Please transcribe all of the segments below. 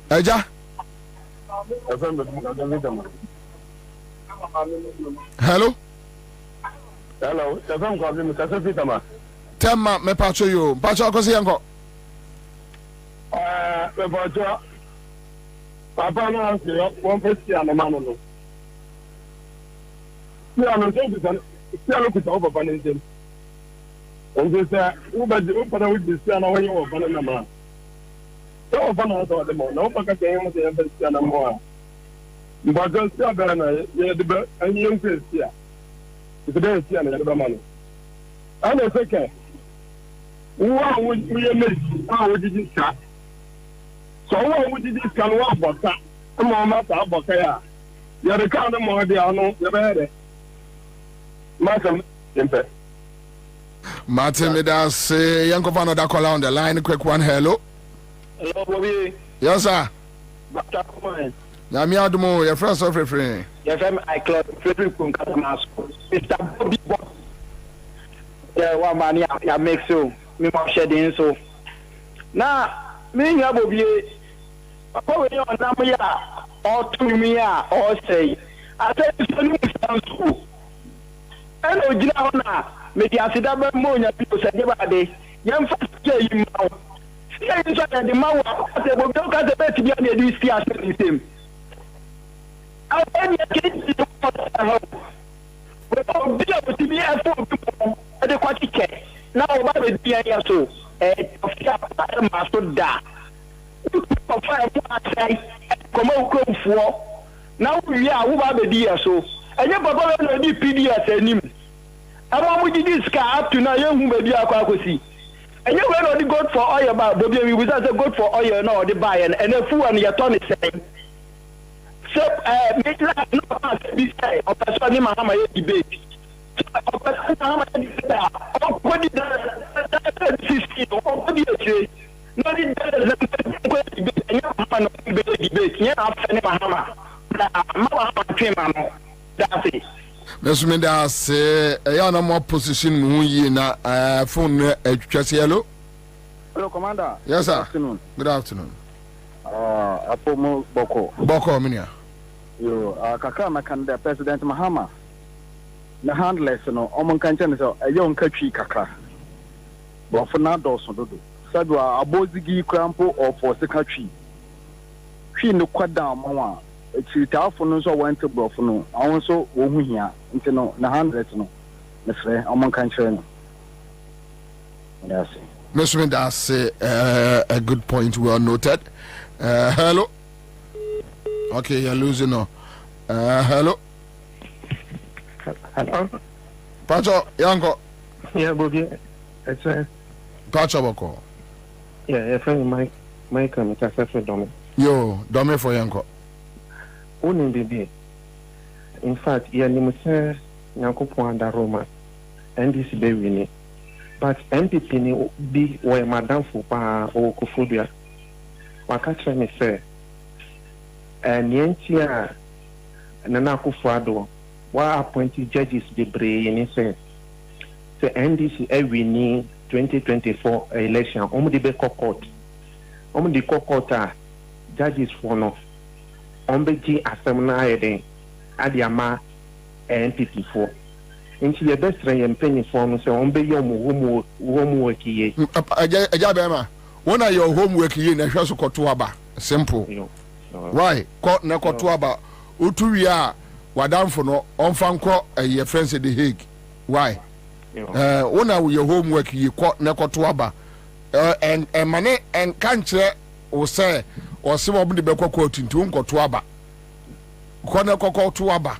Eja. Hello. Hello. Tema me pacho you. Pacho ko siyanko. Me pacho. Papa no answer yo. One person na man no. Si ano so bisan. Si ano ko tawo papa ntem. Onde say u ba with si ano wanyo papa na ma. So papa na so de mo. No papa ka mo say si ano mo. Mbaga si abana na ye de ba ani yon se si a. It's the si ano de ba man. Ana seke. Wa wo ye me. Wa wo di sa. So what would this can walk about that? I'm on my tabaka. You're the kind of more the ano, you're better. Martin, Martin, me does say, young Kwabena da call on the line. Quick one, hello. Hello, Bobie. Yes, sir. Now, me out the more, your friends of refrain. Yes, I club Frederick Kunkas. Mr. Bobie. Yeah, one man, I make so. Me more shedding so. Now, me, ya Bobie. Papa, when you're on Namia, or to me, or say, I said, it's school. And Ojana, maybe I said, I'm more than people said, young fast you now. See, I inside the mouth, I will talk at the best to be on the discussion with him. I'll tell you, but to be a fool at the quantity. Now, what would be a so? A master da. Come on, now we are over the dear so. And your papa will be PDS and him. I want to this car up to now, young baby. I and you were only good for oil about Bobie without a good for oil, no, the buy and a fool and your Tony saying. So, make like no pass this day of a son in my debate. What did that 16 or what do you say? No, it doesn't debate. Yeah, Miss Minda say, a young more position, Muyina, phone, hello. Hello, Commander. Yes, sir. Good afternoon. Apomo Boko, Minia. You Kakama can the President Mahama. The handless, no, Omon Kanchan is a young country Kaka. But for now, Dawson do. Sadwa abozigi crampo or for secretary. She no quad down mama. It's telephone so went to Brofono. Also, who here into no 100 no. The friend among country. Yes. Miss Minda say a good point, well noted. Hello. Okay, you're losing now. Hello. Hello. Pacho, Yanko. Yeah, Bobie. It's Pacho Boko. Yeah, your friend Mike and Mr. Domi. Yo, Domi for Yanko. Only baby. In fact, you are say Yanko Pwanda Roma, and this baby. But MPP ni be where Madame Fupa or Kufubia. Wakatra me say, and Yentia Nana Kufado, were appointed judges de Bray and he said, the NDC every need 2024 election, the Beko court. The court judges for no. G assembly Adiama NPP for. Into the best ray and penny form, so homework ye. Ajabema, when are your homework ye in a house of Kotuaba? Simple. Why? Court na Kotuaba. Utuya, Wadam for no, on Fanco, a year friends at the Hague. Why? When are your homework ye caught na Kotuaba? And money and country or say, or some of the Beko quoting to Kotuaba. Kona Kotuaba.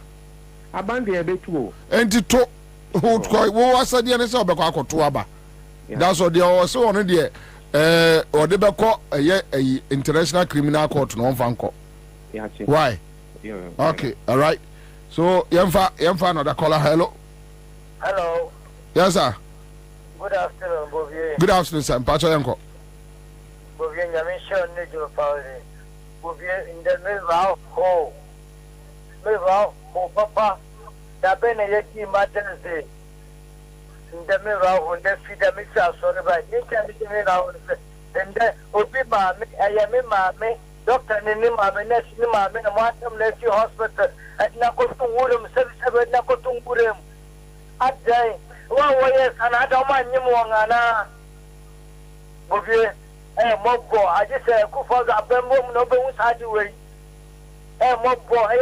Abandi a bit too. And to talk, who was the answer about Kotuaba? That's what they are also on the or the Beko a international criminal court no Fanco. Why? Okay, all right. So, Yamfa, another caller. Hello. Hello. Yes, sir. Good afternoon, Bobie. Good afternoon, sir. Pacho Yanko. Bobie, I'm sure Nijo Pauli. Bobie, in the middle of home. Middle of Papa. That been a yeti matter. In the middle of the feed the mixer, sorry, but you can be around and then Obi Mammy, I am in Mammy, Doctor and Mammy, Ness, Mammy, and Martin Nessie Hospital at Nakotum Woodham, 77 Nakotum Woodham. At day, yes, and I don't mind you more. Bobie, Mobo, I just say, go for the Bembo, no bones had you wait. Mobo, I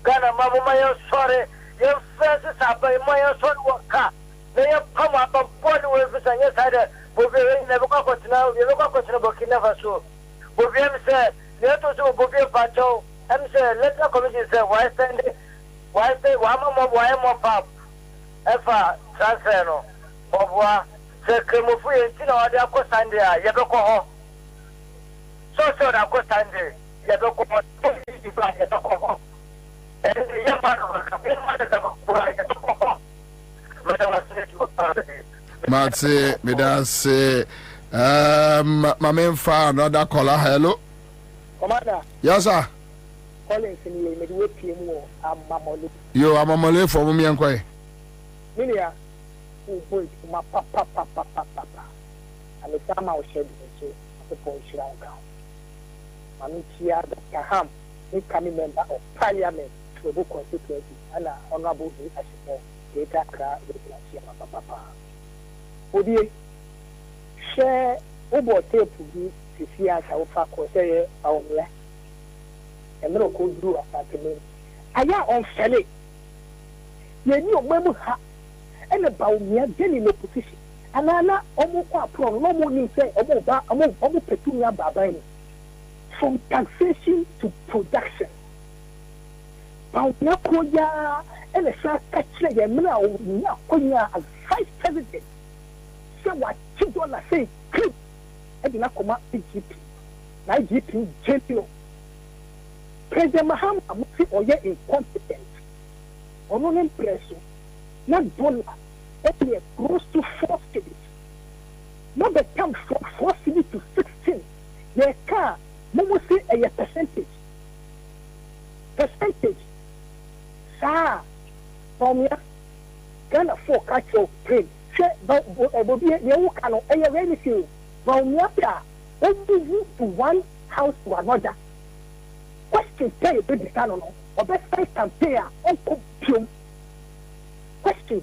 Ghana, Mamma, my sorry, your friends are by my son worker. They have come up and put with us and yes, I Bobie never got now, you look up to the never saw. Bobie said, let us go Bobie Pacho, and said, let the committee say, why stand it? Why say, one more, why more pop? Efa, Sansano, Bobois, say, come of free, you know, the Aqua Sunday, Yaboko. So, the Aqua Sunday, Yaboko, Yaboko. Matse, Medase, my main fan, another caller. Hello, Commander. Yes, sir. Calling for me, maybe with you, I'm Mamma. You are Mamma for me and Quay. Milia, who boys, my papa. And the time I was shedding so, the point should have gone. Mammy, the Ham, incoming member of Parliament. Book constituency and honorable as you know, data crack with Papa. Bobie, share over tape to be see as our fact or say our left. And no could do a fact. I am on Sally. You knew Mamma and about me getting in opposition. And I not almost pro no more say almost Petunia Babine. From taxation to production. Nakoya and a shark catcher, Nakoya as vice president. So what $2 say, clip, and Nakoma GP. Now GP champion. President Mahama Musi or yet incompetent. Or non impressive. Not dollar. Only close to 4 cities. Not the come from 4 cities to 16. Their car, Momosi a percentage. Ah, Tomia, Ghana 4 catch your trade. Bobie, you cannot air anything. Tomia, only you to one house to another. Question pay a baby canon, or best price can pay Uncle Pum. Question,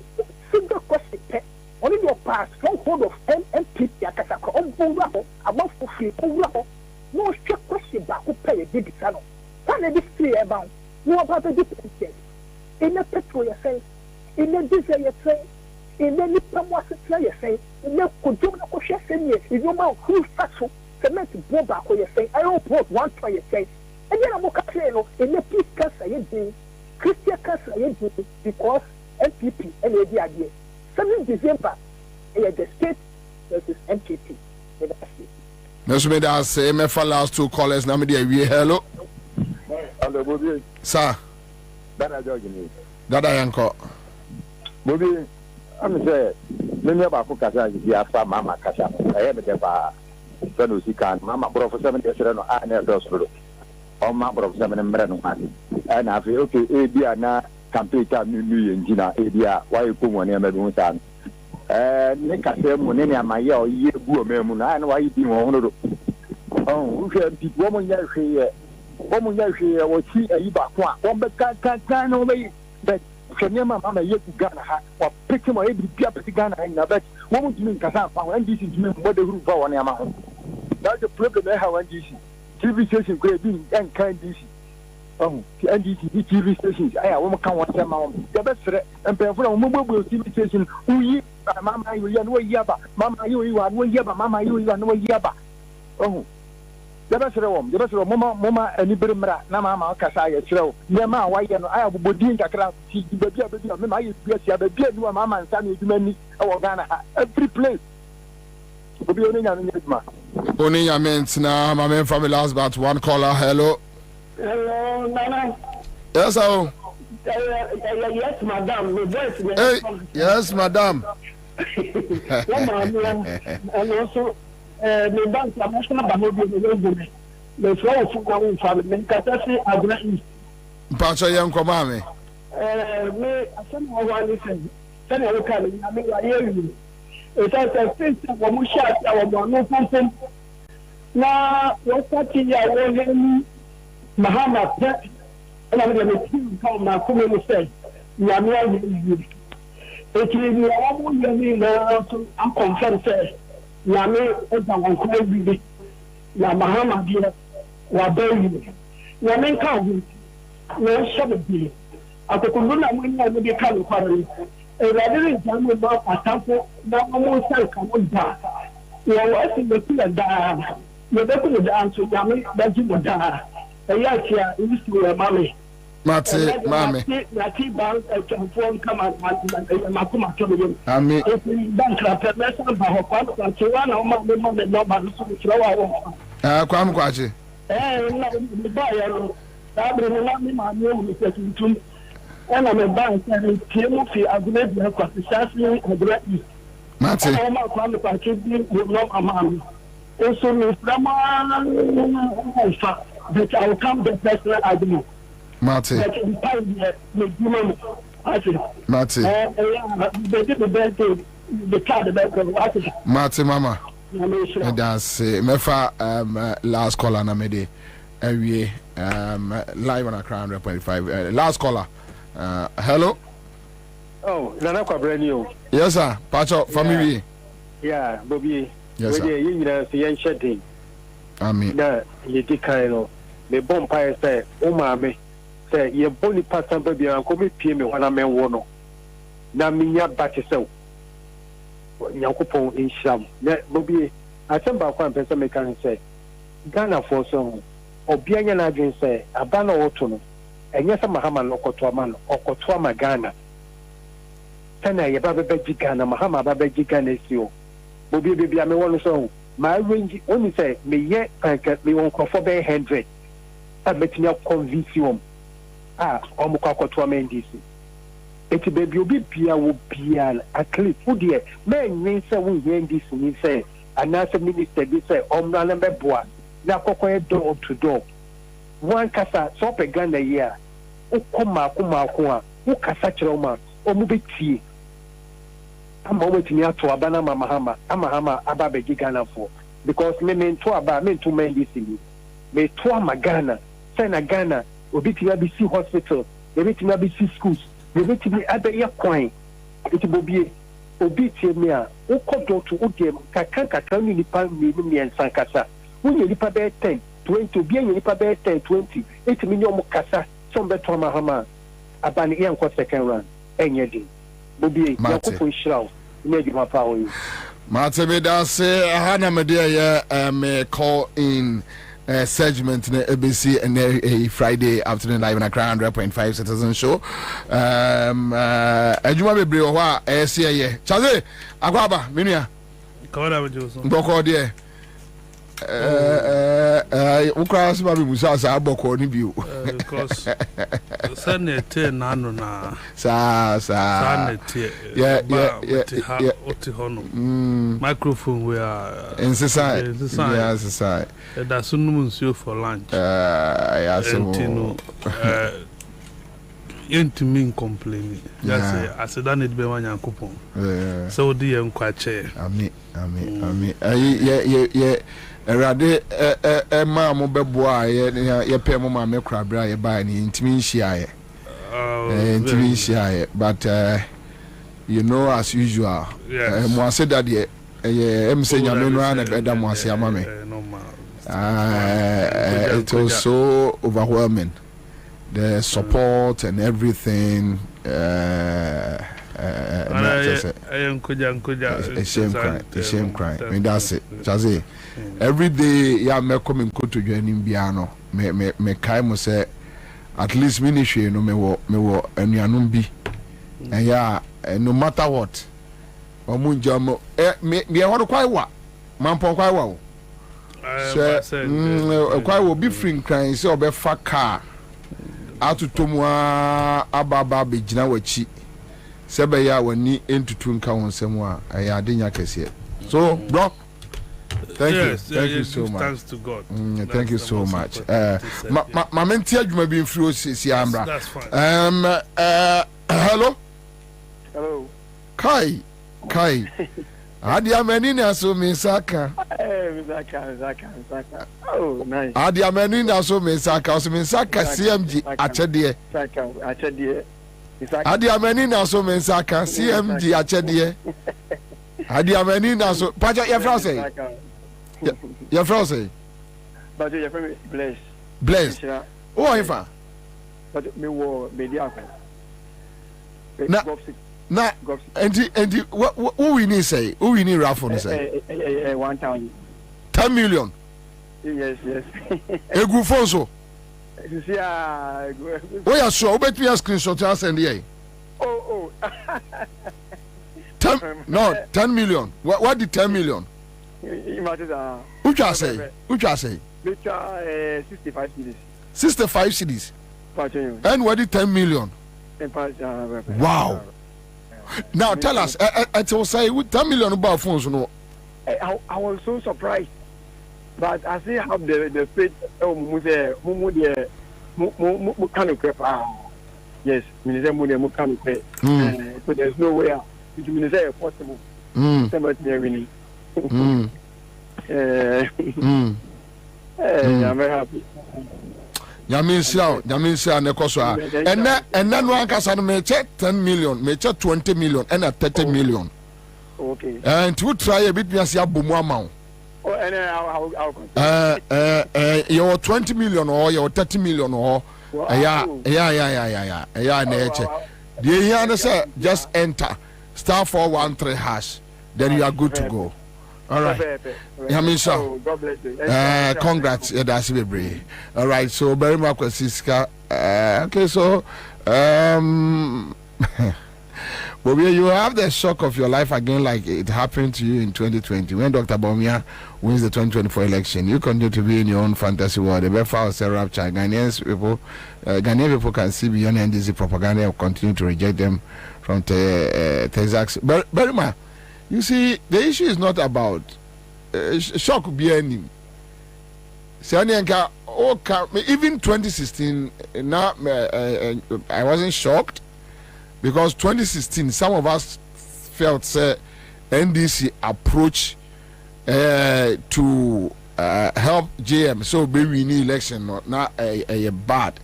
single question pay. Only your past, stronghold of MMP, Yakasaka, on Bulaho, above for free, Bulaho. No check question back who pay a baby canon. One of these 3 about. You about the difference. In a petrol, you say, in a diesel, you say, in a Nippon was a play, you say, in a Kojuna Kosha, in your mouth, who's factual, cement to back, you say, I don't want 1 try, you say, and then I'm okay, in a peace cancer, you do, Christian cancer, you do, because MPP and the idea. 7 December, the state versus MPP. Let's make that say, my last 2 callers, now, hello. Hello, Bobie. Sir. Dada yanko. Bobie, I'm saying, many of our Kasa is after Mamma Kasa. I have a depa. Fenusikan, Mamma Professor Sereno, and a hospital. Or Mamma of 7 and Breno. And I feel okay, Adia na Campita, New Engina, Adia, why you come on your Medunsan. Nick Monenia, my year, Buamuna, and why you do one. Oh, we have people woman here. Woman here was she a Iba, one but can't only that Kanyama Mama yet to Ghana or pick him or every Piapa Ghana and I bet what would you mean Kazan and this is what the roof on your mouth. That's the problem I have on this TV station great being and kind this. Oh, NDC TV stations. I won't come one time. The best and pay for a mobile TV station who ye Mama you are no yaba, Mama you are no yaba, Mama you are no yaba. Oh. The best of Mama and Ibrimra, Nama Casaya, Show, Yama, why I have Bodin Kakra, the beer, Mama and Sammy, many our Ghana, every place. Only I meant now, my main family last but 1 caller. Hello. Hello, Nana. Yes, oh. Yes, madam. Hey, yes, madam. And also, the bank national Bobie, the flow of football family, Catasi, Agna East. Pacha young Komame. Me, some of one listen. Then I look at it, I mean, I hear you. It has a face of Musha, our one now, what's that in your Mahama Pet? And I'm going to call my community said, Yamia, it is your I'm confirmed, said, Yami, as I'm going Mahama, dear, Wabayi, Yamin County, no Shabby. At the Kunduna, I will be coming quarterly. A rather example about a temple, not almost come on back. You are watching the killer die. You're going to dance with Yami, that you would die. A yakia used to a mammy. Mate, mammy. Nati bound a transform come out Makuma to him. I mean, if we bankrupt a mess of our father, and so on, our mother, nobody to throw our. Kwam Kwachi. The buyer, that will not be my name, Mr. Tum. And I'm a bank and came off the agreement because the Sassy agreed. Mate, I'm not going to keep with no amount. Also, Miss Rama, that I will come the personal agreement. Mate, That in time, the human. Mate, They did the best thing, the card about Mate, Mama. That's Mefa last caller na mede every live on a crown 100.5 last caller. Hello. Oh, Nana Kwabena. Yes, sir. Pacho family. Yeah, Bobie. Yes, sir. You know, the young shedding. Amen. Nah, you decline. The bonfire say, oh, mammy, say, you're bonny pattern, baby, and come with me when I'm a wono. Now, me, ya back yourself. Yakupon in Sham. Bobie, I send back one person mechanic say, Ghana for some, or Bian Adrian say, Abana Otono, and yes, Mahama Okotwaman, Okotwama Ghana. Tana ya baba beji Ghana, Mahama baba beji Ghana sio. Bobie baby, I may want to song. My range only say, me yet me won't call for 100. I bet me convince you. Okotwama in DC. Eti baby obi bia wo bia at least who there men mean say we hear this mean say another minister be say omra na meboa na kokoye door to door one kasa so pe Ghana here ukoma a wo kasa kire ma omu betie ama wetimi ato abana mama hama aba be Ghana for because me to aba me to men this me to Ghana say na Ghana obi ti be see hospital obi ti be see schools. You need to be at the coin. It will be obedient. Me, who come to Udem, Kakan, me and Sankasa. When you live about 10, 20, be a live about 10, 20, 8 million Kasa, some better Mahama, about the young second run, and yet, Bobie, Yakupo Shroud, made my power. Mate, me say, Hannah, my dear, may call in. Segment na ABC and a Friday afternoon live na Crown 100.5 Citizen Show. Ejuma bebre o wa ye. Chaze akwaba menua. Kawada bejoso. Boko de. Ukra se ba bi musa sa boko ni biu. Because sanete nanu na. Sa sanete. Yeah. Oti hono. Microphone we are inside. Yeah, inside. That's nsuo for lunch. Yeah, so me complaining. Just say I said that need be one yankopon. So the nkwache. Ami. Yeah. Erade ma mo beboa ye pe mo ma me krabra ye ba ni ntimi nhia ye. But you know as usual. Mo say that ye em say nyame no na beda mo ase ama me. It was so overwhelming. The support and everything. I am a shame crying. I mean, that's it. Chazi. Every day, yeah, me coming to join in piano. Me kai mo say at least ministry no me wo anuanum bi. And yeah, no matter what. Omunja mo me ho kwai wa. Mampon kwai wa. Kwai wo bi free crying say obefa car. Atutomwa ababa be gina wachi. Sebe ya wani entutu nka wonsem a ya adenya kese. So, bro, thank you so much. Thanks to God. Thank you so much. Ma menti adwuma bi mfiri si ambra. That's fine. Hello. Hello. Kai. Adiameni na so Misaka. Misaka. Oh, nice. Adiameni na so Misaka. So Misaka CMG achedie. Achedie. Adiameni na so Misaka CMG achedie. Adiameni na so. Pacha your friend say. Your friend say. But your friend bless. Bless. Who are you for? But me wo media. Na and who we need say? Who we need raffle say? 1,000. 10 million. Yes. A good phone so. Yeah. Oh yeah, sure. Bet me a screenshot to send here. Oh. 10 million. What the 10 million? Which I say? 65 cities. 65 cities. And what the 10 million? Wow. Now tell us, I will say with 10 million about phones, no. I was so surprised, but I still have the faith. Yes, so there's no way it's possible. I'm very happy. Yamin ne koso a and no ankasa no me check 10 million, me check 20 million and 30 million. Okay. And to try a bit me as ya bomu amount. Oh, and your 20 million or your 30 million or yeah na check. The here say just enter *413#. Then you are good to go. All right. Yamin sir. God bless you. Congrats. Yeah, that's very. All right. So very much, Siska. Okay. So, Bobie, you have the shock of your life again, like it happened to you in 2020 when Dr. Bawumia wins the 2024 election. You continue to be in your own fantasy world. The Befa say rapture. Ghanaian people can see beyond NDC propaganda and continue to reject them from Texas. But very much. You see, the issue is not about shock be any. Even 2016, now I wasn't shocked because 2016, some of us felt NDC approach to help JM so be winning election not a bad.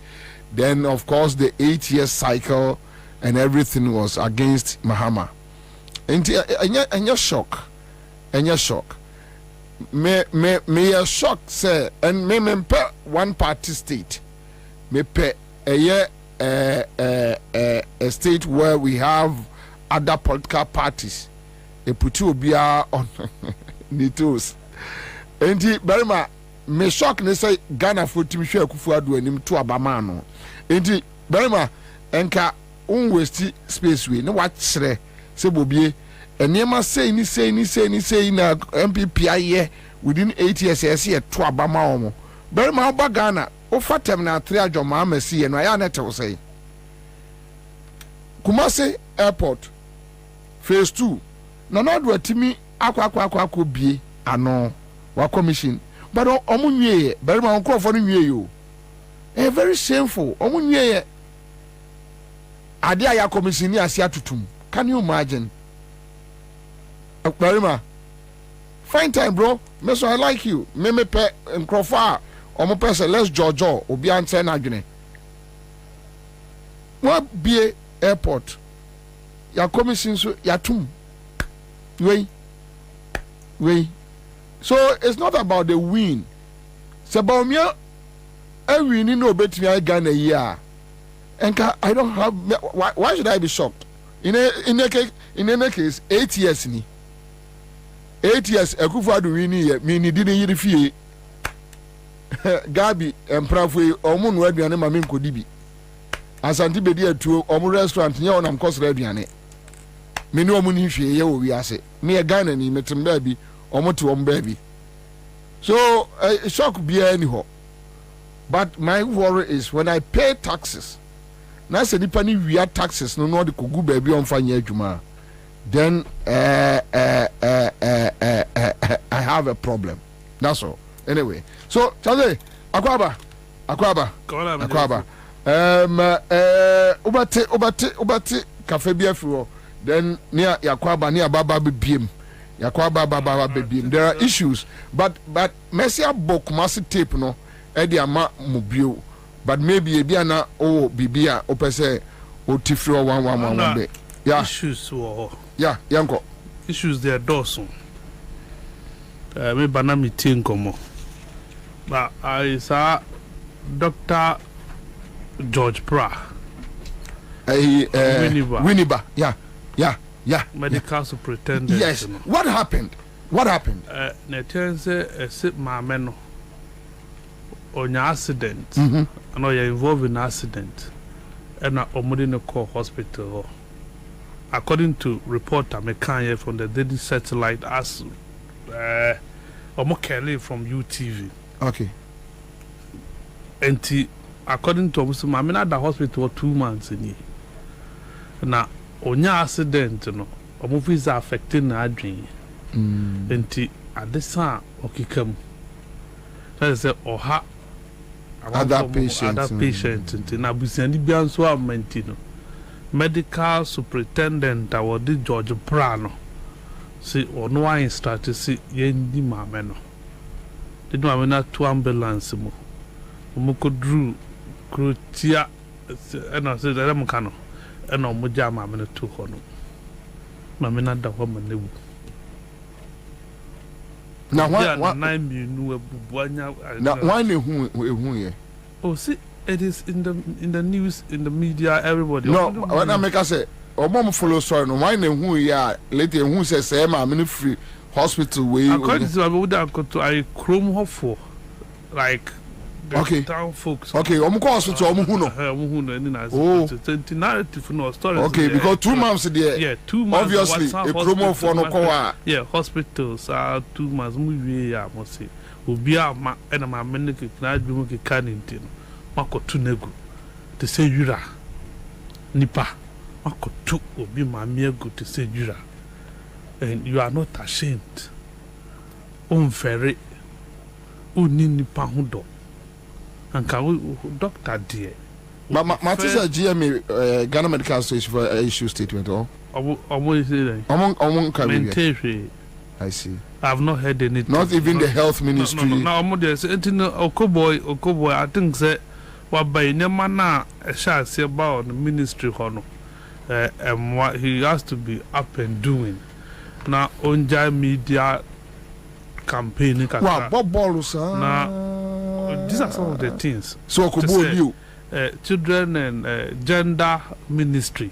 Then of course the 8-year cycle and everything was against Mahama. And you're shock. Me a shock say and me pe one party state. Me pe a state where we have other political parties. E put you be on the toes. And Berima me shock ne say Ghana for Tim Hwe Akufo-Addo anim to Abama no. And Berima enka unwaste space we no what sre. Se Bobie enema say ni na MPP aye within 8 years say to Abama omo very ma ba Ghana o fatem na 3 adwoma amasi no ya net wo say Kumasi airport phase 2 na no do atimi akwa bie ano wa commission but omo nwie very ma onkrofo no nwie yo very shameful omo nwie ade aya commission ni ase atutum. Can you imagine? Barima, fine time, bro. Meso, I like you. Me pe nkrofa. Omo person, let's jojo. Obi answer na adwene. What be airport? Ya commission so ya tum. Wey. So it's not about the win. It's about me. I win no bet me I Ghana year. And I don't have. Why should I be shocked? In any case, 8 years ni. 8 years, Akufo-Addo wini me ni didn't yiri fie. Gabi emprafwe omo no aduane ma me nkodi bi. Asante bedi atuo omo restaurant nya onam kosra aduane. Me ni omo ni hwie ye wo wi ase. Me e Ghana ni metem da bi omo te omo ba bi. So shock be any ho. But my worry is when I pay taxes. Na se nipa ni wia taxes no de kogu ba bi on fanya adwuma. Then I have a problem. That's all. Anyway, so Charlie, Akwaba. Ubate cafe bi afiro. Then near Yakwaba near Baba bi biem. yakwa baba baby. There are issues, but Messi abo Kumasi tape no edi ama mobile, but maybe ebiana oh bibia opese o tifro 111 yeah issues yeah yanko issues there dosun me bana meeting komo but I saw Dr. George Pra Winiba yeah medical superintendent. Yes, you know. What happened? Na tense sit mama no on accident and you're involved in accident and omudi no call hospital. According to report I can from the daily satellite as Omo Kelly from UTV. Okay. And according to Omo I'm at the hospital for 2 months in here. Now onya accident no omo visa affecting na adwen enti adesa okikam that is oha other patients enti na busiani bia nso amenti no medical superintendent awodi George Prano si ono wa start si yendi mame no di mame na to ambulance mo ko dru krotia ena se dem kano ena mo ja mame no to ho no mame na da ho manewu na why ye oh see it is in the news, in the media, everybody. No, when I make us say mom follow story no why na hu ya later hu say mame free hospital way according to we would go to I chrome ho for like okay town folks okay omo ko hospital omo hu no any na the narrative no story okay because 2 months there yeah 2 months obviously a chrome for no ko yeah hospitals are 2 months mu wie ya mo say obi ama na ma me ke na adwuma ke kaninti no makotu nego te say yura nipa makotu obi ma me ego te say yura and you are not ashamed unfair uni nipa ho do anka doctor dear but my sister GMA Ghana Medical Association for issue statement I see I've not heard anything. Not even the health ministry. No, Okoboy, I think say what by nema na sha say about the ministry hono and what he has to be up and doing. Now onja media campaign wow, Bob Bolus, now these are some of the things. So you children and gender ministry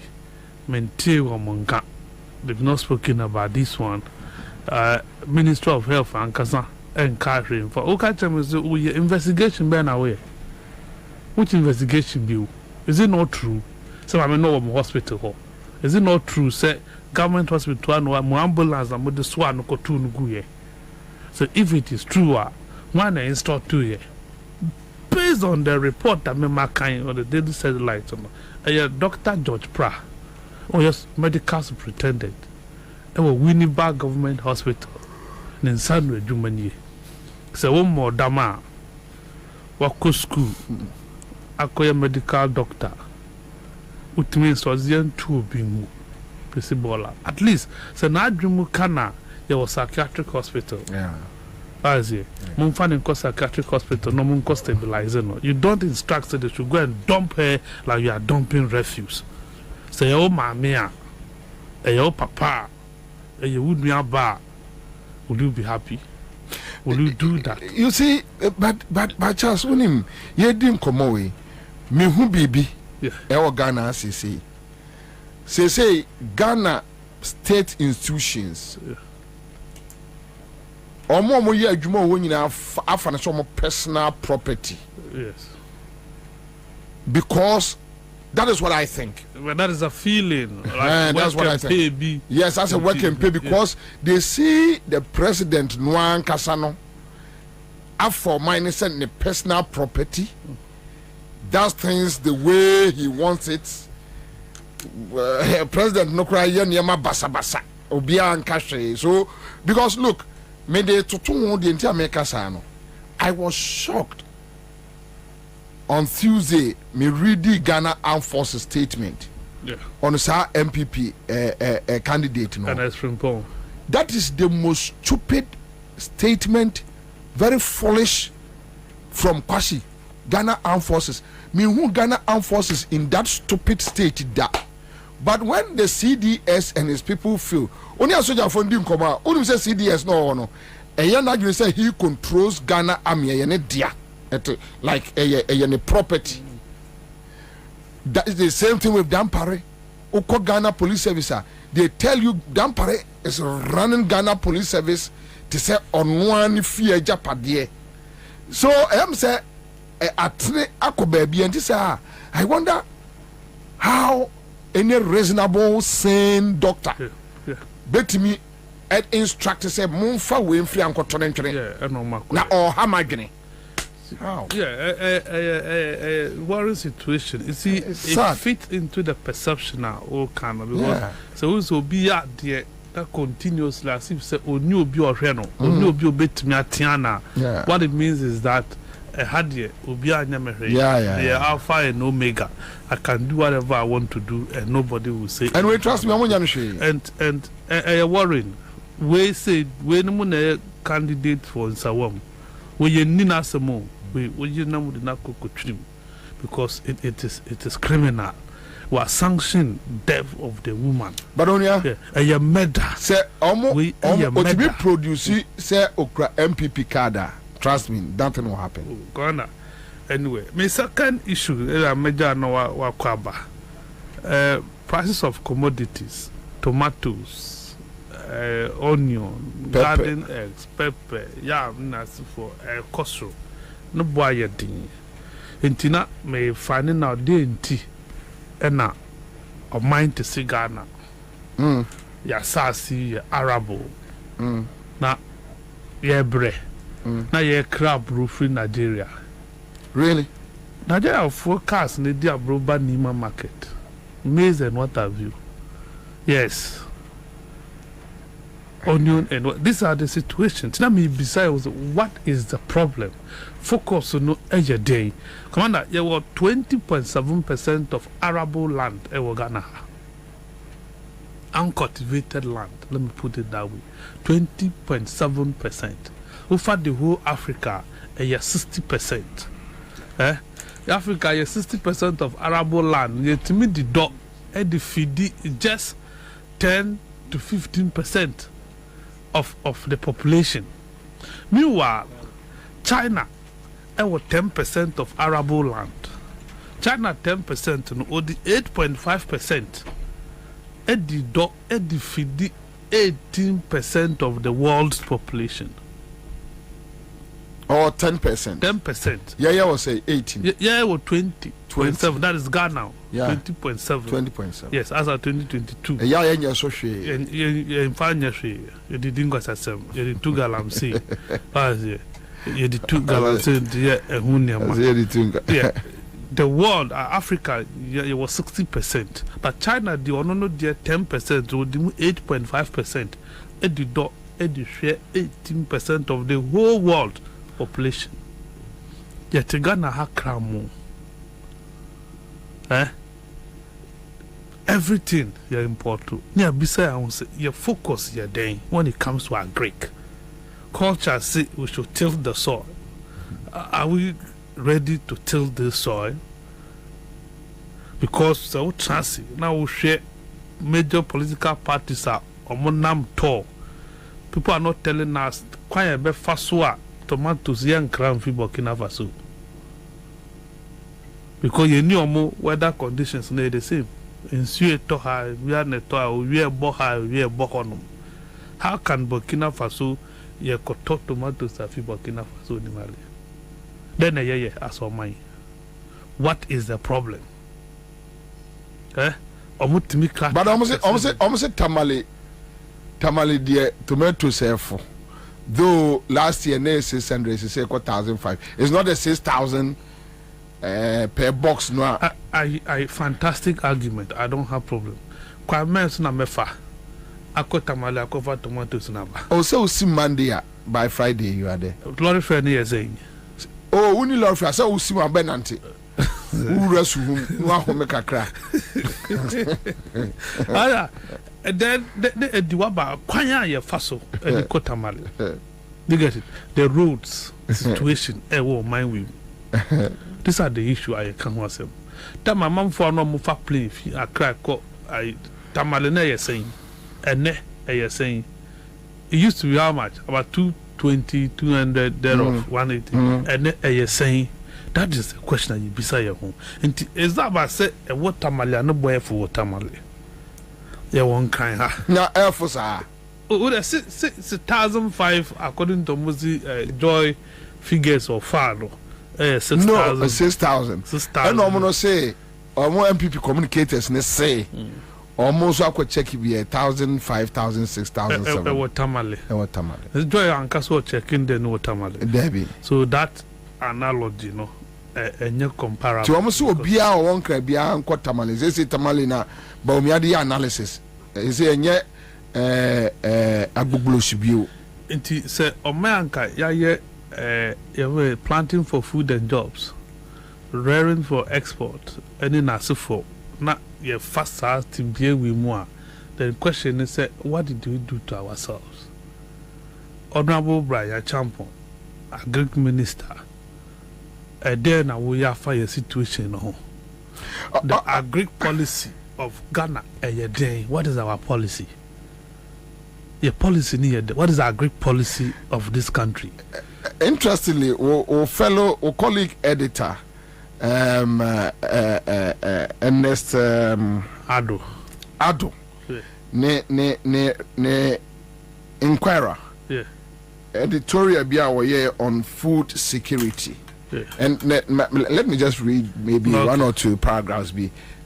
maintain omonka. They've not spoken about this one. Ministry of Health and Kasa encouraging for investigation be na way. Which investigation be? Is it not true? So I mean no hospital. Is it not true? Say government hospital no ambulance and the swan ko tu no. So if it is true, one install 2 years. Based on the report that me makan on the daily satellite, Dr. George Pra, or yes, medical superintendent, Winnipeg Government Hospital, in Sanwe Jumani. So one more dama, wako school, akoya medical doctor, which means was young two being principal. At least, so na dreamu kana. There was psychiatric hospital. Yeah. As you, Mumfan psychiatric hospital, no mun stabilizer. No, you don't instruct that they should go and dump her like you are dumping refuse. Say, oh, mamma, oh, papa, you would be a bar. Would you be happy? Will you do that? You see, but Charles, when him, you didn't come away. Me who baby, our Ghana, say Ghana state institutions. Omo ye adwuma wo nyina afa na so mo personal property. Yes. Because that is what I think. Well, that is a feeling. Like that's what I think. Yes, that's a work and pay because they see the president Nwan Kasano for minus and the personal property. Does things the way he wants it. President no cry yama basa basa. Obia and kashe. So because look, me de tutu the entire America sano. I was shocked. On Tuesday, me read the Ghana Armed Forces statement. Yeah. On the MPP candidate. No. And that's from Paul. That is the most stupid statement, very foolish from Kwashi. Ghana Armed Forces. Me who Ghana Armed Forces in that stupid state that. But when the CDS and his people feel, only a soldier from Dim Koma, only say CDS no. And you're not going to say he controls Ghana army and dia like a property. That is the same thing with Dampare. Oko Ghana Police Service. They tell you Dampare is running Ghana Police Service to say on one fear Japadie. So I'm say atne akobabi and say I wonder how any reasonable sane doctor bet me at instruct say mumfa we mfri ankoto ntwene na or hamagene. How? Yeah, worrying situation. You see, it fits into the perception now, all kind of because so also be out there that continuously as if say oh new be or reno, new be bet me atiana. What it means is that a hadie obi anyamere. The alpha and omega. I can do whatever I want to do, and nobody will say. And we trust me, and worrying. We say we no candidate for Nsawam. We nina samo. We namu the nako trim because it is criminal. We are sanctioning death of the woman. But on ya, a murder. Say to be produce say okra MPP kada. Trust me, nothing will happen. Gonna anyway. My second issue is major no wa kwaba. Prices of commodities, tomatoes, onion, garden eggs, pepper, yam, nas for costo. No boy ya ding. Intina may finding out dainty ena of mind to see Ghana. Ya sasi ya arabo. Na ye bre. Na ye crab roof in Nigeria. Really? Nigeria forecast in the Diabroba Nima market. Maize and what have you. Yes. Onion and what these are the situations. Now me besides what is the problem? Focus on no every day. Commander, there were 20.7% of arable land in Ghana. Uncultivated land. Let me put it that way. 20.7%. Over the whole Africa, 60%. Africa is 60% of arable land. Yet to me the dot and the feed just 10 to 15% of the population. Meanwhile, China was 10% of arable land. China 10% and only 8.5%. And the dot and the feed 18% of the world's population. Or 10%. 10%. Yeah, was say 18. Yeah, or 20.7. That is Ghana. Yeah. 20.7. 20.7. Yes, as of 2022. Yeah, yeah, so she. And in Fanya, you didn't go as you did 2 galamsey. You did 2 galamsey. Yeah, the world, Africa, it was 60%. But China, the only 10%, or 8.5%. And the dot, and the share 18% of the whole world population. Yet Ghana ha cramo. Everything you import to. Yeah, besides I will say your focus you're doing when it comes to our Greek culture. Say we should till the soil. Are we ready to till the soil? Because so chance now we share major political parties are on nam tall. People are not telling us quite a bit faswa tomatoes young crown fi Burkina Faso. Because you know weather conditions are the same. In Sueto high, we are neto, we are boha, we are bohonum. How can Burkina Faso ye koto tomatoes fi Burkina Faso ni Mali? Then yeah, as on mine. What is the problem? But almost tamale the tomato self. Though last year ne 600 say 1,005. It's not a 6,000 per box no. I fantastic argument. I don't have problem. Kwabena na mefa. Ako tamale ako tomatoes na ba. Oh so see Monday by Friday you are there. Lorry friend here saying. Oh, we need lorry friend. So we see my benanti. urasu no ahome kakra aya then the diwaba kwanya ye faso e kotamale you get it the roads situation e wo mind we these are the issue I can was them that my mom for no mo fa play fi akra ko I tamale na ye saying ene ye saying it used to be how much about 220 200 thereof 180 ene ye saying that is the question that you beside your home. And is that about say a watermelon no boy for watermelon? Yeah, one kind ha. Na air for sir. Oh, the 6,005 according to Muzi Joy figures of Faro. 6,000. No, 6,000. 6,000. And I'm gonna say, or more MPP communicators ne say. Almost I could check it be 1,000, 5,000, 6,000, 7,000. Watermelon. Joy and Castle checking the watermelon. Debbie. So that analogy, no. Enye comparable. To almost obia or one cry bia nko tamale. They say tamale na ba omiade analysis. They say enye agbugbulo shibio. Inti say omanka ya ye planting for food and jobs. Rearing for export. Any nasifo na ye faster to be we more. The question is what did we do to ourselves? Honorable Brian Champon, Agric Minister. Then we have a situation. The agri policy of Ghana. What is our policy? Your policy needed. What is the agri policy of this country? Interestingly, our fellow, our colleague editor, Ernest Ado, yeah. ne Inquirer, yeah. Editorial bia on food security. Yeah. And let me just read maybe one or two paragraphs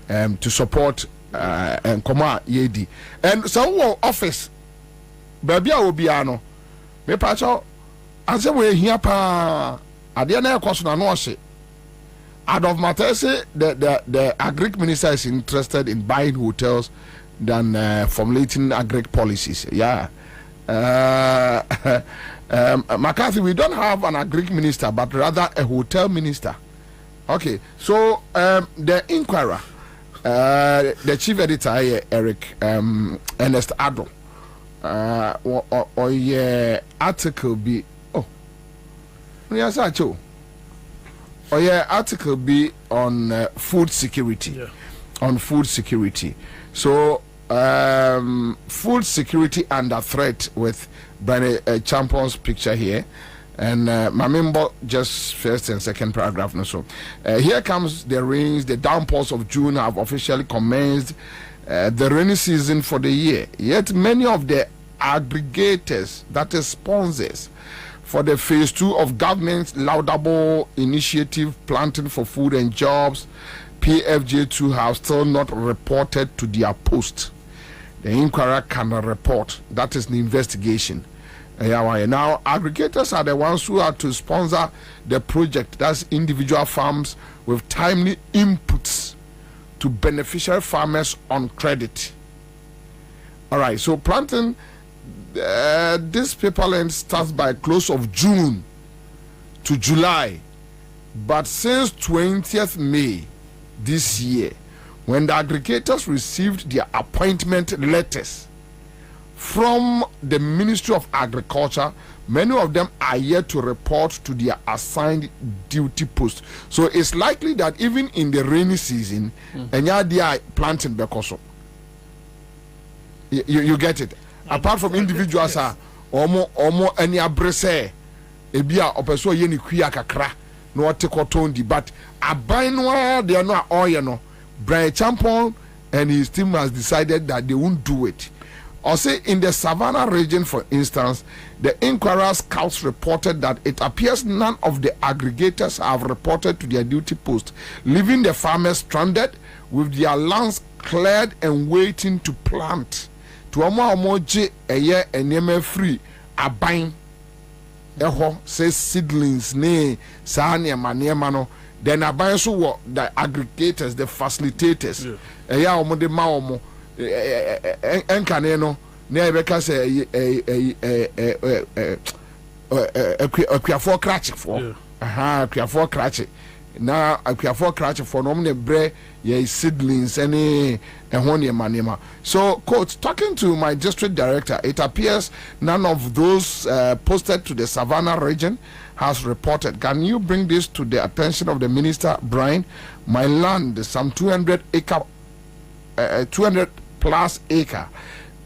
to support and come out yedi. And so office baby will be ano. Me pacho as we here pa ade na ekoso na no hye. Out of matter say the agric minister is interested in buying hotels than formulating agric policies. Yeah. McCarthy, we don't have an agric minister, but rather a hotel minister. Okay, so the Inquirer, the chief editor here, Eric Ernest Ado, or your article be yes, I know. Or your article be on food security, yeah. On food security. So food security under threat with Brian Champion's picture here, and Mamimbo just first and second paragraph. No, so here comes the rains. The downpours of June have officially commenced the rainy season for the year. Yet many of the aggregators, that is sponsors, for the phase 2 of government's laudable initiative, planting for food and jobs, PFJ2, have still not reported to their post. The Inquirer cannot report. That is the investigation. Now, aggregators are the ones who are to sponsor the project. That's individual farms with timely inputs to beneficial farmers on credit. All right, so planting this paperland starts by close of June to July. But since 20th May this year, when the aggregators received their appointment letters from the Ministry of Agriculture, many of them are yet to report to their assigned duty post. So it's likely that even in the rainy season, and they are planting bekoso. You get it? Apart from individuals, omo any abrese, ebia opeso ye ni kuya kakra, no take otondi, but abainwa they are not oil. Brian Champon and his team has decided that they won't do it. Or say in the Savannah region, for instance, the Inquirer scouts reported that it appears none of the aggregators have reported to their duty post, leaving the farmers stranded with their lands cleared and waiting to plant. To omoje eye eneme free abain eho say seedlings ne sa niema no. Then I buy so the aggregators, the facilitators. Yeah, omo de ma omo enkaneno na ebeka say akwiafo krache for aha akwiafo krache na akwiafo kratch for no ne bre ye seedlings any ehon ye manema. So coach, talking to my district director, it appears none of those posted to the Savannah region has reported. Can you bring this to the attention of the minister, Brian? My land, some 200 plus acre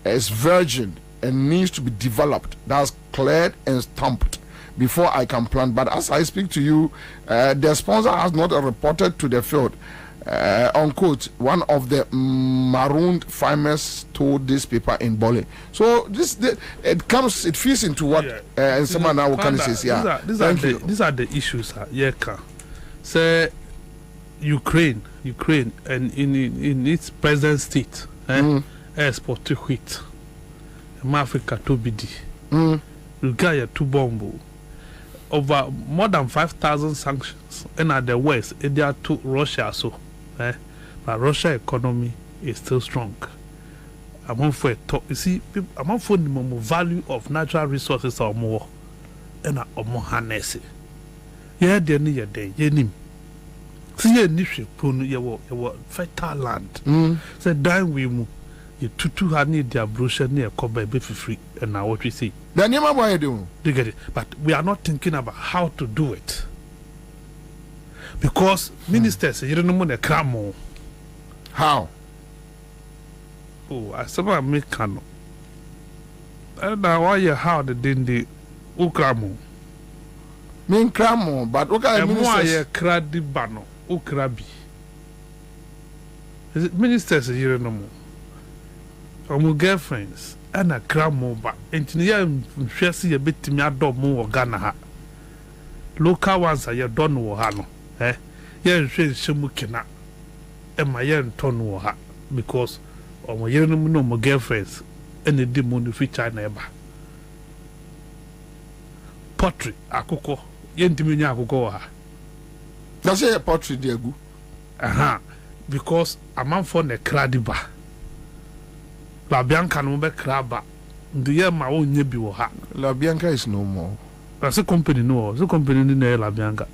is virgin and needs to be developed. That's cleared and stamped before I can plant. But as I speak to you, the sponsor has not reported to the field. Unquote, one of the marooned farmers told this paper in Bole. So it feeds into what someone now can say. Yeah, these are the issues. Say Ukraine, and in its present state, export to wheat. Africa to BD. Ugaya to Bombo. Over more than 5,000 sanctions, and at the West, they are to Russia. So, but Russia economy is still strong. Among for you see, among for the more value of natural resources or more, and more harness. Yeah, they need a day. Yenim. See a niche pun your fertile land. Say dine we move. You two had need their brochure near Kobe be free, and now what we see. Then you what you do. You get it, but we are not thinking about how to do it because ministers you don't know the cramo. How? Oh, I somehow make cano. And now why you how the dindi ukramo? Mean cramo, but okay, ministers cradi bano ukrabi. Is it ministers you don't know? Omo girlfriends and a cramo ba engineer shesi ye betimi adom wo Ghana ha local ones are ye don wo ha no ye nhwe nhemu kina e ma ye nton wo ha because omo ye no no mo girlfriends and the money fi China eba pottery akoko ye ntimi nya akoko wo ha na say pottery dey gu because amanfo ne kradiba La Bianca no be craba. The year my own yebi wo ha. La Bianca is no more. That's a company no. The company in La Bianca.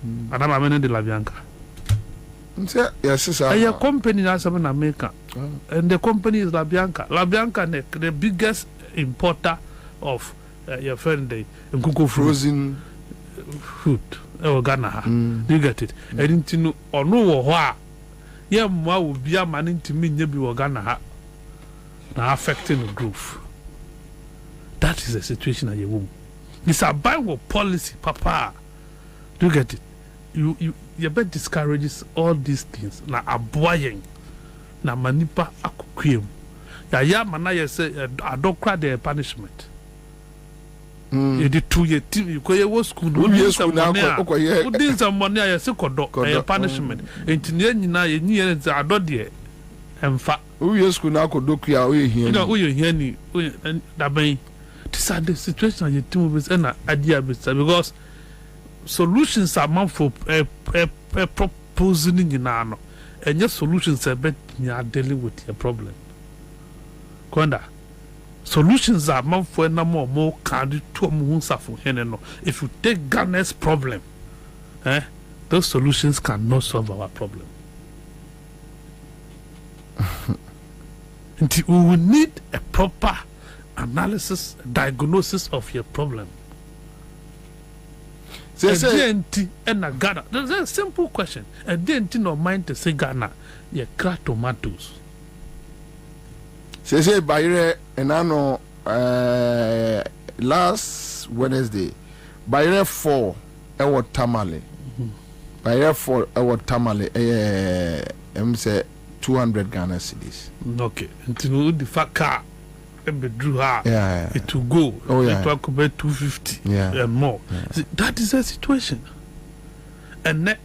And I'm a de La Bianca. Yes, sir. A company in America. And the company is La Bianca. La Bianca the biggest importer of your friend the Nkuko frozen food. Oh Ghana. You get it. I didn't know or no wa. Yeah, ma will be a man into me yebi wo Ghana. Now affecting the growth. That is the situation at your womb. It's a Bible policy, Papa. Do you get it? You bet discourages all these things. Na aboying, na manipa akukwem. Ya mana ye say I don't cry the punishment. You did 2 year team. You go school. You did some money. You did some money. I say kodo. Punishment. Engineer na ye ni ye say adodie. Emfa. Who school now could look here? You know, who you hear me? That mean, this are the situation you team with an idea because solutions are meant for proposing in an and your solutions are better you are dealing with your problem. Konda, solutions are meant for no more candy to moons for Heneno. If you take Ghana's problem, those solutions cannot solve our problem. We will need a proper analysis, diagnosis of your problem. There's a Ghana. There's a simple question. A DNT no mind to say Ghana, you crack tomatoes. Say Bayre and I know last Wednesday, Bayre 4 ewo tamale. Bayre 4 ewo tamale say 200 Ghana cedis. Okay. Until the fact car drew her, it will go. Oh, yeah. It will come 250 and more. Yeah. See, that is the situation. And that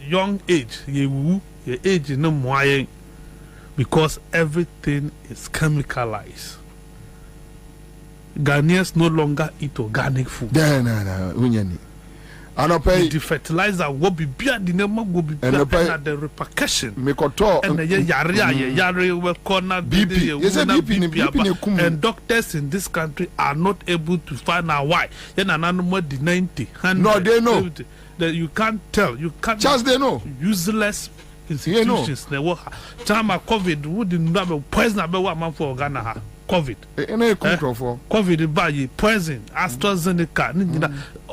young age, your age is no more because everything is chemicalized. Ghanaians no longer eat organic food. No. The fertilizer will be beyond the name will be beyond the repercussion. And the yare will corner BP. And doctors in this country are not able to find out why. Then an animal the 90. No, they know. that you can't tell. You can't. Just they know. Useless institutions. They work. Chama COVID wouldn't have poison about what man for Ghana. COVID. COVID by poison. AstraZeneca.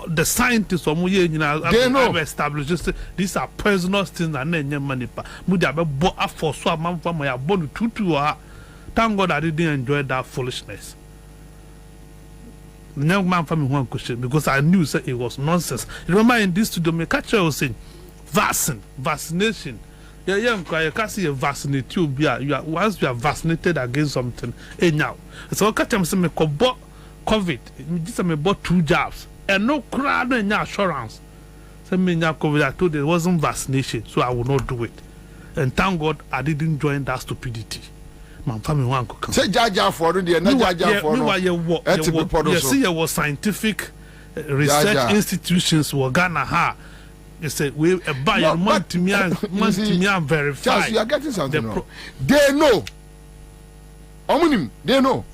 The scientists have established just these are poisonous things and then money. Muda be for so a man from my bone to thank God I didn't enjoy that foolishness. The young man from me one question because I knew it was nonsense. Remember in this studio, me catcher was saying vaccination. Yeah, you can't see a vaccinate you once you are vaccinated against something. Now, so catch him say me bought COVID. This me bought 2 jabs and no crowd and assurance. Say me now COVID. I told you it wasn't vaccination, so I will not do it. And thank God I didn't join that stupidity. Man, family one could say Jaja for the Jaja for no. You see, there was scientific research institutions were Ghana ha. They said we buy a month to me and verify. Charles, you are getting something wrong. They know. Omunim, they know.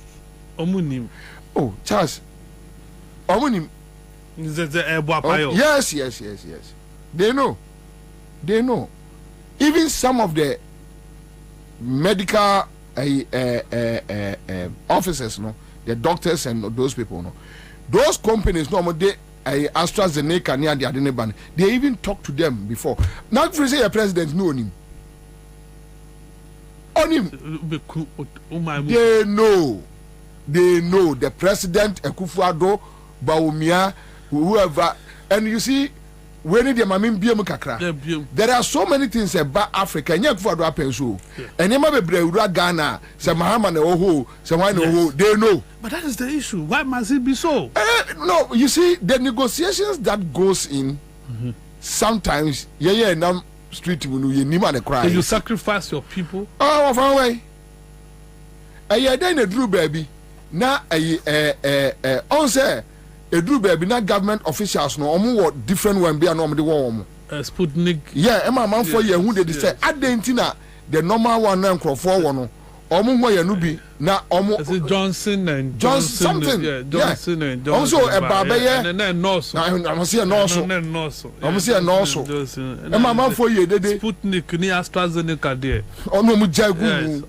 Omunim. Oh, Charles. Omunim. Yes. They know. They know. Even some of the medical officers, no, the doctors and those people, no, those companies, no, they AstraZeneca near the Adeneban, they even talk to them before. Not for say a president know him. On him, they know the president Akufo-Addo, Bawumia, whoever, and you see. When the mamin biam kakra, there are so many things about Africa. Nyek for do apenso. And you be brewura Ghana, se Mahama na oho, se why no they know. But that is the issue. Why must it be so? No, you see the negotiations that goes in. Sometimes, now street you nima the cry. You sacrifice your people. Oh, far away. Then a Drew baby. Na on say. Edru baby na government officials no omo different one be no omo de wo Sputnik. Yeah, man for ye hu de say adentina the normal one na nkrofo wo no omo ho ye no bi na omo Johnson and something. Yeah, Johnson and Johnson. Also e ba be ye and then nurse. I'm say nurse. I'm say nurse. E man for ye dede Sputnik ni AstraZeneca there. Ono mu jagu.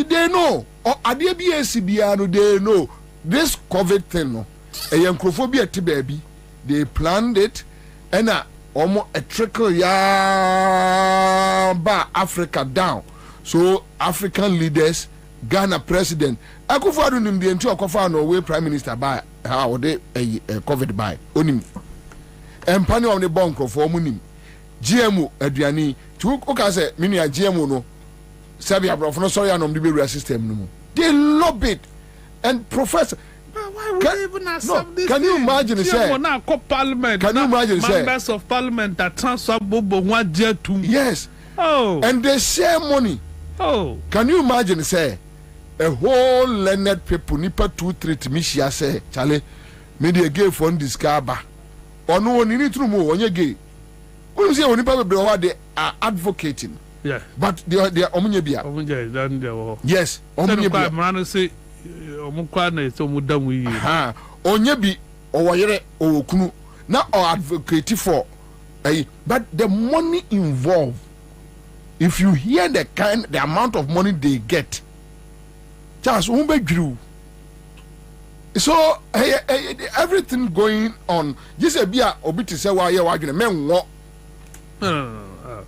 They know. Ade bi esibia no they know. This COVID thing no. A yankophobia to baby, they planned it, and almost a trickle ya ba Africa down. So African leaders, Ghana president, Akufo-Addo nim the entire Akufo-Addo prime minister by how they COVID by onim. And panel on the bunker for munim. GMO Adriani, to Okase, mini a GMO no. Sabia Brof, no sorry, I'm the BRS system no. They love it, and Professor. Can you imagine say Parliament? Can you imagine say members of Parliament that transfer Bobo 1 year to yes. Oh, and they share money. Oh, can you imagine say a whole learned people nipa 2-3 to me share say Charlie media gay fund discover or no one need to move on your gay. When you say when people they are advocating. Yeah, but they are omunyebia. Yes, omunyebia. Say onye bi owoyere owokunu na or advocate for but the money involved, if you hear the amount of money they get, just grew. So everything going on just a bia obiti say why you men wo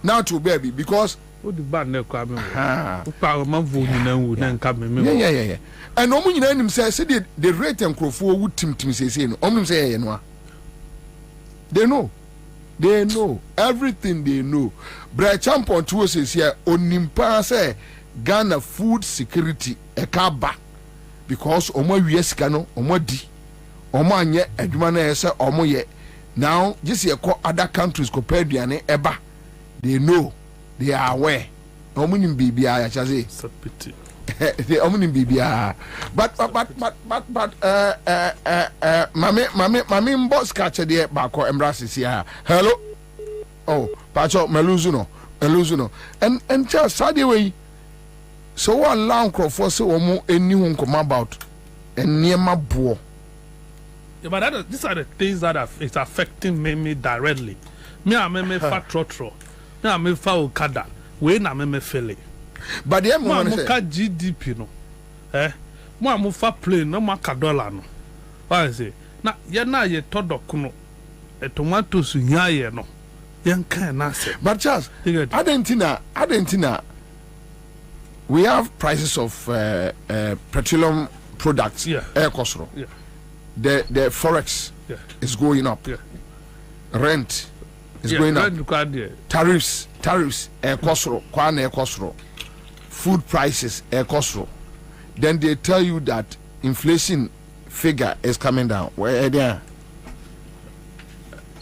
now to baby because what the bad ne kwa me wo man vo nyina wu na nka me yeah and omu nyina nim say the rate enkrofo wu timtim say no omu say ye no they know everything they know. Bra champion to say here onimpa say Ghana food security e ka ba because omo wie sika no omo di omo anye adwuma na say omo ye now just ye call other countries compare duane eba they know. They are aware. Omunim bibia ya chaze. Sapiti. They omunim bibia. But mami mboss catch there bako embrace here. Hello. Oh, pacho meluzuno. And just sadi way. So one long crop so omo anyone come about and near my boy. Yeah, but these are the things that it's affecting me directly. Me a me fa trotro. Me a me fa okada. We na me fele. But the mo ka GDP no. Mo fa plane no maka dollar no. Why say? Na ye na ye todok no. Tomatoes nya ye no. Yen kan na say. But Charles, Argentina, we have prices of petroleum products. Yeah. Air cost. Yeah. The forex is going up. Yeah. Rent is going up. Tariffs, air cost. Air cost. Food prices, air cost. Then they tell you that inflation figure is coming down. Where are they?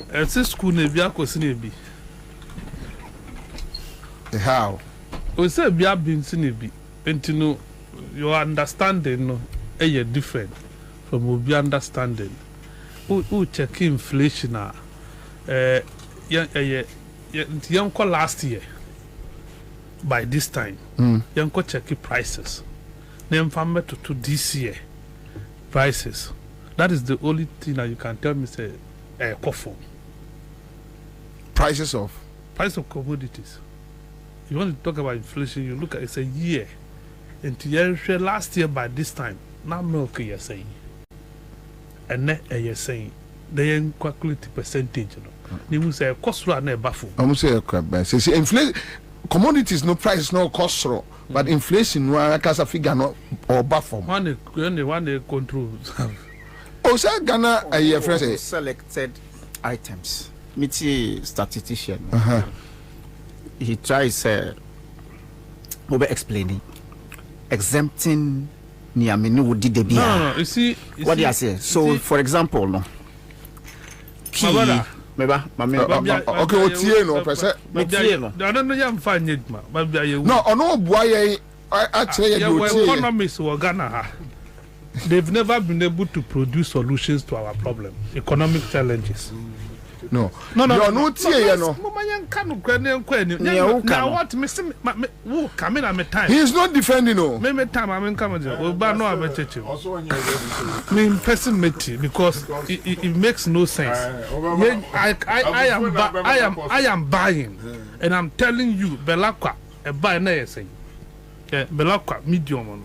It's a school nebi akosinebi. How? We say be abinsinebi. Entino your understanding no different from obi understanding. Who check inflation yanko last year by this time. Yanko check prices. Name farmer to this year prices. That is the only thing that you can tell me say coffee. Price of commodities. You want to talk about inflation, you look at it's a year. Until last year by this time, now milk you're saying. And then you're saying they calculate percentage. They will say cost run a baffle. I'm say inflation commodities no price no cost but inflation no cause a figure no or baffle. One control. Oh, sir, Ghana a year friend selected items. Miti statistician. He tries over explaining, exempting Niaminu would did the beer. No, you see, what do I say? So, for example, no. Key, okay, what's here no, person? I don't know, I'm fine, no, no, boy, actually, economists were Ghana. They've never been able to produce solutions to our problem, economic challenges. No. Now what come in time. He is not defending no. Me time I mean come no me person because it makes no sense. I am buying and I'm telling you Belakwa a buy na say. Belakwa medium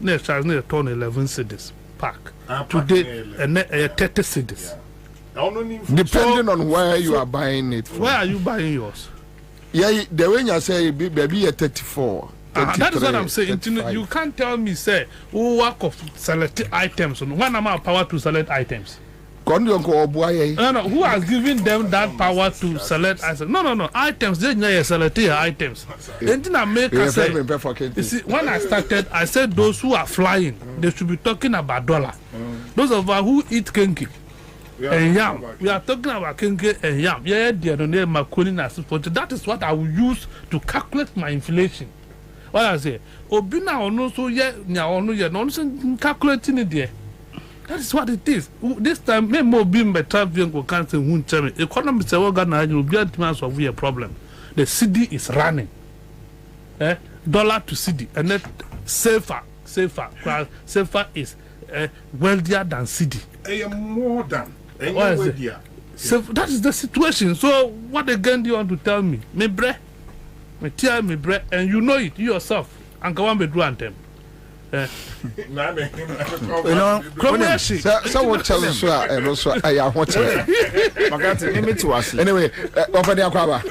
next charge near turn 11 cedis pack. Today and 30 cedis. Depending on where you are buying it from. Where are you buying yours? Yeah, the way you say baby at 34. That is what I'm saying. You can't tell me say who work of select items. When am I power to select items? No, who has given them that power to select items? No. Items, they know select items. Anything I make I say, you see, when I started, I said those who are flying, they should be talking about dollar. Those of us who eat kenki and yam, we are talking about kenke and yam. Yeah, that is what I will use to calculate my inflation. What I say, Obina or no, so yeah, no, calculating it there. That is what it is. This time, me more being by traveling for cancer, won't tell me. Economy say, well, Ghana, you will be a problem. The city is running. Dollar to city, and then safer is wealthier than city. More than. What is it? So that is the situation. So what again do you want to tell me? Me bre, and you know it you yourself. And go on be do anthem. You know, so what tell us and also I want to anyway, over the Akwaba.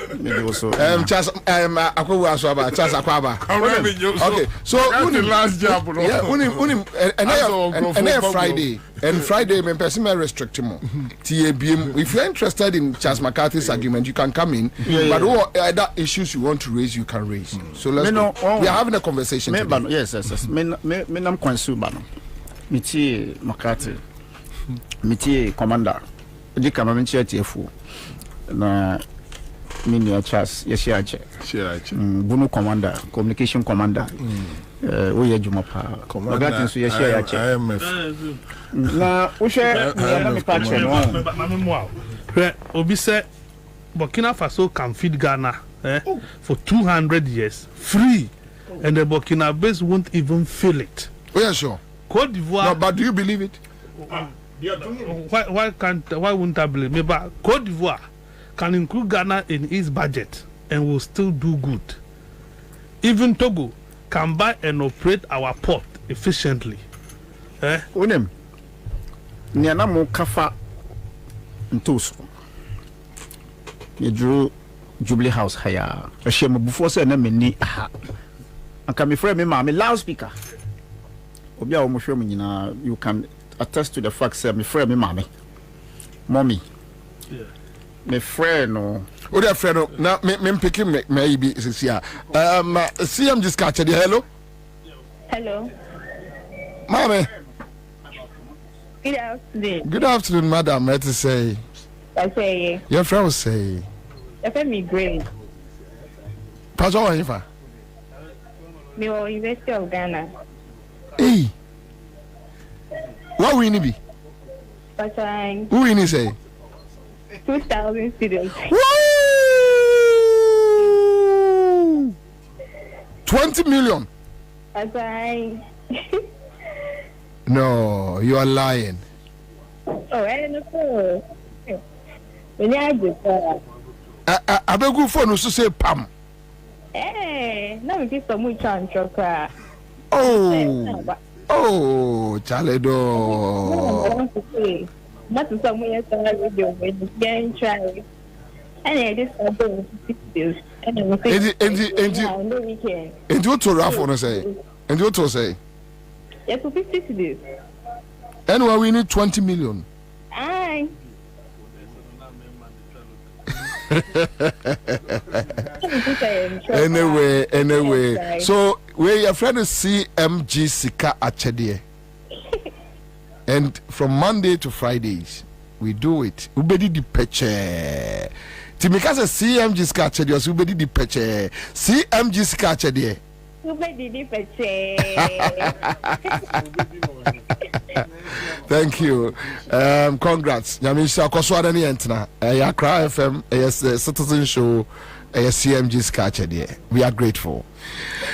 Okay, so last job, and Friday, when person may restrict him. If you're interested in Charles McCarthy's argument, you can come in. But what other issues you want to raise, you can raise. So let's go. We are having a conversation. Yes. Me nam kwansu ba no miti McCarthy miti commander di kama me chiafu na mini Charles yesiache bunu commander communication commander o ye juma pa McCarthy so yesiache na o she na me pa che no obi say Burkina Faso can feed Ghana for 200 years free. And the Burkina-Faso won't even feel it. Oh, yeah, sure. Côte d'Ivoire. No, but do you believe it? Why won't I believe me? But Côte d'Ivoire can include Ghana in its budget and will still do good. Even Togo can buy and operate our port efficiently. Unem, Niana mo kafa ntos. You drew Jubilee House haya. A shame before say na meni aha. Anka me friend me ma me loudspeaker. Obia o mo hwe me nyina, you can attest to the fact say me friend me ma me. Mommy. Yeah. Me friend no. O de friend no na me pick me be sia. CM just catch the hello. Hello. Mommy. Good afternoon. Good afternoon, madam. Let us say. I say. Your friend will say. Your friend me great. Pastor Wanifa. Me o University of Ghana. Hey. What we need be? Pastor. Who we need say? 2,000 students. Woo! 20 million. Pastor. No, you are lying. Oh, I don't know. When I just I beg you for no to say Pam. Now we just so much on chocolate. Oh, Chaledo. Not to some way radio when you can try. And I just about 60 and what to Rafa say? And what to say? Yes, for 50 days. Anyway, we need 20 million. Aye. Anyway. So, where your friend is CMG Sika Achedie. And from Monday to Fridays, we do it. Ubedi di peche. Timika says CMG Sika Achedie, Ubedi di peche. CMG Sika Achedie. Thank you. Congrats. Yamisha Koswada ni entna. Accra FM, yes, Citizen Show, CMG Skache there. We are grateful.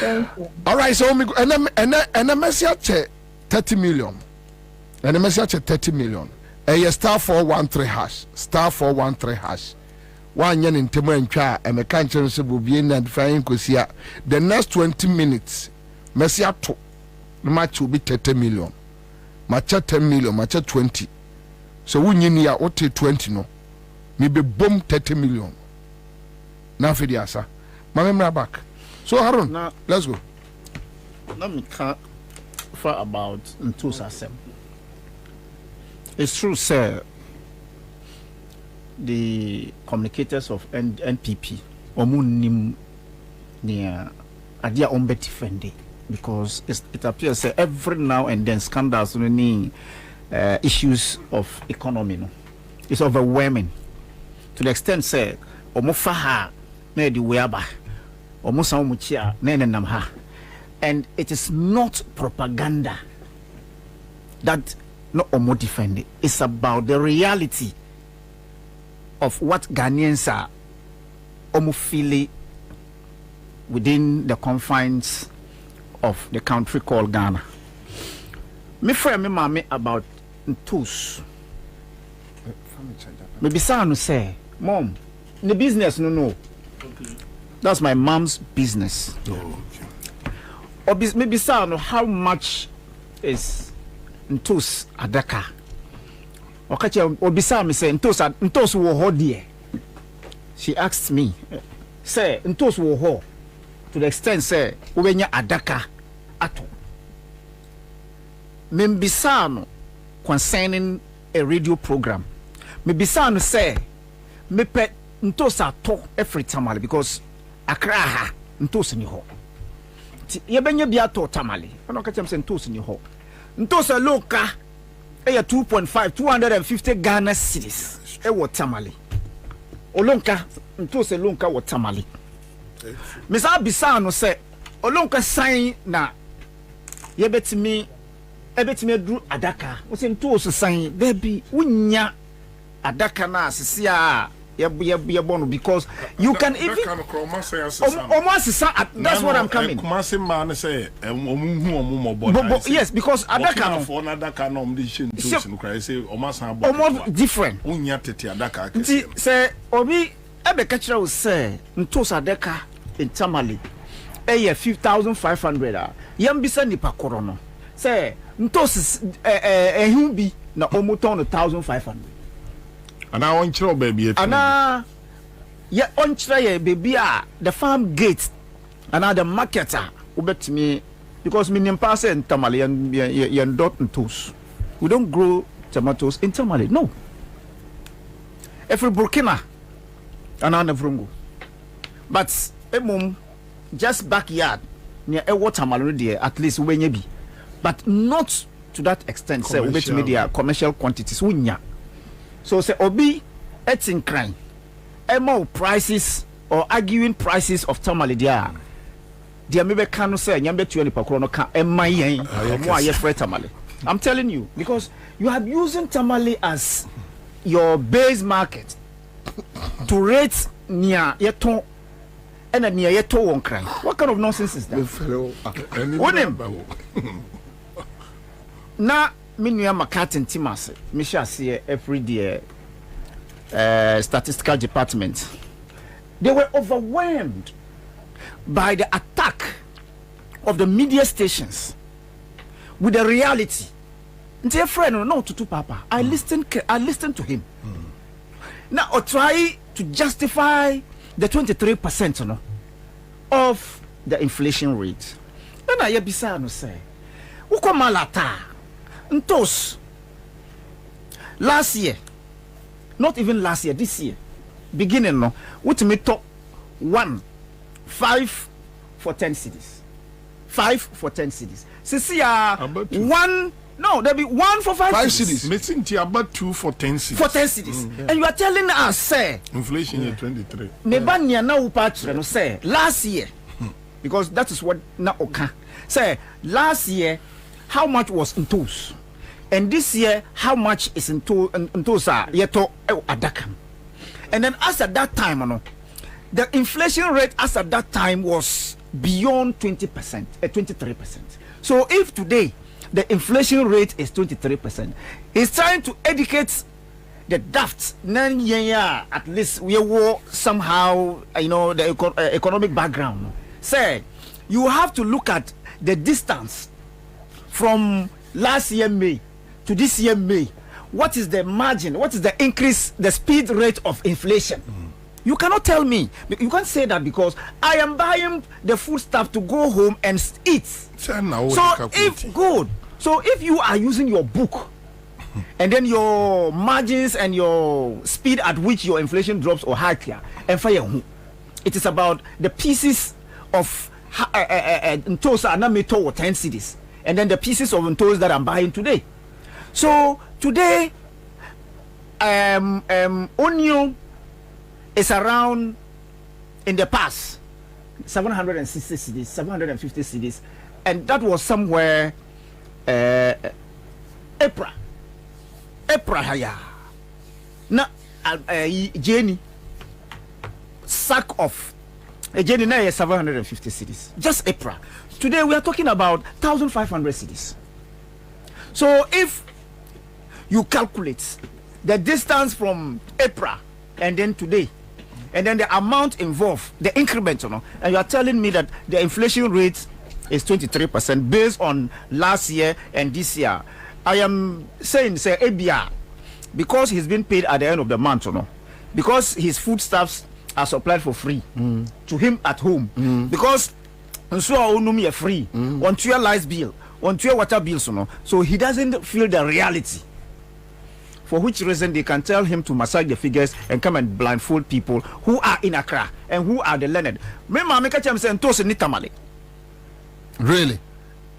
Thank you. All right, so and a message 30 million. And a message 30 million. Star 413 hash. Star 413 hash. One yen in Temo and Cha and a cancer will be in and flying Kosia. The next 20 minutes, Messia to the match will be 30 million. Match 10 million, match 20. So we need ya what 20 no. Maybe boom 30 million. Now for the answer. My memory back. So Harun, now let's go. Let me talk for about Ansah. It's true, sir. The communicators of NPP omunim near adia ombe defending because it appears that every now and then scandals issues of economy no it's overwhelming to the extent say omofaha na di weaba omosa omuchia na namha, and it is not propaganda that no omo defending. It's about the reality of what Ghanaians are feeling within the confines of the country called Ghana. Me friend me mama about Ntos. Maybe someone say, Mom, the business no. Okay. That's my mom's business. Oh, okay. Or maybe someone how much is Ntos Adaka? Obisa me say Ntos wo ho die. She asked me, say Ntos wo ho to the extent say ubenya adaka ato. Membisa no concerning a radio program. Membisa no say me pe Ntos ato every tamale because Accra ha Ntos ni ho. Ye benya bia to tamale. Ono ka chem say Ntos ni ho. Ntos loka 250 Ghana cedis. Tamale. Olonka, Ntose lonka wa tamale. Misa Bisano say, Olonka sign na yebetimi dru adaka. Ose Ntose sign, baby, unya adaka na sisia because you can even that's what I'm coming. Yes, because almost different. Say obi ebe kachira wo say ntos adaka in Tamale 5,500 yam bisa nipa koro no say ntos ehun bi na omoton 1,500 ana on chiro baby ana ya on chiro ye baby the farm gate ana the marketer ubetimi because me nimpa say in Tamale yan dot ntos we don't grow tomatoes in Tamale, no. Every Burkina and on the Vrungo. But just backyard near a watermelon there, at least when you be. But not to that extent, say we media commercial quantities. So say obi etin crime. More prices or arguing prices of tamale there. There maybe can say nyambe 20 per krono can tamale. I'm telling you, because you are using tamale as your base market to rate near yeton and near yeto won't cry. What kind of nonsense is that? Now, Minya Makatin Timase, Misha see every day statistical department. They were overwhelmed by the attack of the media stations with the reality. Dear friend, no to Papa. I listened to him. Now I try to justify the 23% of the inflation rate. And I bisa no say, uko malata, ntos. Last year, not even last year, this year, beginning no, what me top 5 for 10 cities. 5 for 10 cities. One. No, there be 1 for 5 cities. Missing about 2 for 10 cities. For 10 cities. Yeah. And you are telling us, say, inflation year 23. Mebanya na upatra no say last year. Because that is what na oka. Say last year how much was ntos? And this year how much is ntosa yeto adakam. And then as at that time the inflation rate as at that time was beyond 20%, 23%. So if today the inflation rate is 23%. He's trying to educate the daft. At least we were somehow, the economic background. Say, you have to look at the distance from last year May to this year May. What is the margin? What is the increase, the speed rate of inflation? You cannot tell me. You can't say that because I am buying the food stuff to go home and eat. So if you are using your book and then your margins and your speed at which your inflation drops or higher, and fire, it is about the pieces of ntosa anameto or 10 cities, and then the pieces of ntos that I'm buying today. So today, onion is around in the past 760 cities, 750 cities, and that was somewhere. April haya na Jenny sack of a Jenny na 750 cities just April. Today we are talking about 1,500 cities. So if you calculate the distance from April and then today and then the amount involved, the increment, and you are telling me that the inflation rate is 23% based on last year and this year. I am saying, say, ABR, because he's been paid at the end of the month, because his foodstuffs are supplied for free to him at home, because so free, on your light bill, on your water bills, so he doesn't feel the reality. For which reason they can tell him to massage the figures and come and blindfold people who are in Accra and who are the learned. Really?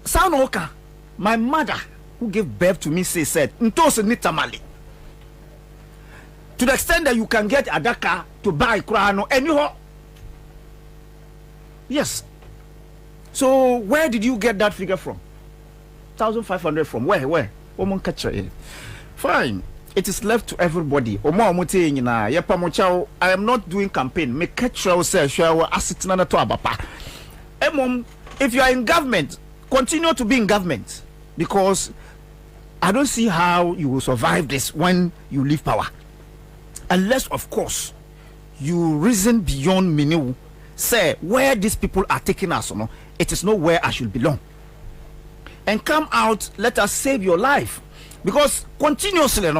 Sanoka, my mother who gave birth to me said, Ntos nitamali. To the extent that you can get adaka to buy Krano anyhow. Yes. So where did you get that figure from? 1,500 from where? Fine. it is left to everybody. I am not doing campaign. Make sure if you are in government, continue to be in government, because I don't see how you will survive this when you leave power, unless of course you reason beyond me. Say where these people are taking us, it is not where I should belong, and come out. Let us save your life, because continuously,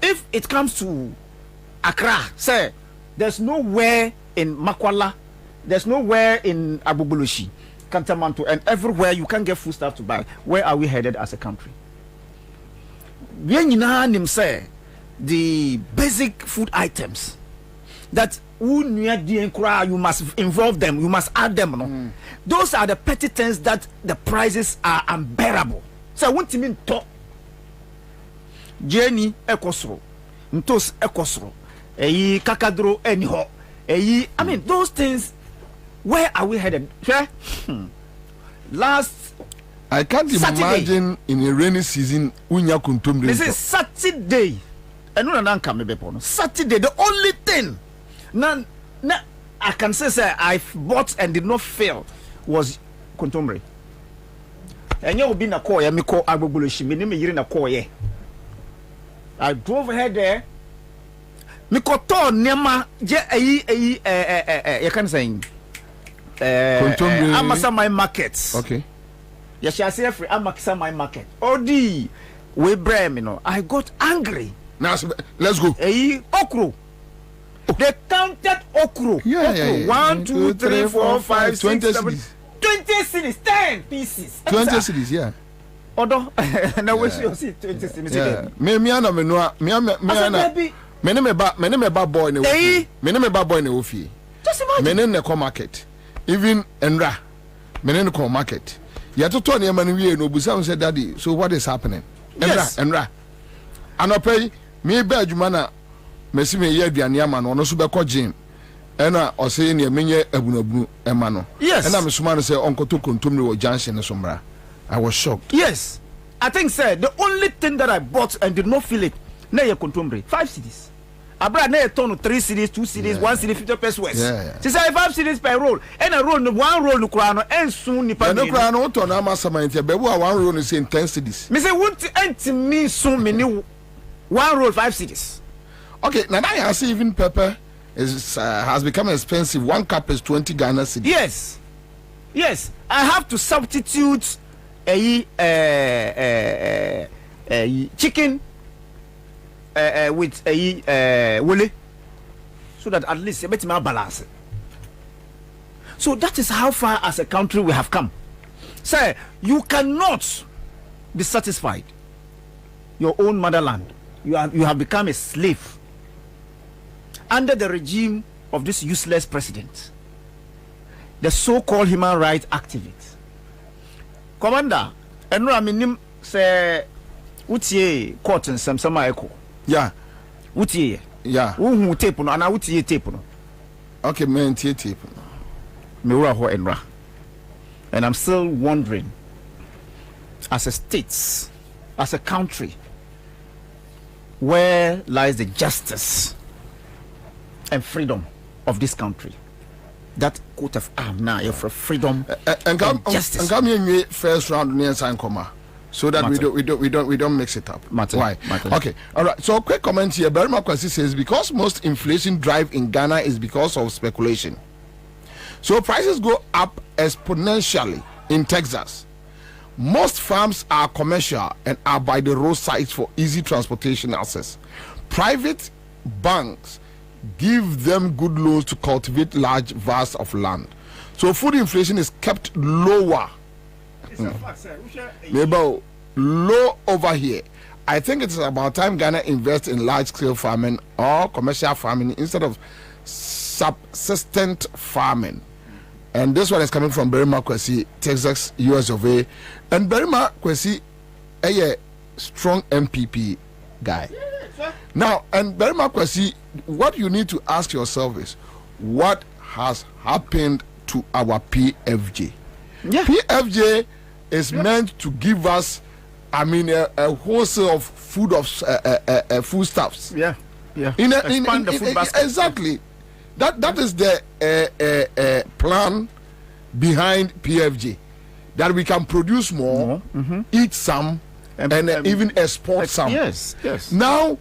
if it comes to Accra, say there's nowhere in Makwala, there's nowhere in Abubulushi, Kantamanto, and everywhere you can get food stuff to buy. Where are we headed as a country? Say the basic food items that you must involve them, you must add them. Those are the petty things that the prices are unbearable. So I want to mean talk. Jenny Ekosro, Ntos Ekosro, Kakadro anyhow. I mean those things. Where are we headed? Last I can't Saturday, imagine in a rainy season unya kuntum. This is Saturday. Saturday, the only thing I can say I bought and did not fail was kuntumbre. And you will be in a call, I drove ahead there. Mikoto nema you can say Ansah my market. Okay. Yes, I say free. Ansah my market. Odi, we brem, I got angry. Now let's go. Okro. They counted okro. Yeah. 1, 2, 3, 4, 5, 20 6, 7, 20 cities, 10 pieces. 20 cities, yeah. Odo, now we see 20 cities. Yeah. Me ba boy ne ofi. Me ne ba boy ne ofi. Just imagine. Me ne ko market. Even Enra. Me ne ko market. Ya to ne man wie no busa say daddy. So what is happening? Enra. Anopay me ba adwuma na mesi me ye aduane ama no no so be ko gym. Ena o say ne menye abunabunu ema no. Yes. Ena me suma no say onkoto kontom ne wo junction ne so mra. I was shocked. Yes. I think sir, the only thing that I bought and did not feel it, na ye kontombre 5 cities. Abra na turn 3 cities, 2 cities, 1 city 50 pesos. Yeah. She say 5 cities per roll. And a roll, 1 roll no krano and soon nipa. No krano to na masamante be wo 1 roll is in 10 cities. Me say won't ent me so many 1 roll 5 cities. Okay, now I see even pepper is has become expensive. 1 cup is 20 Ghana cedis. Yes. I have to substitute a chicken with a woolly, so that at least a bit more balance. So that is how far as a country we have come. Sir, you cannot be satisfied. Your own motherland, you have become a slave under the regime of this useless president, the so-called human rights activist. Commander, and I mean, say, utie court and some echo. Yeah. Utie. Yeah. Who tape no, and I utie tape no. Okay, man, tape. Mewura ho enra. And I'm still wondering, as a state, as a country, where lies the justice and freedom of this country? That coat of arm now for freedom and justice. And come in first round near Ansah Nkrumah, so that we don't mix it up. Why? Okay. All right. So quick comment here. Berima Kwasi says because most inflation drive in Ghana is because of speculation. So prices go up exponentially in Texas. Most farms are commercial and are by the roadsides for easy transportation access. Private banks give them good loans to cultivate large vast of land. So food inflation is kept lower. Maybe low over here. I think it is about time Ghana invests in large scale farming or commercial farming instead of subsistent farming. And this one is coming from Berima Kwasi, Texas, US of A. And Berima Kwasi, a strong MPP guy. Now, and Berima Kwasi, what you need to ask yourself is, what has happened to our PFJ? PFJ is meant to give us I mean, a wholesale of foodstuffs. Yeah. Expand the food basket. Exactly. That is the plan behind PFJ, that we can produce more, eat some, and even export some. Yes. Now,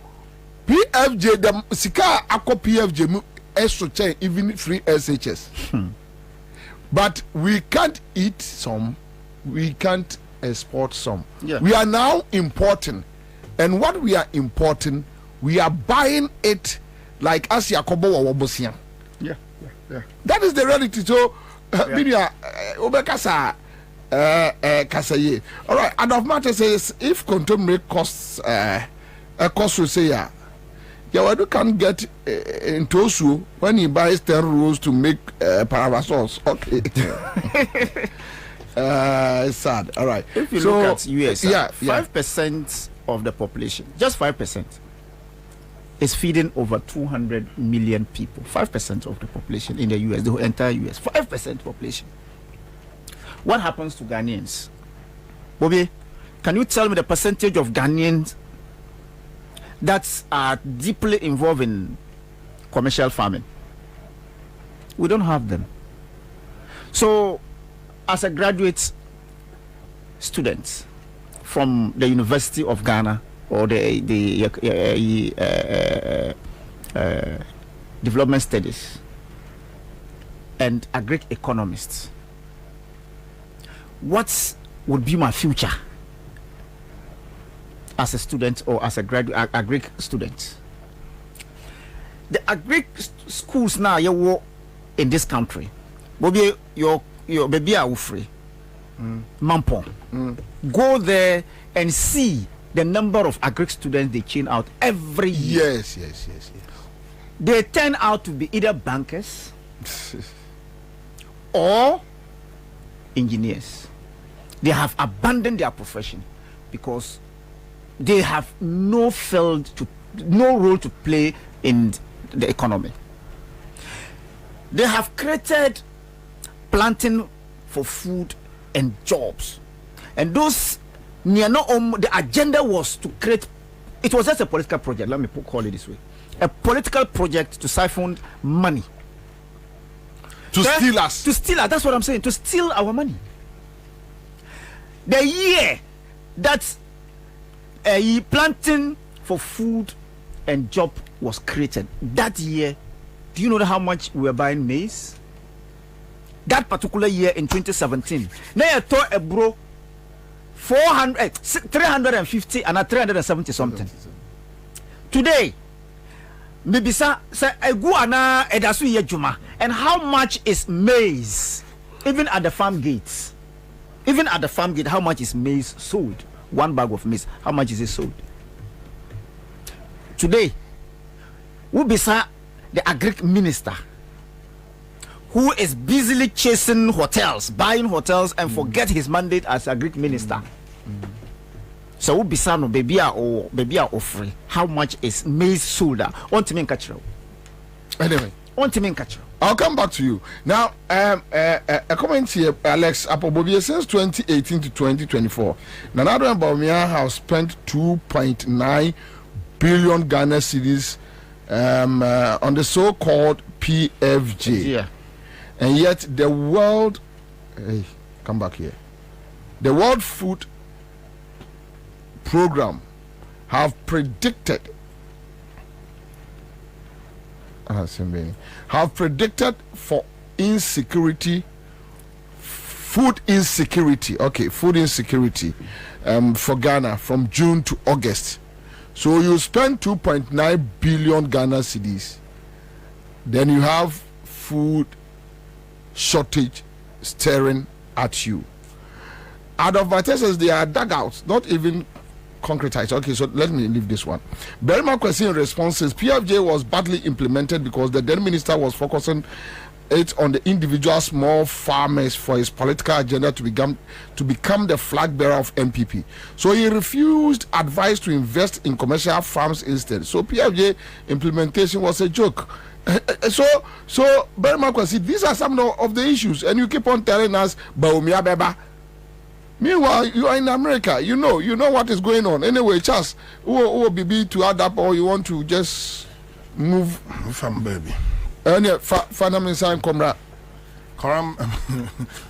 PFJ, the Sika Ako PFJ, extra even free SHS. But we can't eat some, we can't export some. Yeah. We are now importing, and what we are importing, we are buying it like Asia Kobo or Wobosian. Yeah. That is the reality. So, Obekasa, Kasaye. All right. And of matter says, if contemporary costs, a cost will say, yeah, you can get into Osu when he buys 10 rolls to make parasols. Okay. It's sad. All right. If you look at US, 5% of the population, just 5%, is feeding over 200 million people. 5% of the population in the US, the entire US. 5% population. What happens to Ghanaians? Bobie, can you tell me the percentage of Ghanaians that are deeply involved in commercial farming? We don't have them. So, as a graduate student from the University of Ghana or the development studies and agri economists, what would be my future as a student or as a graduate agri student? The agri schools now you in this country, Bobie, your baby are free. Mampong. Go there and see the number of agri students they chain out every year. Yes. They turn out to be either bankers or engineers. They have abandoned their profession because they have no role to play in the economy. They have created planting for food and jobs, and those the agenda was to create. It was just a political project. Let me call it this way: a political project to siphon money, to steal us. That's what I'm saying. To steal our money. The year that planting for food and job was created, that year, do you know how much we were buying maize? That particular year in 2017, now you thought a bro 350 and 370 something. Today, maybe say a guana edasu ye juma. And how much is maize? Even at the farm gates. Even at the farm gate, how much is maize sold? One bag of maize, how much is it sold? Today, who beside the agri minister, who is busily chasing hotels, buying hotels, and forget his mandate as a Greek minister. So who beside no baby or free? How much is maize sold? On to me catch. Anyway, on to me catch. I'll come back to you now. A comment here, Alex. Bobie, since 2018 to 2024, Nanado and Bawumia have spent 2.9 billion Ghana cedis on the so-called PFJ. Yeah. And yet the world, come back here. The World Food Program have predicted for insecurity, food insecurity for Ghana from June to August. So you spend 2.9 billion Ghana cedis, then you have food shortage staring at you. Out of my tests, they are dugouts, not even concretized. Okay, so let me leave this one. Berima question responses: PFJ was badly implemented because the then minister was focusing it on the individual small farmers for his political agenda to become the flag bearer of MPP. So he refused advice to invest in commercial farms instead. So PFJ implementation was a joke. So very much, these are some of the issues, and you keep on telling us Bawumia Beba. Meanwhile, you are in America. You know what is going on. Anyway, Charles, who be to add up, or you want to just move from baby? Fanam sign Comra.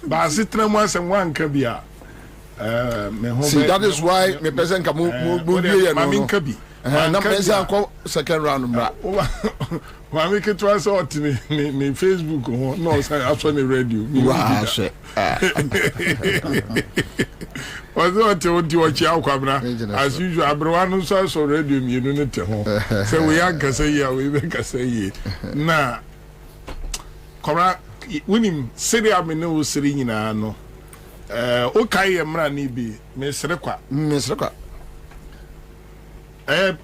But I sit there once and one kabia. See, that is why me person can move here. Mamin kabi. Na person come second round. Wa make it twice out me Facebook no say actually radio. Wow, shit. Was what you watch Kwabena as usual abrowan so radio me no ne te ho. Say we yanka say ya we make say ye. Na Kora winim seria me no seri nyina no. O kai emra ni bi me sere kwa.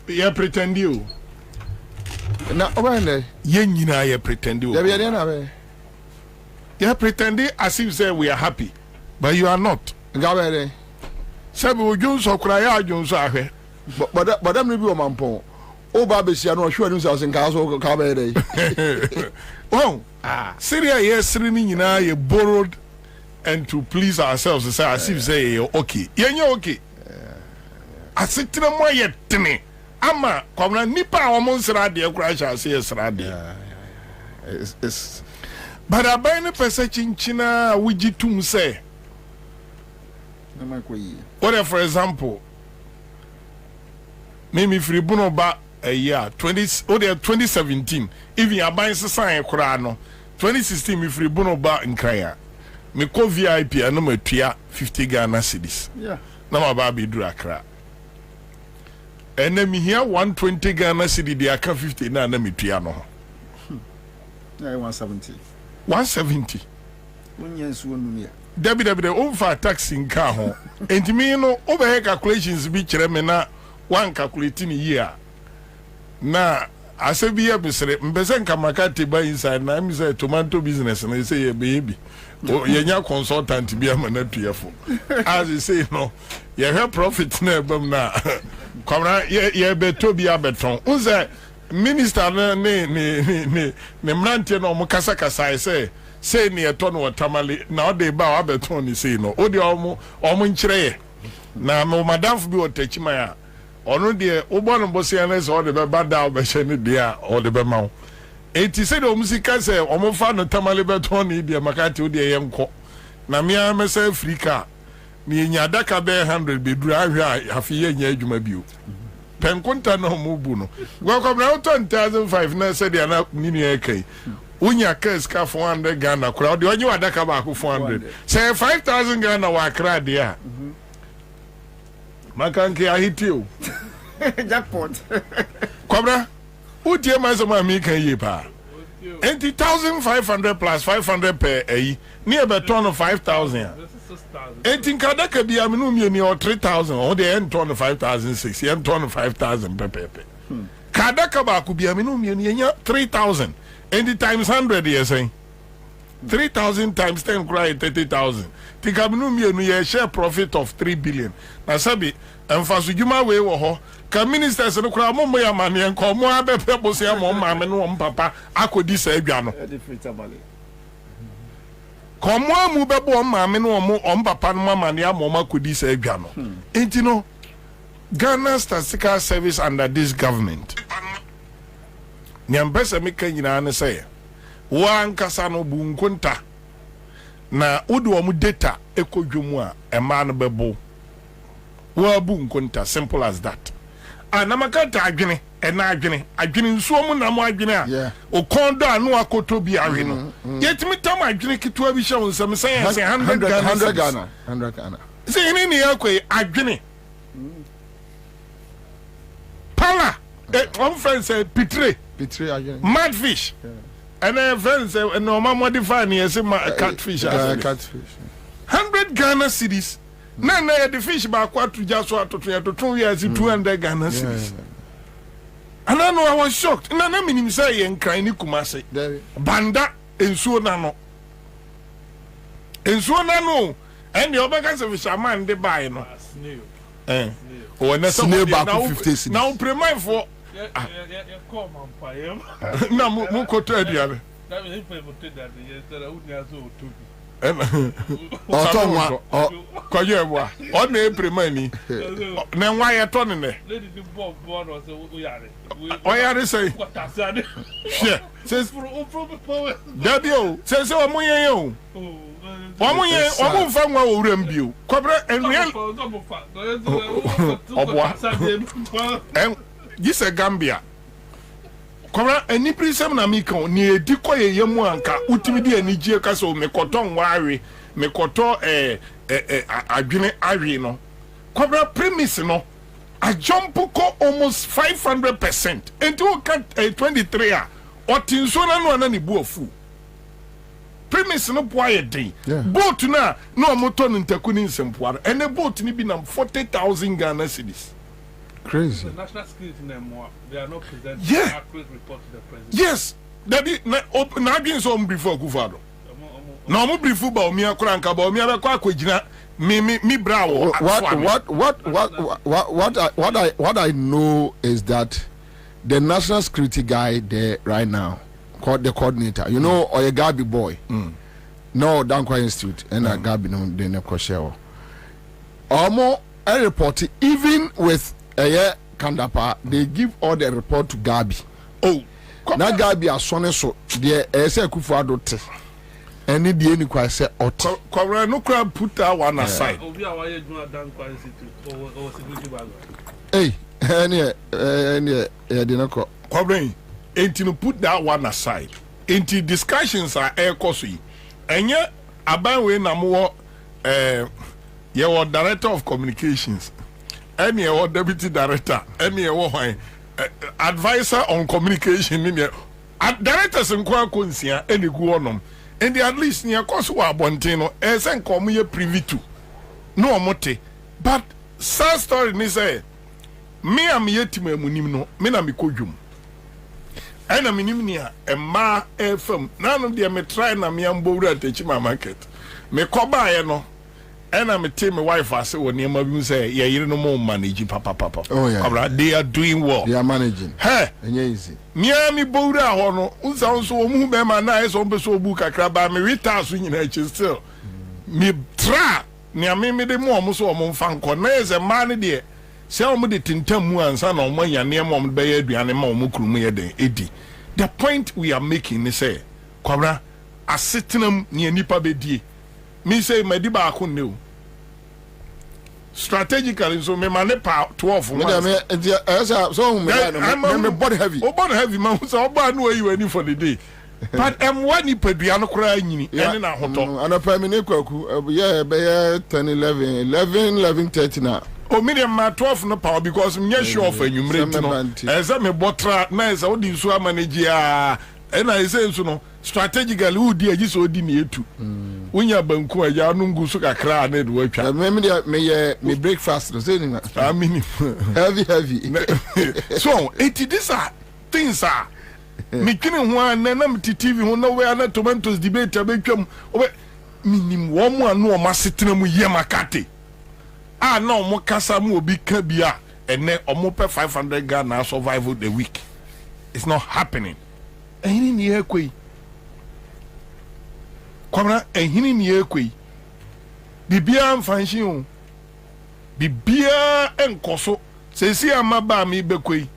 Ya pretend you. Na obande ye nyina ye pretend you. You pretending as if say we are happy, but you are not. Gabere. Sabi ojo so kura ya ajo so ahwe. But them be o mampon. O ba be sia no hwe nu so nka so ka bere. Oh, Syria yes ni nyina ye borrowed and to please ourselves to say as if say okay. Ye okay. Asitire mo ye tene. Ama kwamna nipa a omo nsra de kura sha say sra de. It's but abai ne pese chinchina wuji tum say. What for example? Maybe free buno ba a year 2017 even abai sesan kura no 2016 me free buno ba nkraya. Me ko VIP no matua 50 Ghana cedis. Yeah. Na ma ba be dura Accra. And then me here 120 Ghana cedi de aka 50 na me tua no. Yeah, 170. 170. Yes, one year. Debbie, over tax in car home. And to me, no over calculations be chairman one calculating a year. Now, I say, be up, Mr. Mbezen Kamakati by inside. Now, I'm say tomato business, and they say, a baby. Oh, you're consultant to be a man to your phone. As you say, no, you have profit never now. Come on, you better be a beton. Who's that? Minister ne mrantie no mukasa kasa say ne eto no tamale na o de ba abeton ni say no o de omo nkyere na madam bi otachima ya ono de obo no bosi na say o de ba da o be hye ne de a o de be ma o enti say de omusika say omo fa no tamale beton ni de makati o de yenko na me amesa Africa ni nya daka be 100 be duru ahwe afiye nya adwuma bio penkunta no mubu no welcome now 10,005 na said ya na nini ekai unya ka 400 Ghana kura de onye wadaka ba ko 400 say 5,000 Ghana wa kra de a makanke ahitio jackpot kwabra utie mazoma mi kan yi pa 80,500 plus 500 per ayi ni e beton 5,000 18 kadaka bi aminu mi ni o 3,000 o de en ton 5,006 en ton 5,000 pepe kadaka ba ku bi aminu mi ni nya 3,000 and the times 100 you saying 3,000 times 10 cry 30,000 tika aminu mi ni ye share profit of 3 billion na sabi emfasu juma we wo ho ka ministers no kura mo ya mane en ko mo abepe bosi mo ma me no papa akodi sa adwa no Komo amu bebo maame no omo papa no mama ne amoma kodi sa adwa no enti no Ghana Statistical Service under this government nyambesa meka nyina ne say wa ankasa no bunkunta na wode omo data ekodwomu a ema no bebo wa bunkunta simple as that anamakata adwene ena adwene nsuo mu na mo adwene a o kondo anu akoto bi awe no yetimi tam adwene kitwa bi hye onsam say 100 Ghana say ni yakwe adwene pala one friend say pitre adwene mad fish and a friend say no ma modify ni say catfish 100 Ghana cedis na the fish ba kwatu jaso atoto ya 200 Ghana cedis. And I know I was shocked. Na minim say yen kran ni Kumase. Banda ensuo na no. And the obeka se fisherman de buy no. O na snail back 50 cedis. Now premain for come on payem. Na mu koto aduane. Na me pay mo te that yesterday who nya so to. Otonwa koye wa on na eprimani na nwa ye to ne oyare say she says dabio says o munye yo omunye omu fa nwa owuram bio kobra enreal obwa gise Gambia kobra eni prisem na mi kan ni edi koye yemu anka utimi di anigye ka so mekoton wawe mekoto adwene awe no kobra premise no a jump ko almost 500% enti o ka 23 a otinso na no na ni buofu premise no boy dey boat na no moto no ntaku ni nsempoare ene boat ni bi na 40,000 Ghana cedis. Crazy. The national security they are not presenting accurate report to the president. Yes, that is na been so before Kufado. No mo brief ba o mi akora nka ba o mi abekọ akwagina mi brawo. What I know is that the national security guy there right now called the coordinator, you know, or a Gabi boy. No, Dankwa Institute and a Gabi no de ne kosheo. Omo a report even with Kandapa, they give all the report to Gabi. Oh, now Gabi are sonne so the ese Kufado te. Any the any quite say ot. Kora no crab put that one aside. Hey, any dinako. Kobra enti no put that one aside. Enti discussions are air cosi. Enye aban we na mo your director of communications. Any deputy director, any advisor on communication in there. Directors in Kwakunsia, any guonom. And at least near Koswa Bontino, as and come ye privy to. No mote. But sad story ni say, me am yetime munimno, me na mi kojum. And a minimnia, a ma FM. None of them me try na me ambora teach my market. Me koba no. And I'm a team my wife I say when you say yeah you no more managing papa. Oh yeah. They are doing well. They are managing. Hey, easy. Miami Boda hono unsa so mu be ma na so be so bu kakra ba me rita so nyina chi still. Me tra ne me de mo so mo mfa nko na eze ma ne de se o mo de tintam mu ansa na o mo nya ne mo be ya aduane ma o mo kuru mu ye den edi. The point we are making is say kwabra asetenam ne nipa be die. Me say me di ba ko ne o strategically so me mane pa 12 months so me body heavy man so ba no you any for the day but one ni padua no kra nyini ene na hoto ana pa me ne kwaku yeah be 10 11:30 na o medium ma 12 no power because me sure of anwumre no eza me botra na eza odi nso manage a ena eze nso no strategically who di agi so di na etu unya banku aja no ngu so kakra na de watwa me breakfast no say ni heavy so these are things are me kini ho an na TV ho na we na tomatoes debate abetwam minim wo mo anu o masetena mu ye makate na o mo kasa mu obi ka bia ene o mo pe 500 Ghana survival the week. It's not happening. Ehini ni ekwe kwamra ehini ni ekwe bibia mfanshi o bibia enkoso sesi amaba mi bekwe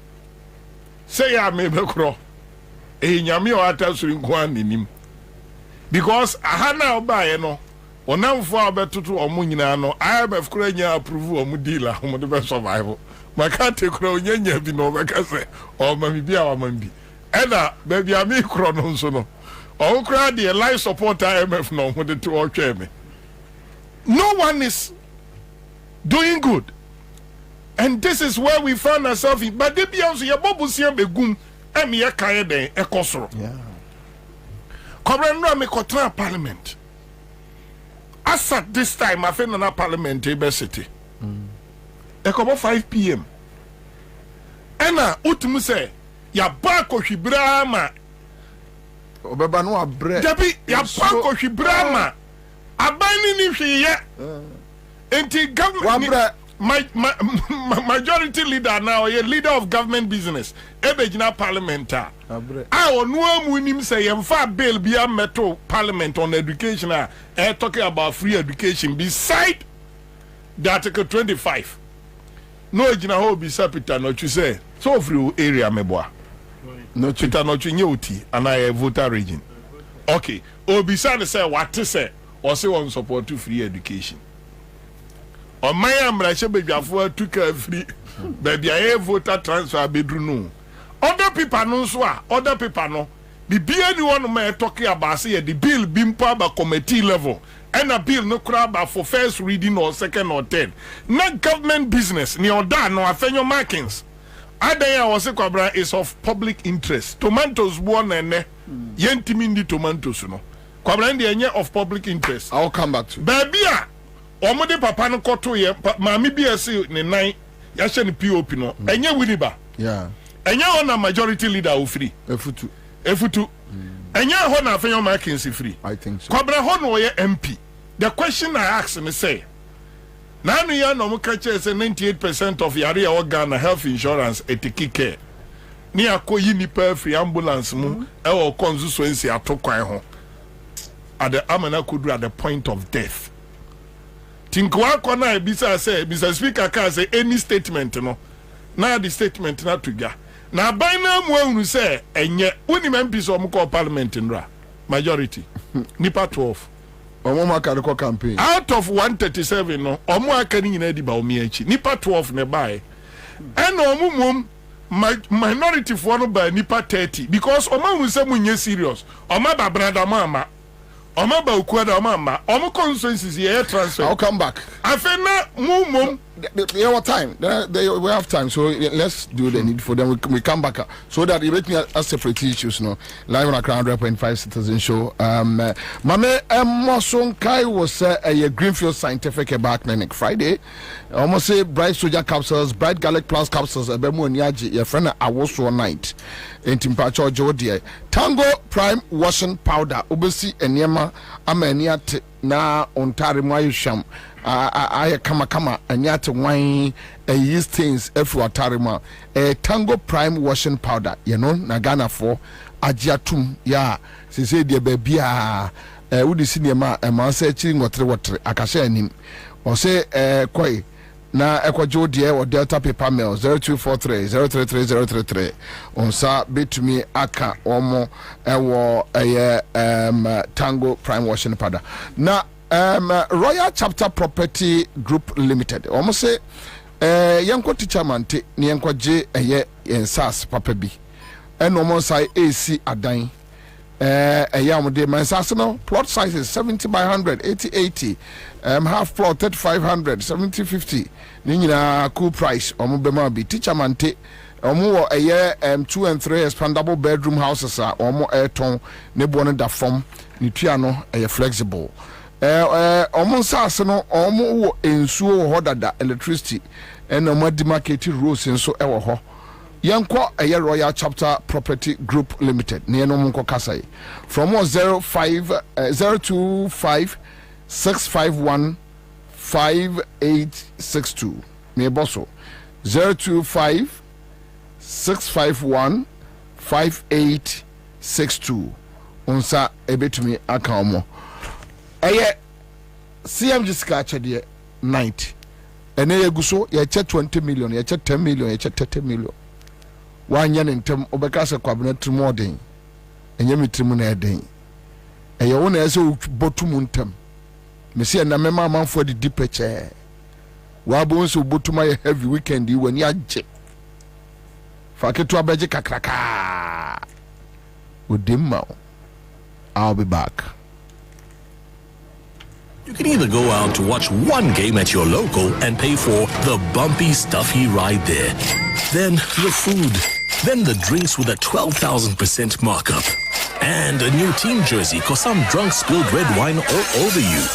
say ya me bekro nyame o atasuri nko anim because ahana obaye no onamfo abetoto omo nyina no IMF kura nya approve omo deal a omo de be survival makate kura onyanya bi no beka se o ma bibia wa man bi ena baby ami kro no nso no o kura the life support IMF no mo de to o twa me. No one is doing good, and this is where we find ourselves in. But they be also your bobusia begum emi ya kaye den ekosoro yeah kobrenro me kotra parliament as at this time I feel na parliament city ekobo 5 p.m. ena utumu say ya ba ko hwibra ma obeba no abre dabi ya ba ko hwibra ma abani ni hweye enti government majority leader now, a leader of government business, Ebejina parliamentar. I no one him say bill be a metro parliament on education. Talking about free education beside the Article 25. No, Ejina ho be sapita no you say so free area meboa. No chita no chinyoti and I voter region. Okay, Obisa say what to say or say on support to free education. On my ambrashe bedwafo atuka free baby I voter transfer bedru. Other people no so other people no be anyone may talking about say the bill being passed by committee level and a bill no crab for first reading or second or third. Not government business ni oda no afenyo markings. Adaya was a Kwabena is of public interest. Tomatoes born and yentimindi tomatoes no. Kwabena the of public interest. I'll come back to baby omode papa no koto ye mami BSc ne nine ya hye ne POP no enye winiba. Yeah. Enye on majority leader o free. Efutu. Enye ho na afenyo markings free. I think so. Kwabena ho no ye MP. The question I ask me say now no ya no mo ka che say 98% of yare or Ghana health insurance etiki care. Ni akoyi nipa free ambulance mu e wo constituency atokwan ho. At the amana could at the point of death. Tinkwa kona bisa say Mr. Speaker ka say any statement no. Na the statement na tuga. Na by na mu unu say enye uni MPs o mu call parliament nra majority. Nipa 12. Omo campaign. Out of 137 no, omo akani nyina di ba omi achi. Nipa 12 ne bae. And omo minority for no by nipa 30 because omo unu say munye serious. Omo ba brother mama. Omo ba ukuada mama. Omo consensus here transfer. I'll come back. Afena mum we have time. We have time, so let's do the need for them. We come back so that you make me as separate issues. No, live on a Crown 100.5 Citizen Show. Mame Moson Kai was a Greenfield Scientific Back Clinic Friday. Almost say bright soja capsules, bright garlic plus capsules. A bemu nyaji your friend I was one night in Timpacho Jodie. Tango Prime Washing Powder. Ubesi enyema ameniat na ontari sham. I kama anyate wine yeast stains every atarima Tango Prime Washing Powder na Ghana for ajiatum ya say dear baby udi sinema man say chilling water akasha anim or say koi na ekwajo de or Delta paper mail 0243 onsa betumi aka omo ewo Tango Prime Washing Powder na Royal Chapter Property Group Limited. Almost say yanko teacher mante ni yanko je Ansah papa bi. And almost say AC adan. Yamde mansas no plot size is 70 by 100, 80. Half plot 3500, 70-50. Ni nyina cool price. Omo bema bi teacher mante. Omo 2 and 3 expandable bedroom houses are omo airton ne bone da form ni tua no flexible. Ansah no omo ensuo ho dada electricity and omo demarcated roads enso ewo ho yanko Royal Chapter Property Group Limited ne no monko kasai from 025 651 5862 me boso 025 651 5862 onsa ebetumi aka omo CMG scratch de night ene yeguso ye che 20 million ye che 10 million ye che 30 million wanya ntem obeka se Kwabena trimu odin enye mitrimu na eden eye wona ese botumu ntem mesi na mema manfo de dipeche wa bo nso botuma ye heavy weekend yi wani age faketu abeje kakraka odimma. I'll be back. You can either go out to watch one game at your local and pay for the bumpy, stuffy ride there. Then the food. Then the drinks with a 12,000% markup. And a new team jersey cause some drunk spilled red wine all over you.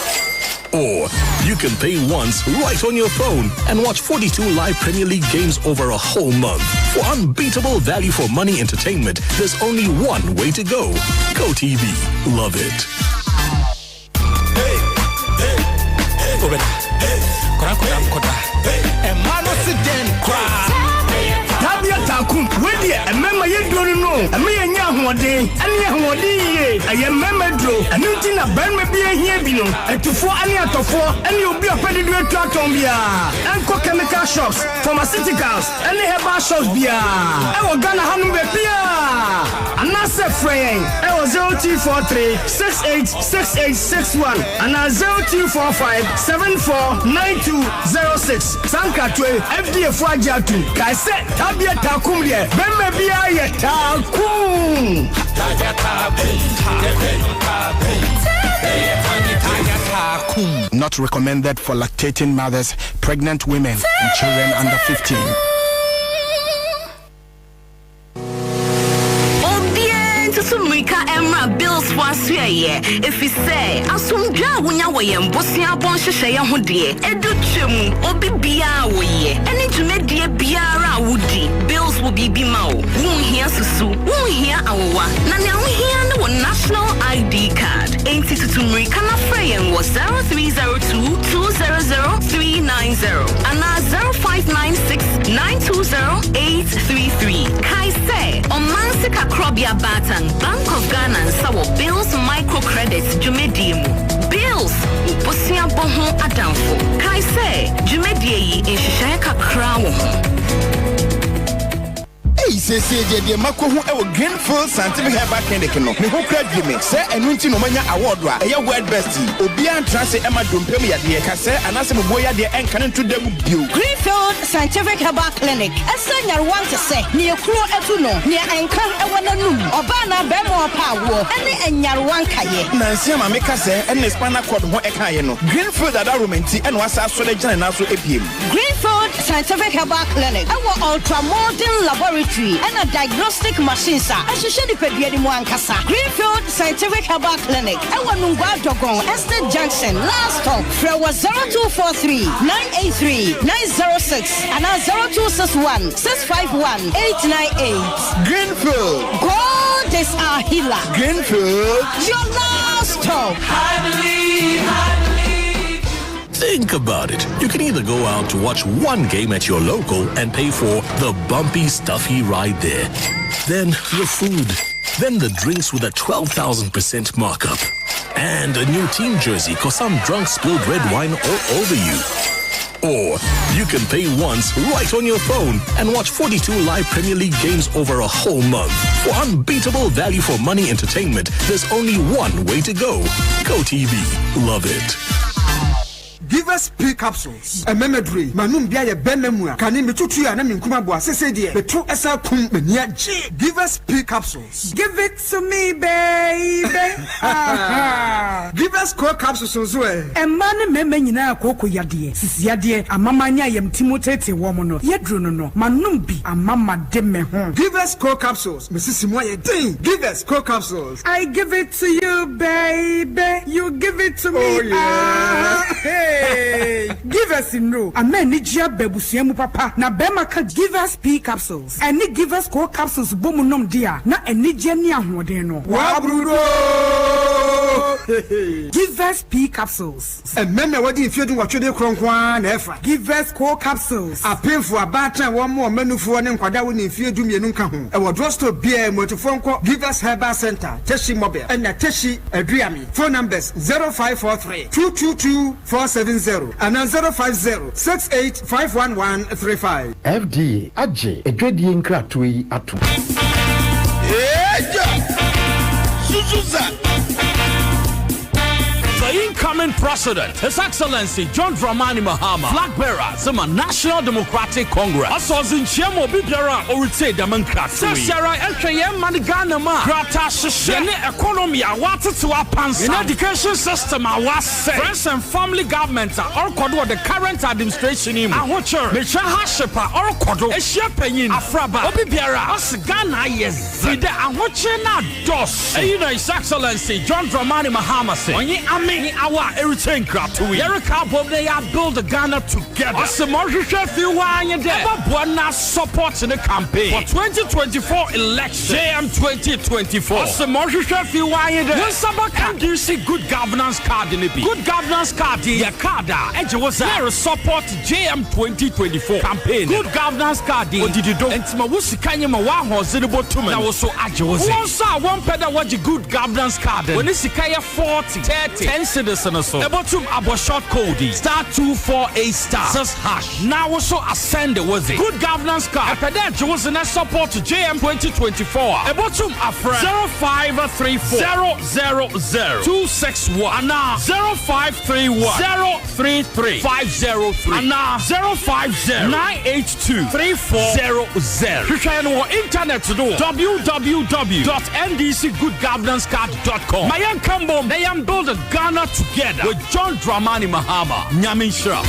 Or you can pay once right on your phone and watch 42 live Premier League games over a whole month. For unbeatable value for money entertainment, there's only one way to go. Go TV. Love it. ahoɔden ɛne ahoɔden yie ɛyɛ mmɛmɛduro ɛno nti na bɛrima bi ahia bi no ɛtufoɔ ane atɔfoɔ ɛne obi ɔpɛde do atu atɔn biara ɛnkɔ chemical shops pharmaceuticals ɛne herbal shops biara ɛwɔ Ghana hanom baabiara anaasɛ frɛ yɛn ɛwɔ 0243 686861 anaa 0245 749206 sankatwe FDA fo agye ato kae sɛ tabia takum deɛ bɛrima biara yɛ takum. Not recommended for lactating mothers, pregnant women, and children under 15. Mika Emra bills was here. If you say, Asumja, when you were in Bosia Bonshaya Hudie, Educhum, Obi Bia, and it made dear Biara Woody. Bills will be Bimao. Won't hear Susu, won't hear our Nana, we hear no national ID card. Ain't it to Mika Frayan was 0302 200390 and 0596 920 833. Kai say, on Mansika Krobia Batang. Bank of Ghana and Sawo Bills microcredits Jumedium. Bills Uposia Bohon Adamfo. Kai say Jumedie in Shishaka Crown. Say the Mako who our Greenfield Scientific Herbal Clinic no. Me who credit me. Say enunti no manya award wa. Eya world best. Obia transe Emma Dumpemi ya de kase anase mo boya de enkan to dem bio. Greenfield Scientific Herbal Clinic. Esa nyarwan te se. Ne ekuro etu no. Ne enkan ewo nanum. Oba na bemo pa wo. Ene enyarwan kaye. Nansi ma me kase ene spinal cord ho ekaye no. Greenfield adarumenti ene wasa so le gina na so epiem. Greenfield Scientific Herbal Clinic. Ewo ultramodern laboratory. And a diagnostic machine, sir. I should show the Pediadi Moankasa. Greenfield Scientific Herbal Clinic. I want to go Dogon, Estate Junction, last stop. Frewa 0243 983 906 and 0261 651 898. Greenfield. God is our healer. Greenfield. Your last stop. I believe. Think about it. You can either go out to watch one game at your local and pay for the bumpy, stuffy ride there. Then the food. Then the drinks with a 12,000% markup. And a new team jersey because some drunk spilled red wine all over you. Or you can pay once right on your phone and watch 42 live Premier League games over a whole month. For unbeatable value for money entertainment, there's only one way to go. Go TV. Love it. Give us P capsules. A memory. Manum bia ye benmua. Kani metutu ya na minkuma bua sese die. Petro esa kum benia G. Give us P capsules. Give it to me, baby. Give us core capsules so eh. E man meme nyina akoko yade. Sisi yade amamanya yem timotete wo no. Yedru no. Manum bi amama de me ho. Give us core capsules. Mrs. Moye ding. Give us core capsules. I give it to you, baby. You give it to me. Oh yeah. Hey, give us in no. A man need ya bebusiemu papa. Na bemaka give us P capsules. And ni give us core capsules bomunum dia. Na eni jeni ahwodeno. Wabrudo. Give us P capsules. And men na wadi if you do what you do kronkwan efa. Give us core capsules. A painful abata one more menu for one kwada woni if you do me nunka ho. E wo drugstore bia motofonko Give us Herbal Center. Teshi mobile. And na Teshi Adriami. Phone numbers 0543 222 470 and 050 68 FDA AJ edwedi nkratoi atu. Suzuza. The incoming president, His Excellency John Dramani Mahama, flag bearer, Zuma National Democratic Congress. Asozin Chemo Bibiara Orite Democrats. Sashara LKM Manigana Ma. Grata Shishene economy awatu to apansa. In education system awase. Friends and family government are kodo the current administration in. Ahocher. Mecha Hashepa or kodo. Eshia Penyin. Afraba. Obibiara. Osgana yes. Ide ahoche na dos. You know His Excellency John Dramani Mahama say. Onye ame ni awa retain Kratui. Erika Bob, they are build Ghana together. Asamoah few wine there. Buona support in the campaign for 2024 election. JM 2024. Asamoah few wine there. When Sabaka do you see good governance card in the good governance card in your card? And you was there support JM 2024 campaign. Good governance card in. What did you do? And Timawusi Kanyama Waho Zilibo Tuman. That was so ajoze. One saw one pedal watch a good governance card. When it's Sikaya 40, 30, 10 citizens or so. About to abo short code *248* just hash. Now also ascend was it. Good governance card. After that, you was in a support to JM 2024. About to a friend 0534 000 261 and now 0531 033 503 and now 050 982 3400. You can on internet to do www.ndcgoodgovernancecard.com. My young Cambo, they am build a Ghana together with John Dramani Mahama. Nyamin Shra.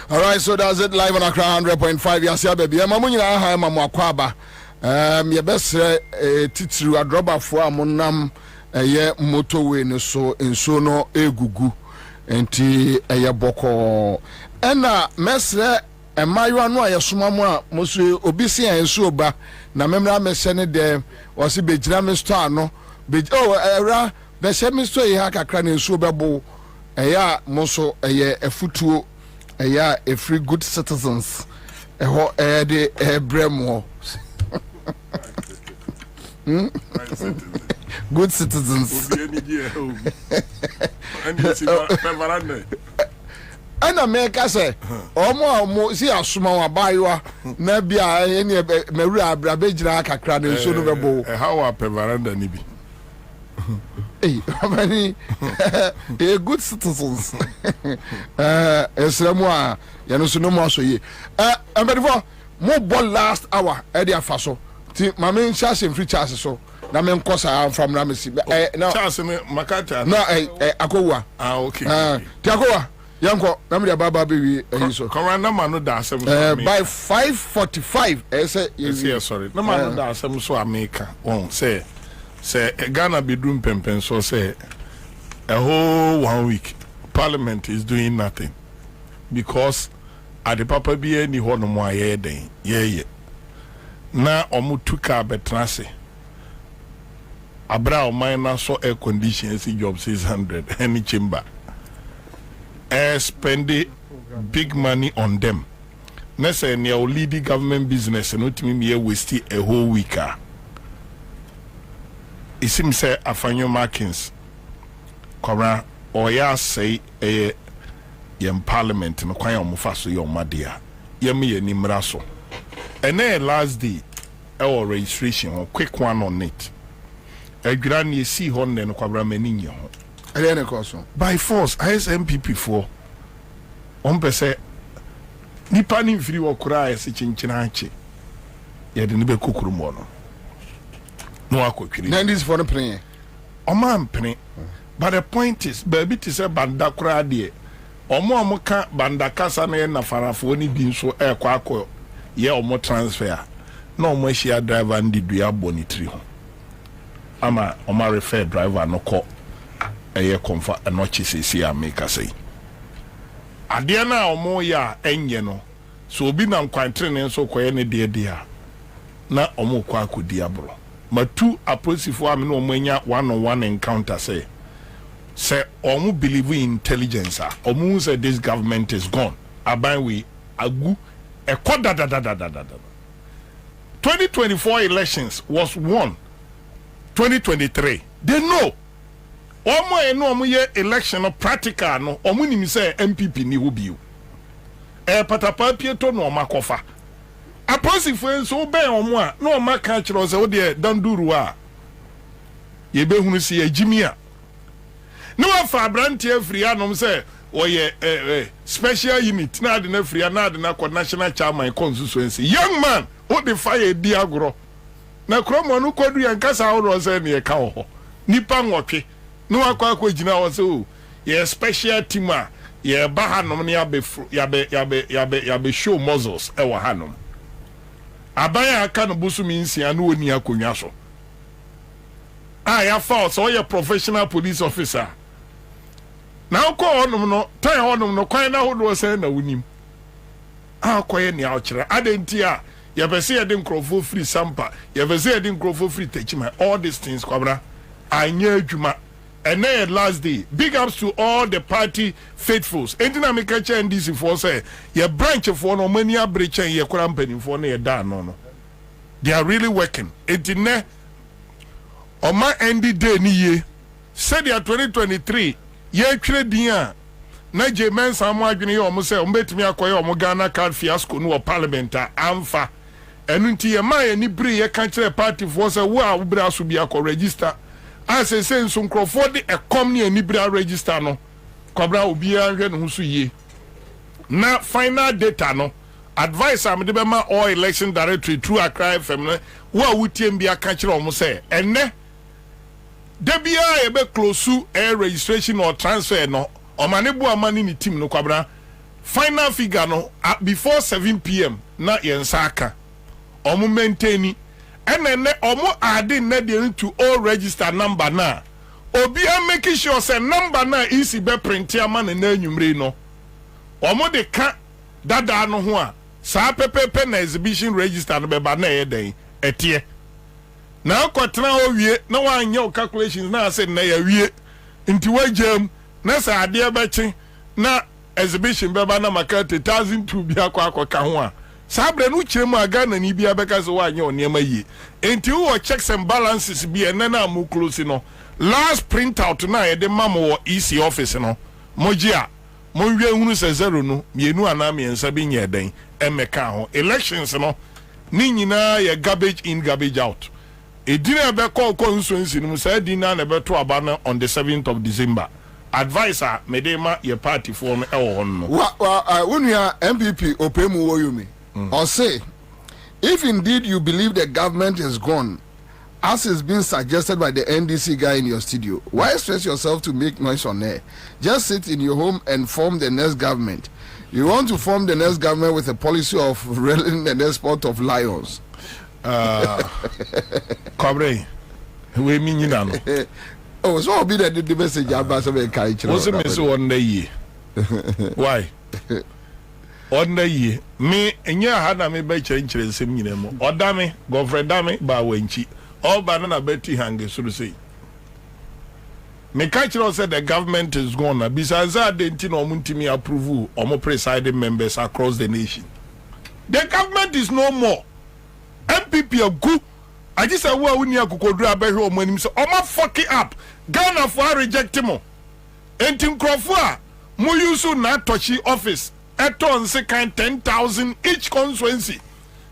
All right, so that's it live on Accra 100.5. Yes, baby. Mamunya ha mamu akwaba. Ye best titru adroba fo amonam ye motorway no so enso no egugu enti eye boko. Ena mesre emayo no ayesoma mu a mosu obisi enso ba na memra mesene de wose bejira me store no era be se me store ye kakra na enso bebo eya moso eye efutuo eya a free good citizens eho de bremo good citizens ana meka say omo si asoma wa bayiwa na bia ene meru abrabe gira kakra na nso no bebo how are veranda ni bi hey many good citizens esremu a ya no so no mo so ye before mo ball last hour e dey afaso ti mama nchase free chance so na me nkosa from ramesi no chance me makata no akowa okay ti akowa yanko na me baba be so commander manu da asem by 5:45 say yes sorry na manu da asem so America on say Ghana be doing pempen so say a whole 1 week parliament is doing nothing because at the papa be any hono mo aye den ye na omu tuka betrase abra o mine so air conditions job 600 any chamber spend big money on them na say near leading government business no timi me waste a whole week. It seems say Afanyo Markins Kora or ya say a yem parliament no kwanya omufaso yo madia yemi ye nimraso and then last day our registration or quick one on it a grand ye see hon no kwabra maninyo ele koso by force ISMPP for on pese nipa ni mfiri wo kura ese chinchina ache ye de ne be kokuru mo no no akokwiri na this for no pray o man pray but the point is baby to say banda kura de omo ka banda kasa na ye na farafo ni bi nso akọ ye omo transfer na omo share driver ndi dua bonitri ho ama omo refer driver no ko eye konfa no chisisi ameka sei ade na omo ya enye no so obi na nkwantre ne nso koye ne de a na omo kwa akodi abro matu aposifo am no omo anya one-on-one encounter say omu believe in intelligence omu say this government is gone aban we agu e koda da 2024 elections was won 2023 they know omu omu ye election no practical no omu ni say MPP ni wo biu patapa pieto no makofa aposifo so ben omu a no maka kire say wo de danduru a ye be hunu si ye jimia no afa abrante afri anom say oye special unit na de na afri na de na national chairman constituency young man who the fire di agro na kromo no kodu yan kasa wo say ne ka ho nipa nwotwe no akwa gina wo say o ye special team a ye ba hanom ne ya be show muscles e wa hanom abaya aka no busu mi nsia no oni akonwa so ya fa so ye professional police officer na ko onom no tan onom no kwan na hodo say na wonim koye ne awkire adenti a ye be say de nkrofo free sampa ye be say de nkrofo free techima all these things kwabra anya adwuma and then last day big ups to all the party faithfuls entina me ka cha NDC for say ye branch for no mani abrechen ye kwara mpani for no ye da no they are really working entine Oma endi day ni ye said ya 2023 ye twere din a na jemen samu adwene ye omo say ombetimi akoye omo Ghana card fiasco no parliament a amfa enu nti ye ma ye ni bri ye kan kire party for say wo a wo bra so bia ko register as say nso nkrofo de ekom ne ni bra register no kwabra obi anhwe no so ye na final data no advice am de be ma all election directory through Accra FM no wo a wutiem bia kan kire omo say enne Debia ebe close registration or transfer no omanebu amani ni team no kwabra final figure no before 7 p.m. na yensaka omu maintain ene omu adding na dey to all register number na obi make sure say number na isi be print ama na enwumre no omu de ka dada no ho a sa pepepe na exhibition register no be ba na yeden etie na kwatra owie na wanya calculations na say na ya wie nti wajam na sa ade bechi na exhibition beba na makate 1002 bi akwa ka ho a sabre no kiremu aga na ni bia beka so wanya oniema yi nti wo checks and balances bi ene na mu close no last print out na ye de mamo EC office no mogia monwie hunu se 0 no mienu ana miensa bi nye den emeka ho elections no ni nyina ye garbage in garbage out. Edina be call constituency no say dina na be to aba on the 7th of December. Advisor medema your party for me e wo no. Unia MPP Opemu Woyumi. Or say if indeed you believe the government is gone as is being suggested by the NDC guy in your studio, why stress yourself to make noise on air? Just sit in your home and form the next government. You want to form the next government with a policy of railing the export of lions. Cobre, we mean you know. Oh, so I'll be the message about some kind. What's the message on the year? Why? On the year, me and ya had a me by change the same name. Or damn, go for damn, by wenchi. All banana betty hanging, so to say. Me culture said the government is gone. Besides that, they didn't know approve or more presiding members across the nation. The government is no more. MPP are good. I just said, well, we need to go to a better home when him say, oh, my fuck it up. Ghana for reject him. And Tim Crawford, Muyusu Natoshi office, at on second 10,000 each constituency.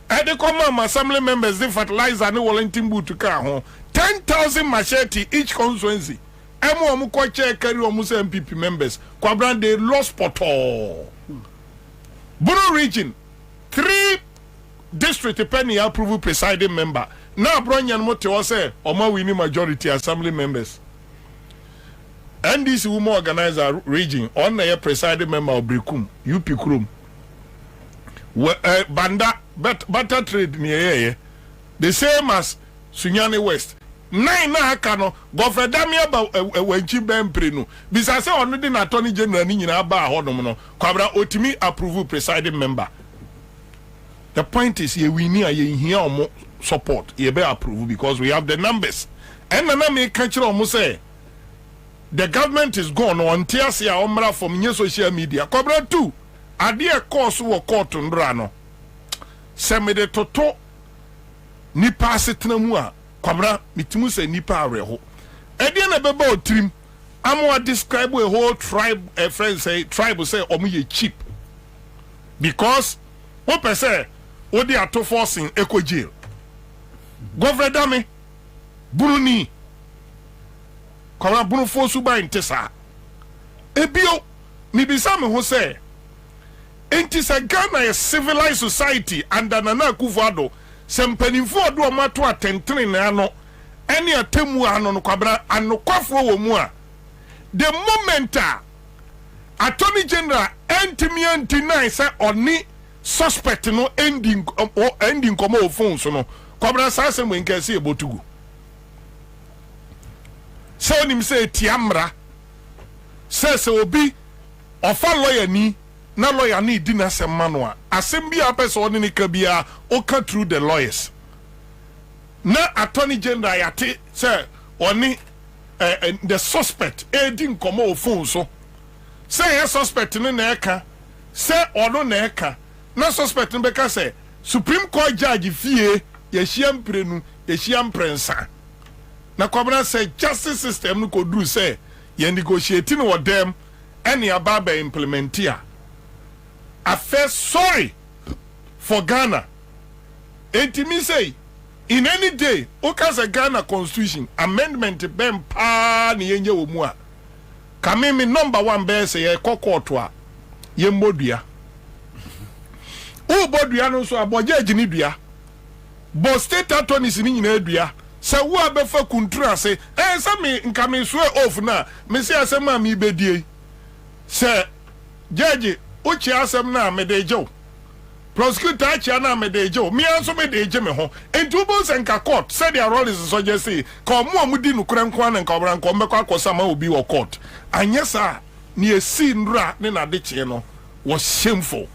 At the common assembly members, they fertilize and Wellington boot to car home. 10,000 machete each constituency. Emo Mukwache carry almost MPP members. Kwabran they lost poto. Bono region, 3 district penny approval presiding member. Now Bronyan Mote was say Oma winning majority assembly members. And this woman organizer region on the presiding member of Brikum, UP Krum. Banda butter trade near the same as Sunyani West. 9 na kano gofre damia ba wenchi bemprenu bisa say onu di na attorney general ni nyina ba hodom no kwabra otimi approve presiding member. The point is ye we need here omo support ye be approve because we have the numbers. And na me ka kire omo say the government is gone on tiase a omra from nye social media kwabra too ade e course wo court ndra no se me de toto nipa setena mu a kwabra mitimu se nipa areho ede na beba otrim amwa describe a whole tribe a friend say tribe say omo ye cheap because what per say odi ato forcing eco jail governor dame buruni kwabena bunufo su ba ntesa ebio mibisa me ho say enti se Ghana a civilized society under Nana Akufo-Addo se mpanimfo do mato atentene na ano ene atemu ano no kwabena anokwafo wo mu a the moment Attorney General entimi anti-9 say oni suspect no ending komo phone so no kwabena sa se mo nkase ebotugu so nim say tiamra se obi ofa lawyer ni na lawyer ni di na se manua asem bi apese oni ni ka bia o ka through the lawyers na Attorney General yate say oni the suspect ending komo phone so say a suspect ni na eka say ono na eka na suspect ni beka say Supreme Court judge fie ye hia mprenu ye hia mprensa na kwabena say justice system no ko do say ye negotiating with them any ababa implement here. I feel sorry for Ghana. Enti me say in any day okaza Ghana constitution amendment bem pa ni yenye wo mu a kameme number 1 be say ye kokoto a ye modua o bodua no so aboje agini dua bo state attorneys ni nyina dua se wo abefa kuntura se se me nka me so off na me se asema me bedie se judge uchi asem na me dejo prosecutor achi na me dejo me anso me deje me ho enti bo se nka court say their role is so just say ka omo amudi no kurankwa na nka obran ko mbekwa akosa ma obi wo court anyesa ni esi nra ne na de che no was shameful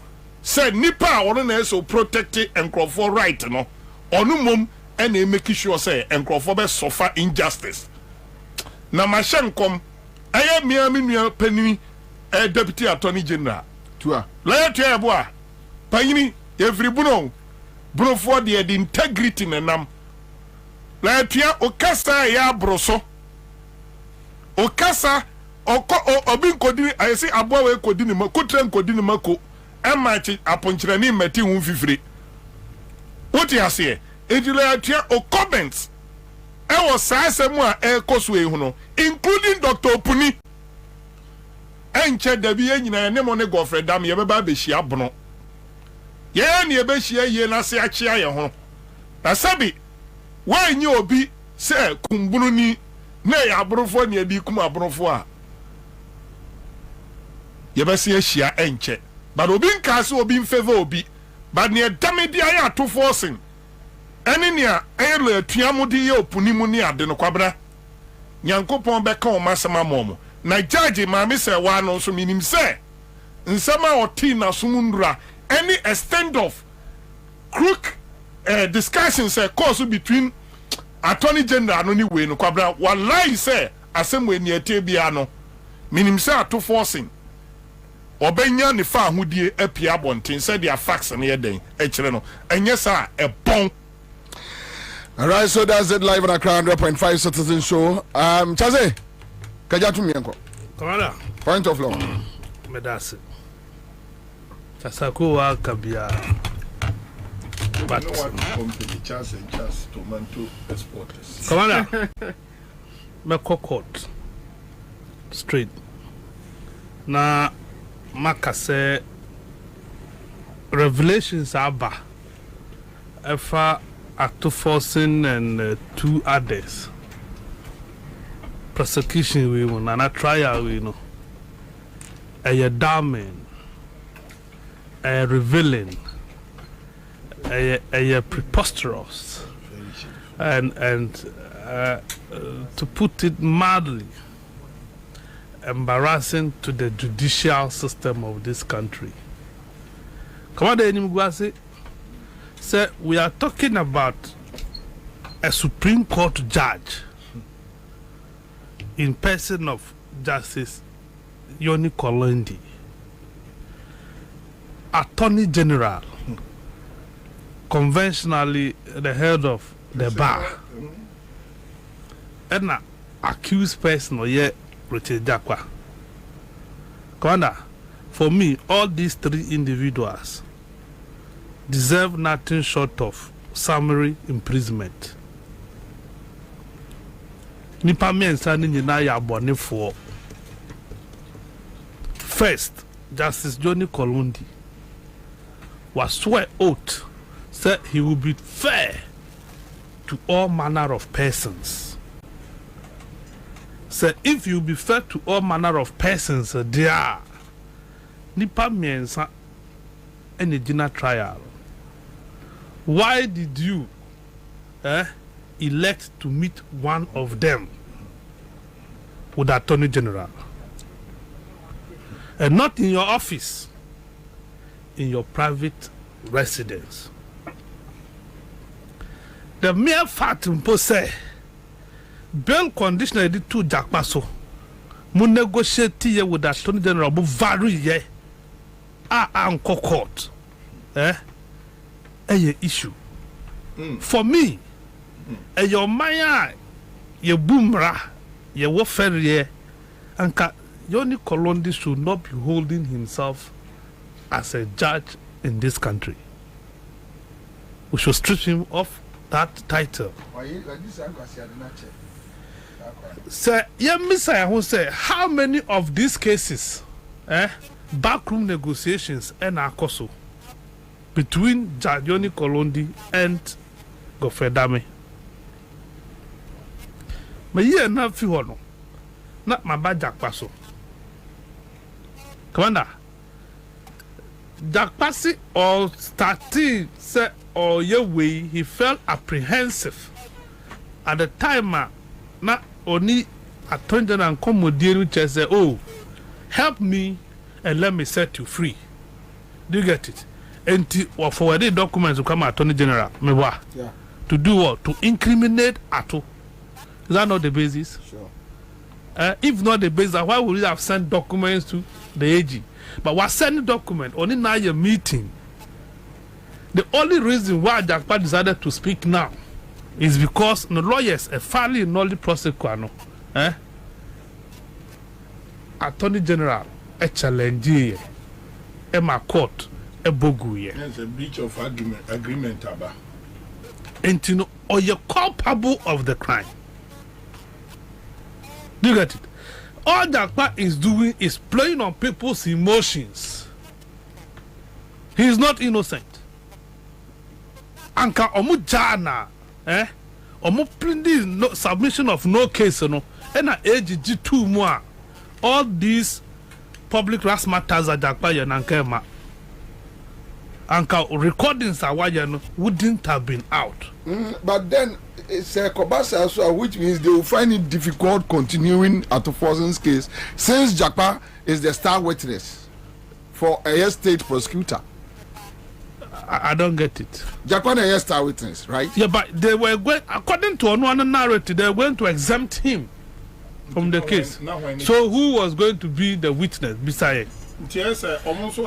say nipa ono na so protect and for right no onu mom and they make sure say enkrofo be suffer injustice na mashenkom aye miami nua pani deputy attorney general tua la tua eboa panyini everybuno brofo de the integrity nenam la tua okasa ya broso okasa obi nkodini ayesi aboa we kodini makotre nkodini mako emachi aponchirani meti hu fifiri woti ase ejula atua o comments e was asemu a e koso e hu no including Dr. Opuni enche dabi enyina ne mo ne gofre dam ye beba be hia bono ye ne ye be hia ye na se achia ye ho na sabi wanyi obi se kumbunu ni na ya abrofo ne adi kum abrofo a ye be se hia enche but obi nka se obi favor obi but ne damedi aye ato forcing eni nia eyelo atuamudi ye Opuni mu ni ade no kwabra nyankopon be ka o masema momo na judge maame se wa no so minim se nsema oti na sumundura any extent of crook discussions course between Attorney General no ni we no kwabra wallahi se asemwe ni etie bia no minim se ato forcing obenya ne fa ahudie apia bonten se dia facts na yeden e kire no enye sa e bon. All right, so that's it live on Accra 100.5 Citizen Show. Chaze, kajatu mienko. Commander. Point of law. Medasi. Tasako wa kabia. But company Chas and Chas tomato exporters. Commander. Meko court. Straight. Na makase revelations aba. Efa Acto forcing and 2 others. Prosecution we will and a trial we know. A damning, a revealing, a preposterous, and to put it mildly, embarrassing to the judicial system of this country. Commander Enimguasi. So we are talking about a Supreme Court judge in person of Justice Yoni Kolondi, Attorney General, conventionally the head of the bar, and an accused person or yet Richard Jakwa. Commander, for me, all these 3 individuals deserve nothing short of summary imprisonment. nipa miensa ni nyina ya abonefo. First, Justice Johnny Kolundi was swear oath said he will be fair to all manner of persons. Said if you be fair to all manner of persons, there nipa miensa any dinner trial. Why did you elect to meet one of them with the Attorney General? And not in your office, in your private residence. The mere fact say bail conditioner did two Jack Paso. Mu negotiate with the Attorney General bu vary ye. Anko court. A issue. For me, your maya ye boomra ye woferie anka Johnny Kolundi should not be holding himself as a judge in this country. We should strip him of that title. Sir, who say how many of these cases, backroom negotiations and Akoso between Johnny Kolundi and Gofredame? Me ye na fi ho no. Na maba Paso. Commander, Jack Passy or starting say or your way he felt apprehensive at the time na only attendant and commodity which say, oh, help me and let me set you free. Do you get it? And or forward the documents to come Attorney General to do what? To incriminate Ato. Is that not the basis? Sure. If not the basis, why would you have sent documents to the AG? But what sending document only now your meeting. The only reason why Jakpa decided to speak now is because the lawyers are fairly knowledge prosecutor. Attorney General a challenge Emma court a bogu. There's a breach of agreement about. And you know, or you're culpable of the crime. Do you get it? All Jakpa is doing is playing on people's emotions. He is not innocent. Anka omu jana, omu pleading no submission of no case no, and AGG 2 more. All these public rights matters are Jakpa Yanankema. Anka recordings are why wouldn't have been out. But then it's a Kobasa as well, which means they will find it difficult continuing Atofosin's case since Jakpa is the star witness for a state prosecutor. I don't get it. Jakpa is a star witness, right? Yeah, but they were going, according to another narrative, they were going to exempt him from the case. So who was going to be the witness besides? Yes, almost he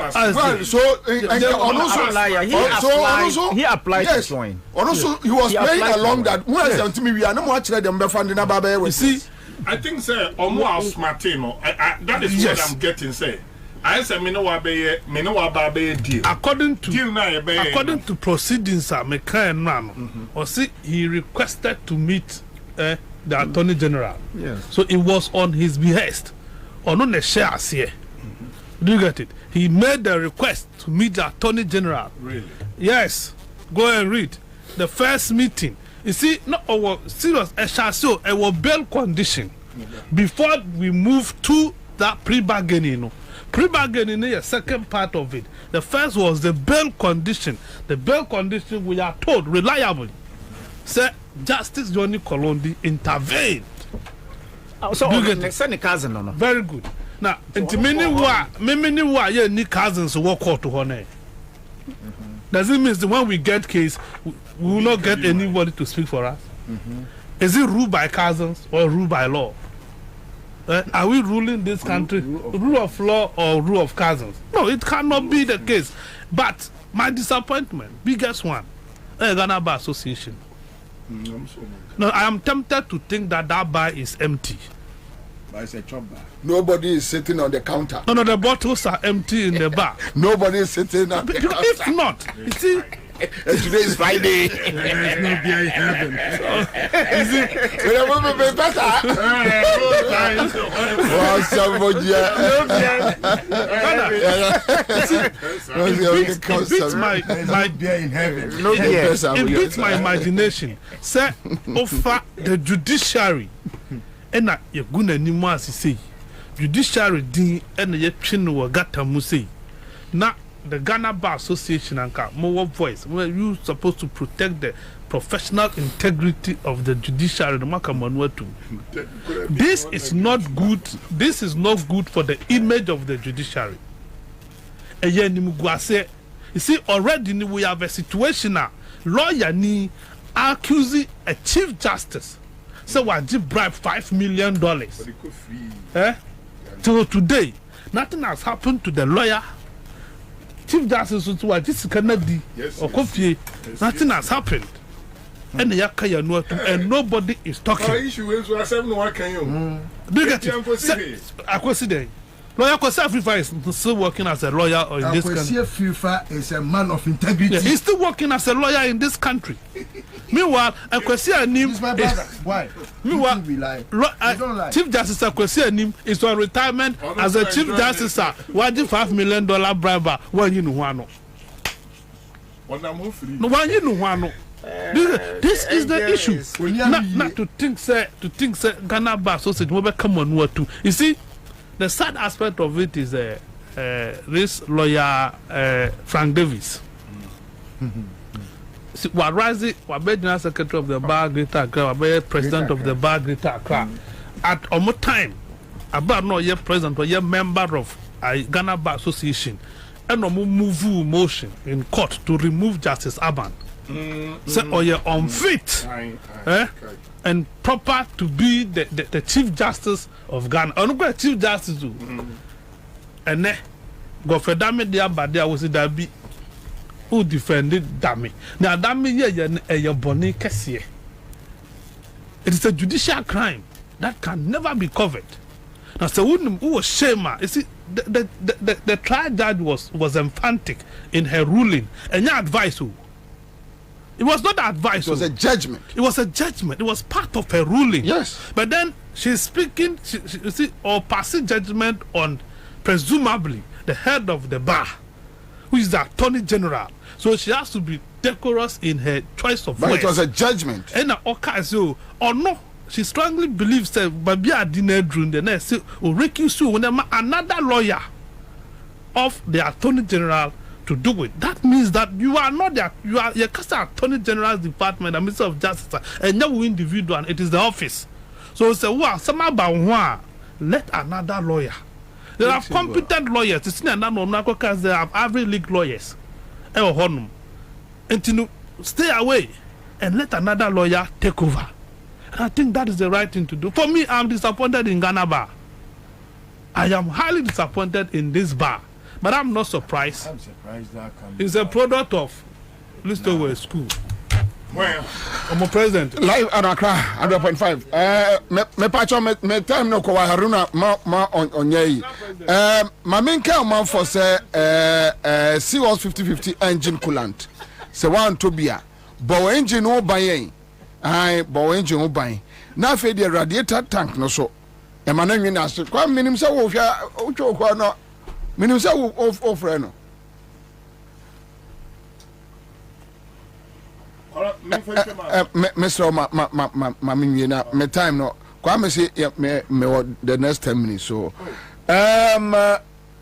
applied to join. Also, he was playing along that. You see, I think, sir, almost Martino. That is what I'm getting, sir. I said, according to proceedings, or see, he requested to meet the Attorney General. Yes. So it was on his behest, or not the shares here. Do you get it? He made the request to meet the Attorney General. Really? Yes. Go and read. The first meeting. You see, no, our serious our bail condition before we move to that pre-bargaining. Pre-bargaining is the second part of it. The first was the bail condition. The bail condition, we are told reliably, said Justice Johnny Kolundi intervened. So, send a cousin on. Very good. Now, many who any cousins walk out to honor. Does it mean that when we get case, we will not get anybody to speak for us? Is it ruled by cousins or ruled by law? Are we ruling this country rule of law or rule of cousins? No, it cannot be the case. But my disappointment, biggest one, Ghana Bar Association. No, I am tempted to think that bar is empty. It's a chop bar. Nobody is sitting on the counter. No, the bottles are empty in the bar. Nobody is sitting on the counter. If not, you see, Today is Friday. There's no beer in heaven. Is it? It beats my imagination. Say, offer the judiciary. And you're going to need more, say. Judiciary din and the chin were gata musi. Now, the Ghana Bar Association and more voice. Where you supposed to protect the professional integrity of the judiciary. This is not good. This is not good for the image of the judiciary. You see, already we have a situation now. Lawyer ni accusing a chief justice. So what did bribe $5 million? Till today, nothing has happened to the lawyer. Chief Justice this Kennedy or Kofi. Nothing has happened. And nobody is talking. Do you get it? Lawyer Kosafifa is still working as a lawyer in this country. Kosafifa is a man of integrity. Yeah, he's still working as a lawyer in this country. Meanwhile, Akwesi Anim. Why? Meanwhile, Chief Justice Akwesi Anim is on retirement as a Chief Justice. Why did $5 million bribe? Why you know one? No, why you know one? This is the issue. Not to think say Ghana Bar Association will come on what to. You see. The sad aspect of it is this lawyer Frank Davis. Warazi, Wabedina Secretary of the Bar Greater Accra, Wabe President of the Bar Greater Accra. At almost time, about no year president or year member of Ghana Bar Association, and no move motion in court to remove Justice Aban. So, or you're unfit. And proper to be the Chief Justice of Ghana. I'm not Chief Justice. And then, go for Dami Diabadia was it be who defended Dami. Now, Dami, you're Bonnie Kessier. It is a judicial crime that can never be covered. Now, so who was Shema? You see, the trial judge was emphatic in her ruling. And your advice who? It was not advice. It was a judgment. It was a judgment. It was part of her ruling. Yes. But then she's speaking, you see, or passing judgment on presumably the head of the bar, who is the Attorney General. So she has to be decorous in her choice of words. But it was a judgment. And so, or no, she strongly believes that Babia Dinedrun, the next, will recuse another lawyer of the Attorney General to do it. That means that you are not there. You are Attorney General's department, the Minister of Justice, and no individual, and it is the office. So say, wow, let another lawyer. There are competent lawyers. It's not because they have Ivy League lawyers. And to stay away and let another lawyer take over. And I think that is the right thing to do. For me, I'm disappointed in Ghana Bar. I am highly disappointed in this bar. But I'm not surprised. I'm surprised that it's a product of Listoway School. Well, I'm a president. Live at Accra, 100.5. Me patch on me time no kwa Haruna ma on yei. My main car man for say Seawalls 50/50 engine coolant. Se one to be bow engine o buy. Aye, bow engine o buy. Na fe the radiator tank no so. E man nwi na so. Kwa minim se wo hwa o kwa no. Minim say o friend no. Mr. Ma minna me time no. Kwa me say me the next 10 minutes so.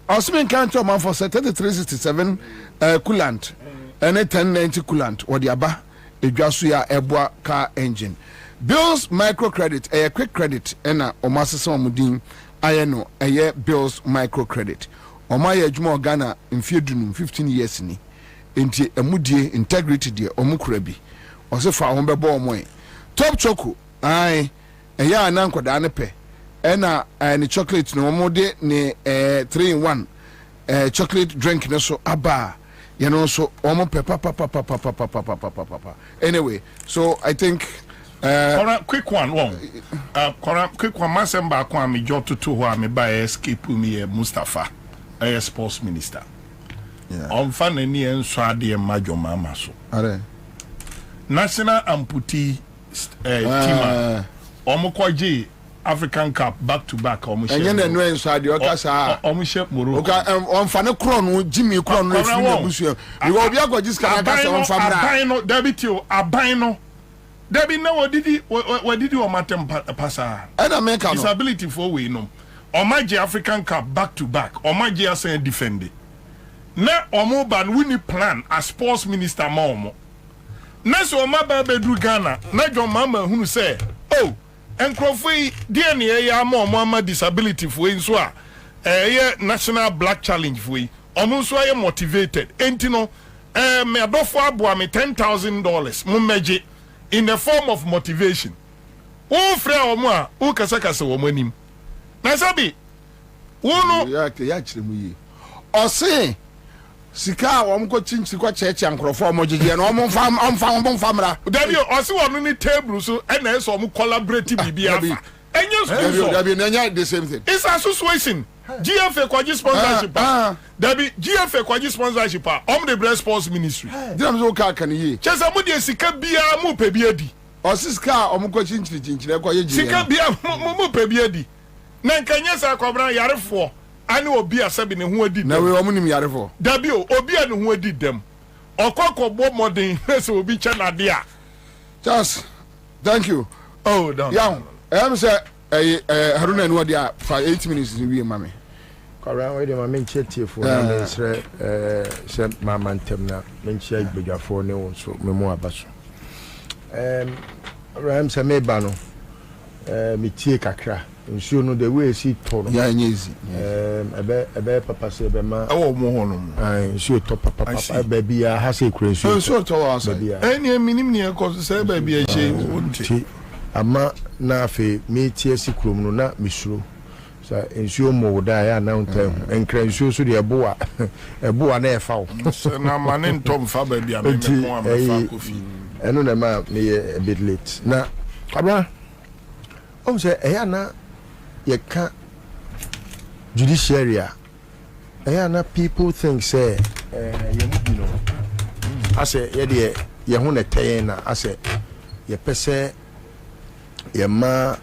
Osman can't man for 3367 coolant and 1090 coolant or the aba edwaso ya eboa car engine. Bills microcredit quick credit ena omasese omudin ayeno Bills microcredit. Omaya adwuma Ghana mfiedunum 15 years ni enti emudie integrity de omukura bi ose fa ho bebo omoe top choco ai eya anankoda ne pe ena ni chocolate no omode ni 3 in 1 chocolate drink ne so aba you know so omo pe papa anyway so I think quick one quick one masemba kwa mi joto to ho me ba escape me Mustafa sports minister On fan any and swadi and majo mama so. National amputee team. Omukwaji African Cup back to back. And then no inside your casa. Omishep Morocco. On Fana Crown, Jimmy Crown, you will be a gorgeous character on Famra. Debitio, Abino. Debbie, no, what did you on Matem Passa? And I make disability for we know. Omaji African Cup back to back. Omaji Asen defend it. Na Omoban winning plan as sports minister Momo. Na so Omaba Bedru Ghana. Na John Mama who say, oh, and Crofey, dear near Mama disability for Inswa. National Black Challenge for we. Almost why motivated. Entino, me adofo abua me $10,000. Mumeji. In the form of motivation. Who free omwa, who kasakasa womanim. Nasabi, uno actually or say Sika wamko chinchi kwa cheche ankrofo mojije na omo famra. Dabi o se wonu ni table so and na so collaborate bibia fa. Enyo Dabi nanya the same thing. It's association. GFA kwaji sponsorship. Dabi GFA kwaji sponsorship. The Breast Sports Ministry. Dem so ka kan yi. Chesa mu de sika bia mu pe bia di. O sika omko chinchi kwa ye. Sika bia mu pe bia di. Na nkanye sa Kwabena yarefo ani obi asabi ne ho adi. Na we omunim yarefo. Dabi obi ani ho adi dem. Okokobbo modern so obi cha na de a. Just thank you. Oh, down. Young. Say Haruna no dia for 8 minutes ni wi mame. Kwabena we de ma menchetie fo na me sre se mama ntem na menchia gbedwafo ne won so memo abaso. Ram se me ba no metie kakra. Nsuo no the way see to no ya easy ebe papa se be ma awo mo ho no nsuo to papa ebe bia ha se kure nsuo to wa so eni minim ne ko se ebe bia che wonti ama na afi me tie si krom no na misuro sa nsuo mo da ya na untem enkra nsuo so de eboa na efa wo na mane ntom fa ba bia me ko am fa kofi eno na ma me a bit late na Kwabena say na you can't judiciary na people think say you know I say you hu na ten na I say you pese you ma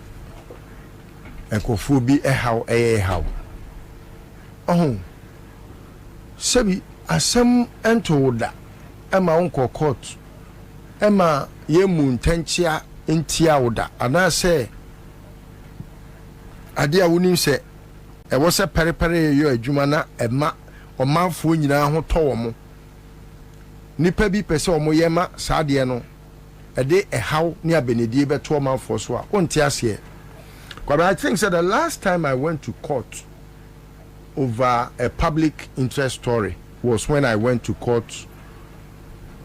enkofu bi how sebi asem ento da ema unko court ema ye mu ntanchia ntia woda ana say ade a wonim se e wo se perepere yo adwuma na ema omanfo nyina ho to mo nipa bi pese omo yema saade no ede haw ni abenedie beto omanfo so a onti ase. But I think that the last time I went to court over a public interest story was when I went to court.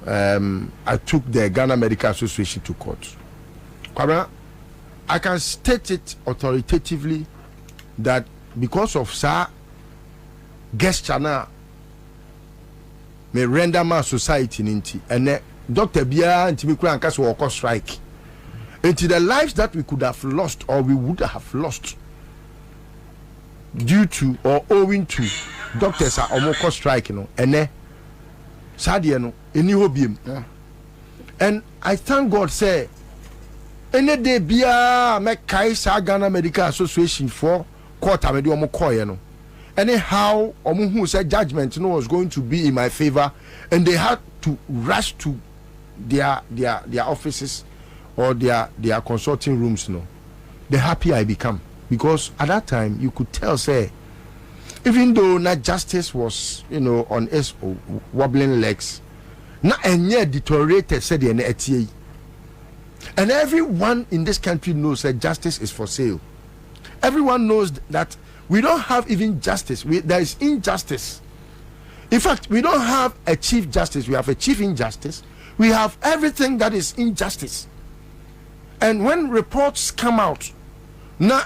I took the Ghana Medical Association to court. Kwabena, I can state it authoritatively that because of sa gesture na me render my society ninti and Dr. Bia and Timikura and Kaso wako strike. Into the lives that we could have lost or we would have lost due to or owing to doctors are omoko strike, you know, and sadie no eni hobiem. And I thank God say any day bia make Kaisa Ghana Medical Association for court amedi omo koye no. Anyhow omo who said judgment no was going to be in my favor and they had to rush to their offices or their consulting rooms, no. The happier I become, because at that time you could tell say even though not justice was, you know, on its wobbling legs, na enye deteriorated said the NTA. And everyone in this country knows that justice is for sale. Everyone knows that we don't have even justice. There is injustice. In fact, we don't have a chief justice. We have a chief injustice. We have everything that is injustice. And when reports come out, now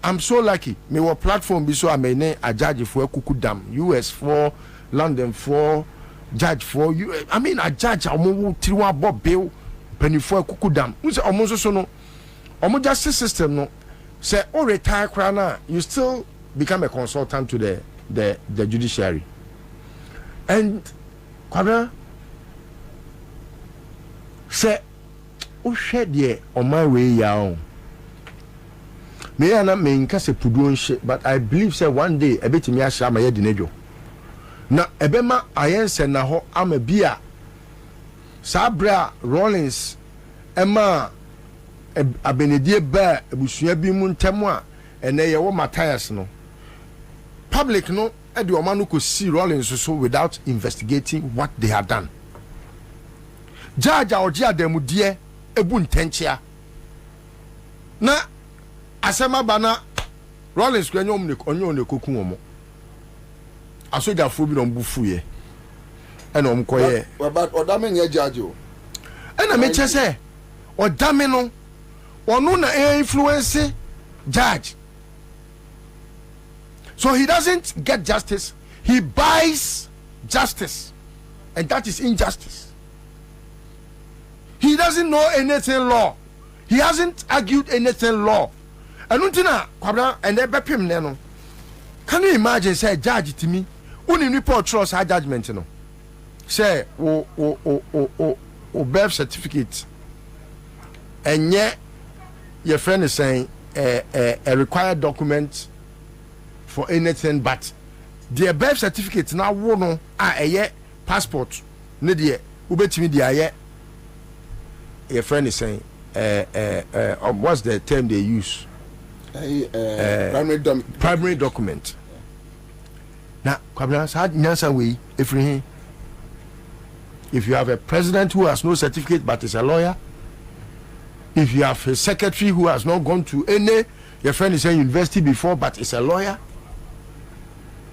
I'm so lucky. Me wa platform be so I may a judge for Kukudam, US for London for judge for you. I mean a judge amu tiwa bob bill penny for Kukudam. We say almost so no. Almost justice system no. Say oh retire crana, you still become a consultant to the judiciary. And Kwabena say o hwɛ deɛ ɔman wei yaw me ana me nka se pudu nhyɛ but I believe say one day ebetimi ahye ama yɛ di n'edwo na ebema ayense na hɔ ama bia sabra Rollins ema abenedie ba abusua bi mu ntɛm a ene ye wo Matthias no public no e de ɔma no ko see Rollins so without investigating what they had done. Judge oji adamudie ebu ntenchia na asema bana Rollins kwenye onye ne koku omo asoja fo bi no mbufu ye ena omkoye but odame nye judge o ena me chese odame no onu na influence judge, so he doesn't get justice, he buys justice, and that is injustice. He doesn't know anything law. He hasn't argued anything law. And untina Kwabena and they bepim neno. Can you imagine say judge to me? Only report trust our judgment no. Say o birth certificate. And yet your friend is saying a required document for anything but the birth certificate now wono a passport ne de ubetimi de your friend is saying what's the term they use? Primary document. Now, if you have a president who has no certificate but is a lawyer, if you have a secretary who has not gone to any, your friend is saying university before but is a lawyer,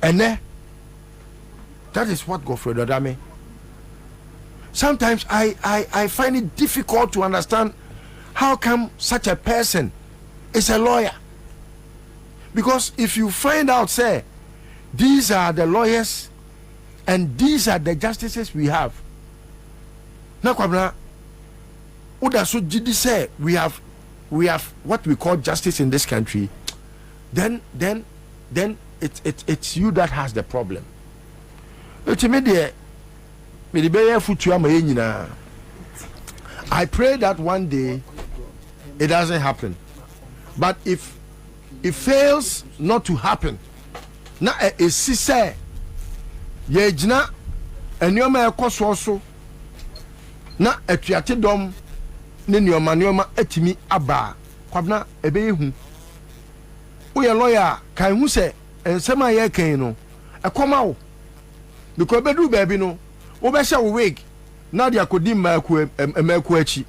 and that is what Godfred Odame. Sometimes I find it difficult to understand how come such a person is a lawyer. Because if you find out, say, these are the lawyers and these are the justices we have. Now, Kwabena, Udaso Jidi say we have what we call justice in this country. Then it's you that has the problem. I pray that one day it doesn't happen. But if it fails not to happen, na e say ye jina enioma ekoso na atuate dom ne nioma atimi aba Kwabena ebeyehu wo ye lawyer kan hu say ensema ye kan no ekoma wo because bedu baby no wo be sha wo wig na dia kodi maku achi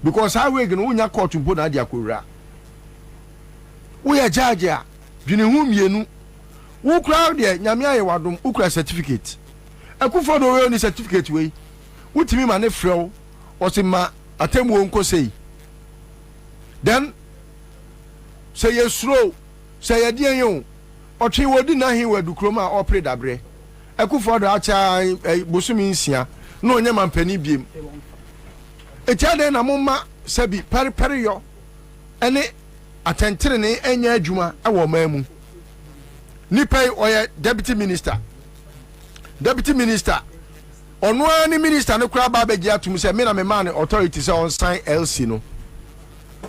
because ha wig no unya court mpo na dia kowura wo ye judge a dwene hu mienu wo crowd ye nyame aye wadom ukra certificate akufo do we ni certificate we wutimi ma ne frew o se ma atemu onko sei then say ye slow say ye die yon o twi wodi na hin wadu kroma operate dabre akufo do acha bosumi nsia no onye mampani biem etiade na momma sabi pare yo ene atentere ne enya adwuma ewo mamu nipai oye deputy minister ono ani minister no kura ba begia tum se me na me man authority se on sign LC no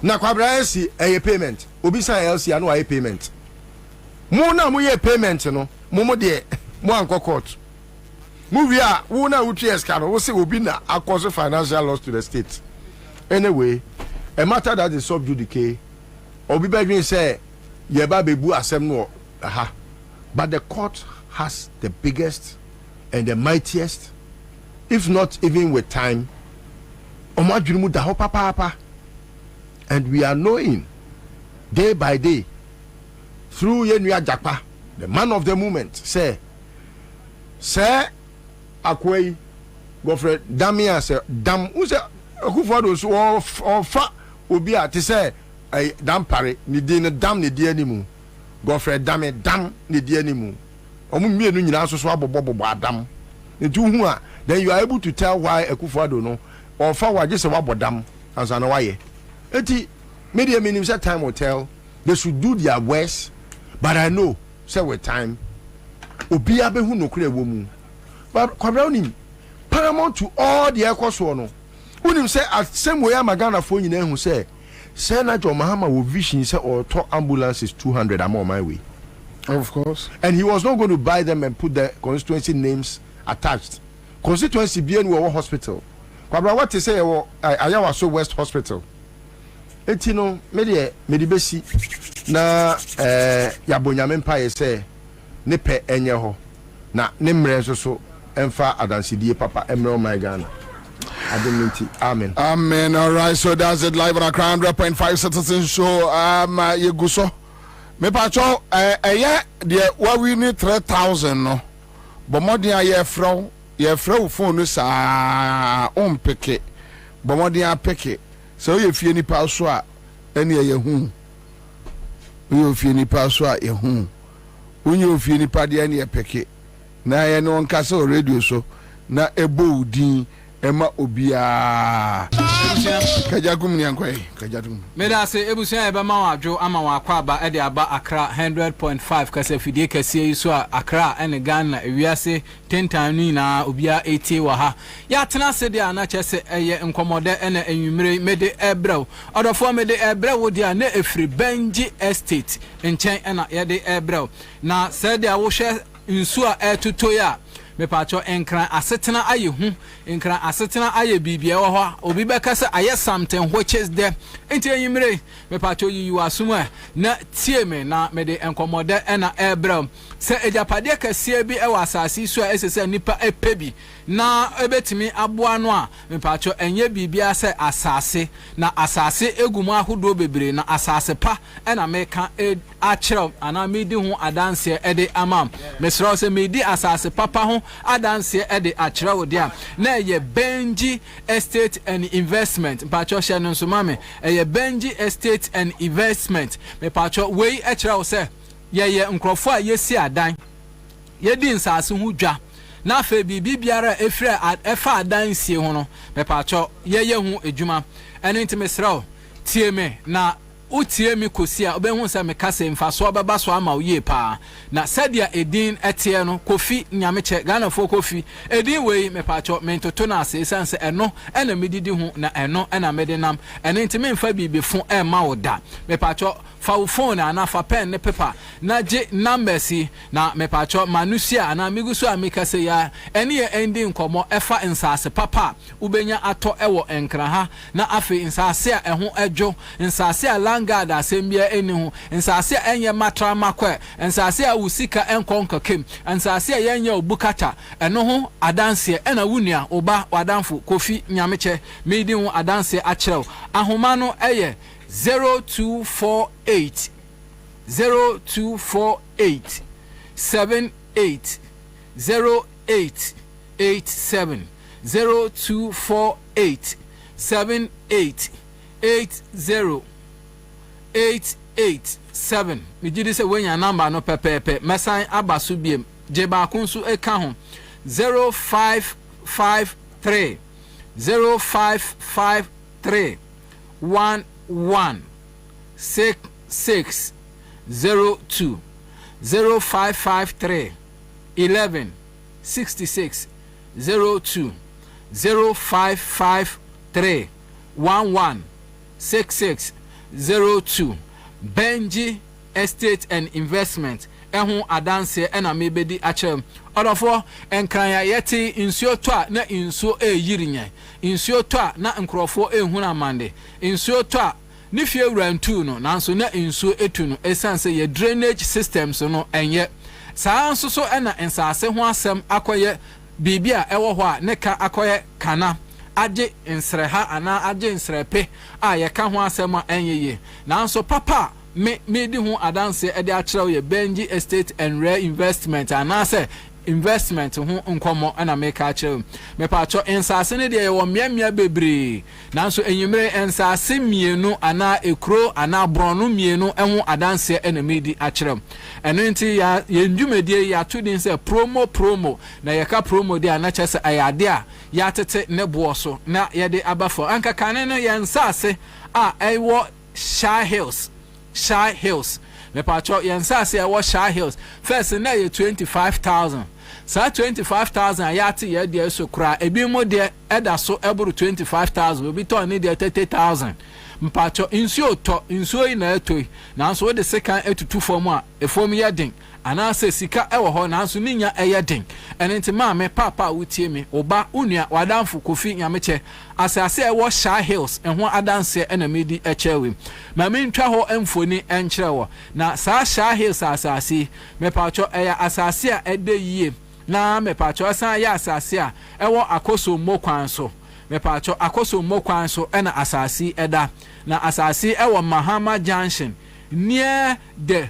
na Kwabena LC payment obi sign LC anu aye payment mu na mu ye payment no mu de mu anko court mu wi a wo na wo tries ka no wo se obi na cause financial loss to the state. Anyway, a matter that is sub judice obi be say ye ba bebu asem no aha, but the court has the biggest and the mightiest, if not even with time, omadwumu da ho papa, and we are knowing day by day through Yenua Jakpa, the man of the moment, say akwai Godfred Damia say dam who say akufo do so or fa obi a te say dam pare ni din dam ni di animu Godfred dam ni di animu omu mienu nyina so abobobo adam ntu hu a then you are able to tell why akufo do no or fa wa just wabodam ansa na waye eti media minim say time will tell. They should do their worst, but I know say with time obi abehu no kure wo mu but Kwabena paramount to all the aircourse no unim say at same way Magana for you who say Senator Mahama will vision say or talk ambulances 200 I'm on my way. Of course. And he was not going to buy them and put the constituency names attached. Constituency being our hospital. Kwabena what to say I was so West Hospital. Etino medibesi na yabonyame mpa say ne pe enye ho na ne mre so emfa adansidie papa emre my Ghana. Amen. Amen. All right, so that's it live on our Crown 100.5 Citizen Show. Yeguso. Me pacho de what we need 3,000 no. But more than ye fro phone sa pick but more than pick it. So if you any password any ye hu. You fi ni password ye hu. Unyo fi ni pa de any pick it. Na ye no nka radio so na ebo din Emma Obia Kajagum Yankwe Kajadum Meda say Ebusia Ebama Wadro Ama Wakwaba Ede Aba Accra 100.5 Kase Fidie Kase Isu Accra ene Ghana Ewiase 10 time na Obia 80 waha Ya tena se dia na chese eye nkomode ene enwumire mede ebrɛw odofo mede ebrɛw dia na efri Benji Estate nchen ena yede ebrɛw na se dia wo hwe nsu a etutoya me pacho enkran asetena aye hu enkran asetena aye bibia wo ho obi beka se aye something which is there enti enyimire me pacho yiyu asuma na tie me na me de enkomode na ebrem se ejapade kase bi e wasase so esese nipa epebi na ebetimi aboa no a me pacho enye bibia se asase na asase egumu ahodo bebre na asase pa na meka akyerɛw ana medi hu adanse ede amam mesro se medi asase papa ho adanse ede akyerɛw de a na ye Benji Estate and Investment pacho hye no so mame ye Benji Estate and Investment me pacho we akyerɛw se ye nkrofo a yesi adan ye di nsase hu dwa na fe bibiara efre efa adan sie ho no me pacho ye hu edwuma eno ntimesrɛw tie me na utie mi kosia obehu se me kase mfaso baba so ama oye pa na sadia edin etie no kofi nyameche Ghana fo kofi edin wei me pacho mentoto na ase sanse eno ena medidi hu na eno ena medenam ene ntime mfa bibefo e ma oda me pacho fa phone ana fa pen ne paper na je numbers na me pacho manusia ana migusu amikase ya ene ye ending komo efa nsase papa ubenya ato ewo enkra ha na afi nsase a eho edwo nsase a God asembia enihu nsase enye matra makwe nsase a usika enkonka kem nsase yenye obukata eno ho adanse ena wunua oba wadanfo kofi nyameche medi hu adanse akyerɛw ahoma no eye 0248 78 0887 0248 78 887 mijidi se wenya number no pepepe mesan abaso biem je ba kunsu eka ho 0553 0553 11 66 02 0553 11 66 02 0553 11 66 02 Benji Estate and Investment ehun adanse ena mebedi achem odofo enkranya yeti insuo to a na insuo eyirinya insuo to a na nkrofo ehun amande insuo to a ni fie wrantu no nanso na insuo etu no esanse ye drainage systems no enye saa nso so ena ensase ho asem akoye bibia ewo ho a ne ka akoye kana aje nsreha ana aje nsrepe a ye ka ho asema enyeye nanso papa me di ho adanse e de akyerɛw ye Benji Estate and Rare Investment ana se investment ho nkomo ana me ka akyerɛw me pa acho nsase ne de ye wo miamia bebre nanso enyimre nsase mienu ana ekro ana bronu mienu ho adanse ena me di akyerɛw eno nti ya ndwumedie ya to din se promo na ye ka promo de ana kyese ayade a ya tete ne boso na ye de abafo anka kane no ye nsase a ewo Shy Hills me pacho ye nsase ewo Shy Hills first na ye 25,000 sa 25,000 ayate ye de so kra ebi mo de eda so eburu 25,000 obi to ne de 30,000 mpacho insuo to insuo yi na etoi na so de second etutu form a efom ye den ana se sika ewo ho na so ninya eye den ene nti maame papa wutie me oba unua wadanfo kofi nyameche asase ewo Sha Hills enho adanse ena medi echewe maame ntwa ho emfoni enkyere wo na sa Sha Hills asase me pacho eya asase a ede yie na me pacho asan ya asase a ewo akoso mokwan so me pacho akoso mokwan so ena asase eda na asase ewo Mahama Junction near the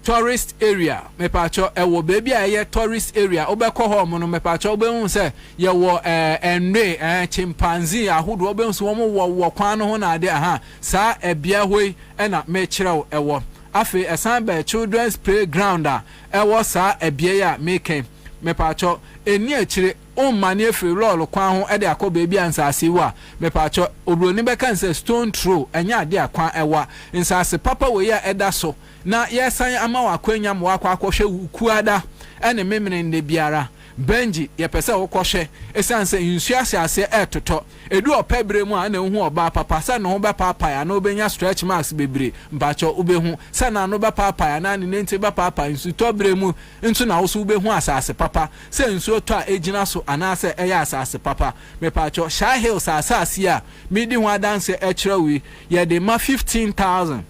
tourist area me pacho ewo baby aye tourist area obekọ ho mo no me pacho obehun se ye wo enwe chimpanzee ahodo obehun se wo kwan no ho na ade aha sa ebia hoi na me kirew ewo afi esan be children's playground a ewo sa ebia ya make me pacho eni akire o mani efi lolo kwan ho de akọ baby ansase wa me pacho obroni be kan se stone throw enya ade akwan ewa nsase papa we ya eda so na yesan ama wakwanya mo akwa ukuada ene memene ne biara benji ye pese wokwohwe esanse insu asiase etoto edu opebre mu a na hu oba papa sa no be papa ya na obenya stretch marks bebre mbacho ubehu sa na no be papa ya na ne nti be papa insu tobre mu ntu na wo so ubehu asase papa se insu to a ejina so anase eya asase papa me pacho Sha Hills asase a medi hu adanse ekyrewi ye de ma 15,000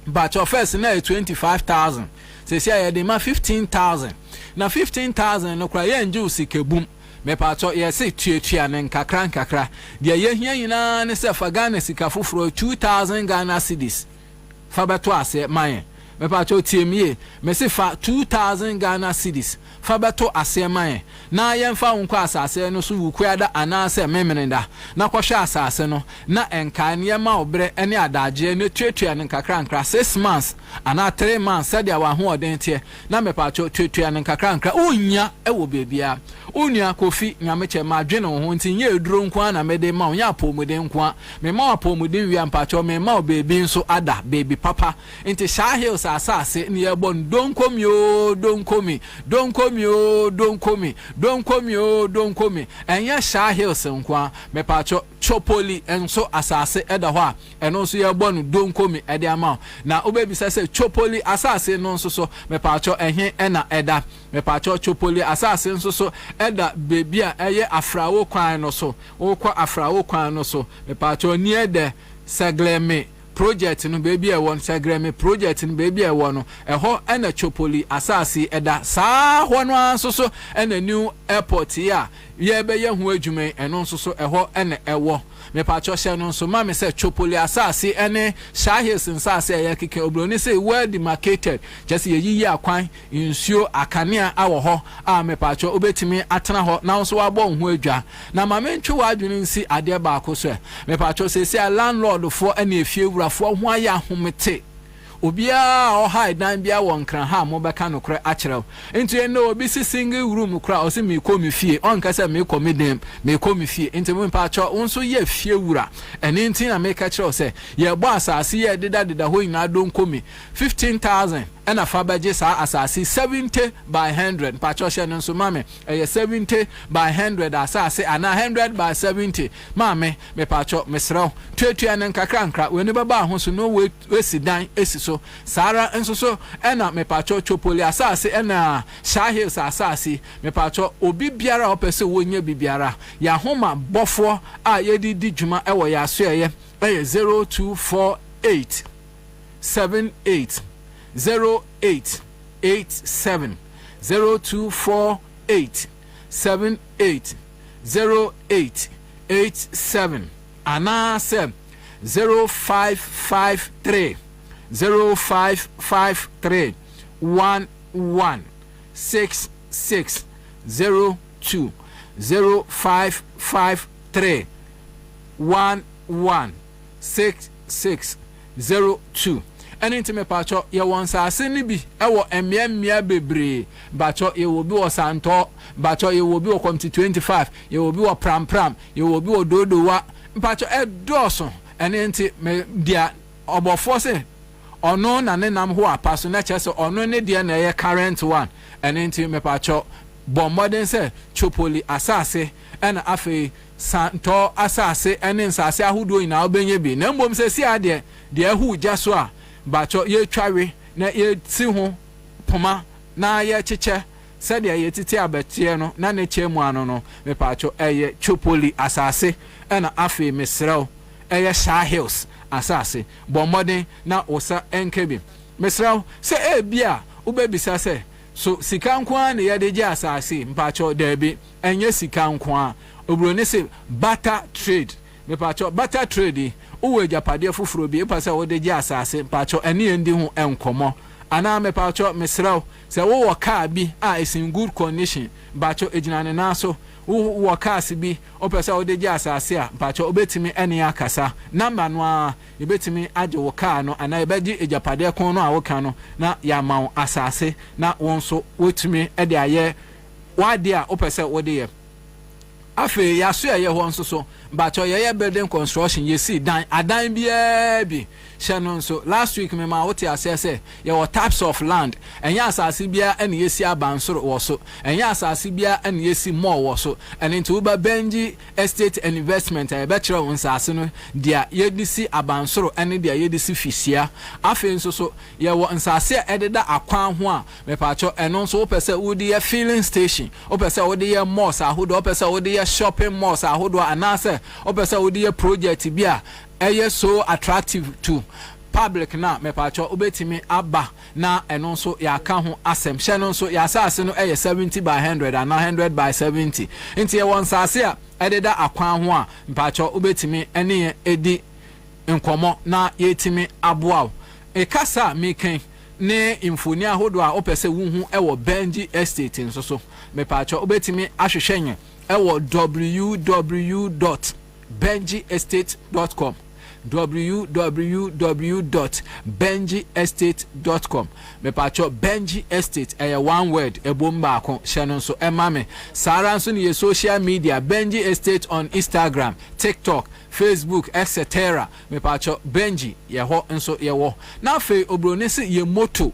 but your first na 25,000 say say dey ma 15,000 na 15,000 no kra ye nju sikebum me pacho ye say tuatua ne nkakra de ye hia nyina ne se fa Ghana sika foforo 2,000 Ghana cedis fa beto ase man me pacho tiemie me se fa 2,000 Ghana cedis fa beto ase man na ye mfa wonko asase no so wukuada anase memenenda na kwhwe asase no na enka ne ma obre ene adaje ne tuatua ne nkakra 6 months ana 3 months sadia wa ho odentie na me pacho tuatua ne nkakra unya ewo bebia unya kofi nyameche madwe ne ho ntinye eduro nko na mede ma onya apomuden nko me ma apomuden wi ampacho me ma obebi nso ada baby papa nti Sha Hills asase ne ye bon donkomi o donkomi enya Sha Hills nko me pacho Chopoli enso asase eda ho a eno nso ye bon donkomi ede ama na obebi sese Chopoli asase no nso so me pacho ehe ena eda me pacho Chopoli asase nso so eda baby a eye afrawo kwan no so wokọ afrawo kwan no so me pacho near the Segleme project no baby e won Segleme project no baby e won eho ena Chopoli asase eda saa ho no anso so ena new airport ya ye be ye ho adwumen eno nso so eho ena ewo me pacho hye no nso ma me se Chopoli asase ene Sha Hills nsase ya kike obroni say well demarcated just ye yiyi akwan insuo akanea awo ho a me pacho obetimi atena ho na nso wabo ho adwa na ma me ntwe wadwene nsi ade ba akoso me pacho say landlord fo ene efie wurafo ho aya ahomete obia o hide dan bia won kran ha mo beka no kra akyerɛw nti eno obi si single room kra o se me ko me fie on ka se me ko me dem me ko me fie nti mo pa cho unso ye fie wura ene nti na me ka kyerɛw se ye bo asase ye deda ho ina don ko me 15,000 ena fa baje sa asase 70 by 100 pa cho hye no nso mame 70 by 100 asase ana 100 by 70 mame me pa cho mesrew tuatua ne nkakra we ne baba ho so no we sidan esi so sara enso so ena me pa cho Chopoli asase ena Sha Hills asase me pa cho obi biara opese wonya bibiara ya homa bofo a yedi di dwuma ewo ya so eye 0248 78 0887 0248 78 0887 anase 0553 0553 11 66 02 0553 11 66 02 anything me pacho ye won sa aseni bi ewo emia bebre bacho ye wo bi wo santo bacho ye wo bi wo community 25 ye wo bi wo pram ye wo bi wo dodowa pacho edoso anything me dia obofo se ono na ne nam ho apaso na che se ono ne de na ye current one ene nti me pa cho bomodin se chopoli asase ena afi santo asase ene nsase ahodo ina obenye bi na mbom se si ade de ahu jaso a ba cho ye twawe na ye ti ho poma na ye cheche said ye titi abetie no na ne chemu ano no me pa cho eye chopoli asase ena afi mesrew eye Shah Hills asase bomodin na osa enkebi mesrew se bia ubebisa se so sika nkwa na ye de je asase mpa cho debi enye sika nkwa obroni se barter trade me pa cho barter trade uwe japade fufuro bi pa se wo de je asase mpa cho ene endi hu enkomo ana me pa cho mesrew se wo car bi is in good condition ba cho ejinane na so wo car si bi o pese o de ji asase a ba cho obetimi ene akasa number no a ebetimi age wo car no ana ebeji ejapade kon no a wo kan no na ya ma asase na won so wotimi e de aye wade a o pese wo de ye afi ya so ye ho nso so ba cho ye building construction ye si dan adan bi Shannon so last week me ma wote asese ye were types of land enya asase bia ene yesi abansoro wo so enya asase bia ene yesi more wo so and into uba Benji estate and investment e be kire won asase no dia ye disi abansoro ene dia ye disi fisia afen so ye wo nsase ededa akwan ho a me pa cho eno so wo pese wo di filling station wo pese wo di malls ahodo wo pese wo di shopping malls ahodo anase wo pese wo di project bia so attractive to public na me pa cho obetimi aba na eno so ya ka ho asem hye no so ya asase no 70 by 100 and 100 by 70 nti e won sase a ededa akwan ho a mpa cho obetimi ene edi nkomo na yetimi aboa e kasa meken ne infoni ahodo a opese wuhu e wo Benji estate nso so me pa cho obetimi ahwehwenye e wo www.benjiestate.com www.benjiestate.com me pacho Benji Estate one word ebomba akon hye so emame sara nso ne social media Benji Estate on Instagram, TikTok, Facebook, etc. me pacho Benji ye ho nso ye wo na fe obrone se ye moto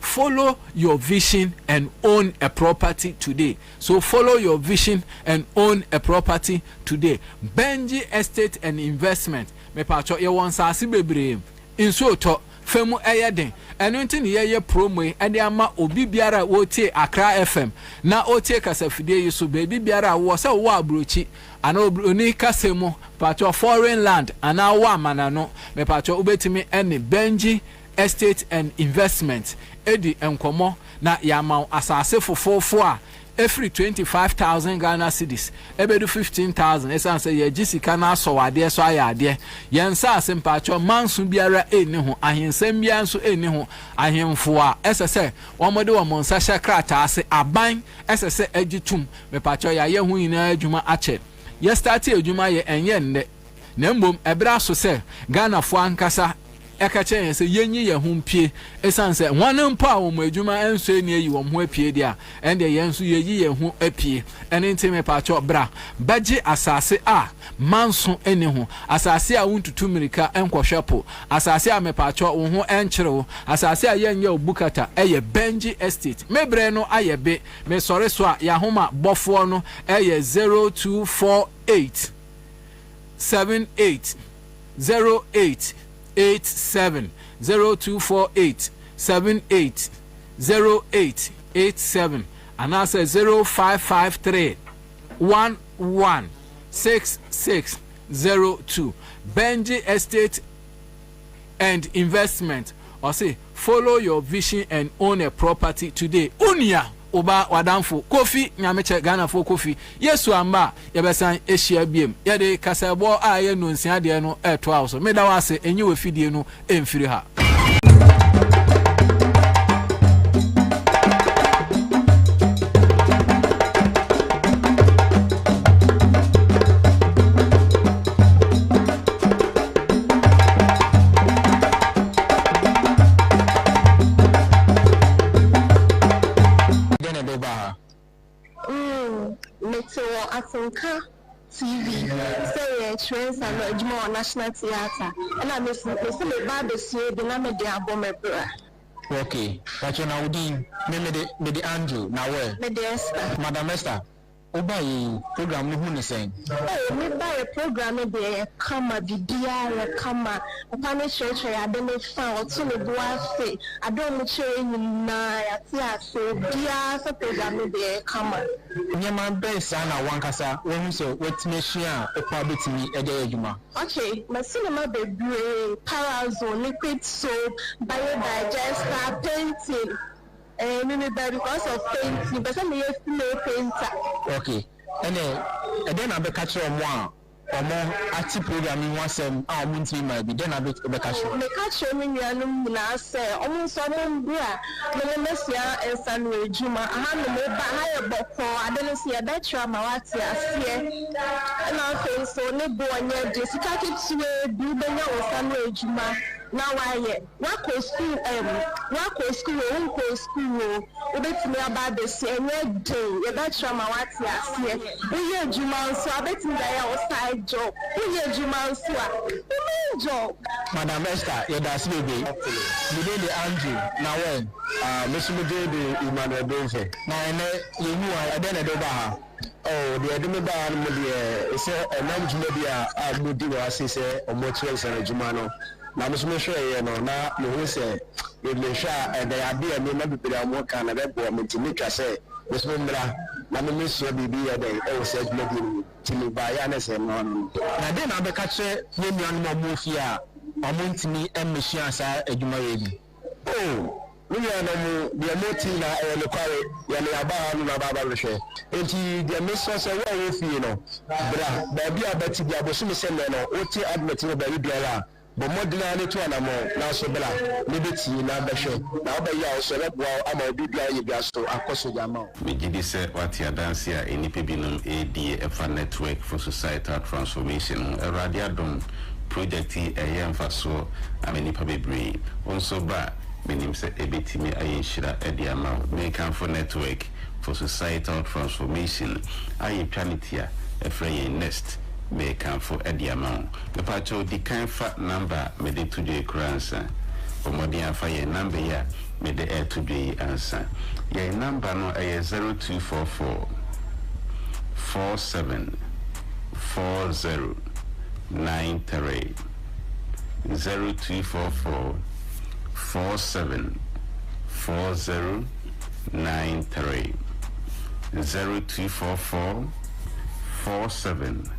follow your vision and own a property today. So follow your vision and own a property today. Benji Estate and Investment. Me pacho ye won sase bebre. Inso to femu den. Eno nti ne ye promo e de ama obi biara wo tie Accra FM. Na o tie kasafide yi so baby biara wo se wo abrochi. Ana oni kasemo pacho foreign land ana wo amana no. Me pacho obetimi ene Benji Estate and Investment edi enkomo na yamau asase fofofo a every 25,000 Ghana cedis ebedu 15,000 esan say ye jisika na so wade so ayade yensa asempacho mansu biara eni ho ahensem bia nso eni ho ahemfo a esese womode wo monsa hye krata ase aban esese agitum mepacho ya ye hu ina adwuma ache ye start adwuma ye enye nne na mbom ebra so se Ghana fo ankasa ekache se yenyi ye humpie esanse wan mpa wo adwuma enso eni yi wo ho apie dia ende ye nso yeyi ye ho apie ene ntime pa cho bra baje asase a manso eni ho asase a wuntutu mirika enkohwepo asase a mepa cho wo ho enkyere asase a yenye obukata eye Benji Estate mebre no ayebe me sore so a ya homa bofo no eye 0248 78 08 87 0248 78 0887 and I say 0553 116602 Benji Estate and Investment. Or say follow your vision and own a property today. Unia oba wadamfo kofi nyameche Ghana fo kofi yesu amba yebesan ehia biem yede kasabo a ye no nsia de no eto awso meda wase enye we fidie no emfiri ha. TV. Say trains and Ejimo National Theatre. And I miss me Baba see the name of the Abomebra. Okay, but you know, the Andrew, now where? Madam Esther. Oba program ni huni sen. Me buy a program be kama bibia kama upane church ya be fa otu le boa fe adon mu chere nyina ya ti aso bia so program be kama nyama be sa na wankasa won so wetime hia okwa betimi ede adwuma. Okay, my cinema be Parazone, liquid soap, biodigester, painting. Maybe because of painting, but some years still painter. Okay, and then I be catch on one or more active programming once our monthly might be then I be catch on. The catch on me, say almost some bra, no messia and Sunway Juma. I have no higher boko. I don't see a better Mawati as here. And I think so, no boy, Jessica keeps way, do the yellow Sunway Juma. Now I work school, bet me about the same day. You bet you what you see. We hear Juman, so I bet me that outside job. We hear Juman, so job. Madam Esther, you're the baby. You did the Andrew. Now when? Miss Mujay, Emmanuel Benfe. Now, you are then a doba. Oh, the Edinburgh media is a non-media. I would do as he said, or more trains and Jumano. Na musume hwe no na me hu se me hwa e da abi me na bibira mo kan na be bo me timi twa se musume mra na me so bibi e da e se adwuma bi timi ba ya na se no na de na be ka che ne nuan mo fi a omo ntimi emhia sa adwuma ye bi oh we are no the moti na e le kware ya le aba no na baba hwe enti de me so se wo fi no bra ba bi abati bi abosume se no oti admit no ba bi biara but more than any two animal now so bela liberty na besho na obeya so lebwa ama bibia ye bia so akoso jama me gidi se what ya dance ya enipe binum ADF network for societal transformation radio dom project e yemfa so amenipa bebre onso ba menim se ebetimi ayeshira ediama make for network for societal transformation ayi planitia efrey nest me can for Ediamon. The pacho the kind fat number made it to the Kransa. Or more than fire number ya made the air to the answer. Your number no a 0244 47 40 93 0244 47 40 93 0244 47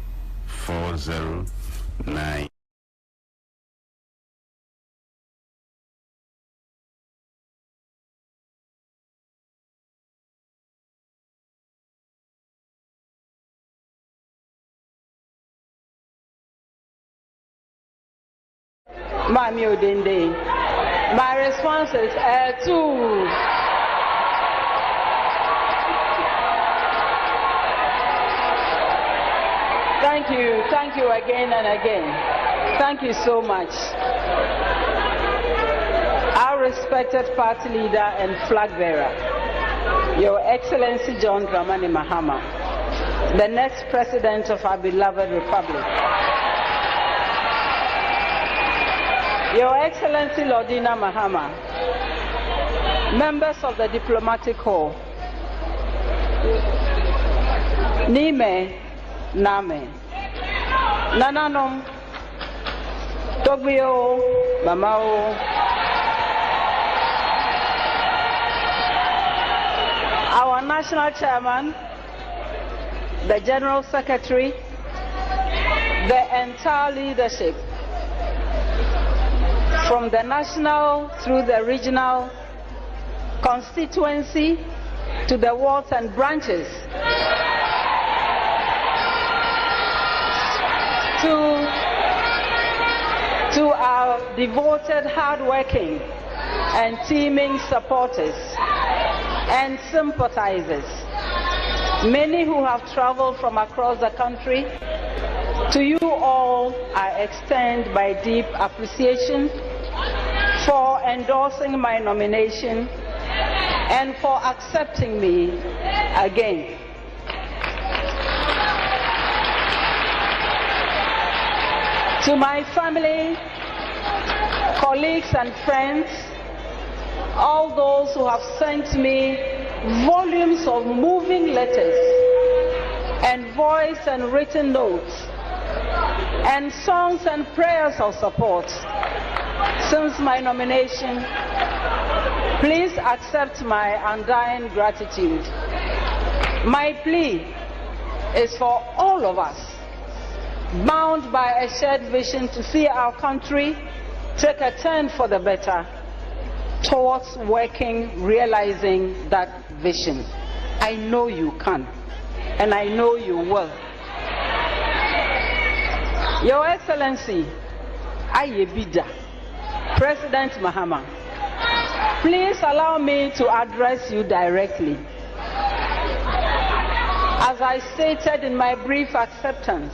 409. Mami Odende. My response is two. Thank you again and again. Thank you so much. Our respected party leader and flag bearer, Your Excellency John Dramani Mahama, the next president of our beloved republic. Your Excellency Lordina Mahama, members of the diplomatic corps, Nime Name, Nananom, Tobio, Mamao, our national chairman, the general secretary, the entire leadership, from the national through the regional constituency to the wards and branches, to our devoted, hardworking and teaming supporters and sympathizers, many who have traveled from across the country. To you all, I extend my deep appreciation for endorsing my nomination and for accepting me again. To my family, colleagues and friends, all those who have sent me volumes of moving letters and voice and written notes and songs and prayers of support since my nomination, please accept my undying gratitude. My plea is for all of us, bound by a shared vision to see our country take a turn for the better towards realizing that vision. I know you can, and I know you will. Your Excellency, Ayebida, President Mahama, please allow me to address you directly. As I stated in my brief acceptance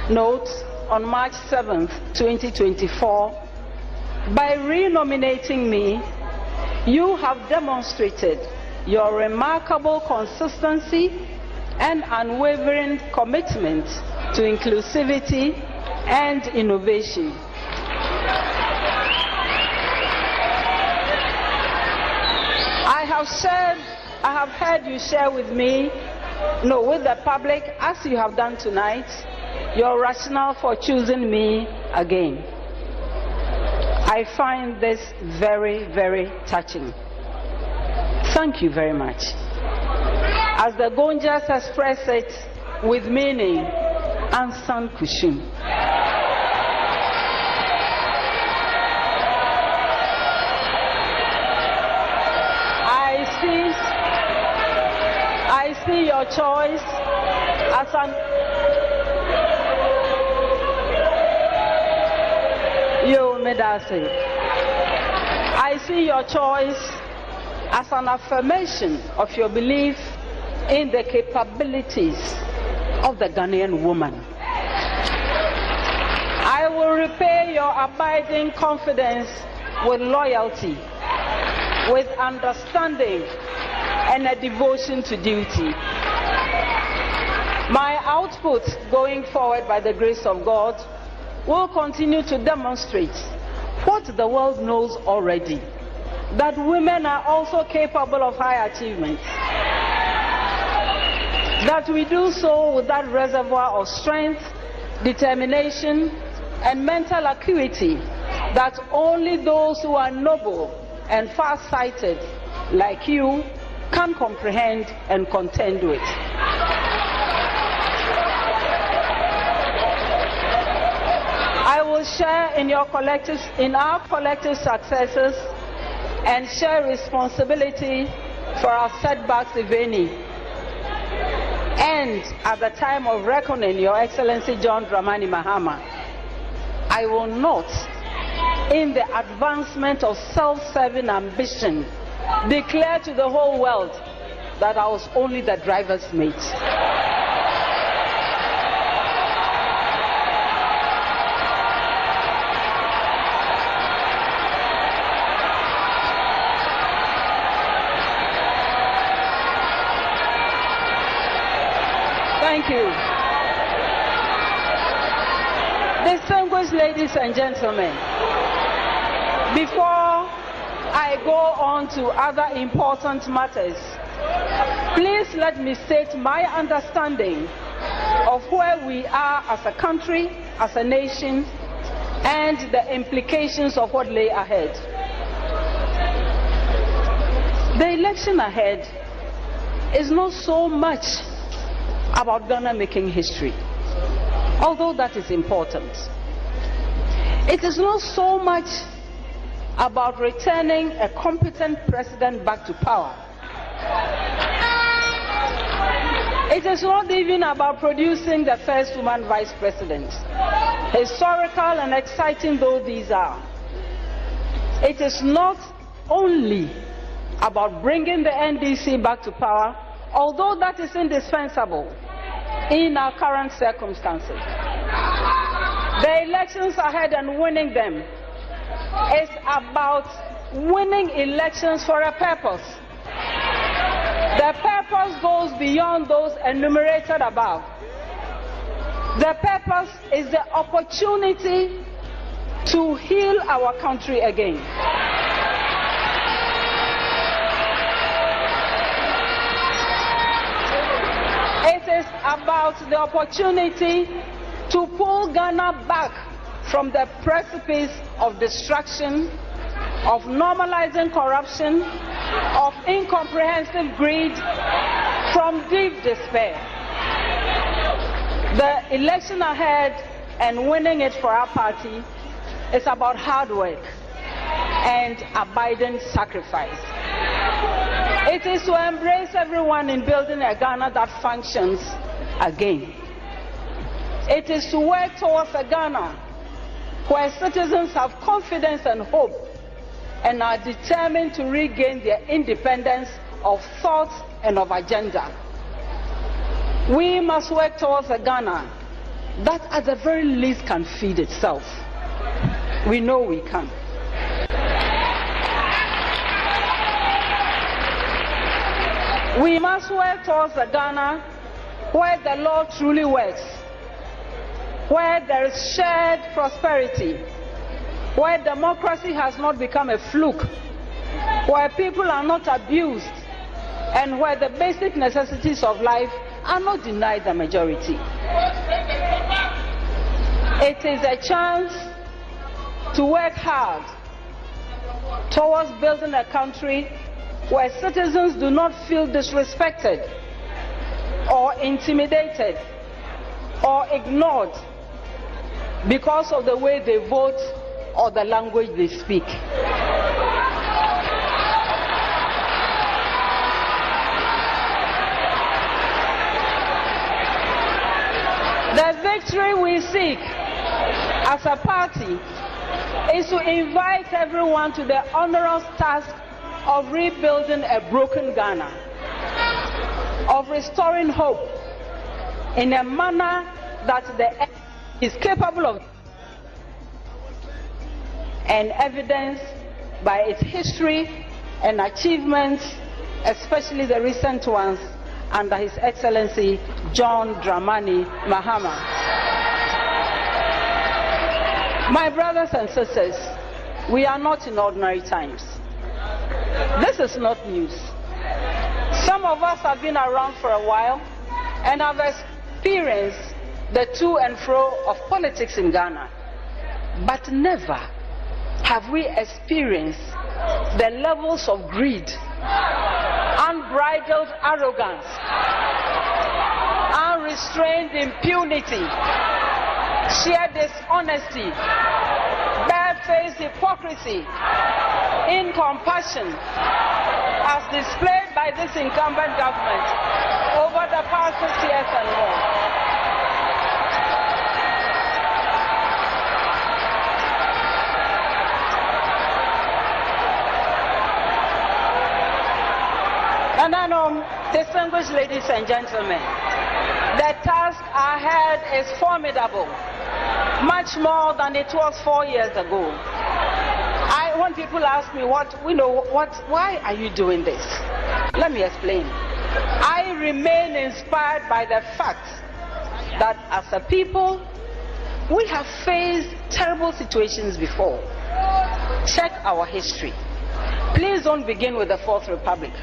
note on March 7th, 2024, by renominating me, you have demonstrated your remarkable consistency and unwavering commitment to inclusivity and innovation. I have heard you share with the public, as you have done tonight, your rationale for choosing me again. I find this very, very touching. Thank you very much. As the Gonjas express it with meaning, Ansah Kushum. I see your choice as an I see your choice as an affirmation of your belief in the capabilities of the Ghanaian woman. I will repay your abiding confidence with loyalty, with understanding, and a devotion to duty. My output going forward, by the grace of God, will continue to demonstrate what the world knows already, that women are also capable of high achievements, that we do so with that reservoir of strength, determination, and mental acuity that only those who are noble and far-sighted like you can comprehend and contend with. I will share in our collective successes and share responsibility for our setbacks, if any. And at the time of reckoning, Your Excellency John Dramani Mahama, I will not, in the advancement of self-serving ambition, declare to the whole world that I was only the driver's mate. Thank you. Distinguished ladies and gentlemen, before I go on to other important matters, please let me state my understanding of where we are as a country, as a nation, and the implications of what lay ahead. The election ahead is not so much about Ghana making history, although that is important. It is not so much about returning a competent president back to power. It is not even about producing the first woman vice president, historical and exciting though these are. It is not only about bringing the NDC back to power, although that is indispensable in our current circumstances. The elections ahead and winning them is about winning elections for a purpose. The purpose goes beyond those enumerated above. The purpose is the opportunity to heal our country again. It is about the opportunity to pull Ghana back from the precipice of destruction, of normalizing corruption, of incomprehensive greed, from deep despair. The election ahead and winning it for our party is about hard work and abiding sacrifice. It is to embrace everyone in building a Ghana that functions again. It is to work towards a Ghana where citizens have confidence and hope and are determined to regain their independence of thought and of agenda. We must work towards a Ghana that at the very least can feed itself. We know we can. We must work towards a Ghana where the law truly works, where there is shared prosperity, where democracy has not become a fluke, where people are not abused, and where the basic necessities of life are not denied the majority. It is a chance to work hard towards building a country where citizens do not feel disrespected or intimidated or ignored because of the way they vote or the language they speak. The victory we seek as a party is to invite everyone to the onerous task of rebuilding a broken Ghana, of restoring hope in a manner that the is capable of, and evidenced by its history and achievements, especially the recent ones under His Excellency John Dramani Mahama. My brothers and sisters, we are not in ordinary times. This is not news. Some of us have been around for a while and have experienced the to and fro of politics in Ghana, but never have we experienced the levels of greed, unbridled arrogance, unrestrained impunity, sheer dishonesty, barefaced hypocrisy, incompassion as displayed by this incumbent government over the past 6 years and more. And distinguished ladies and gentlemen, the task ahead is formidable, much more than it was 4 years ago. When people ask me, why are you doing this? Let me explain. I remain inspired by the fact that as a people, we have faced terrible situations before. Check our history. Please don't begin with the Fourth Republic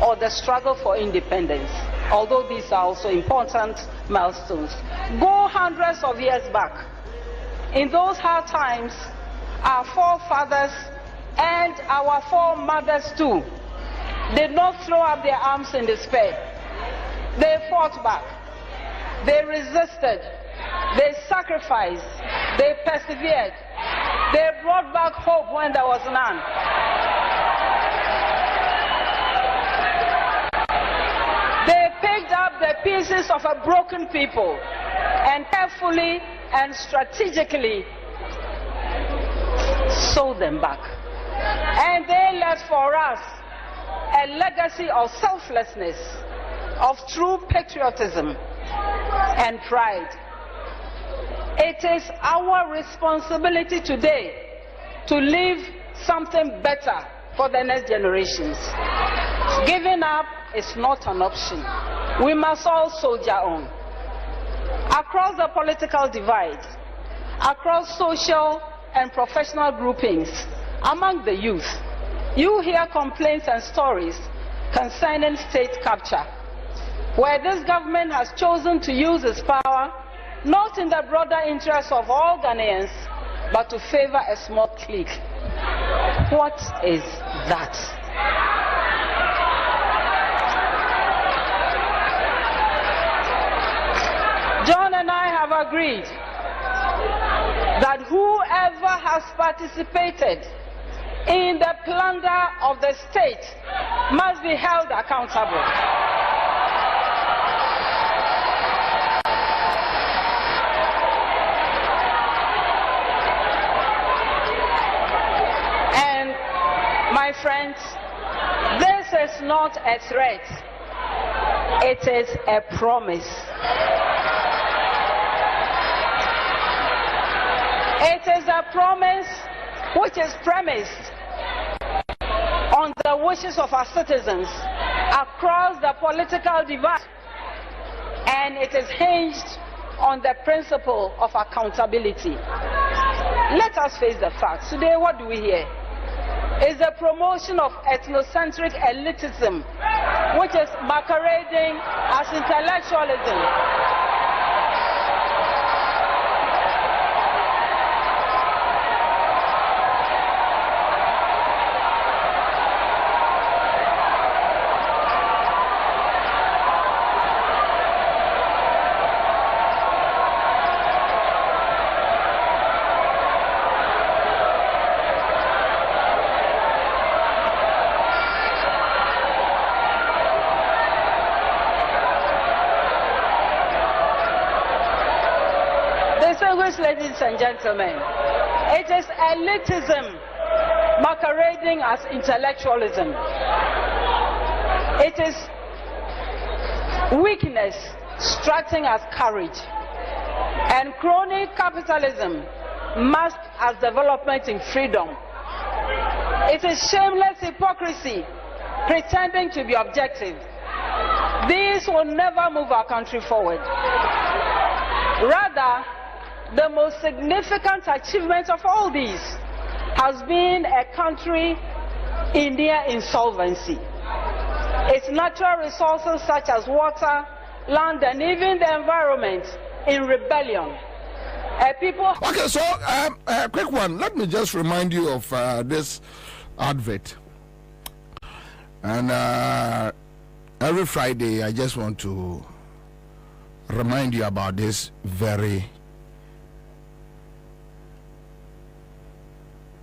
or the struggle for independence, although these are also important milestones. Go hundreds of years back. In those hard times, our forefathers and our foremothers too did not throw up their arms in despair. They fought back. They resisted. They sacrificed. They persevered. They brought back hope when there was none. They picked up the pieces of a broken people and carefully and strategically sewed them back. And they left for us a legacy of selflessness, of true patriotism and pride. It is our responsibility today to leave something better for the next generations. Giving up is not an option. We must all soldier on. Across across the political divide, across social and professional groupings, among the youth, you hear complaints and stories concerning state capture, where this government has chosen to use its power not in the broader interests of all Ghanaians, but to favor a small clique. What is that? John and I have agreed that whoever has participated in the plunder of the state must be held accountable. And my friends, this is not a threat, it is a promise. It is a promise which is premised on the wishes of our citizens across the political divide, and it is hinged on the principle of accountability. Let us face the facts. Today, what do we hear? Is the promotion of ethnocentric elitism, which is masquerading as intellectualism. Ladies and gentlemen, it is elitism masquerading as intellectualism. It is weakness strutting as courage, and crony capitalism masked as development in freedom. It is shameless hypocrisy pretending to be objective. These will never move our country forward. Rather, the most significant achievement of all these has been a country in near insolvency. Its natural resources such as water, land, and even the environment in rebellion. People. Okay, so a quick one. Let me just remind you of this advert. And every Friday, I just want to remind you about this very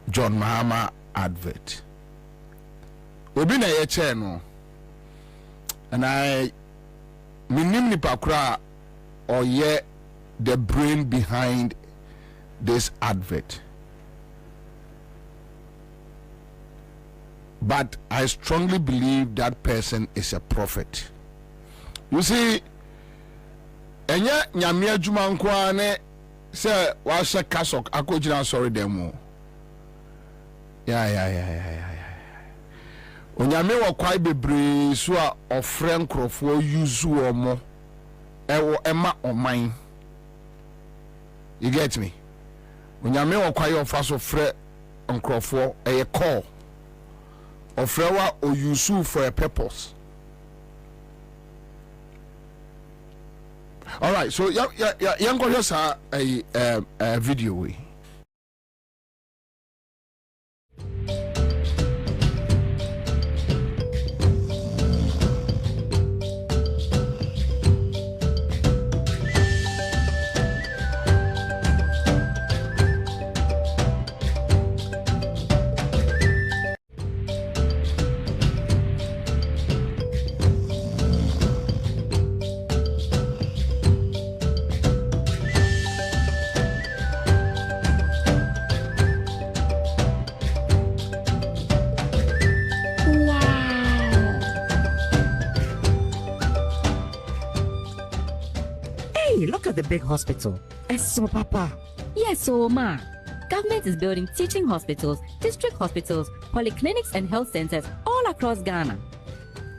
John Mahama advert. Obi na ye che no. And I minim nipa kra or ye the brain behind this advert. But I strongly believe that person is a prophet. You see, enya nyame adwuma nko ane se wa hye kasok akogina sorry demo. Yeah. Onyame wo kwai bebre so a ofre nkrofo use omo ewo ema oman. You get me? Onyame wo kwai ofa so frɛ nkrofo eye call. Ofre wa o use for a purpose. All right, so yeah go just a video we. Look at the big hospital. So, Papa. Yes, so, Ma. Government is building teaching hospitals, district hospitals, polyclinics, and health centers all across Ghana.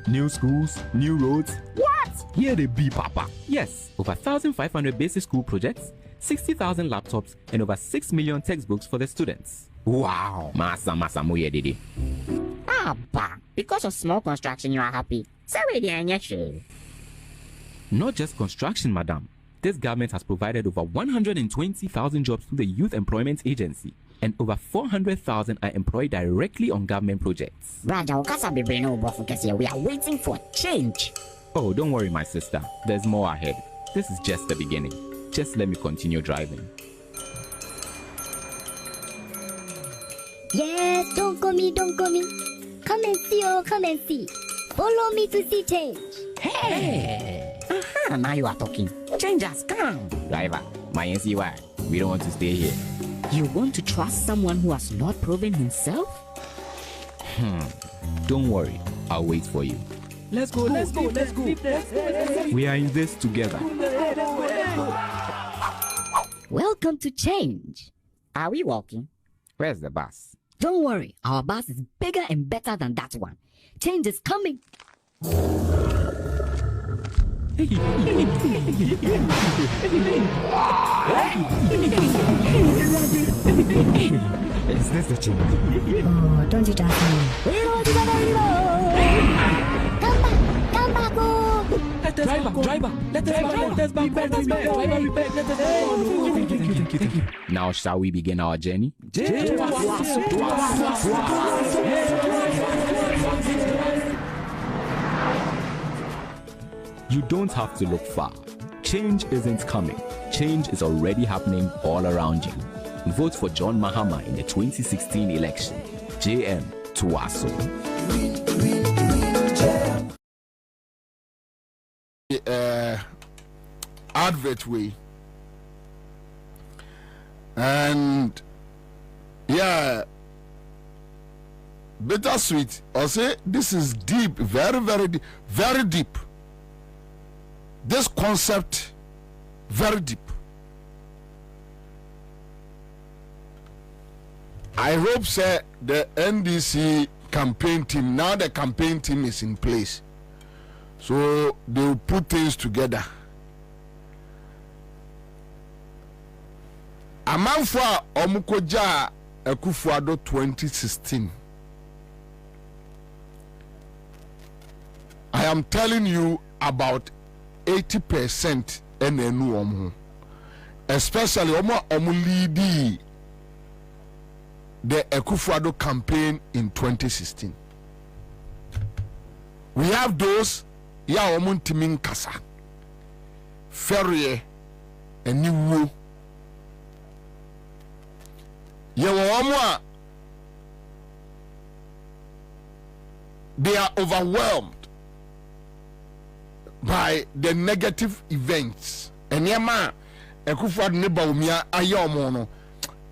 New schools, new roads. What? Here they be, Papa. Yes, over 1,500 basic school projects, 60,000 laptops, and over 6 million textbooks for the students. Wow. Masa moye didi. Abba, because of small construction, you are happy. Not just construction, madam. This government has provided over 120,000 jobs through the Youth Employment Agency, and over 400,000 are employed directly on government projects. We are waiting for change. Oh, don't worry, my sister. There's more ahead. This is just the beginning. Just let me continue driving. Yes, don't call me. Come and see, come and see. Follow me to see change. Hey! Now you are talking. Change has come. Driver, my NCY, we don't want to stay here. You want to trust someone who has not proven himself? Don't worry, I'll wait for you. Let's go. We are in this together. Welcome to change. Are we walking? Where's the bus? Don't worry, our bus is bigger and better than that one. Change is coming. Is this the change? Oh, don't you just me. Come back, oh. Driver, let us back. Thank you. Now shall we begin our journey? You don't have to look far. Change isn't coming. Change is already happening all around you. Vote for John Mahama in the 2016 election. JM Tuwaso. Advert way. And yeah, bittersweet. I'll say this is deep, very deep. This concept, very deep. I hope, sir, the NDC campaign team, now the campaign team is in place. So they will put things together. Amanfa Omukoja Ekufuado 2016. I am telling you about 80% NNU omu, especially omu lead the Ekufuado campaign in 2016. We have those ya omu timin kasa, Ferrier, and Niwu. They are overwhelmed by the negative events. And yama Ekufuado neba umia ayamono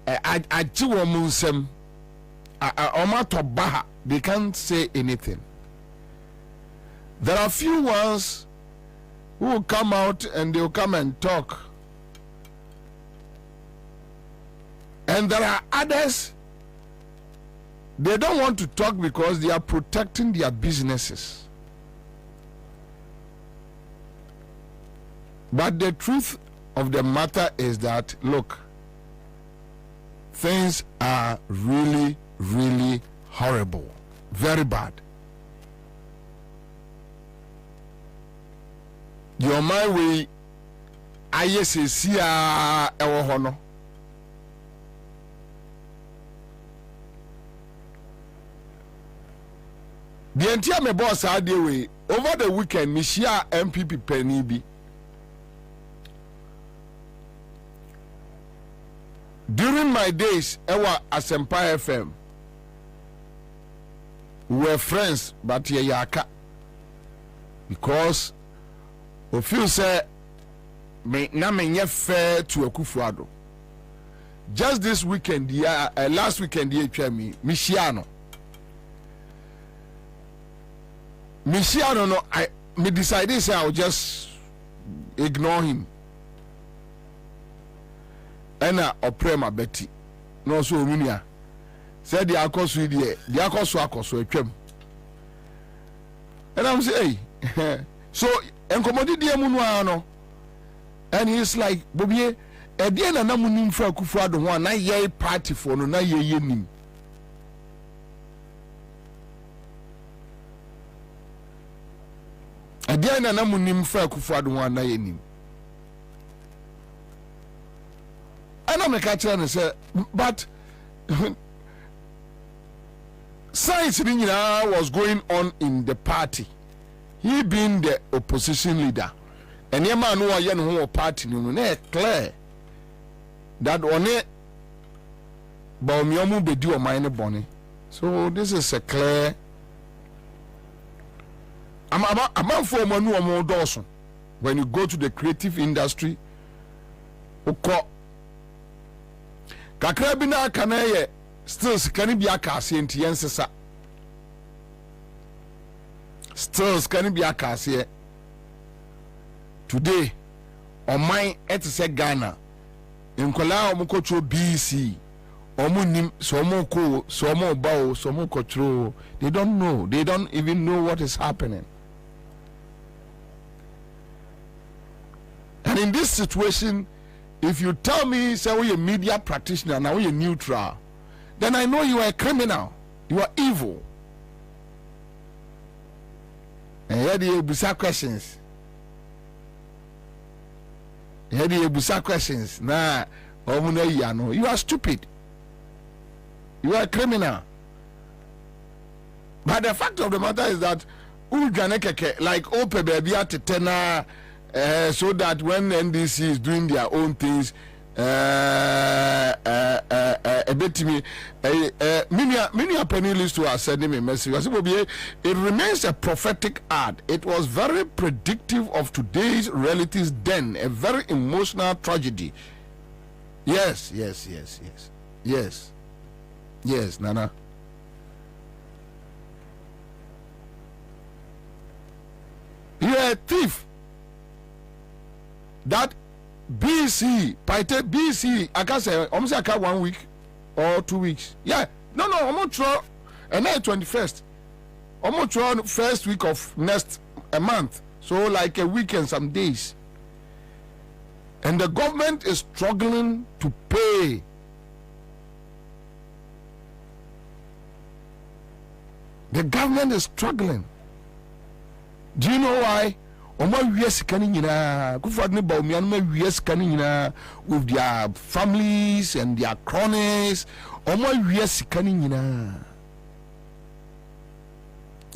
ajiwomunsem omatobaha, they can't say anything. There are few ones who will come out and they will come and talk. And there are others, they don't want to talk because they are protecting their businesses. But the truth of the matter is that, look, things are really horrible, very bad. Your my way, I see ewo hono. The entire me boss way over the weekend, me share MPP Penny B. During my days, ewa Asempa FM, we were friends, but ye yaka. Because if you say me na me nye fair to Ekufuado. Just this weekend, last weekend, me Michiano. No, me decided say I'll just ignore him. And Oprema Betty. No, so Minia said the Akosu, the Akosu, and I'm saying, hey, so enkomodi die mu no ano and he's like Bobie e die na namunim fra kufu ado ho na ye party for no na ye nim e die na namunim fra kufu ado ho na ye nim ana me ka kire no say but science was going on in the party. He being the opposition leader. And your man who are young who party, you know, clear that on it, Baumiomu be do a minor bonnie. So this is a clear. I'm for Manu or more Dawson. When you go to the creative industry, Kakrabina Kanaye. Still, can it be a cassie and Tiensesa? Still, can it be a cassie? Today, on my etse Ghana, in Kola Mukocho BC, Omunim, Somoko, Somo Bao, Somo Kotro, they don't know, they don't even know what is happening. And in this situation, if you tell me, say, we're a media practitioner, now we're neutral. Then I know you are a criminal. You are evil. And here the bizarre questions. Here the bizarre questions. Nah, you are stupid. You are a criminal. But the fact of the matter is that like open baby at tenor, so that when NDC is doing their own things, a bit to me, many penny list to us sending me message. It remains a prophetic ad. It was very predictive of today's realities then, a very emotional tragedy. Yes, Nana. You are a thief. That BC, BC, I can say, almost like 1 week or 2 weeks. Yeah, no, I'm not sure. And then 21st, I'm not sure first week of next a month. So like a week and some days. And the government is struggling to pay. The government is struggling. Do you know why? Oma wies kanina kufadni ba omian ma wies kanina with their families and their cronies. Oma wies kanina.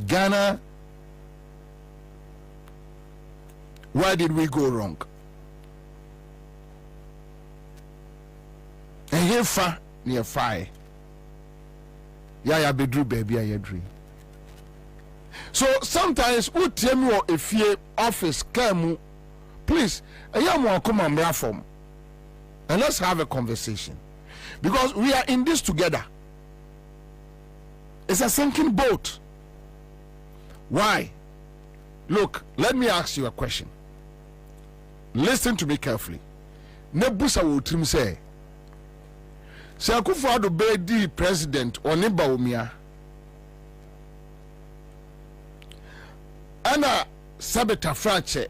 Ghana, where did we go wrong? And here far near fire. Yeah, bedru baby, I dream. So sometimes we tell me if you office come, please, come and platform, and let's have a conversation, because we are in this together. It's a sinking boat. Why? Look, let me ask you a question. Listen to me carefully. Nebusa will trim say, Akufo-Addo be di president oni Baumia. Ana sabeta frache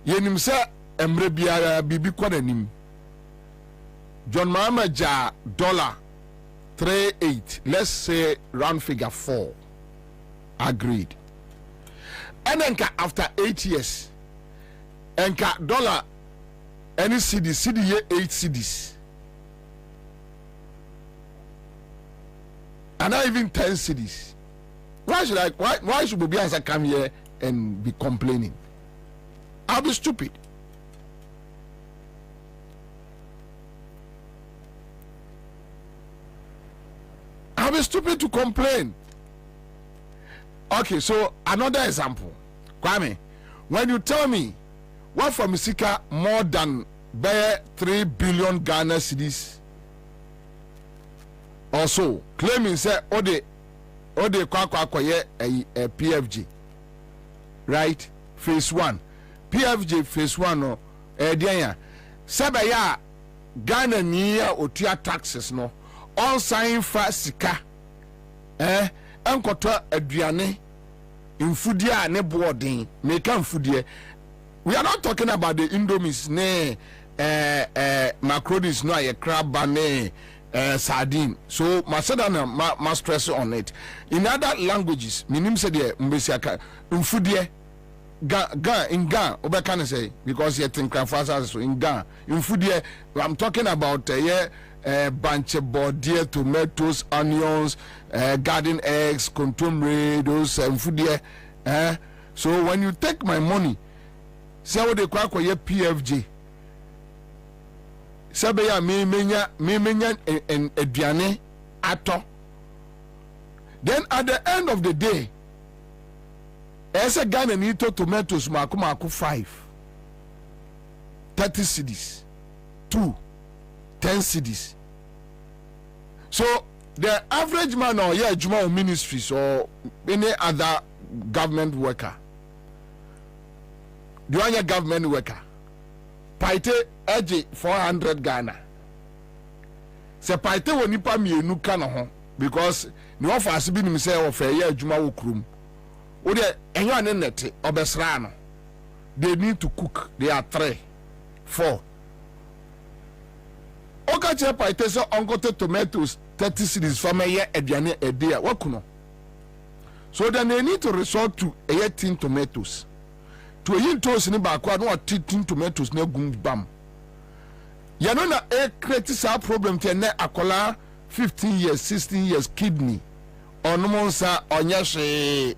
yenim se emre biara bibi kwananim John Mahama ja $38, let's say round figure 4, agreed. And then after 8 years enka dollar any cedi ye 8 cedis and not even 10 cedis. Why should Bobie Ansah come here and be complaining? I'll be stupid. I'll be stupid to complain. Okay, so another example. Kwame, when you tell me what from Sika more than 3 billion Ghana cedis or so, claiming say Ode kwa a PFG, right? Phase 1 PFG phase 1 no dianya sabaya Ghana niya otua taxes no on sign fa sika enkoto aduane in foodie ne boarding make foodie. We are not talking about the indomies ne macaronis no a crab ne sardine. So ma stress on it. In other languages, minim say the mbesiaka foodie in Ghana, Oba can say because you think so in Ghana. In foodie, I'm talking about bunch of body, tomatoes, onions, garden eggs, contumely, those foodie. So when you take my money, say what they call PFJ. Sabeya me menya en aduane ato. Then at the end of the day, as a Ghana need tomatoes maku 5 30 cedis 2 10 cedis. So the average man or Juma ministries or any other government worker, the one government worker paite edge 400 Ghana. Se paite woni pa mienu ka no ho because ni offer asibi ni say offer ya adwuma wo krum. O de enyo ane net obesra no. They need to cook. They are 3 4. Oka che paite so ongote tomatoes 30 cedis for me aduane a day wakuno. So then they need to resort to 18 tomatoes. To yin toast ni ba kwa no 18 tomatoes na gum bam. Ya no na create sa problem te na akola 15 years 16 years kidney onomonsa onyehwe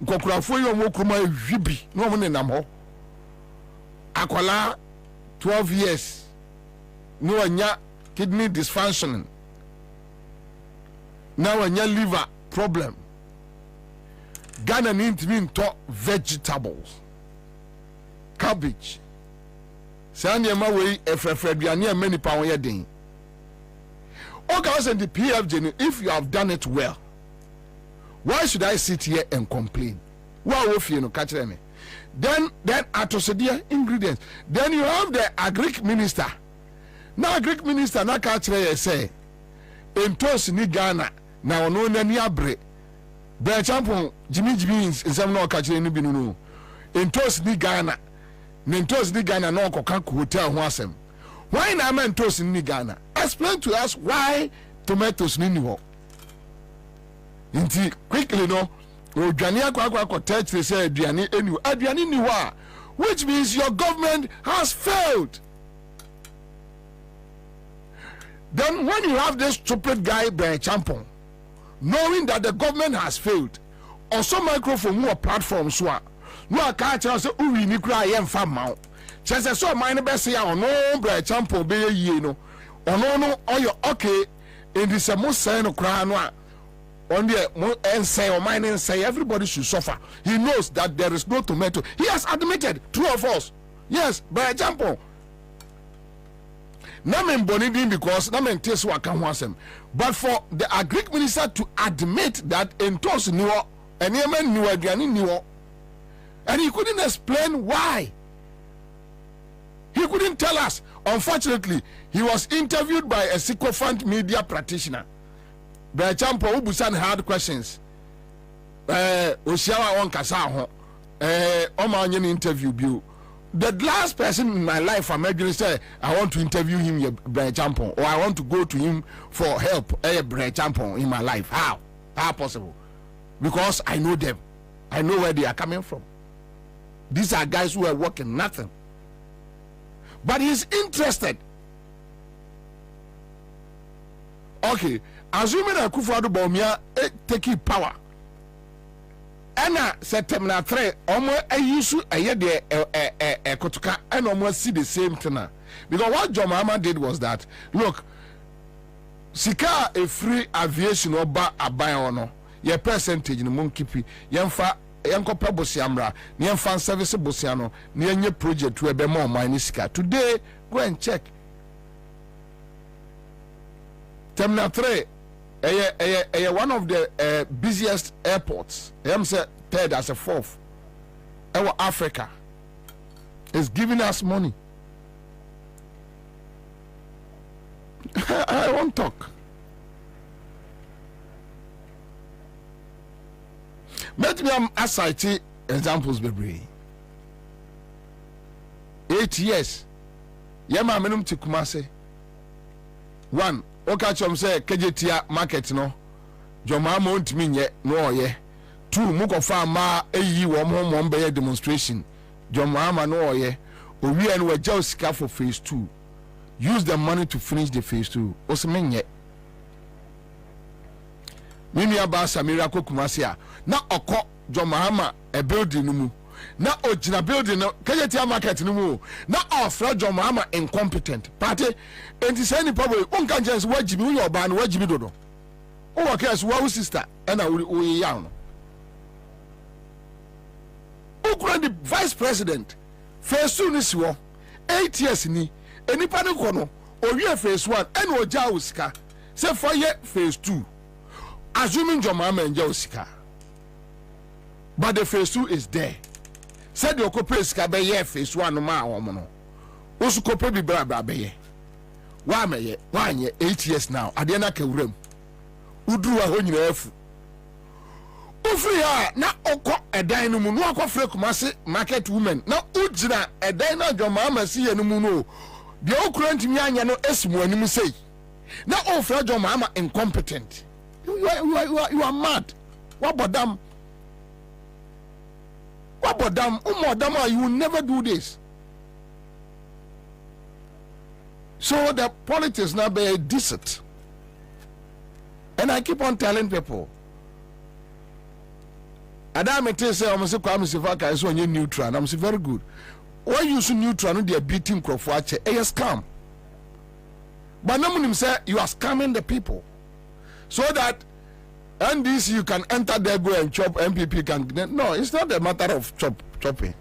nkokurafo yo mo kroma hwibi no mo nenam ho akola 12 years no anya kidney dysfunction now anya liver problem. Ghana needs to be into vegetables, cabbage. Sanyama way efrefreduane many pound a day. Okay, I said the PFJ, if you have done it well, why should I sit here and complain? Why would you catch me? Then atosedia ingredients. Then you have the agric minister. Now agric minister na catch me say, in toast ni Ghana na ono nani abre. Be champon Jimmy nsem na catch ni binu no. In toast ni Ghana. Nentos ni Ghana no koka hotel ho asem. Why na mentos ni Ghana? Explain to us why tomatoes ni ho. Inti quickly no odwane akwa touch say aduane ni ho, which means your government has failed. Then when you have this stupid guy by champon knowing that the government has failed, also microphone more platforms so no aka tell say uwi ni kura ye mfa mawo chese so man be say ono bra champo be yie no ono no oyo okay in this mo say no kura no a on the mo say o man and say everybody should suffer. He knows that there is no tomato. He has admitted, true or false. Yes, bra champo na men bonidin because na men test what can wasem, but for the agric minister to admit that entos niwo enyemen niwo aduane niwo. And he couldn't explain why. He couldn't tell us. Unfortunately, he was interviewed by a sycophant media practitioner. By Champo Ubusan hard questions. Oshiawa on Kasa Omanyan interview you. The last person in my life I'm going to say I want to interview him by Champo, or I want to go to him for help by Champo in my life. How possible? Because I know them. I know where they are coming from. These are guys who are working nothing. But he's interested. Okay, assuming that Akufo-Addo Bawumia taking power. And September 3, almost a issue a year there Kotuka and almost see the same thing. Because what John Mahama did was that, look, Sika a free aviation or buy or no, your percentage in the monkey, Yamfa. Yanko Pabosiamra, Nian Fan Service Bosiano, Nian project to a be more Minisca. Today, go and check. Terminal 3, one of the busiest airports, I'm say third as a fourth. Our Africa is giving us money. I won't talk. Let me aside examples bebree. 8 years. Yema menum ti Kumase. 1. Oka chom say kejetia market no. Joma ma ontimi nye no oye. 2. Muko fa ma eyi wo mo be demonstration. Joma ma no oye. Owi en we jaw sika for phase 2. Use the money to finish the phase 2. Osmenye. Mimi aba Samira ko Kumase a na okọ Joma a building no mu. Na ojina building no kejetia market no mu. Na ofra Joma incompetent. Party enti say ni problem unka chance wajibi wo yoba na wajibi dodo. O work as wo sister and we young. Ukura the vice president phase 2 ni siwo 8 years ni enipa ne ko no owie phase 1 and oja osika say for year phase 2 assuming Joma enja osika but the phase 2 is there said the okopre sika be year phase 1 no ma awon no osukopre bi bra be ye wa meye wa nye 8 years now ade na ka wuram uduru wa ho nyina afu ofri ha na okọ edan no mu no akọfre Kumase market women na ujira edan na Joma amasi ye no mu no de okura ntimi anya no esimu anim sei na ofra Joma incompetent you are mad what bodam you will never do this. So the politics now be decent. And I keep on telling people, Adam say I'm say Kwame Sefaka is on neutral and I'm say very good. Why you so neutral no they are beating Krofuache a scam. But no say you are scamming the people. So that and this you can enter there, go and chop, MPP can. No, it's not a matter of chopping.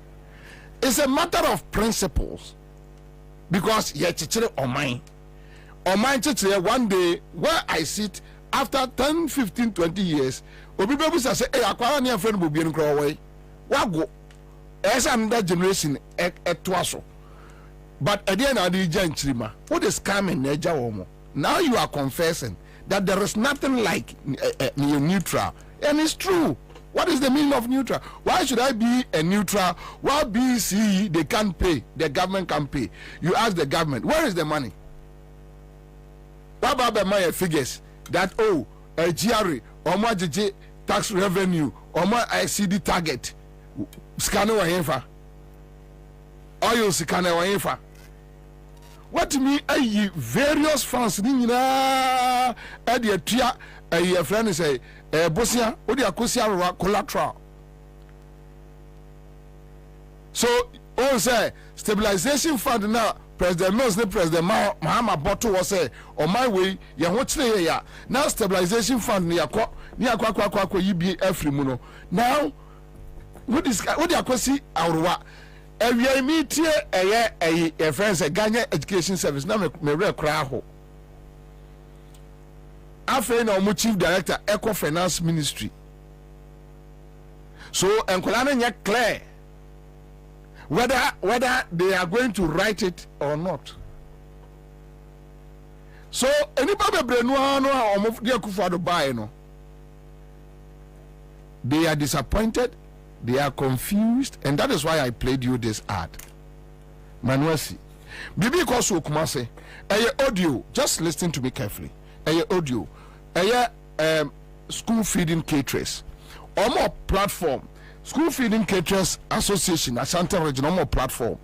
It's a matter of principles. Because yeah, chichire on mine chichire one day where I sit after 10, 15, 20 years, obi bebu say, hey, akwara ni friend will be in Crowway. Wago. As another generation etwaso. But at the end of the gentrima, what is coming neja womo? Now you are confessing that there is nothing like neutral, and it's true. What is the meaning of neutral? Why should I be a neutral? Why BC they can't pay, the government can pay? You ask the government, where is the money? What about the money figures that a GRA or more JJ tax revenue or more ICD target? Scanner wa yenfa, oil scanner wa yenfa. What me a various funds ni na at the tia a friend say Bosia or the Akosia collateral. So all say stabilization fund now President Mills the President Mahama Botto was say on my way ya watch ya now stabilization fund ni akwa yibi every muno. Now what is what the Akosi Aurwa every meeting a friends a Ghana education service now me real cry ho. After no chief director Eco Finance Ministry. So enkolane nye clear whether they are going to write it or not. So anybody brenu no omo de Akufo-Addo buy no. They are disappointed, they are confused, and that is why I played you this ad. Manuasi. Bibi koso Kumase, audio, just listen to me carefully. Audio. School feeding caterers. Omo platform. School feeding caterers association, Ashanti regional platform.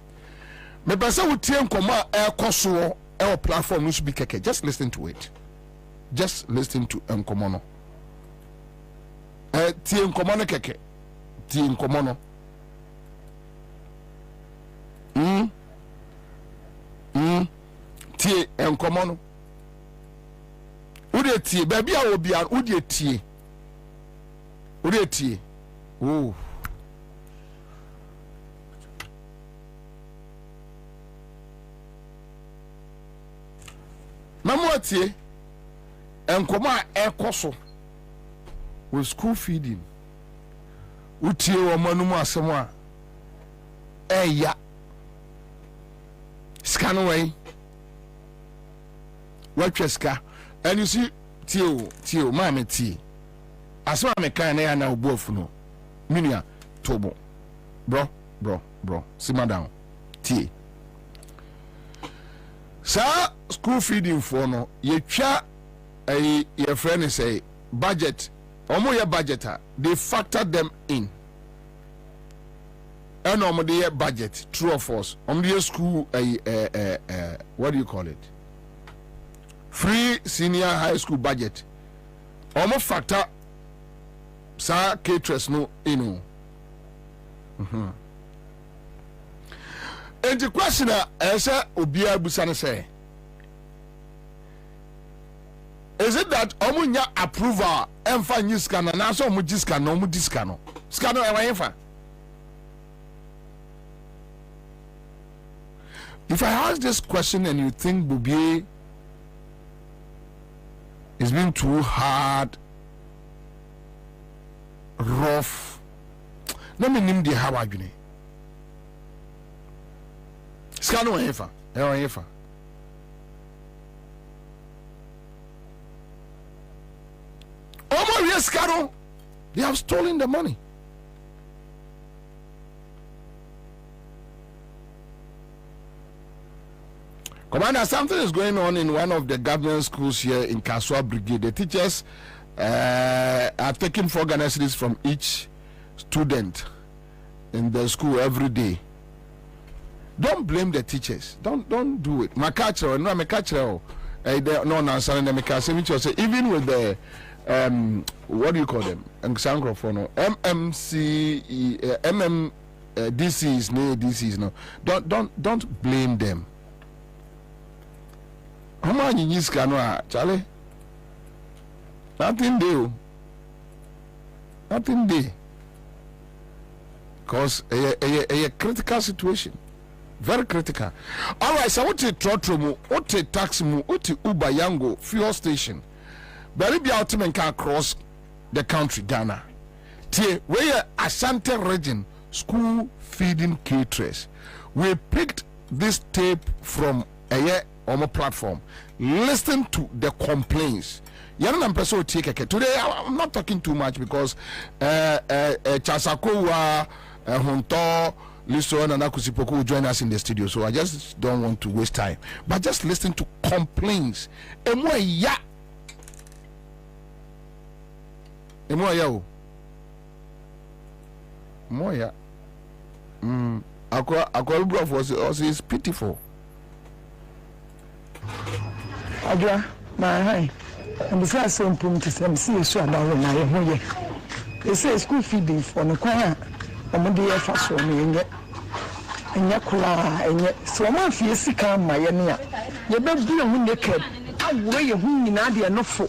Me pese we tien koma koso our platform no be keke. Just listen to it. Just listen to komono. Tien komono keke. Tien komono. Tie komono. Ude tie baby a obi an ude tie. Ude tie. Oh. Mamu tie enkoma ekoso with school feeding. Utie wo manum asem a eya scan away. Watcheska. And you see, Tio, Mammy T. As well, me kind of na obofu no. minia tobo bro simmer down tie sa school feeding for no ye twa your friend say budget omo ye budgeter they factor them in and omo the budget true or false omo the school what do you call it free senior high school budget omo factor sa caterers no inu and the question is obia busane say is it that omunya approval emfa nyi scanner na so omu jiska no omu diska no scanner e wanfa if I ask this question and you think Bobie is being too hard rough let me name the how adwene scanner wanfa e wanfa they have stolen the money. Commander, something is going on in one of the government schools here in Kaswa Brigade. The teachers are taking 4 Ghana cedis from each student in the school every day. Don't blame the teachers. Don't do it. My catcher, no, my catcher. No, even with the what do you call them? DCs no. Don't blame them. How many years can Charlie? Nothing do. Because a critical situation. Very critical. All right, so what trotro what taxi what Uber Yango fuel station. But be ultimate can cross the country Ghana. Tie where Ashanti region school feeding caterers. We picked this tape from a on a platform. Listen to the complaints. Today I'm not talking too much because Chasakowa Honto Listen and Akusipoku will join us in the studio, so I just don't want to waste time. But just listen to complaints. Emoya. Akwa was is pitiful. Adra, my hi. And besides some point to some see so about na ye. They say school feeding for no kwaya. Omode ye fa so me enye kula enye so ma fie sika ma ye ne a ye be bu hu naked awure ye hu nyina de no fo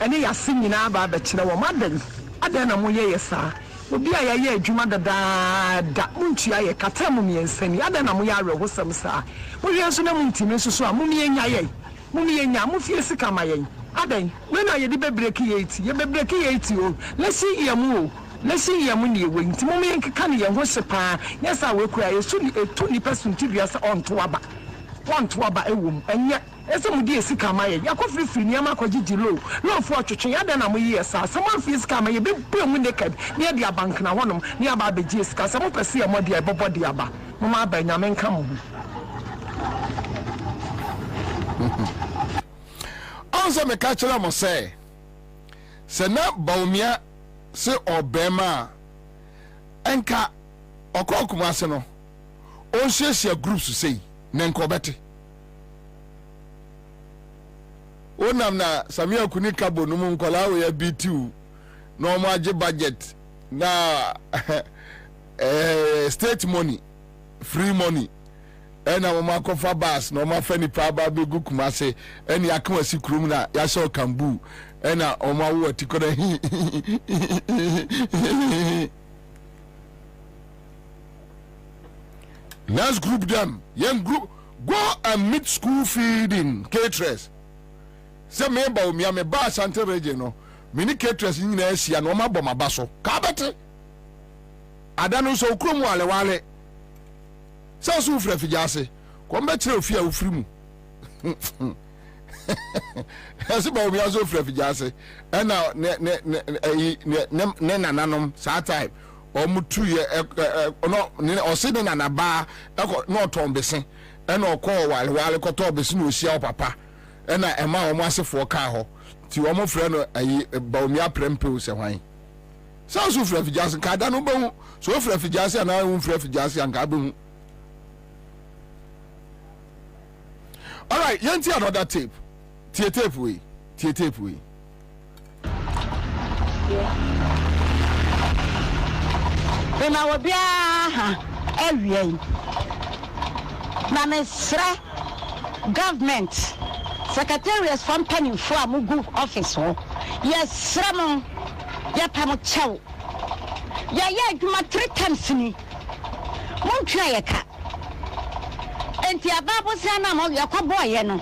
ene ya se nyina ba ba kire wo madan adan na mo ye sa obi a ye adwuma da muntua ye kata mu miensani adan na mo ye areho sam sa mo ye so na mu ntime so a mo me nya ye mo me nya mo fie sika ma ye adan we na ye de be break ye iti ye be break ye iti o let's see ye mu let's see ye mu ne we nti mo me nkeka ne ye ho sepa yes a we kura ye so ni etu ni person ti bia se onto aba ewum enye ese mu di esika ma ye yakofri firi ni ama kogigi low fo twetwe ya da na mo ye sa se mo firi esika ma ye be mu naked ne dia bank na honom ne aba beji esika se mo pese ye mo dia bobo dia aba mo ma ba nyame nka mo Ansah me catch them say na baumia se obema enka okokuma se no on share groups say na nkobete onam na samia kuni kabo no mu nkola we ya BTU no mo age budget na state money free money ena mo makofa bus no ma fani pa ba be gukuma se eni akama si kurum na ya sho kambu ena o ma wo tikora hi let's group them young group go and meet school feeding caterers se me ba o mi am ba Ashanti region no mini caterers nyina asia no ma boma ba so ka bete adanu so kurum wale so so frɛ fijase kom be kyerɛ ofia ofiri mu ese ba obi aso frɛ fijase ɛna ne nananom saa time omutu ye no osede na na ba no tombese ena okọ wale koto obese no osia papa ena ema omo asefo ka ho ti omo frɛ no ayi baomia prempe se hwan so so frɛ fijase ka da no behu so frɛ fijase na hu frɛ fijase anka behu. All right, yenti another tape. Tie tape we. Ena wo bia ha ewie. Na mesra government secretariat from penny for amugu office ho. Yes, ramon. Ya pamo chaw. Ya adwuma 3 times ni. Mon twa ye ka. Enti ababo se na mo yakobo ye no.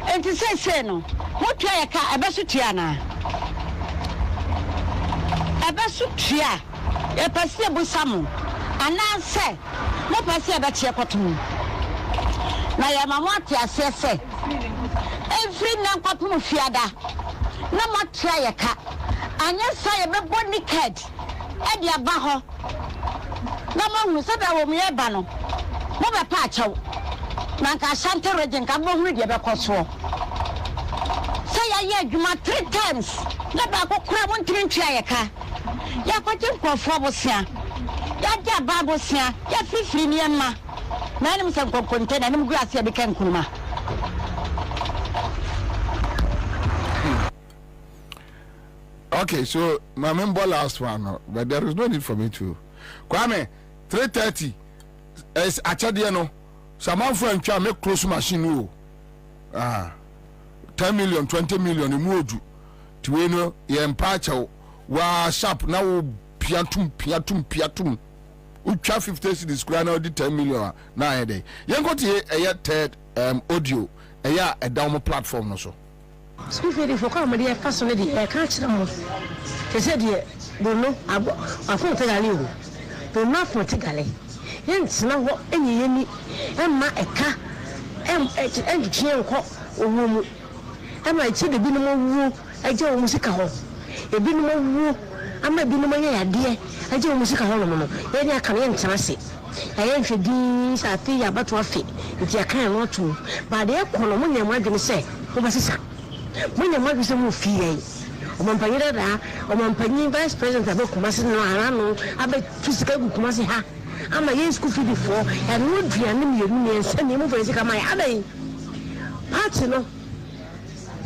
Enti se no. Mo twa ye ka ebesu tua na. Ebesu tua. E pese busamu. Ananse. Mo pese ebetie kotum. Na ya mama ati asese. Every na kwatum fiada. Na mo twa ye ka. Anya sa ye bebo naked. E dia ba ho. Na mo hu se da wo me ba no. Mo be pa achew. Na nka Ashanti region ka mo hu dia be koso. Say ya adwuma 3 times. Na ba ko kura mo ntiri ntwa ye ka. Ya kwatin kofo bosia. Ya dia ba bosia. Ya fifiri ni emma. Na nim se nkonkonte na nim gu ase be kan kuruma. Okay, so my member last one, but there is no need for me to. Kwame, 3:30 is achade no. Someone from China make close machine no. 10 million, 20 million imuodu. To no ye empacha wa sharp na wo piatum. Utwa 50 cedis kura na odi 10 million na ede. Yen go tie third audio eya a down platform no so. School feeding for come dey pass on the catch them. They said no abo afon tegale o. Do not for tegale. Yent na wo enyi emma eka enchi enko owo mu. Emma echi de bi no wu eje o musika ho. Ebi no wu ama bi no ya de eje o musika ho no no. Ye ni aka ye ntena se. Ayen hwedi sa ti ya bato afi. Nti aka no to. Ba de ekono mo nyam adwene se. Wo basisa. Mwenye mwa kise mufie omampanyira da omampanyi vice president abe kumasi no arano abe tusika gu kumasi ha ama ye school feed for and no duane mienu ne ense ne mu fesi kama ya abai party no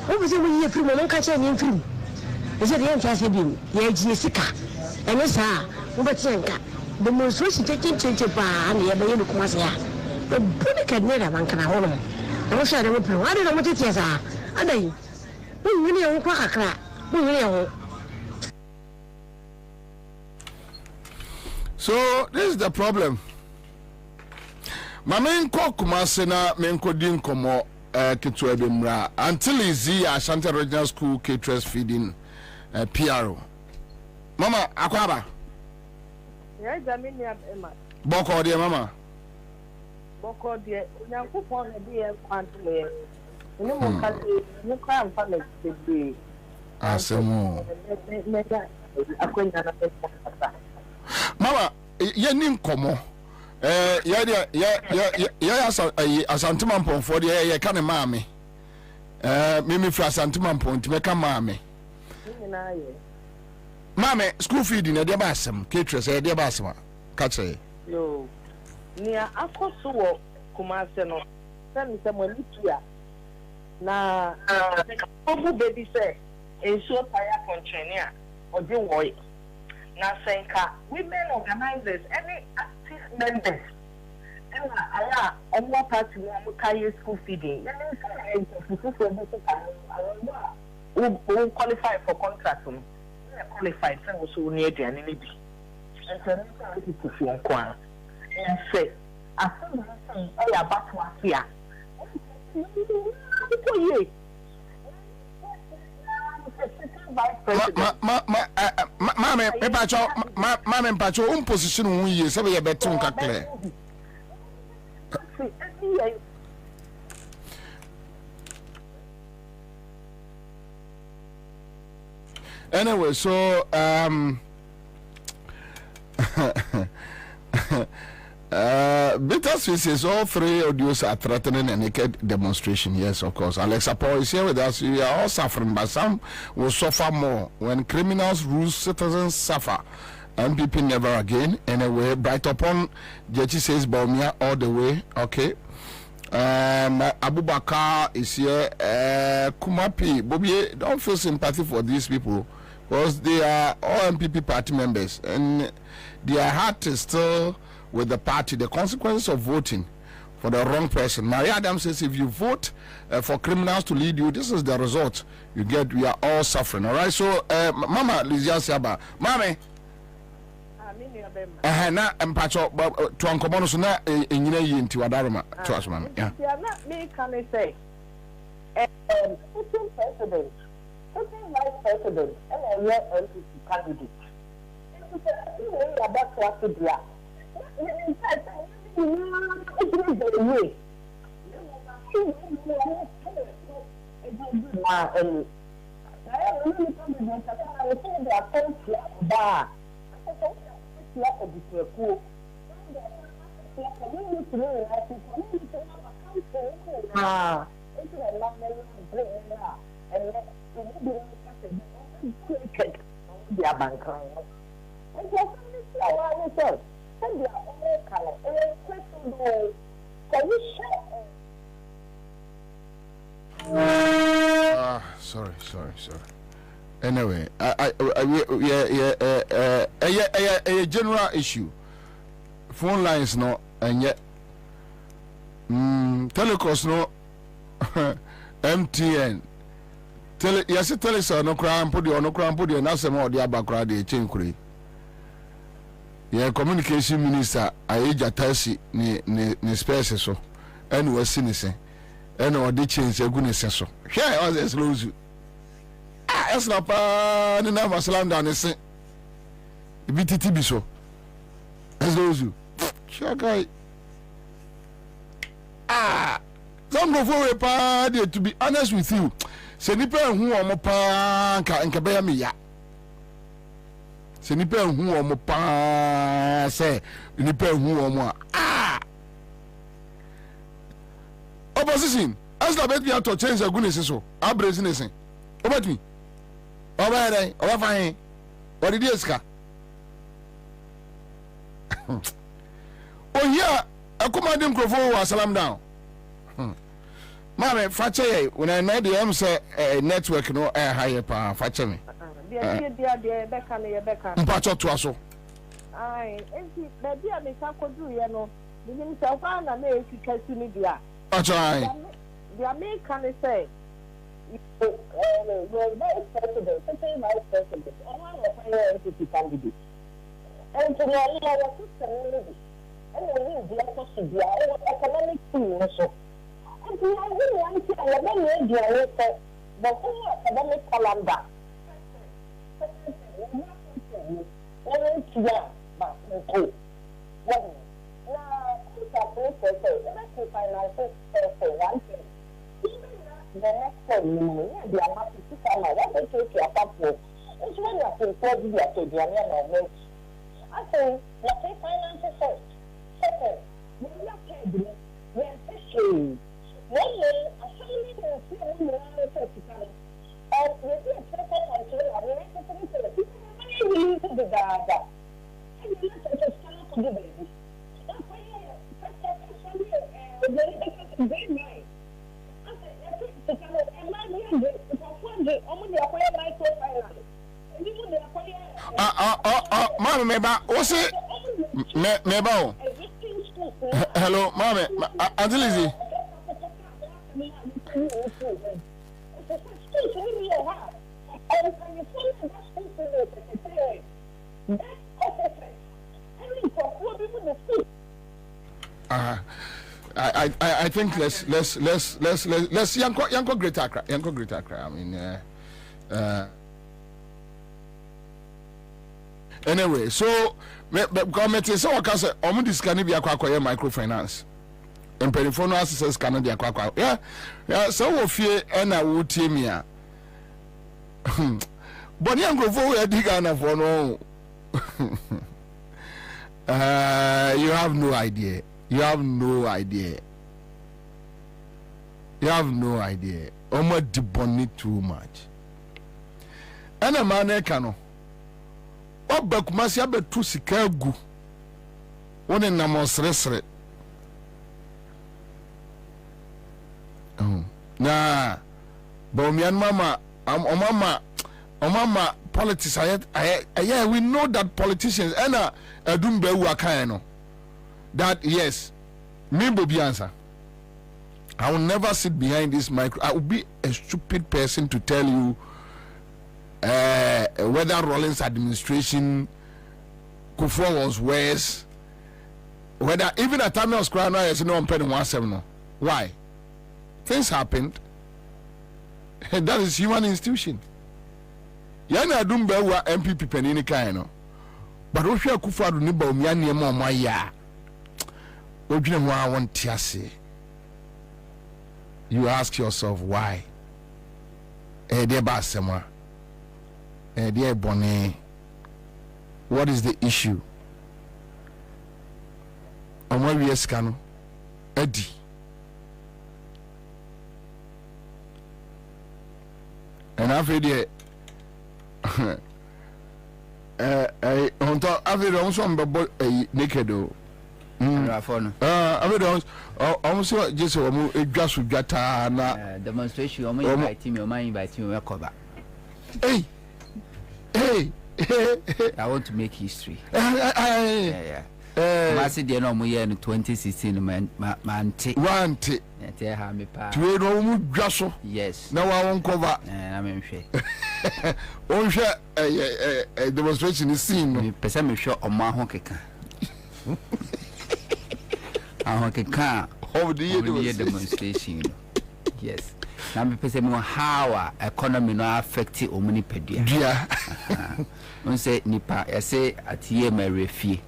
o bi se mu ye free mo nka che ne free ese de yenta se bi ye ji sika enye sa mo ba tienka demonstration cheche pa na ye ba ye kumasi ha e buni kadne da bankana hono mo sha de mo pro ade na mo tete sa adai. So this is the problem. My main cook masena menko din komo kitu ebimra until izi Ashanti Regional School caterers feeding PRO. Mama akwaba. Yeah, Jamini Emma. Boko de mama. Boko de Nyankopon na de kwantule. Ni mo ka ni kwa mfano bebe. Asemo. Mama, ye nim komo. Ya Asante Mampon for the ye kan maame. Me fra Asante Mampon ti me ka maame. Maame, school feeding e de ba asem, caterers e de ba asem. Ka kire. Yo. Ni akoso wo Kumase no. Se mo litua. Na obu baby say ensuo tire contrenia or the boy na senka women organizers any active members and aya omo party mo carry school feeding who qualify for contract no qualified say also near the ani bi and so to feel kwa and say aso say aya batwa here Mama mpacho position wu ye se be betu nka clear. Anyway, so Better says all three audios are threatening a naked demonstration. Yes, of course. Alexa Paul is here with us. We are all suffering, but some will suffer more. When criminals rule, citizens suffer. MPP never again. Anyway, Bright upon Jechi says Baumia all the way. Okay. Abubakar is here. Kumapi, Bobie, don't feel sympathy for these people because they are all MPP party members and their heart is still with the party. The consequence of voting for the wrong person. Maria Adams says if you vote for criminals to lead you, this is the result you get. We are all suffering. All right. So, Mama Lizia Siaba, Mame. Na mpacho to ankomo no so na enyina yi nti wadaroma to aso mame ya na me can say sitting president sitting vice president and a year MPP candidate it's a way about what to do in fact sorry. Anyway, a general issue. Phone lines no, and yet telecos no MTN. Yes, telesa no cram put the no cram put the nasa more the abakra de chinkuri. Yeah, communication minister Aija Tasi ni space so. And was sinise. And or the change a goodness so. Here I was lose. Yes, na pa ni na masalam da ne se. BTT bi so. As those you. Sure guy. Some go for a party to be honest with you. Se nipa hu omo pa nka be ya me ya. Se nipa hu omo pa se nipa hu omo opposition as la bet bi to change the goodness so. Abraziness. About me. Over there, over fine. What did you ask? Oh yeah, I command him to salam down. Mama, fache when I made the say network no higher pa fache me. Dia beka. Mpacho to aso. Ai, enti na dia me ka kodu ye no. Nim se kwa na e fikasi ni dia. Acho ai. Dia me kan say well, vice president, second vice president, one of our MPP candidates. And to our system, and we have to be our economic team also. And we are really to our media the whole academic calendar. The next time, they are happy to come out. What they take your passport. It's when you have to report you to the government. I say, you pay finances first. Second, you are paid. You are fishing. One year, I saw you in a few years to come. And you do a paper control. I mean, I can tell you, people really need to do that. And you need to just come to the baby. That's why you are very nice. Mama meba what's it meba hello mama Auntie Lizzie I think let's Yanko Greater Accra. I mean anyway, so government is so because this can be acquire microfinance. And periphone access can be acquire. Yeah, so of fear and I would team here. But young go for digana for no. You have no idea. You have no idea. You have no idea. Omo debonny too much. And a man ekano. Oba kumasi abe tu sika gu. One na mo sresre. Na Bomian mama mama politics yeah, we know that politicians and adumbe waka no. That yes, me Bobie Ansah. I will never sit behind this micro. I will be a stupid person to tell you whether Rawlings administration Kufuor was worse. Whether even at time I was crying, I said no, I'm paying 170. Why? Things happened. And that is human institution. Yana Dumbe wa MPP penini kaino. But if you are Kufuor ni ba umiani emo maya. Ojine wa want tiase. You ask yourself why. Dear Basema, dear Bonnie, what is the issue? Omo wieskano, Eddie. And after the on top after the also naked. Also just demonstration invite me hey I want to make history. I said there no year in 2016 man yes now I won't cover I'm a demonstration is seen person me sure on my honkeka of the year demonstration yes na me pese me how economy no affect omuni pedua dia on say nipa say atie ma refie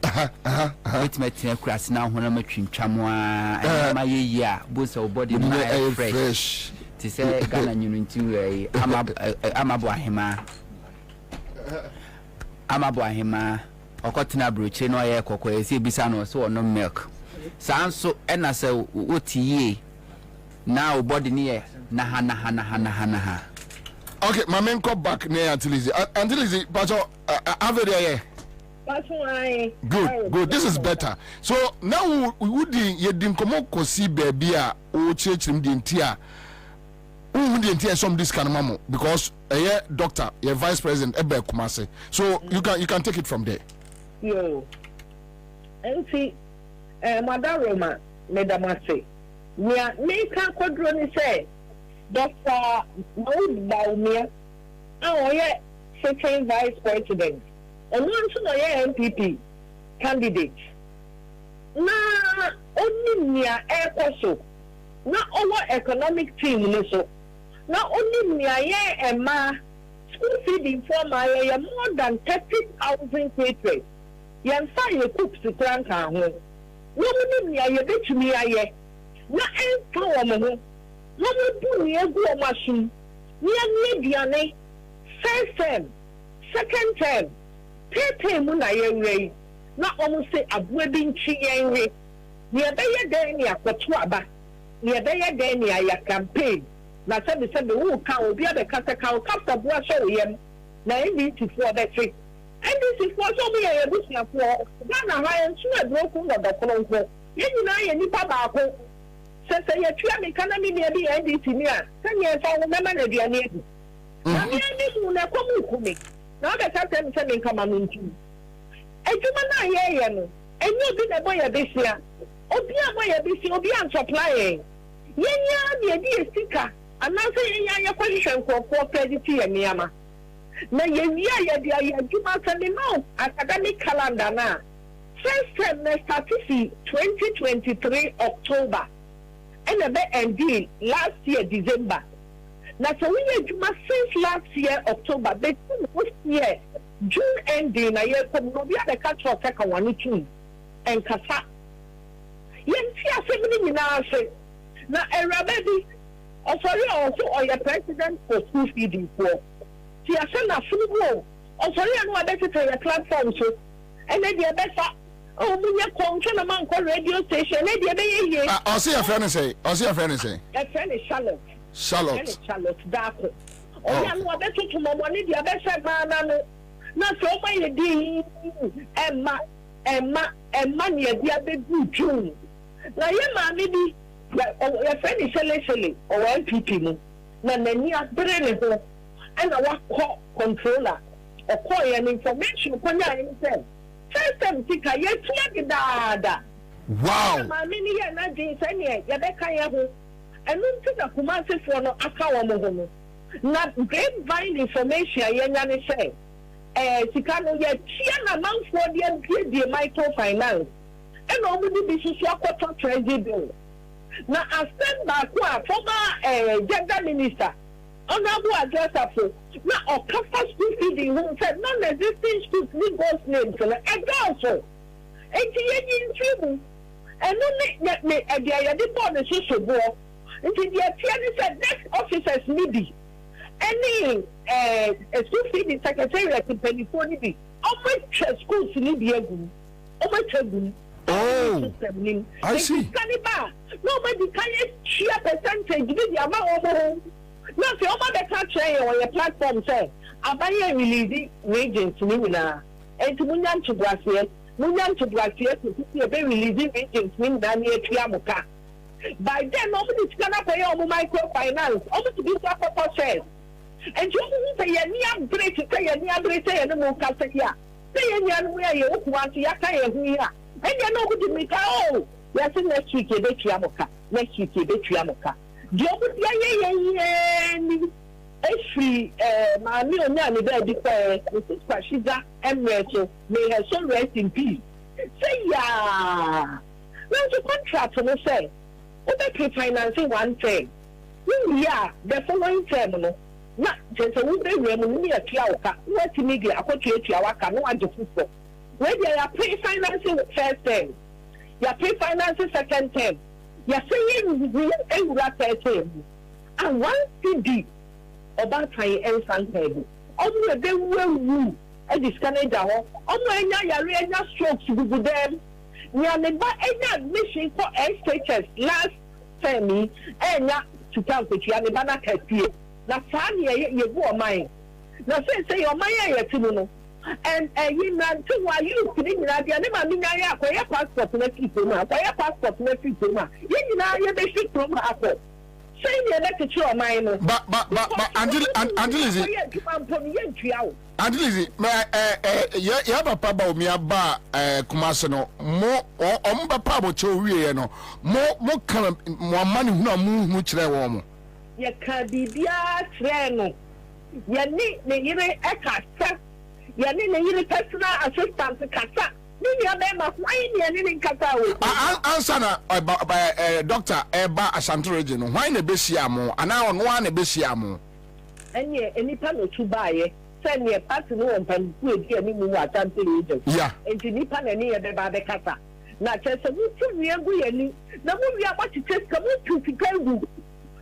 it ma tin class na ho na matwintwam a ma ye a bo say body na fresh ti say Ghana nyunu nti we amabo ahema okotena broche no ye kokko ese bisa no so no milk sanso ena say otiye now body near na. Okay, my man come back near Auntie Lizzie, Pacho, Good. This is better. So now we would didn't come up see baby or church him the entire. Who would the entire some this kind of mamo because doctor, your vice president Ebe Kumase. So you can take it from there. Yo, Auntie, Madam Roma, Madam Mase. Nia Nika Kodroni say, Dr. Maud Baumia, our second vice president, and one to the MPP candidate. Na only Nia Aircoso, not our economic team, so not only Nia and Ma school feeding for my more than 30,000 patrons. Yansa you cook to crank her home. No Nia you bet me aye. Na empower mo no mo bu ni egu o machine ni aduane first term second term third mu na ye wei na omo say aboa bi nchi yen we ni ebe ye den ni akoto aba ni ebe ye den ni aya campaign na se wo ka obi abe kata ka o kapta boa so yem na NDC for that trick NDC for so be ye busia for Ghana ha en so adro ku no dokoro nko ye nyina ye nipa ba ko say you try me can me be NDC near. Can you find member of the Anibu? I mean, na come. Now that I'm saying, come on into. A human, and you did a boy a besia. Obia boy a besia, Obia supplying. Yenya, the idea sticker, and now saying your position for 430 and Yama. Now, you must send me no academic calendar now. First semester 2023 October. And a bit ending last year December. Now so we since last year October, but this year June ending a year from Nobia the cultural second one too and Kasa. Yensi assembly now say now a rabbi also or your president for school feeding for. See I send a full also I know I better tell your platform so and then the better Oh, me control a man called radio station. I'll see a friend say. A friend is Charlotte. Charlotte Darko. Oh, yeah, no, better to my money, the best man. Not so my D. Emma, near the other June. Now, yeah, maybe a friend is Shelley or NPP. Now, many are brilliant. And I was controller or call an information upon your first time, Tika, yes, dada. Wow. My mini and I didn't say, Yabeka, and look to the Kumasi for no Akawa. Not grapevine information, Yanani say. Tikano yet, Tiana amount for the microfinance. And only be social treasury. Now, I stand back former gender minister. Honorable address for now or cover school feeding who said non-existing schools need those names and also 88 and only the board the social board until the said next officers maybe any school feeding secretary at the telephone be how much schools need the how much oh I see nobody can share percentage with the amount of no, if your mother can't share on your platform, say, I buy a releasing agents, Mina, and to Munyan to Brassier, to see a very releasing agents, mean Daniel Tiamuka. By then, nobody's gonna pay all microfinance, almost to be proper shares. And you say, Yan break to say, Yan break, and the Mokasakia. Say, Yan, where you want to Yaka here. And you know what you make. Oh, yes, next week, a bit Tiamuka. Next week, a bit Tiamuka. Free, my new name is Mrs. Pashiza and Rachel. May her soul rest in peace. Say, yeah. There's a contract for me, say. What they financing one thing. Yeah, the following terminal. Not just a little bit near Tiawaka. What to make a quarter Tiawaka, no one to football. Where they are pre-financing the first term. You are pre-financing second term. You're saying we are saying, and one CD about my Ansah table. Only they will woo and this Canada. Only any strokes to do them. We are never any admission for SHS last term and not to count with you and the banner here. That's funny, you go mine. Now say your mind, and you know, why you putting that the name of my passport to keep him up. I passport to keep him up. You know, you basic from Apple. Say you let it show mine. But, Andilizi, you have a papa, me about Kumasano, more or Pabo Chowie, no, more come, more money, no move much there. You can't be dear, friend. You need the Eka. You need a personal assistant to Kata. Maybe a member of why you Kata. Answer by Dr. Eba Ashanti region. Why in a Bessiamo, and now on one a Bessiamo. And yet, any panel to buy it. Send me a pattern and good any more Ashanti region. Yeah. And to Nipan and near the Babekata. Not just a good we agree any. Now we are what to take come to Picago.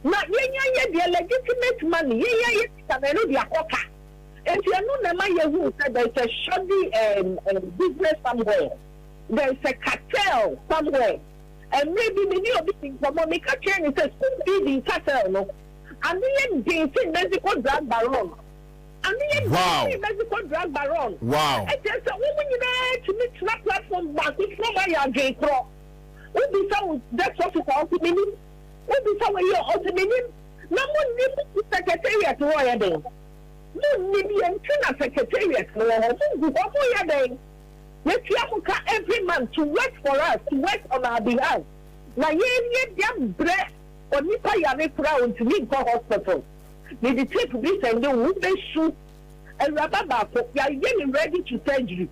Not the legitimate money. Yeah, I know the Akoka. And you know, the man who said there's a shoddy business somewhere. There's a cartel somewhere. And maybe the new thing from Monica Chen is a school feeding cartel. No? And then they say medical drug baron. And then they say medical drug baron. Wow. And there's a woman to meet that platform back with Florida J. Crow. What be so that's what it's all to me? What be so you're all to me? No one needs to secretariat to Royal Day. No, maybe I'm a secretariat. Let's every month to work for us, to work on our behalf. Now, you breath or Nipa Yame Crown to leave the hospital. May the take this and the women shoot and Rababa, you are getting ready to surgery.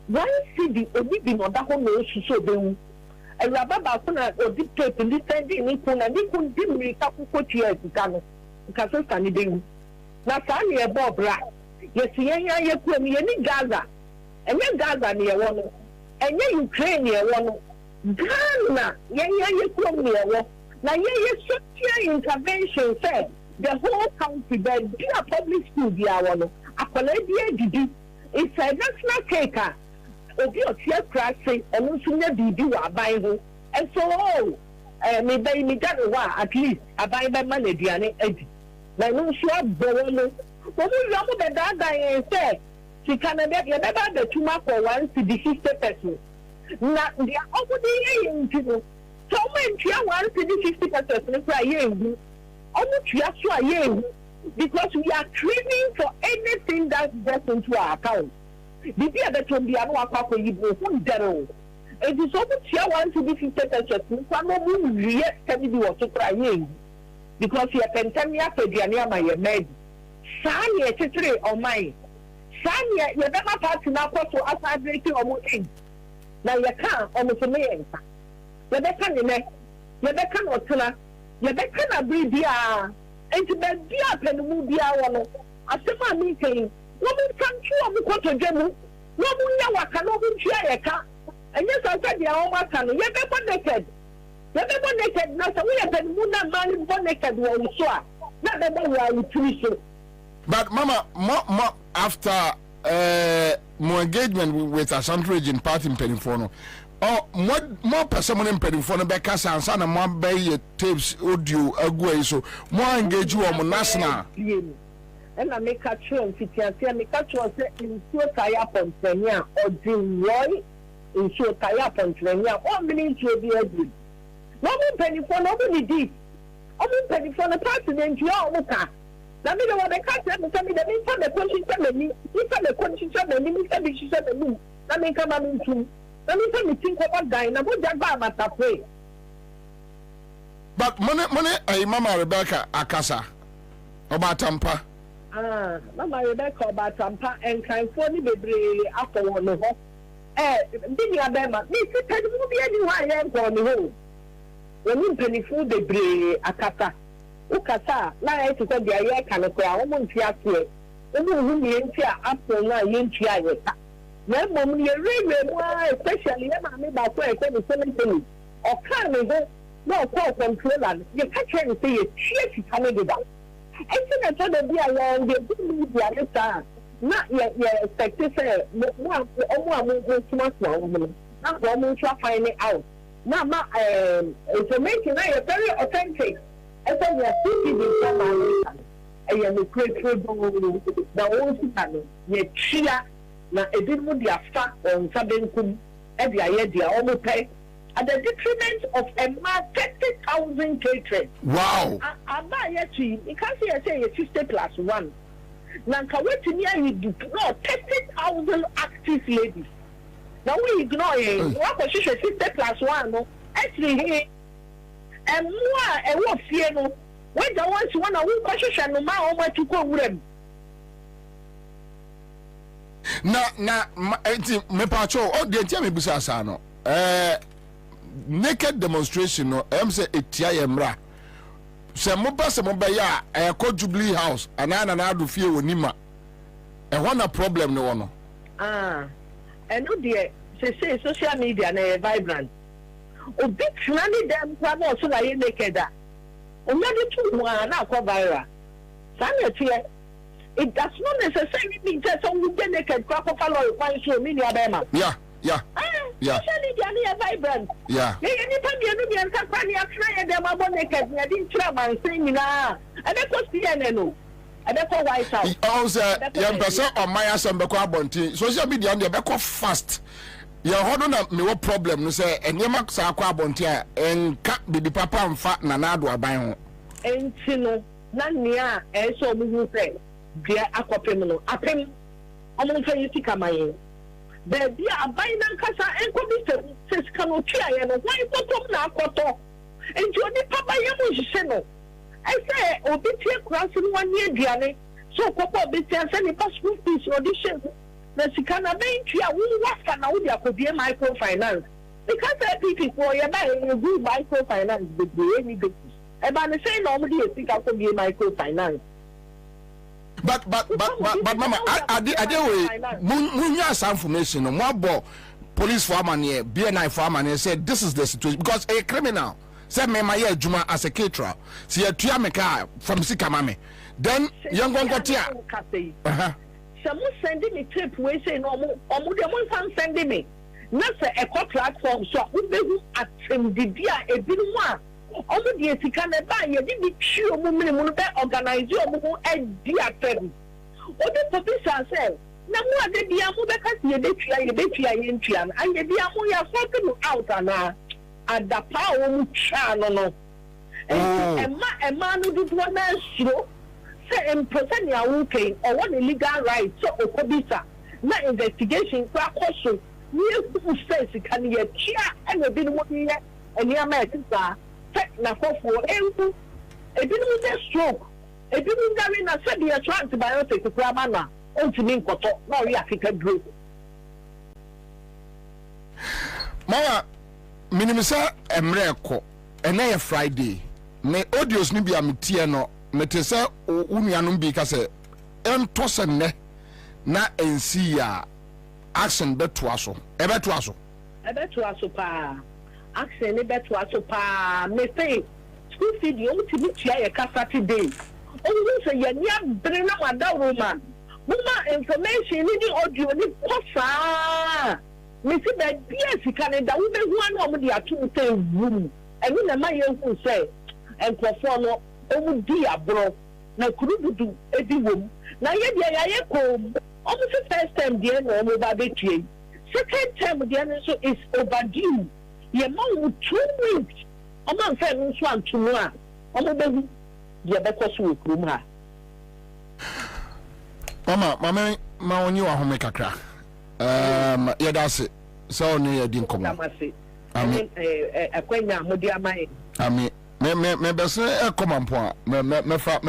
One city only been on that home to show them. And Rababa or dictate to listen in Nikon and Nikon didn't make up for years to Ghana. Because it's standing. Na sani e Bob ra yesi ye kwem ye ni Gaza enye Gaza ne ye wono enye Ukraine ye wono Ghana ye kwem ne ye wo na ye social intervention said the whole country but be a public school dia wono akola dia didi it's a national cake obi otia krase onu sunya bibi wa aban ho and so me bay me dane wa at least aban be ma na duane adi na no so aboro no obi yo mo be da dan say si Canada ye be ba da tuma for 150 pesos na dia obudi ye ntino so men tia 150 pesos no kwa ye ewu omu tia so aye ewu because we are craving for anything that gets into our account. Bibi abeton bi anu akwa ko yibo hu dero. It is over tia 150 pesos kwa no mu wiye kani bi wo to pra ye because ye pentamia fediane ama ye med. Saa ye tetere omai. Saa ye be ma party na kwaso asabrate omo in. Na ye kan omo so me yenka. Ye be kan ne. Ye be kan otuna. Ye be kan abri bia. Enti be bia penu bia wono. Asema mi ken. No mu kanchu omo kwato dwemu. No mu nya waka no mu tua ye ka. Enye so say dia o maka no. Ye be naked. Ye be naked na so we penu na man bo naked wo so a. Na be we are utiliso. But Mama, more after more engagement with Ashanti Region Party in Penifono, or more person in Penifono, because Ansah and more bay tapes audio agway, so more engage you on national. And I make a true and I make a true in so tire Pennsylvania or Roy in so tire Pennsylvania. 1 minute will be ugly. No more Penifono, nobody did. I'm Penifono president, you are okay. Na me wa be ka se me se me de me fa me konchi se me me se bi se me na me ka ma me ntum na me se me tin ko ba dan na bo jagba amatafe. But money Mama Rebecca Akasa oba tampa Mama Rebecca oba tampa en kan fo ni bebre akowo no ho bi ni abema me se tadi mu bi ani wa ye nko ni ho woni mpanifu bebre akasa ukasa na ya to dia ye kan ko a wo nti ase wo hu ni nti a apple na ye nti aye ta na mom ni rewe mu especially ye ma me ba ko e ko ni sementary o kan me go no ko controller ye ka chen say ye tie ti kan me da enti na to de bia ye de bi bia le ta na ye expect say mo mo tuma so mo na go mo try find it out na ma information na ye very authentic. I said, we are speaking in some American. I am a great trouble. The old channel, ye chia, na edinmu dia fa on Sabenkum, every idea almost pay at the detriment of a man 30,000 patrons. Wow! I buy it to you because you say 50+1. Nanka wait to near you do no 30,000 active ladies. Now we ignore it. What position 50+1? No, actually, and more a wolf here no when the ones one a week question no ma o ma to go wurem na enti me pacho o de tia me busa asa no naked demonstration no say etia yemra se mo ba se mo ba ya ko Jubilee House ana na ado fie wonima e ho na problem no no and no dey say social media na vibrant obi tsunami dem kwa no so na ye naked a omedi tu mu na akọ viral sana tie it does not necessarily mean that someone get naked kwa kwa follow kwa so mi ni abema yeah social media na vibrant yeah ye ni pa bi enu bi nka kwa ni afra ye dem abo naked na di ntira man sen nyina ebe ko CNN no ebe ko White House also ya person on my assemble ko abonti social media no ebe ko fast ya hodo na me wo problem no say enema sa akwa abonte a enka bibi papa mfa na nado aban ho enti no na nia so mu hu say dia akopem no apem omo fa yiti kamaye be dia aban na nkasa enko bi se sika no tua ye no why potom na akoto enti oni papa ye mu hihye no I say obi tie kranso no wani aduane so kopo obi tie say ni passport fees audition na sika na bentia wo wasa na wo dia kodie microfinance because people for you buy a good microfinance the any basis e ba na say no mo dey sika kodie microfinance but mama ade we munya some information no mo abo police for amane BNI for amane said this is the situation because a criminal said me my adwuma as a caterer see atua me car from sika mame then young gongotia some sending me trip we say no more the one sending me na say eco platform so we be at the dia e bi no omo de etika na ba ye di twi omo minimu be organize omo e di atem obi professor say na mu ade dia mu be ka ye de twa ye ntwa na ye dia mu ya sorting out ana adapa omo twa no Emma no do na show say in person ya okay or what legal right so okobisa na investigation kwa koso ni e say can ye tia and be no ye and ya ma tsa na fofo enku e bi no dey stroke e bi no gari na say the antibiotic kwa ba na ontimi nkoto na ori Africa group mama minimisa emre ko ena Friday me audios ni bia metie no mete se unuanom bi ka se ento se ne na ensi ya action beto aso pa action ne beto aso pa me say school feed you ti bi tia ye ka Saturday o say ye nia bre na wada Roma mama information ni audio ni kosa me see that BS Canada we be hu an o mo di atu say room enu na ma ye hu say enkrofo no omu di abro na kurubudu edi wom na ye dia ye kom omu first time dia no omu ba betue second time dia no so is overdue ye ma wo 2 weeks omu fa no so antumu a omu be dia be koso we krum ha mama ma onyi wa home kakra ye da se so no ye di nkomo amen akwanya modi amai amen me bese e komampo me fa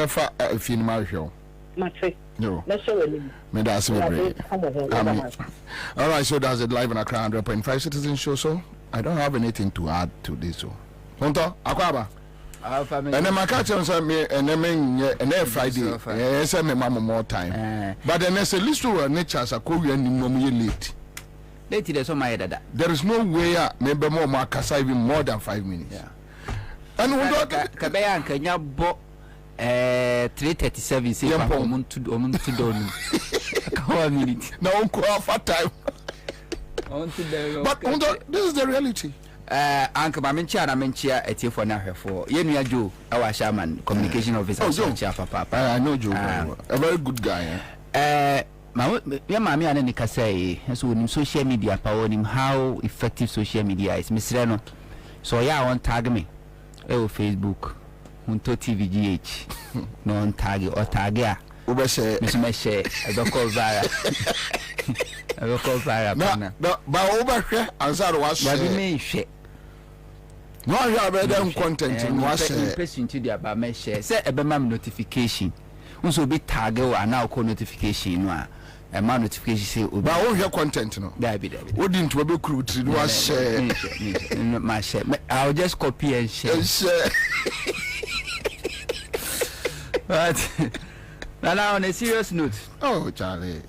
fi ni ma hwe mate no na so weli me da se be amen all right so that's it live on Accra 100.5 Citizen Show so I don't have anything to add to this so honto akwaba and my catch on some and Friday say me mama more time but then there's a list of nature as a Korean ni late there's so my dada there is no way maybe more makasa even more than 5 minutes yeah. And we don't Kwabena Kenya bo 3:37 say omuntu don a minute na onko for time but this is the reality anka ma menchia etiefo na hwefo yenua Jo our chairman communication officer papa I know Joe a very good guy mama ane nika say so on social media power him how effective social media is misre no so yeah on tag me Facebook unto TVGH no on tag or tag ya ube share me share I don't call viral no ba ube share Ansah was share ba me share no I have better content in was share person to the ba me share say e be mam notification unso be tag or now call notification no a man notification say ba wo hwe content no da bi wouldn't we be crew to was share my share I'll just copy and share but now on a serious note oh Charlie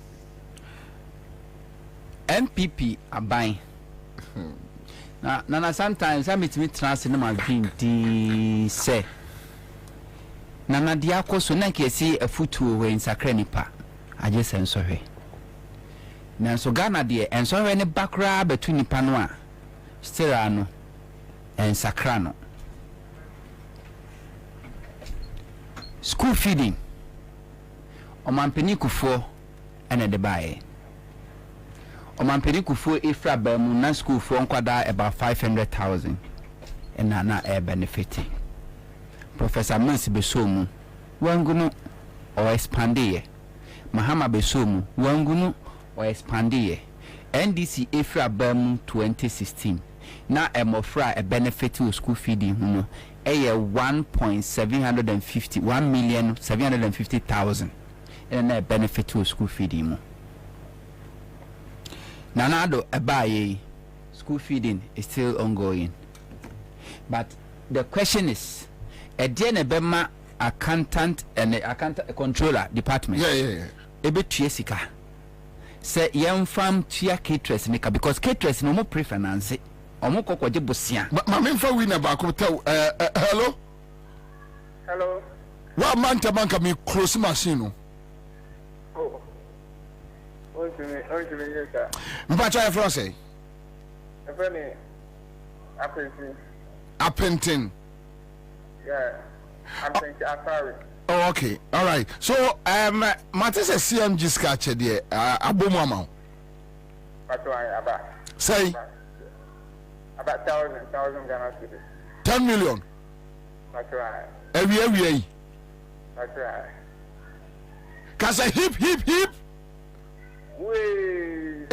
MPP are buying na sometimes I meet me trans in my dream di say na dia koso na ke see a futu we in Sakranipa I just am sorry na so Ghana de en so ne bakra betu nipa no a still ano en Sakra no school feeding omampeni kufo ene de bae omampeni kufo ifra ba mu na school fo nkwada about 500,000 na benefit Professor Mercy Besomu wangunu o expande Mahama Besomu wangunu o expande NDC ifra ba mu 2016 na emofra a benefit to school feeding huno eye 1,750,000 and a benefit to school feeding mu nanado abaye school feeding is still ongoing but the question is na bema accountant and accountant controller department ebetua sika say yemfam tua caterers nika because caterers no mo preference omo kokoje bosia ma memfa winner ba ko tell hello wa manta banka me close machine no mpacha ya fro say Appentin. Yeah, I'm thinking Atari. Oh, okay. All right. So, Matis a CMG sketch there. Abomu amount. About. Say. About 1,000 Ghana cedis. 10 million. That's right. Every. That's right. Cause a hip. Way.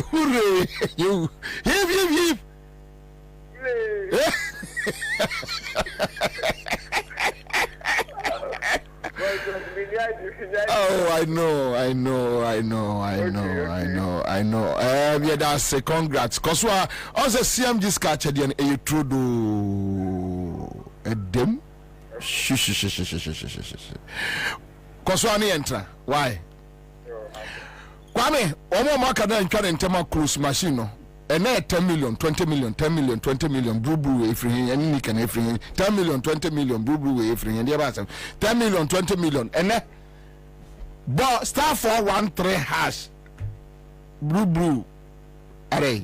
Hooray. You. Hip. Oh, I know. Yeah, that's a congrats. Cause what? Also, CMG sketch again. You true do a dem. Cause what? Enter. Why? Kwame, omo makana ntwa ntema cruise machine no. And 10 million, 20 million, 10 million, 20 million, blue if you and you can every 10 million, 20 million, blue if you and the 10 million, 20 million, and but star 413 hash blue array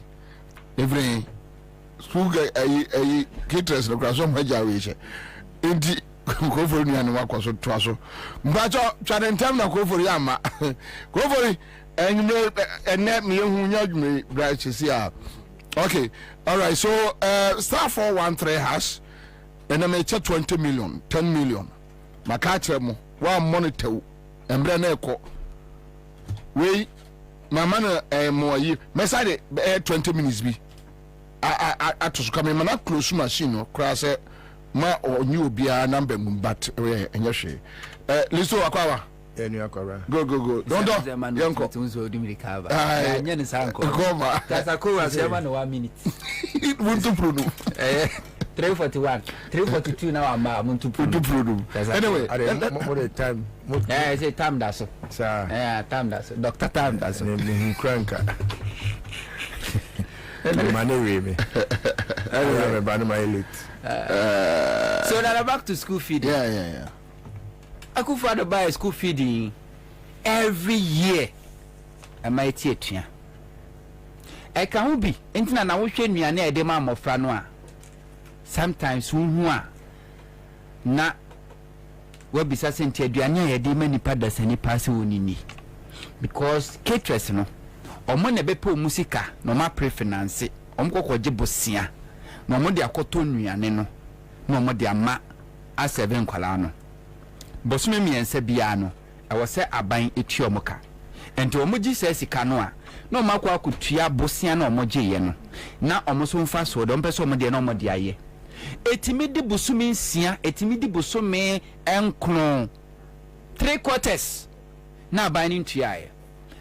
every school a caterers no cross on my jarration. Indeed, go for you and walk was so trasso. But trying to na go for Yama. Go for it. And you know, and let me me right here. Okay, all right. So, star 413 hash, and I make 20 million, 10 million. Makachemo, one monitor, and Breneko. We, my man, more you, Messade, 20 minutes be. I to come in, man, close machine, cross it, ma or new be a number, but, and your share. Listen, Aquawa. Go. Don't Yanko. That's a cool 7 1 minute. 341, 342 now. I'm to prove. Anyway, what a time. I say time that's so. Yeah, time that's Dr. Time that's cranker. Money, I remember my elite. So now back to school feeding. Yeah. I could father buy school feeding every year. I might teach here. I can't be. Intina na wushwe ni ane edema mofranwa. Sometimes unhua na webisa senti aduane edema nipa da sani pass wonini. Because caterers no omo na bepo musika no ma prefinance omo kokoje bosia no omo de akoto nuane no no omo de ama a 7 kwala no. Bosome miense bia no e wo se aban etuo moka enti omoji se sika no a na omakwa akutua bosia na omoje ye no na omoso mfa so do mpese omode na omode aye etimi di busumi nsia etimi di busumi enkron 3 quarters na aban ni ntua aye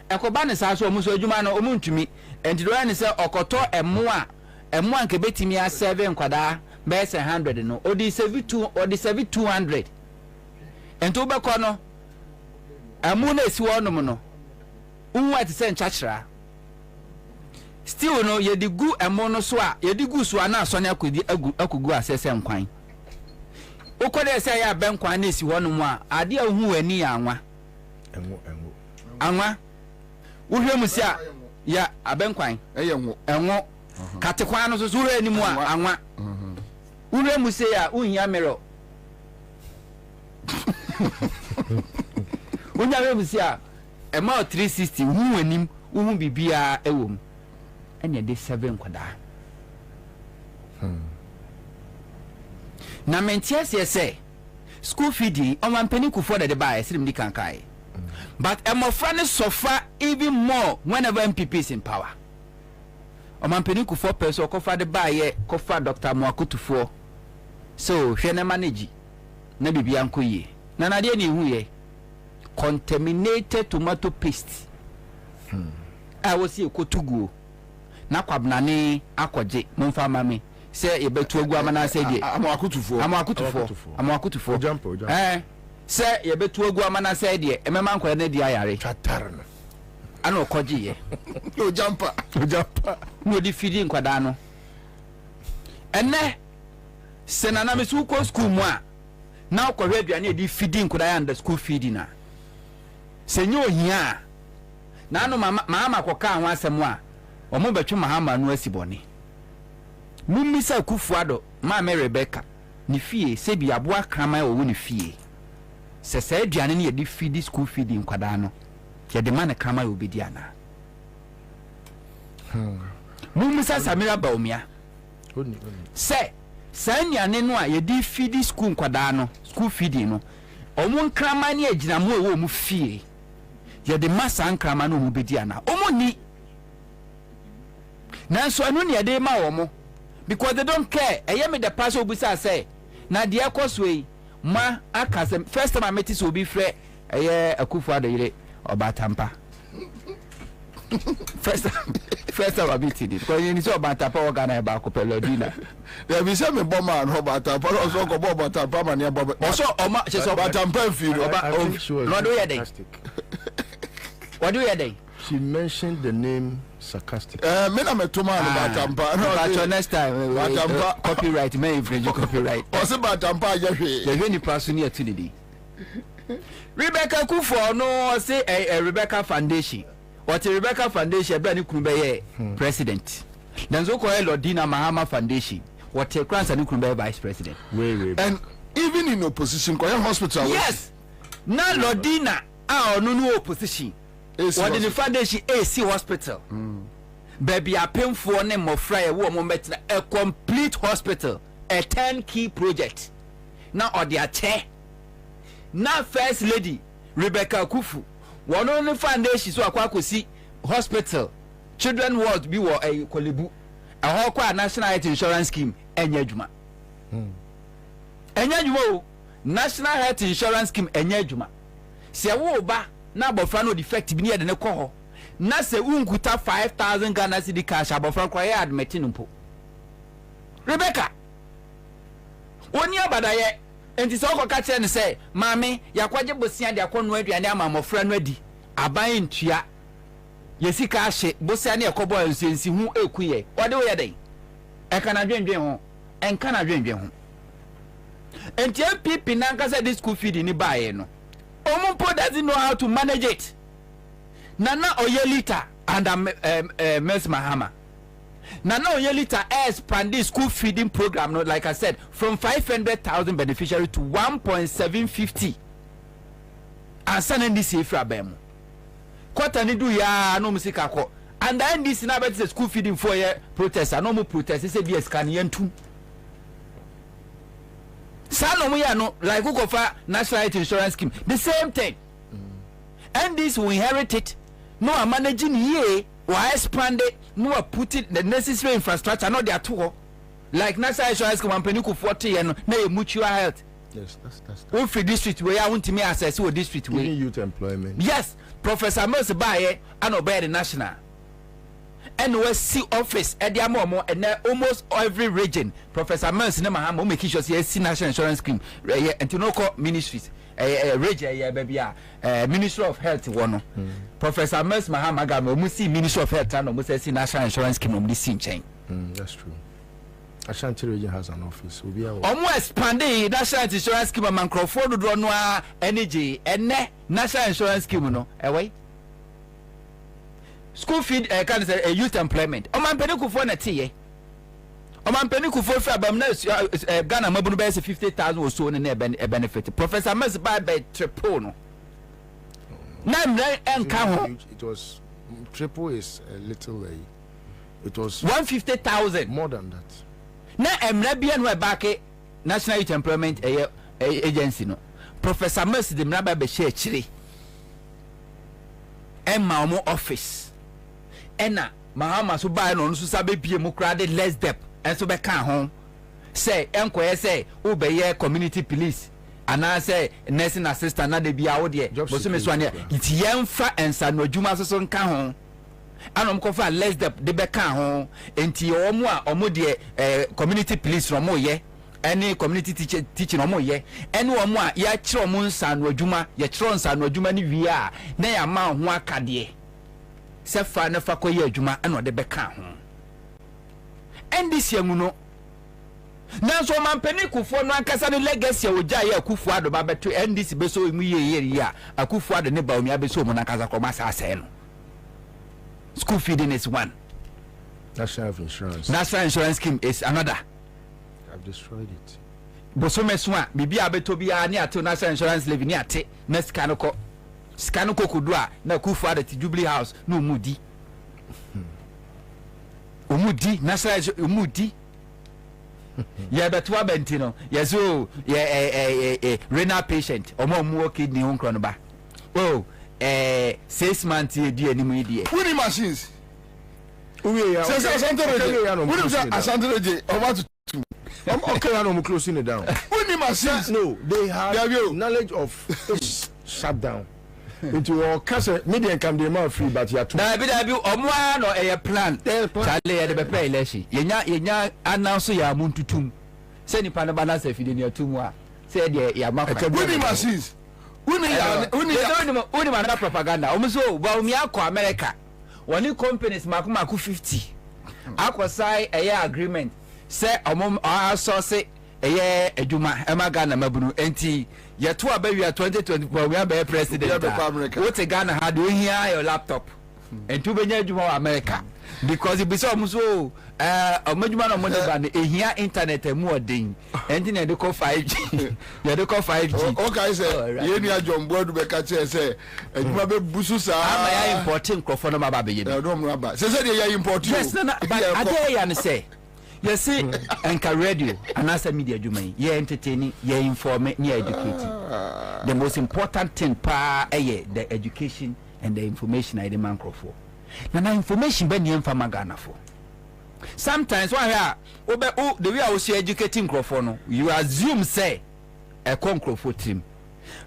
ekoba ne sa so omoso adwuma no omuntumi enti do ya ne se okoto emoa nke betimi a 7 kwada be 100 no odi 200 ento be kono amu na esi wonom no unwa te se nchachira still no yedigu emo no so a yedigu so na asone akugu asese nkwan ukode se ya be nkwan na esi wonom a ade ahu wani anwa anwa uhwemu si a ya abenkwan enwo katekwan no so hwe animu a anwa uhwemu se ya unhia mero unya webusi a ema 360 hu anim hu bibia ewom ene de 7 kwada na mentia se school feeding o man panic for the buy sirim di kankai but emofra ne suffer even more whenever MPP is in power o man panic for person ko fa the buy ko fa Dr. Mwakutufo so hwe ne manage na bibia nkoye na na de ni hu ye contaminated tomato paste I was here kotugu na Kwabena ni akoje momfa mame se yebetu ogu amana se de amakutufo jumpo se yebetu ogu amana se de emema nkwa na di ayare chatar no ana okoje ye no jumper no di fidi nkwada no ene se na mesu ko school mu a na okọhwe aduane di fidi nkwada ya nda school feeding na senyo ohia na no mama koka ho asem a omo betwe mahama no asibone mummisa kufuado ma me Rebecca ni fie se bi aboa krama wo ni fie se aduane ne ye di feed school feeding kwada no ye de man krama wo bedi ana mummisa Samira Baumia se sanyane no a ye di feed school kwada no school feeding no omo krama ne agina mo wo mu fie ye de masa nkrama no mu bedi ana omo ni nanso anu ne ye de ma wo mo because they don't care. I am the pastor who say, na dear cosway, ma akasem. First time I met this will be free. A kufa de or batampa. First time I meet it. Because you saw batampa organa about Copelodina. There be some bomber and batampa also go batampa and Bob. Also, just batampa feel. What do you think? What do you think? She mentioned the name sarcastic. Next time, copyright, may infringe copyright. Also, batampa, the very person here today. Rebecca Kufo, no, say a Rebecca Foundation. What a Rebecca Foundation, Benny Kumbe, president. Nanzoko Lordina Mahama Foundation. What a Krans and Kumbe vice president. And even in opposition, Koyan Hospital. Yes, now Lordina, our no opposition. What in the foundation AC hospital? Baby, I pay for name of Friday woman a complete hospital, a 10 key project. Now or their chair. Now first lady Rebecca Kufu. One only foundation so I see hospital. Children ward be a Kolibu. A whole national health insurance scheme. Enyejuma. Enyejuma. National health insurance scheme. Enyejuma. Se wo ba. Na bofra no defect bi ne de ne ko na se unkuta 5,000 Ghana cedi cash abofra kwa ya admit numpo Rebecca oni abadaye enti so ko ka kire ne se maame yakwaje bosia de akono aduane ama mofra no adi aban ntua yesi ka hye bosia ne ekobo ensensi hu ekuye ode wo ye den e kana dwendwen ho en kana dwendwen ho enti MPP na nkasa this school feed ni baaye no Omumpo doesn't know how to manage it. Nana Oyelita and Ms. Mahama. Nana Oyelita expand this school feeding program, no, like I said, from 500,000 beneficiaries to 1.750. And sending this if Rabem. Quarter do ya no musika ko. And then this now the school feeding for a protest. I no more protest. It's a BS Canyon too. Sano no like who go for national health insurance scheme the same thing and this will inherit it no are managing here or expand it no are put it the necessary infrastructure no they are too like national insurance scheme and peniku 40 and no mutual health yes that's we free district where I want to me access to district way youth employment yes Professor Mose Baye and obey the national and we see office at the amomo and almost every region Professor Mers ne mahama make sure see national insurance scheme and to no ministries region baby Ministry of Health one Professor Mers mahama ga mo see Ministry of Health and mo see national insurance scheme mo see chain that's true Ashanti region has an office we be almost expanding national insurance scheme man Crawford do no energy and national insurance scheme no away school feed can say a youth employment o man peniku for na tie o man peniku for abam na Ghana mabunu be 50,000 or so na benefit Professor Mas by triple no na enka ho it was triple is a little it was 150,000 more than that na emra bia no back national youth employment agency no Professor Mas de mra be share chire emma omo office ena Mahama so buy no so sabe bie mu crowded less depth and so be kan ho say enkoye say wo be ye community police ana say nursing assistant na de bia wo de bo so me so ane iti yemfa ensa no adwuma so nka ho anom ko fa less depth de be kan ho enti omo a omo de community police no mo ye any community teaching omo ye any omo a ya kire omo nsa no adwuma ye kire nsa no adwuma ni wie a na ya ma ho akade se fa na fa koye adwuma ana de beka ho endisi amu no na so man panikufo no ankasa no legacy oja ye akufu ado ba beto endisi beso mu ye ya akufu ado ne ba omi abeso mu na ankasa ko masa ase no School feeding is one. National insurance scheme is another. I've destroyed it. Bosomeswa bibi abetobia ni ate national insurance levy ni ate na scanoko kudua na kufu at the Jubilee House no umudi national umudi ya betwa bentino yeso renal patient omo kidney honkro ba 6 months e die animu die wini machines say Asante over to I'm okay, I'm closing it down. Wini machines no they have knowledge of shut down into your casa media can be more free but you are too na bi omo no e plan chale e de be play election yenya announce ya muntutum say ni pa na balance fi de ni atumu a say de ya makwa wini machines wini na propaganda omo so ba omi akọ America woni companies maku 50 akwasai agreement say omo source ejuma emaga mabunu enti yeto abawia 2024 we be president what Ghana had we here your laptop enti benya ejuma America because it be so muso omejuma no money ban ehia internet emu odin enti na de call 5G ya de call 5G okay say ye ni ajombo du be ka che say ejuma be busu sa ama ya importing crofo no maba be ye no mo aba say say ya import yes na but ade ya ne say you see Anchor Radio and as a media jumai you entertaining you inform you educating the most important thing the education and the information I demand for na information be niem fama Ghana for sometimes when the way I was educating crofo no you assume say a crofo team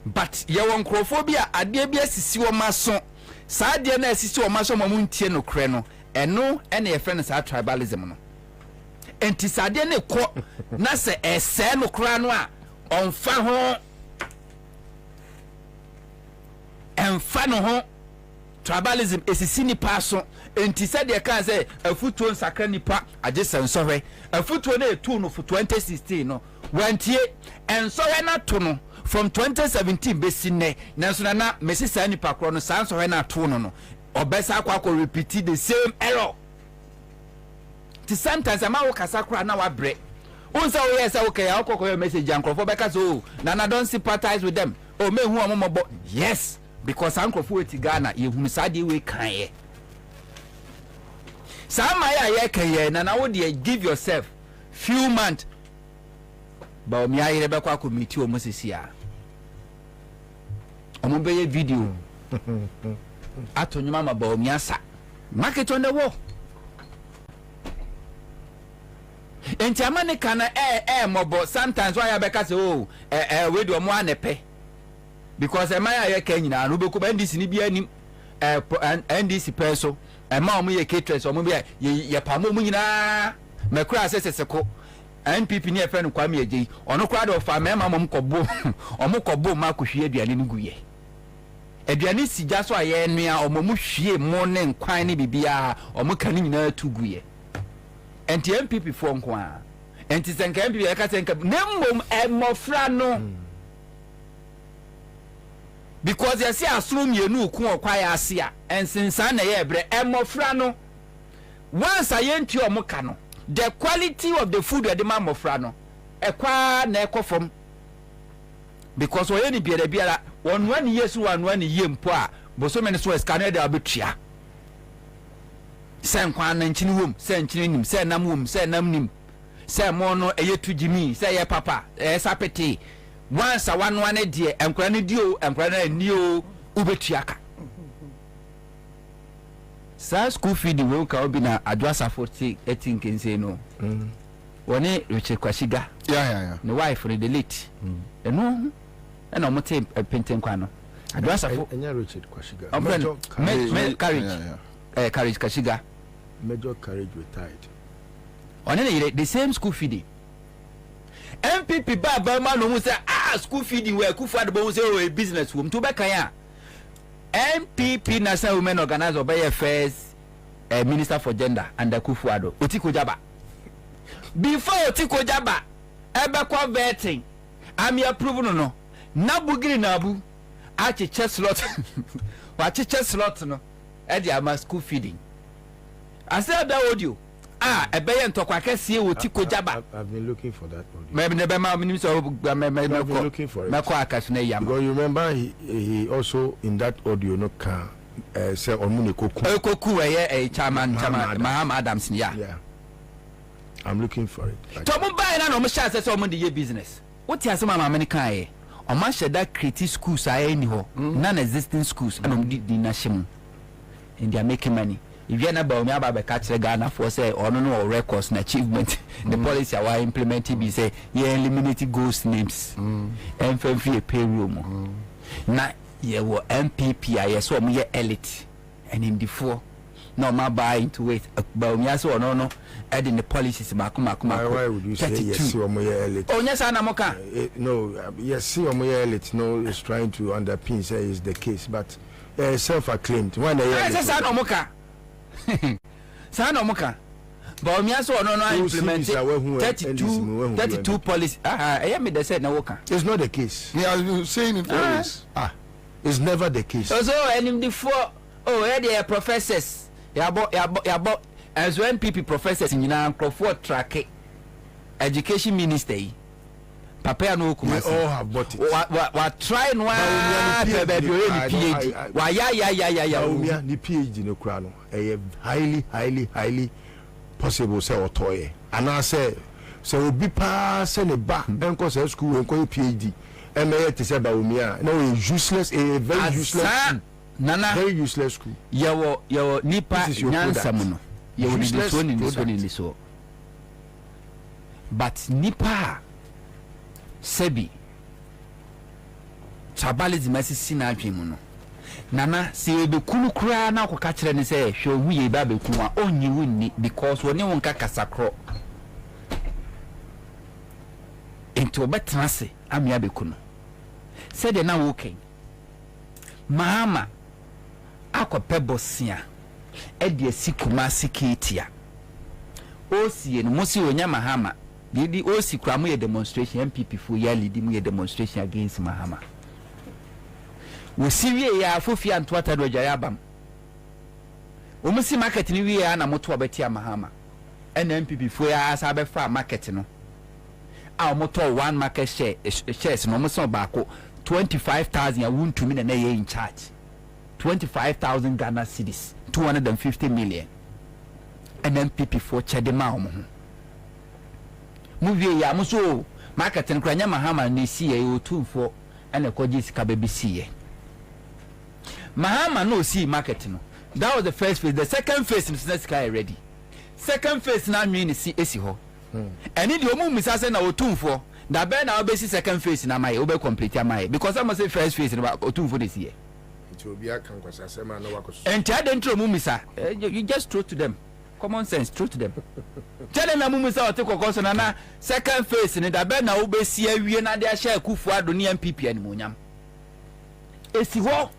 but you want crophobia ade bia sisi wo maso saa de na sisi wo maso mamu ntie no kre no eno ene ye friend sa tribalism no enti sade ne ko na se ese no kra no a onfa ho enfa no ho tribalism esisi ni paso enti sade e kan se afutuo nsakra nipa age sensore afutuo na etu no for 2016 no wantie ensore na to no from 2017 besine nanso na mesisa nipa kro no sansore na to no obesa akwa repeat the same error. Sometimes I'm out Kasakra now a break. Unsa yes, okay, I'll call your message and crop because oh, Nana don't sympathize with them. Oh, me who am about yes, because Uncle Fueti Ghana, you who sadi we can. Some I can Nana would give yourself few months. But me, I never could meet you almost this year. I'm be a video. I told you, Mama, about Ansah. Market on the wall. Enti amane kana mobo sometimes why abeka say oh we do mo anepe because e maya ye kan nyina no beku NDC ni bia nim NDC peso e ma omo ye caterers omo bia ye pamo mu nyina makura seseseko NPP ni e fe no kwame eji ono kura do fa mema mom kobo omo kobo ma kohwie aduane no guye aduane sija so aye nua omo mu hwie mo ne nkwan ne bibia omo kan nyina tu guye enti MPP fo nko a enti senka MPP eka senka nemmom emofra no because you see asrum yenu ku okwa ya ase a ensensan na ye bre emofra no once ayentu omoka no the quality of the food the man mofra no ekwa na ekofom because oye ni biara wonwa ni yesu wanwa ni yempo a bosome ne so escanner de abetua sen kwa na nchini wom sen nchini nim sen nam wom sen nam nim sen mo no eyetu jimi sen ye papa sapeti once one one die enkra ne dio enkra na ni o ubetiaka sa school feed we ka obi na adwasa 18 kense no woni Richard Kwashiga yeah ne wife the late eno na mo te penten kwa no adwasa enya Richard Kwashiga Courage Kashiga Major Courage retired on the same school feeding MPP baba man no say school feeding where Kufuor bo say oh business wom to be kan ya MPP National Women Organizer by first Minister for Gender under Kufuor Otiko Jaba before Otiko Jaba ebe kwa vetting am approve no na bugiri na abu ache slot wa ache slot no e dey am school feeding I said that audio. A bayan to Kwakasi with Tiko Jaba. I've been looking for that audio. Maybe never mind. I've been looking for it. Because you remember he also in that audio no can say Omune Koku a chairman Maham Adams. Yeah. I'm looking for it. Tomu buy na no msha say omo dey business. What you say mama American e? O ma share that creative schools are any ho. Non-existing schools and om di na shemu. And they are making money. If you are not me about catch the Ghana for say or no records and achievement, the policy are implementing be say you eliminate ghost names. And for a payroll. Na ye were MPP I saw me elite and in the four no ma buy into it but me so no adding the policies makuma why would you say yes or more elite? Oh yes anamoka. No yes or more elite no is trying to underpin say is the case but self-acclaimed when they yes anamoka. Sanomoka. But me also no implement 32 policy. I am they said no worker. It's not the case. They are saying it always. It's never the case. So and in the four they are professors. Yabo as when people professors in Crawford track education minister. Papa no kumasi. We all have bought it. What try no PhD. Why ya the PhD no kra no. Highly possible say otoye. And I say so obi pa say ne ba enko say school enko PhD. MA te say ba umia. No useless a very useless. Nana very useless school. Yawo nipa nyansa mu no. Yawo this one so. But nipa Sebi Tribalism asisi na adwemu no nana se ebe kunu kura na akoka kire ne se hwe hu ye ba be kunu a onyi wunni because woni won ka kasakro ento betra se amia be kunu se de na wo ken mahama akope bosia e de sikuma sikitia osie no mosi onya mahama Didi osi kwa mu ye demonstration MPP for ya lead mu ye demonstration against Mahama. We see ya afofi anto atado gya yabam. Omusi market ni wi ya na moto obeti Mahama. Na MPP for ya asa be fa market no. A moto one market shares no mo so baako 25,000 ya wuntumi na ye in charge. 25,000 Ghana cedis, 250 million. And MPP for chedema omo. Movie ya muso market nkura nya Mahama ne sie o tumfo ene koji sika bebi sie Mahama no see market no. That was the first phase. The second phase is not sky ready. Second phase na nwi ne si esi ho ene de omu misa se na o tumfo da be na obesi second phase na mai obe complete mai because I must say first phase na o tumfo de sie it will be a kan kwasa se ma na wakoso enti adentro omu misa you just throw to them. Common sense, true to them. Tell them Mumisa or take a na second phase in the bed now be see we na their share kufu adoni MPP and Munyam. Esi wo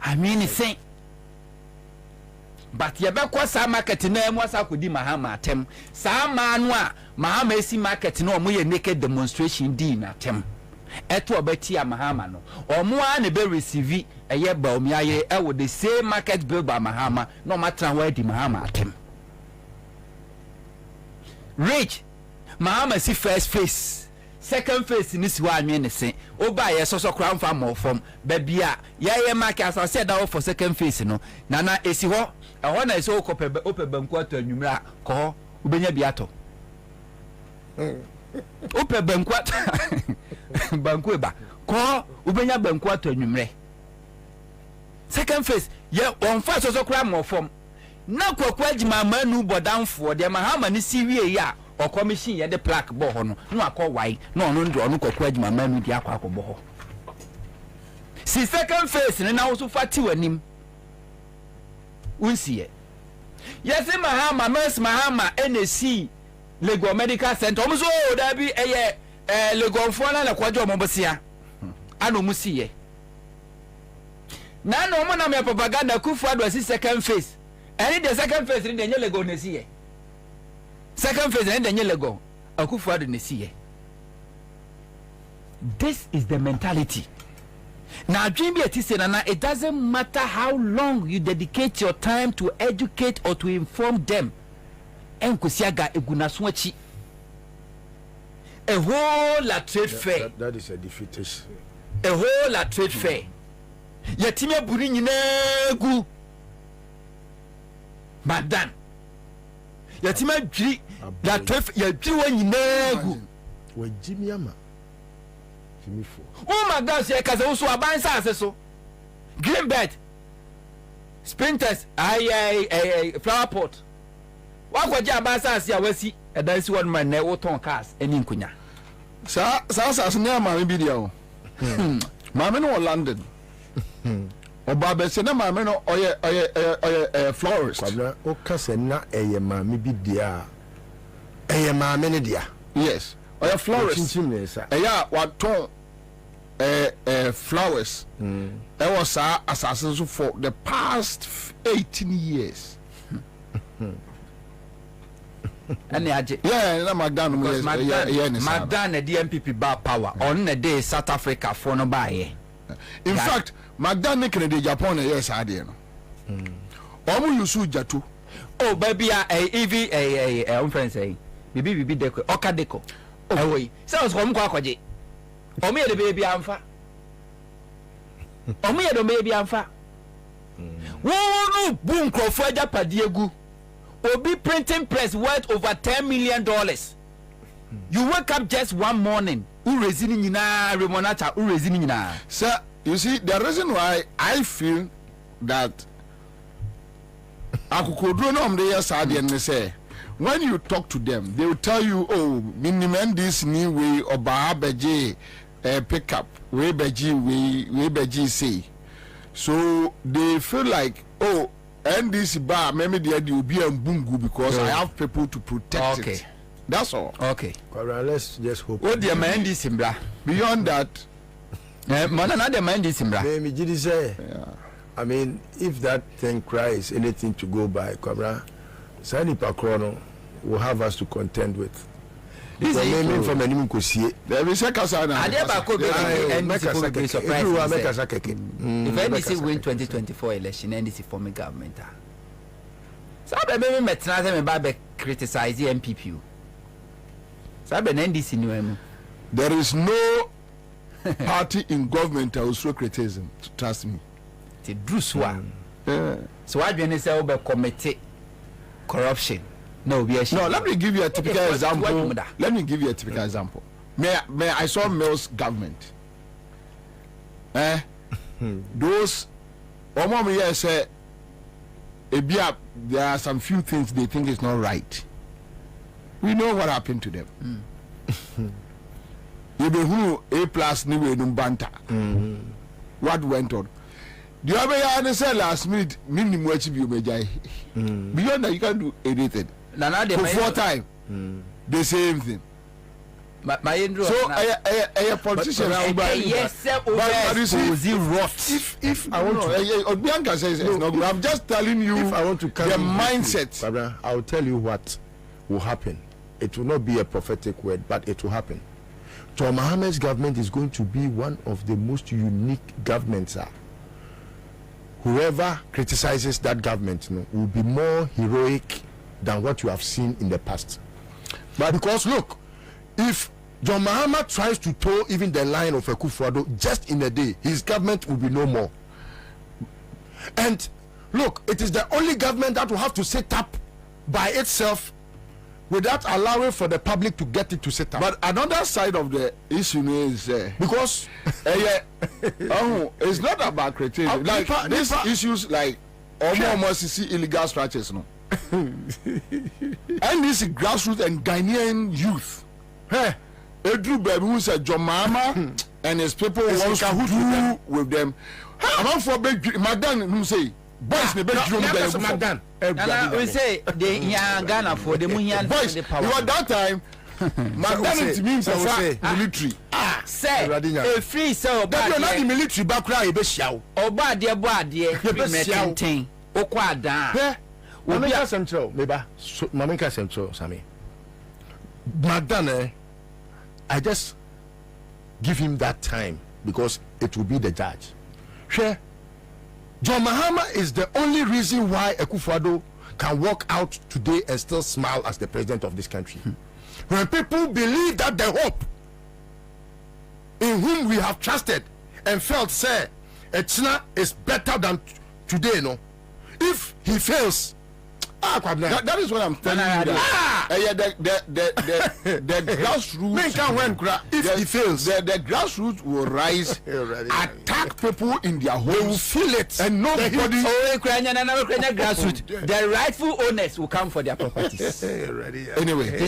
I mean it's saying but ye be kwa sa market na emu asa kodi Mahama atem sa manu a Mahama esi market na omo ye naked demonstration di na atem eto obeti a Mahama no omo a ne be receive eye ba omi aye e wo the same market bill by Mahama no matter where di Mahama atem Rich Mahama si first phase second phase ni si wa anwe ne se oba ye so kra mfa mo fom ba bia ye market as I said that for second phase no na esi ho e na esi ope banku ato anwumra ko ubenya bi ato ope banku ato banku ba ko ubenya banku ato anwumre second phase ye on fa so kra mo fom na kwakwa jima manu bodanfo de Mahama ni siwie ya o commission ye de plaque bo ho no no akọwai no no ndo no kwakwa jima manu di akọ ho si second phase ni na wo so fati wanim unsiye yes Mahama Miss Mahama NC Lagos Medical Center omuso da bi eye Lagos fo na kwajo mo bosia ano musiye na no mo na me propaganda kufu ado si second phase. And the second phase in the Lego Nesie. Second phase in the Lego. Akufuado Nesie. This is the mentality. Now, dream be a it doesn't matter how long you dedicate your time to educate or to inform them. Enkusiaga egunaswachi. A whole lot trade fair. That is a defeatist. A whole lot trade fair. Yatime buri nyinegu. Madan. Yatime dri ya trade ya dri wa nyinegu. We Jimmy ama. Jimmy for. Oh my God, say kaza usu abansa aseso. Green bed. Sprinters flower pot. Wakwaje abansa ase awasi edansi one man na wo ton cars eni nkunya. Sa ne maame bi dia o. Maame no London. Oba be se na maame no oye florist. Kwabena o kase na eye maame bi dia. Eye maame ne dia. Yes. Oye florist. Eya waton flowers. It was assassin for the past 18 years. And yeah, Magdan Magdan the MPP bar power on the day South Africa for no buy. In fact, Magdan Canada Japan yes I did. Omu yusu jatu. Oh baby a friend say bibi deko okadeko. Oh wait. Sounds home kwaje. Omu the baby amfa. Omu the baby amfa. Wo boom crofo japadiegu. Obi printing press worth over $10 million. You wake up just one morning. Sir, you see, the reason why I feel that when you talk to them, they will tell you, oh, minimum this new way or Bahabeji pick up, way Beji say. So they feel like, oh, and this bar maybe there will be a bungu because I have people to protect it. That's all. Okay. Let's just hope. What the man this simbra? Beyond that, another man this simbra. I mean, if that thing cries anything to go by, Kwabra, Sani Pakrono will have us to contend with. This is naming from any Mukosi. There is a Kasana. If NDC win 2024 election, NDC form a government. So I remember Metna criticize the MPP. So I NDC new. There is no party in government that will show criticism. Trust me. The Druswa. So I didn't say about committee corruption. No, let me give you a typical example. Let me give you a typical example. May I saw Mills government. Those say there are some few things they think is not right. We know what happened to them. You be who A+ niwe numbanta. What went on? The other say last minute minimum beyond that you can do anything. For 4 times, the same thing. So a politician, if I want to, Bianca says it's not good. I'm just telling you. If I want to the mindset, Barbara, I'll tell you what will happen. It will not be a prophetic word, but it will happen. Tom Mohammed's government is going to be one of the most unique governments. Whoever criticizes that government will be more heroic than what you have seen in the past. But because look, if John Mahama tries to toe even the line of Akufo-Addo just in a day, his government will be no more. And look, it is the only government that will have to set up by itself without allowing for the public to get it to set up. But another side of the issue is because it's not about criticism. Like these issues, like almost see illegal structures, no. And this grassroots and Ghanaian youth. Hey, Edru Baby who said John Mahama and his people want to do with them. I'm not for big Magdan who say boys ne big Magdan. We say the young Ghana for the Munyan boys. You at that time Magdan it means military. Say a free so that not the military background e be shaw. Oba de boa de meeting. Okwa dan. Mamika Central, maybe Mamika Central, Sammy. Magdan, I just give him that time because it will be the judge. Sure. John Mahama is the only reason why Akufo-Addo can walk out today and still smile as the president of this country. When people believe that the hope in whom we have trusted and felt say Echina is better than today, no. If he fails, that is what I'm telling you. The grassroots. If he fails, the grassroots will rise, attack people in their homes. They will feel it, and nobody. Grassroots. The rightful owners will come for their properties. Anyway,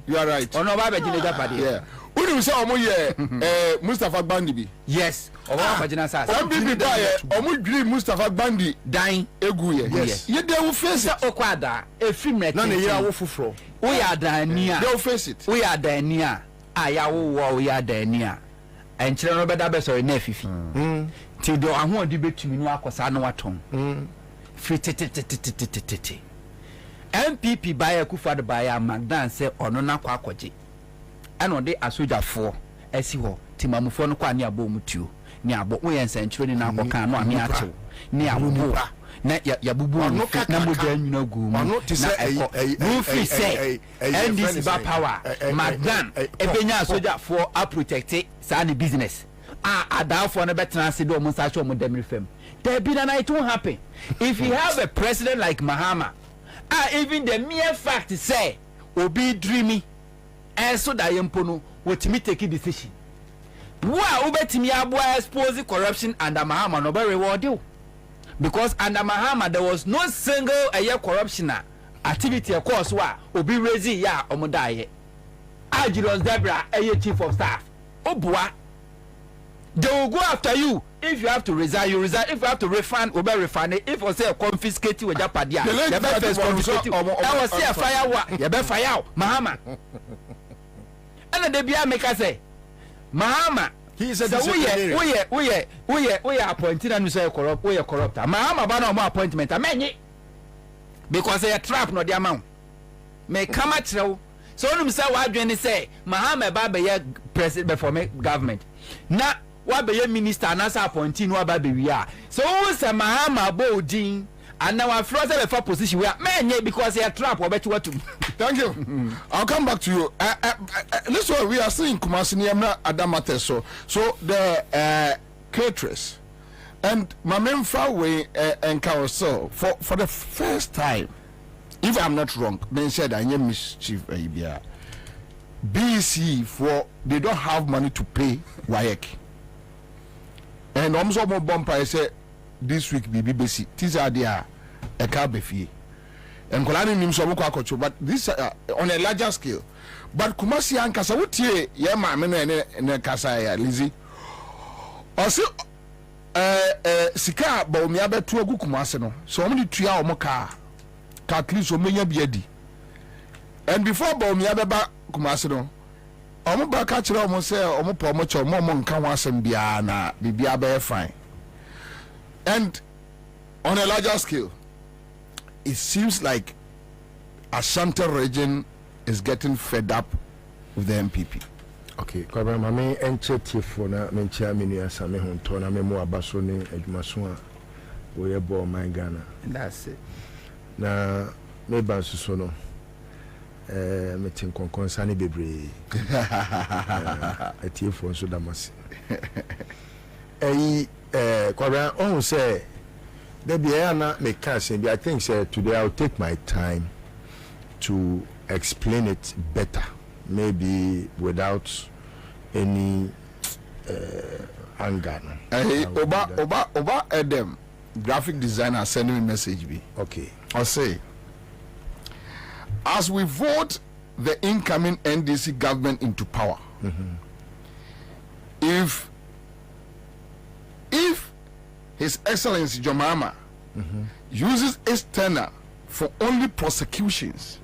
you are right. Yeah. Who say Mustafa Bandi? Yes. Mustafa Bandi dying. Yes. You they will face it. Okwada. We are Dania. They will face it. We are Dania. Ayawo we are Dania. And children better be sorry nefifi. Till do I want to be to me no akosa no aton. Free MPP by Akufo-Addo by Magdan say ono na kwa akwaje. Ano de asoja fo esi ho timamufo no kwa ne abo mutuo ne abo wo yen sanchiro ni na akoka no ami achew ne abubu na ya bubu na moja nyuna gu mu na fi say NDC ba power Magdan ebenya asoja fo a protect sa ne business adafo no betena se do mo sa cho mo demri fam there be na it won't happen if you have a president like Mahama even the mere fact say obi dreamy and so that yempono what me take a decision. Wow, ubetimi abua expose corruption under Mahama no be reward you. Because under Mahama there was no single corruption activity of course wa obi raise ya omodaye. Ajiros Debra chief of staff. Obua. They will go after you. If you have to resign, you resign. If you have to refund, you refund it. If you say confiscate you, you padia. You better first confiscate you. I was say fire wa. You better fire out, Mahama. And the Bia make us say, Mahama. He is a disciplinary. We are appointed and you say corrupt. We are corrupt. Mahama bana more appointment. I mean, because they are trap no the amount. May come at you. So when you say what you say, Mahama Baba ye president before me government. Na what be your minister and as appointing what baby we are. So who say Mahama Bodin and now I froze for position we are man because they are trap or bet what to. Thank you. I'll come back to you. This one we are seeing Kumasi Niamna Adamate so the caterers and my main way and carousel for the first time, if I'm not wrong, they said I am mischief BC for they don't have money to pay WAEC. And almost more bumper I say this week BBC these are there a car befi. And Kolani nimso but this on a larger scale. But Kumasi and Kasa wutie ye ma me ne kasa ya Lizzy. Also sika ba omi abetu agu Kumasi no. So omo di tua omo ka at least omenya biadi. And before ba omi abeba Kumasi no. Omo ba ka kire omo say omo po omo che omo nka ho asem bia na bibia be fine. And on a larger scale, it seems like Ashanti region is getting fed up with the MPP. Okay, Kwabena mame enche tifo na menchia menu asame honto na memo abaso ne adwumaso a we yebo man Ghana. And that's it. Na me ban suso no metin konkonsa ne bebre. Tifo nso damasi. Kwabena on say there be na me can say I think say today I'll take my time to explain it better, maybe without any anger. Oba Adam, graphic designer, send me a message. Okay, I'll say as we vote the incoming NDC government into power, if His Excellency John Mahama uses his tenure for only prosecutions,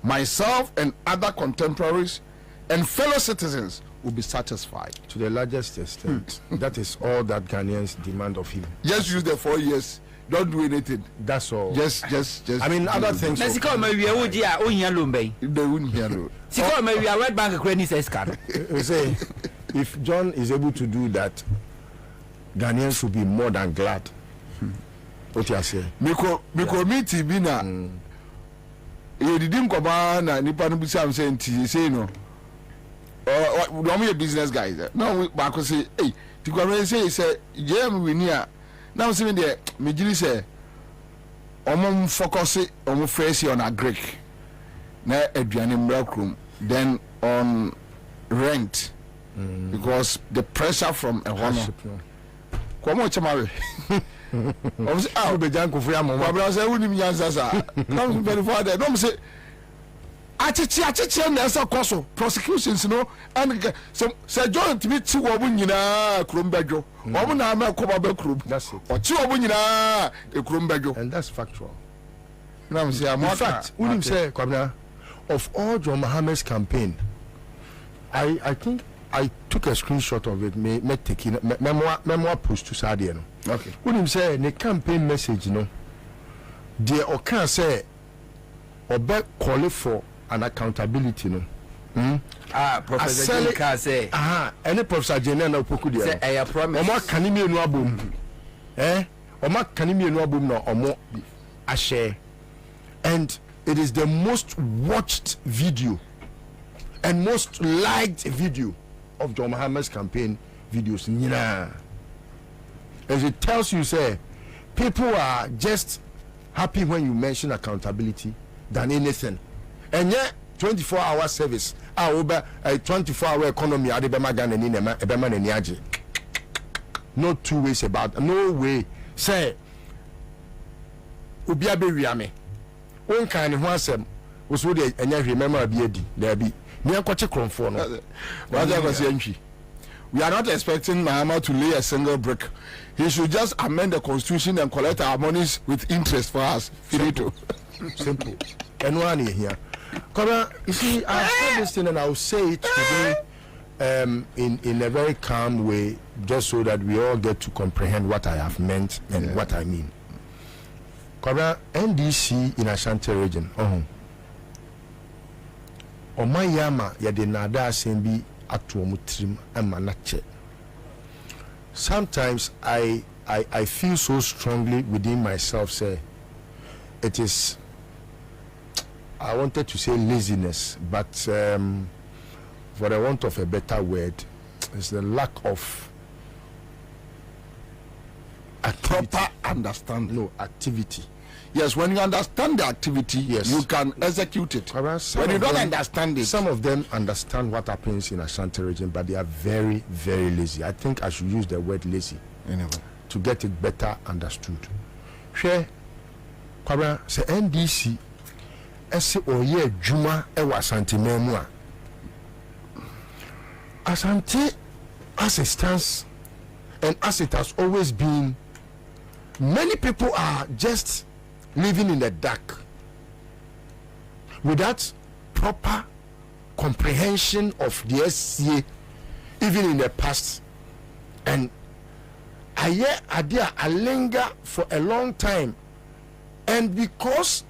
myself and other contemporaries and fellow citizens will be satisfied. To the largest extent. That is all that Ghanaians demand of him. Just use the 4 years. Don't do anything. That's all. Just. I mean, other things. Let's go. Maybe I would yeah. They wouldn't hear. Maybe I Red Bank credit says card. Say, if John is able to do that, Ghanaians will be more than glad. What you say? Miko meeting bina. You didn't come on and nipa no bisa am say no. We business guys. No we back say hey, the government say JM we near. Now see me there me jiri say omo focus omo face on agric. Na aduane mbra krom then on rent because the pressure from a hono. Komo chamare. Obviously, I be janko for your mom. Kwabena say woni mi Ansah sa. Come very far there. No say achichi na esa koso prosecutions no and say John to me ti wo bu nyina krom badwo. Omo na ma ko ba krom. That's it. O ti wo bu nyina e krom badwo. And that's factual. Now say in fact, Unim say Kwabena of all John Mohammed's campaign, I think I took a screenshot of it. Me take it. Memoir post to Sadia. Okay. When him say the campaign message, the Okan say, Obe call for an accountability, Professor Jenka say, any Professor Jenka na poku dia. Say, I promise. Omo kanimi enu abom. Omo kanimi enu abom na omo ashare. And it is the most watched video and most liked video of John Mohammed's campaign videos. As it tells you, say, people are just happy when you mention accountability than anything. And yet, 24-hour service, a 24-hour economy, no two ways about it. No way. Say, Ubiabe Riame. One kind of one sem was what they remember there be. We are not expecting Mahama to lay a single brick. He should just amend the constitution and collect our monies with interest for us. Finito. Simple. And one here. You see, I said this thing and I'll say it today in a very calm way, just so that we all get to comprehend what I have meant and what I mean. NDC in Ashanti region. Omayama yadinada sembi atuomutrim emanache. Sometimes I feel so strongly within myself, say it is, I wanted to say laziness, but for the want of a better word, it's the lack of proper understanding. No, activity. Yes, when you understand the activity, yes, you can execute it. When you don't understand it, some of them understand what happens in Ashanti region, but they are very, very lazy. I think I should use the word lazy to get it better understood. Share, Kwabena, say NDC, ese oye juma ewa Ashanti memua. Ashanti, as it stands, and as it has always been, many people are just living in the dark without proper comprehension of the SCA, even in the past. And I linger for a long time, and because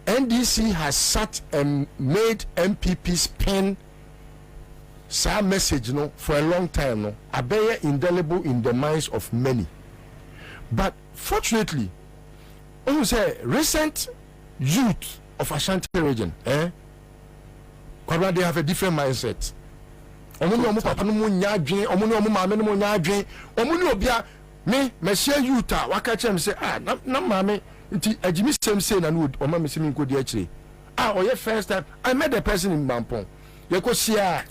NDC has sat and made MPPs pen some message for a long time, I bear indelible in the minds of many. But fortunately, when you say recent youth of Ashanti region, they have a different mindset. Me youth waka say na mame nti ajimi same say na no o ma me simi nkodi akire oye first time I met the person in Mampong ye ko sia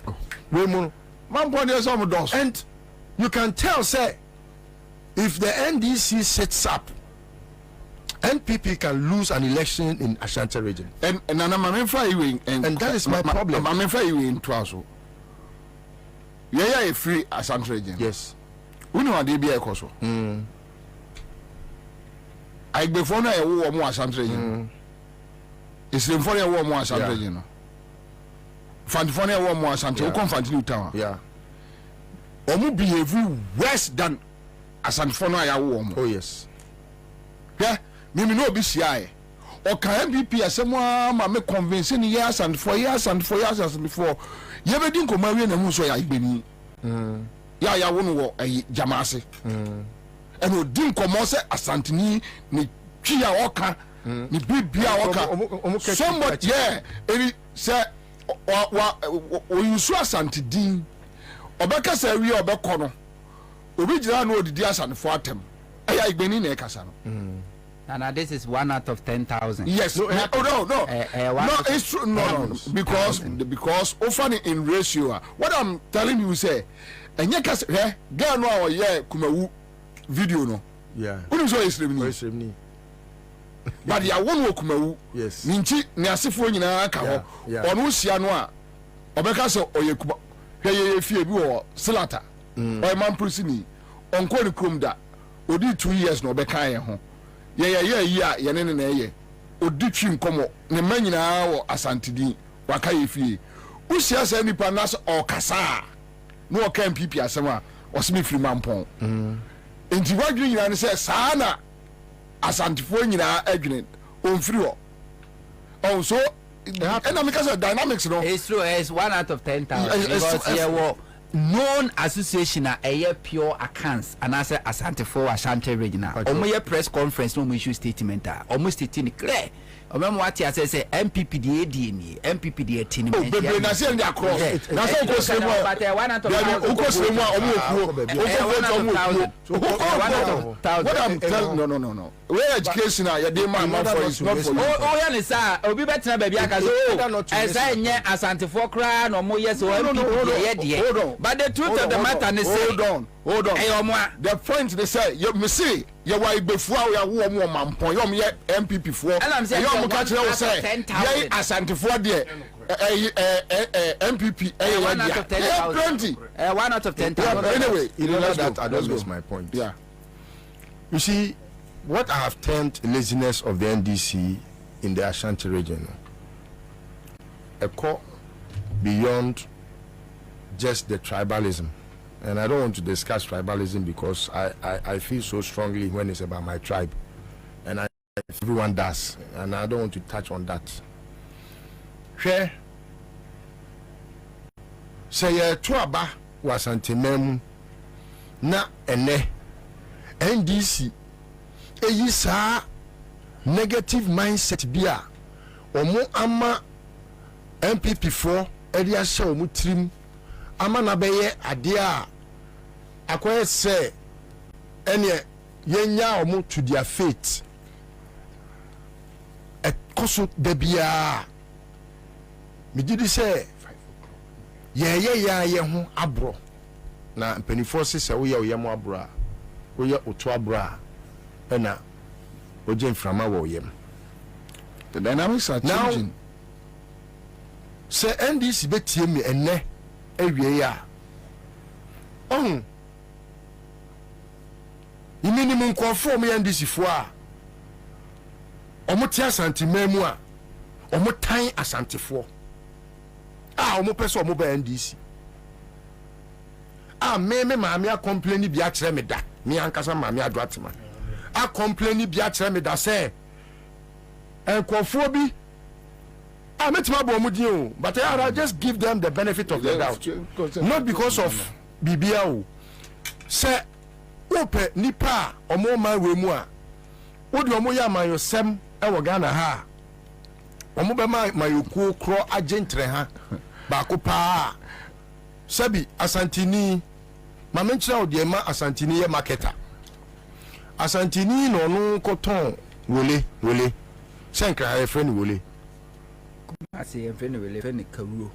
we mu Mampong dey some dos, and you can tell say if the NDC sets up, NPP can lose an election in Ashanti region. And that is my problem. Yeah, a free Ashanti region. Yes. We know they be a coso. I before na war more Ashanti region. It's the for a war more Ashanti region. Fantifonia war more Ashanti. We come Fantinu town. Yeah. Omu behave worse than Asanfono ya war. Oh yes. Yeah. Mimi no be shy. O can MPP asemwa ma me convince ni years and for years and for years as before. Ye be din ko ma we na hu so ya igbeni. ya wo no wo jamase and odin komo se asantini ni twi a oka ni bibia oka somebody eri say o yusu asantidin obeka say wi obekọ no obi gira no odidi asanfo atem eya igbeni na ekasa no and this is 1 out of 10,000. Yes. No. No, it's true. No. Because often in ratio, what I'm telling you say, and you can say, girl, no, yeah, kumawu video no. Yeah. Who is always living? But ya one wo kumawu. Yes. Minchi ni asifo nyina ka ho. Onu sia no a obeka so oye kuba. Hwe fie bi wo Slata. O man prisini. Onko ni krom da. Odi 2 years no obeka ye ho. Ye na ye odi twi nkomo ne manyina wo asantidi waka ye fie usia sa nipa nas o kasa no o kan pipi asema o semi free mampon enti wadwe nyina ne se saa na asantifo nyina adwene on free wo oh so and because of dynamics no it's true it's 1 out of 10,000 because yeah known association a pure accounts and as Asante Ashanti regional omo press conference no issue statement almost stating clear omem what ya say MPP the ADN MPP the team bebe na say dia cross na so ko say mo but 1 out of 1000 ko say mo what I'm telling no where education ya dey man for is not for you ya ni sa obi betina ba bia ka so esa nye Asante kra no mo yes MPP ye but the truth of the matter is say hold on the point they say you see you why before ya wo mo mampon you ye MPP for you mo ka kire wo say ye Asante there MPP 1 out of 10,000 1 out of 10,000 anyway I don't miss my point. Yeah, you see what I have termed laziness of the NDC in the Ashanti region a call beyond just the tribalism, and I don't want to discuss tribalism because I feel so strongly when it's about my tribe, and everyone does, and I don't want to touch on that. Share say tuaba wasantemem na ene NDC eyi saa negative mindset bia omo ama MPP for area show omo trim ama na beye ade a akoye se ene yenya omo to their fate e koso da bia me didi se ye ho abro na mpanifo se wo ye mo abro a wo ye oto abro a na oje mframa wo yem. The dynamics are changing now. Say NDC betie me enne awie ya yimini mun konfo me NDC fo a omo tie Asante mamu a omo tan asantefo omo pese omo ba NDC me maame a complain bi a kire me da me ankasa maame ado atema a complain bi a kire me da say enkofo bi metima bo mu din o but I just give them the benefit of the doubt not because of bibia o say ope nipa omo man we mu a wodi omo ya man yosem e wo Ghana ha omo be man mayoku kro agentre ha ba ko pa sabi Asantini ma menchira odi ma Asantini ye marketer Asantini no no koton wole senkra e friend wole asi e friend wole friend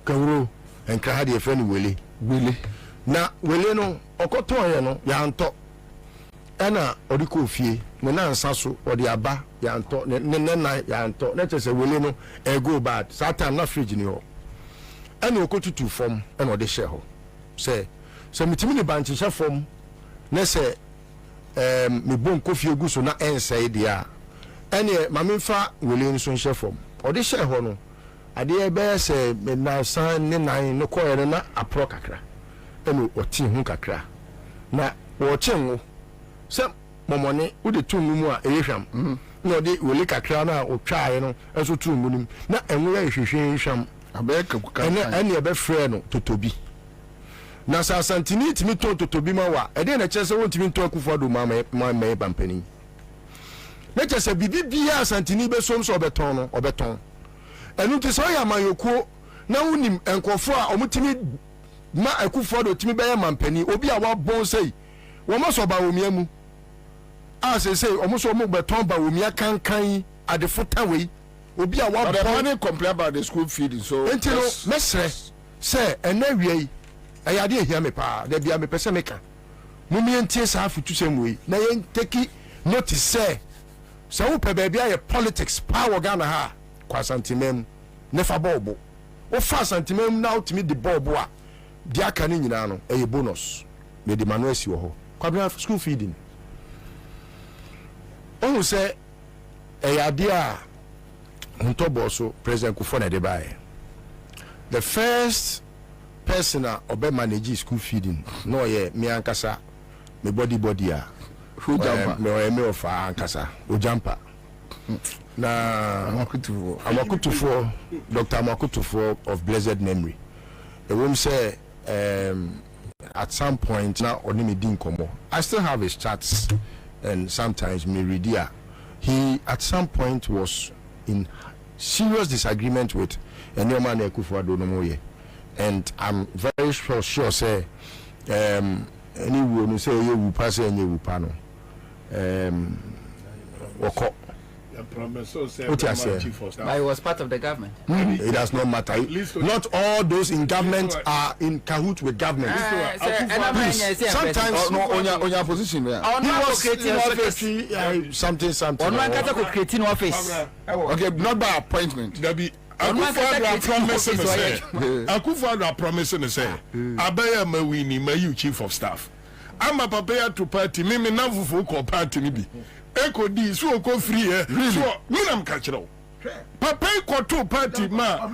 kawuro enkra ha de friend wole na wole no okoton ye no ya nto ena odi ko fie me na Ansah so odi aba ya nto ne na ya nto na chese wole no e go bad satan na fridge ni ho ena okotutu form ena odi share ho se mitimi ni banchi share form na se me bon ko fie gu so na ensai dia ene mamemfa wole nso nhye form odi share ho no ade e be se me na san ne nan no ko ere na apro kakra ena oti hu kakra na wo chenwo se momone udi tumu mu a ehwam na odi wole kakra na otwae no eso tumu nim na enwo ya hwehwe nhwam abeka kukaka ene ebe frɛ no totobi na sa santini timi to bi ma wa e dey na chese won timi to akufo do ma bampani na chese bibi bia santini be som so obeton no obeton enu ti so ya mayokuo na wonim enkofo a omutimi ma akufo do timi be ya mampani obi a wa bon sei wo ma so ba omiamu a say omo so mo beton ba omia kankan adefota we obi a wa bon money complain about the school feeding so entino mesre say enawie ayade ehia me pa da bia me pese meka mumie ntie sa afutu semwe na yen take notice say so wo pe bia ye politics power Ghana ha kwa santimem nefa bobo wo fa santimem na ultimi the bobo a dia ka ni nyina no eye bonus me de manuel si wo ho Kwabena school feeding o say ayade a ntobo so president Kufuor na de bae the first person obe manage school feeding no ye me ankasa me body a who jumper me of ankasa o jumper na Amakutufo Dr. Amakutufo of blessed memory the room say at some point now only din komo I still have his chats and sometimes me read here he at some point was in serious disagreement with Enyoman Ekufuor no more. And I'm very sure say anyone say you will pass and you will panel but he was part of the government. It does not matter. Not all those in government are in cahoots with government. Sometimes on your position there. He was creating office. Something. Creating office. Okay, not by appointment. Akufo promising say abaya mawini mayu chief of staff ama prepare to party me namfufo ko party ni bi eko di so ko free so me nam ka kire papa ko to party ma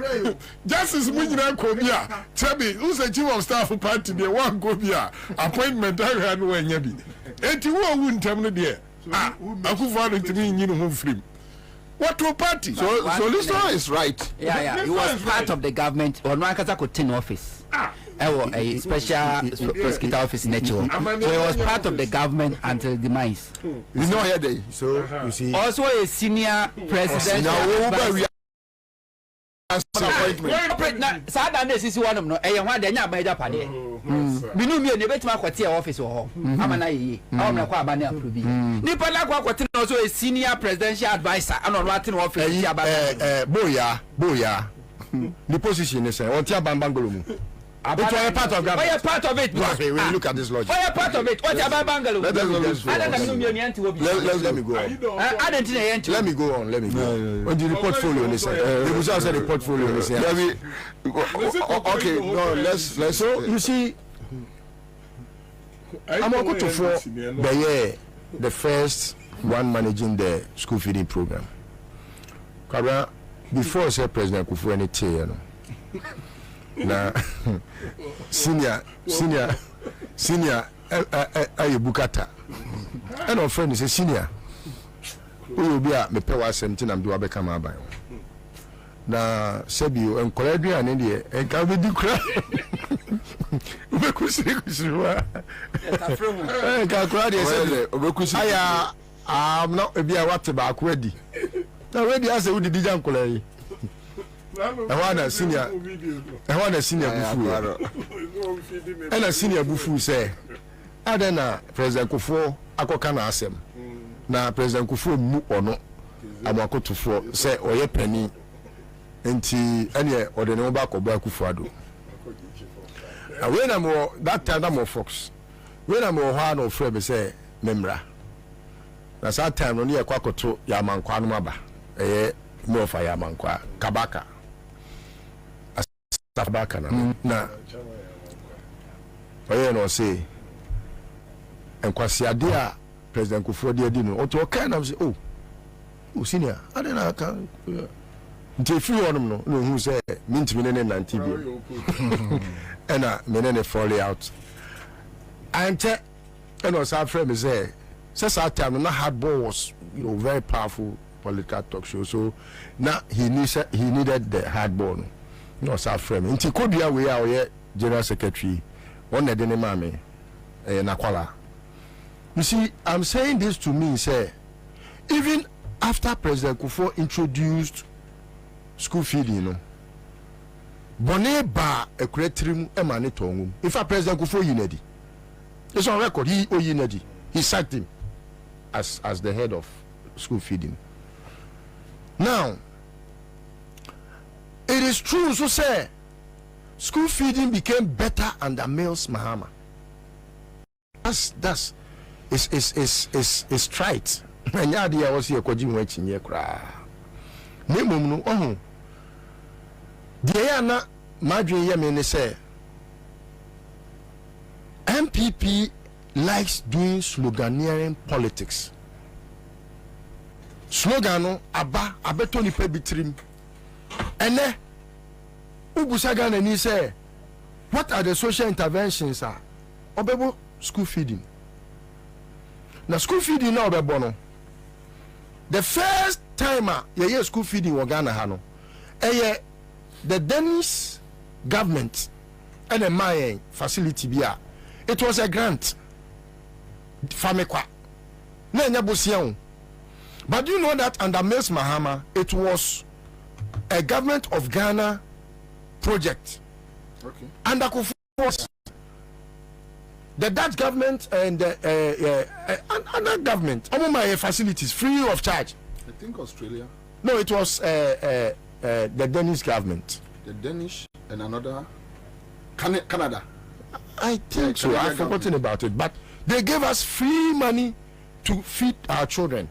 justice munyina ko bia chebi who say chief of staff party dey wan go bia appointment ahia no anya bi enti wo wu ntam no de Akufo ntimi nyi no ho free. What to party? So Listo is right. Yeah. He was part of the government. Or no Ankasa could take office. A special prosecutor office in Nature. So he was part of the government until demise. He's not here there. So you see. Also a senior president. Sada ne sisi wanum no e ho adanya abaja pade binu mi ne betima kwate office ho amana yi awon kwa abane approve ni pala kwa kwate no so a senior presidential advisor ano no ate no office ya abane boya the position is on tia bambangolo mu but you are part of government. Oh, part of it. Okay, we look at this logic. Oh, part of it. What about Bangalore? Let me go on. Let me go on. On the portfolio, listen. The results of the portfolio, listen. Okay, no, let's. So you see, I'm going to for the first one managing the school feeding program. Kwabena, before I say President Kufuor anything, you know. Na senior aye bukata and our friend is a senior we will be a me pay wa 17 am do abeka ma ban na sebio en koledua and dey en ka be di kra we kusiri wa en ka kra dey say obekusiri aya am na e bia wat ba ko adi na we dey say we di jan kolai Ewana senior bufu. Ena senior bufu say adena President Kufuor akoka na asem. Na President Kufuor mu ono Amakutufo say oye pani enti ene odene mo ba ko ba Kufuor ado. When am that time am Fox. When am ho na ofre be say memra. Na that time no ne yakwakoto ya mankwa no maba. Mo fa ya mankwa kabaka. Tabaka na oye no say enkwasi ade a President Kufuor de adi no o to kind of say oh senior ade na ka nti fi wonum no hu say mintimi ne 90 bi ena menene fall out ante eno sa friend me say that time na hardball was very powerful political talk show so now he needed the hardball no sa frame nti kodua we a oye general secretary one de ne mame nakwala. You see, I'm saying this to me, say, even after President Kufuor introduced school feeding, you know, Bonne ba a creative emanitongum. If a President Kufuor Unedi, it's on record, he Unedi, he sacked him as the head of school feeding. Now, it is true, so say, school feeding became better under Mills Mahama. That's is trite. And ya dia was here koji mwe chinye kra. Ne mum no ohun. Die ya na madwe ye me ne say MPP likes doing sloganeering politics. Slogan no abeto ni pe bitrim. Ene ubusaga na ni say what are the social interventions are? Obebo school feeding. Now school feeding now be bono. The first time ye school feeding in Ghana hano, the Danish government and a Mayan facility bia. It was a grant. Famekwa. But do you know that under Mills Mahama, it was a government of Ghana project. Okay. Under Kufuor, the Dutch government and other government, all my facilities free of charge. I think Australia. No, it was the Danish government. The Danish and another Canada. I think so. I've forgotten about it. But they gave us free money to feed our children.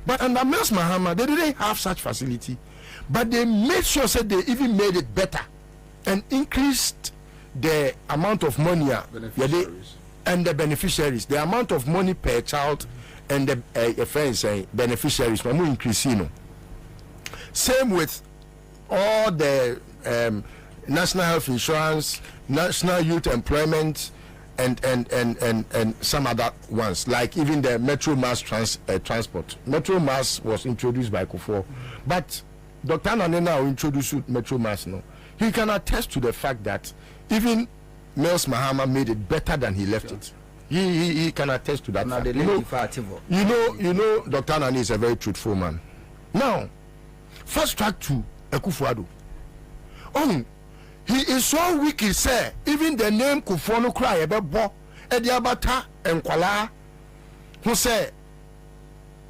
But under Mills Mahama, they didn't have such facility. But they made sure that they even made it better and increased the amount of money and the beneficiaries, the amount of money per child and the friends beneficiaries are more increasing. Same with all the national health insurance, national youth employment, and some other ones, like even the Metro Mass transport. Metro Mass was introduced by Kufuor, but Dr. Nanena introduced Metro Mass. No, he can attest to the fact that even Mills Mahama made it better than he left it. He can attest to that. You know, Dr. Nani is a very truthful man. Now, first track to Ekufuado. He is so weak, he said, even the name Kufuor no cry about Bo, Ediabata, and Kwala, who said,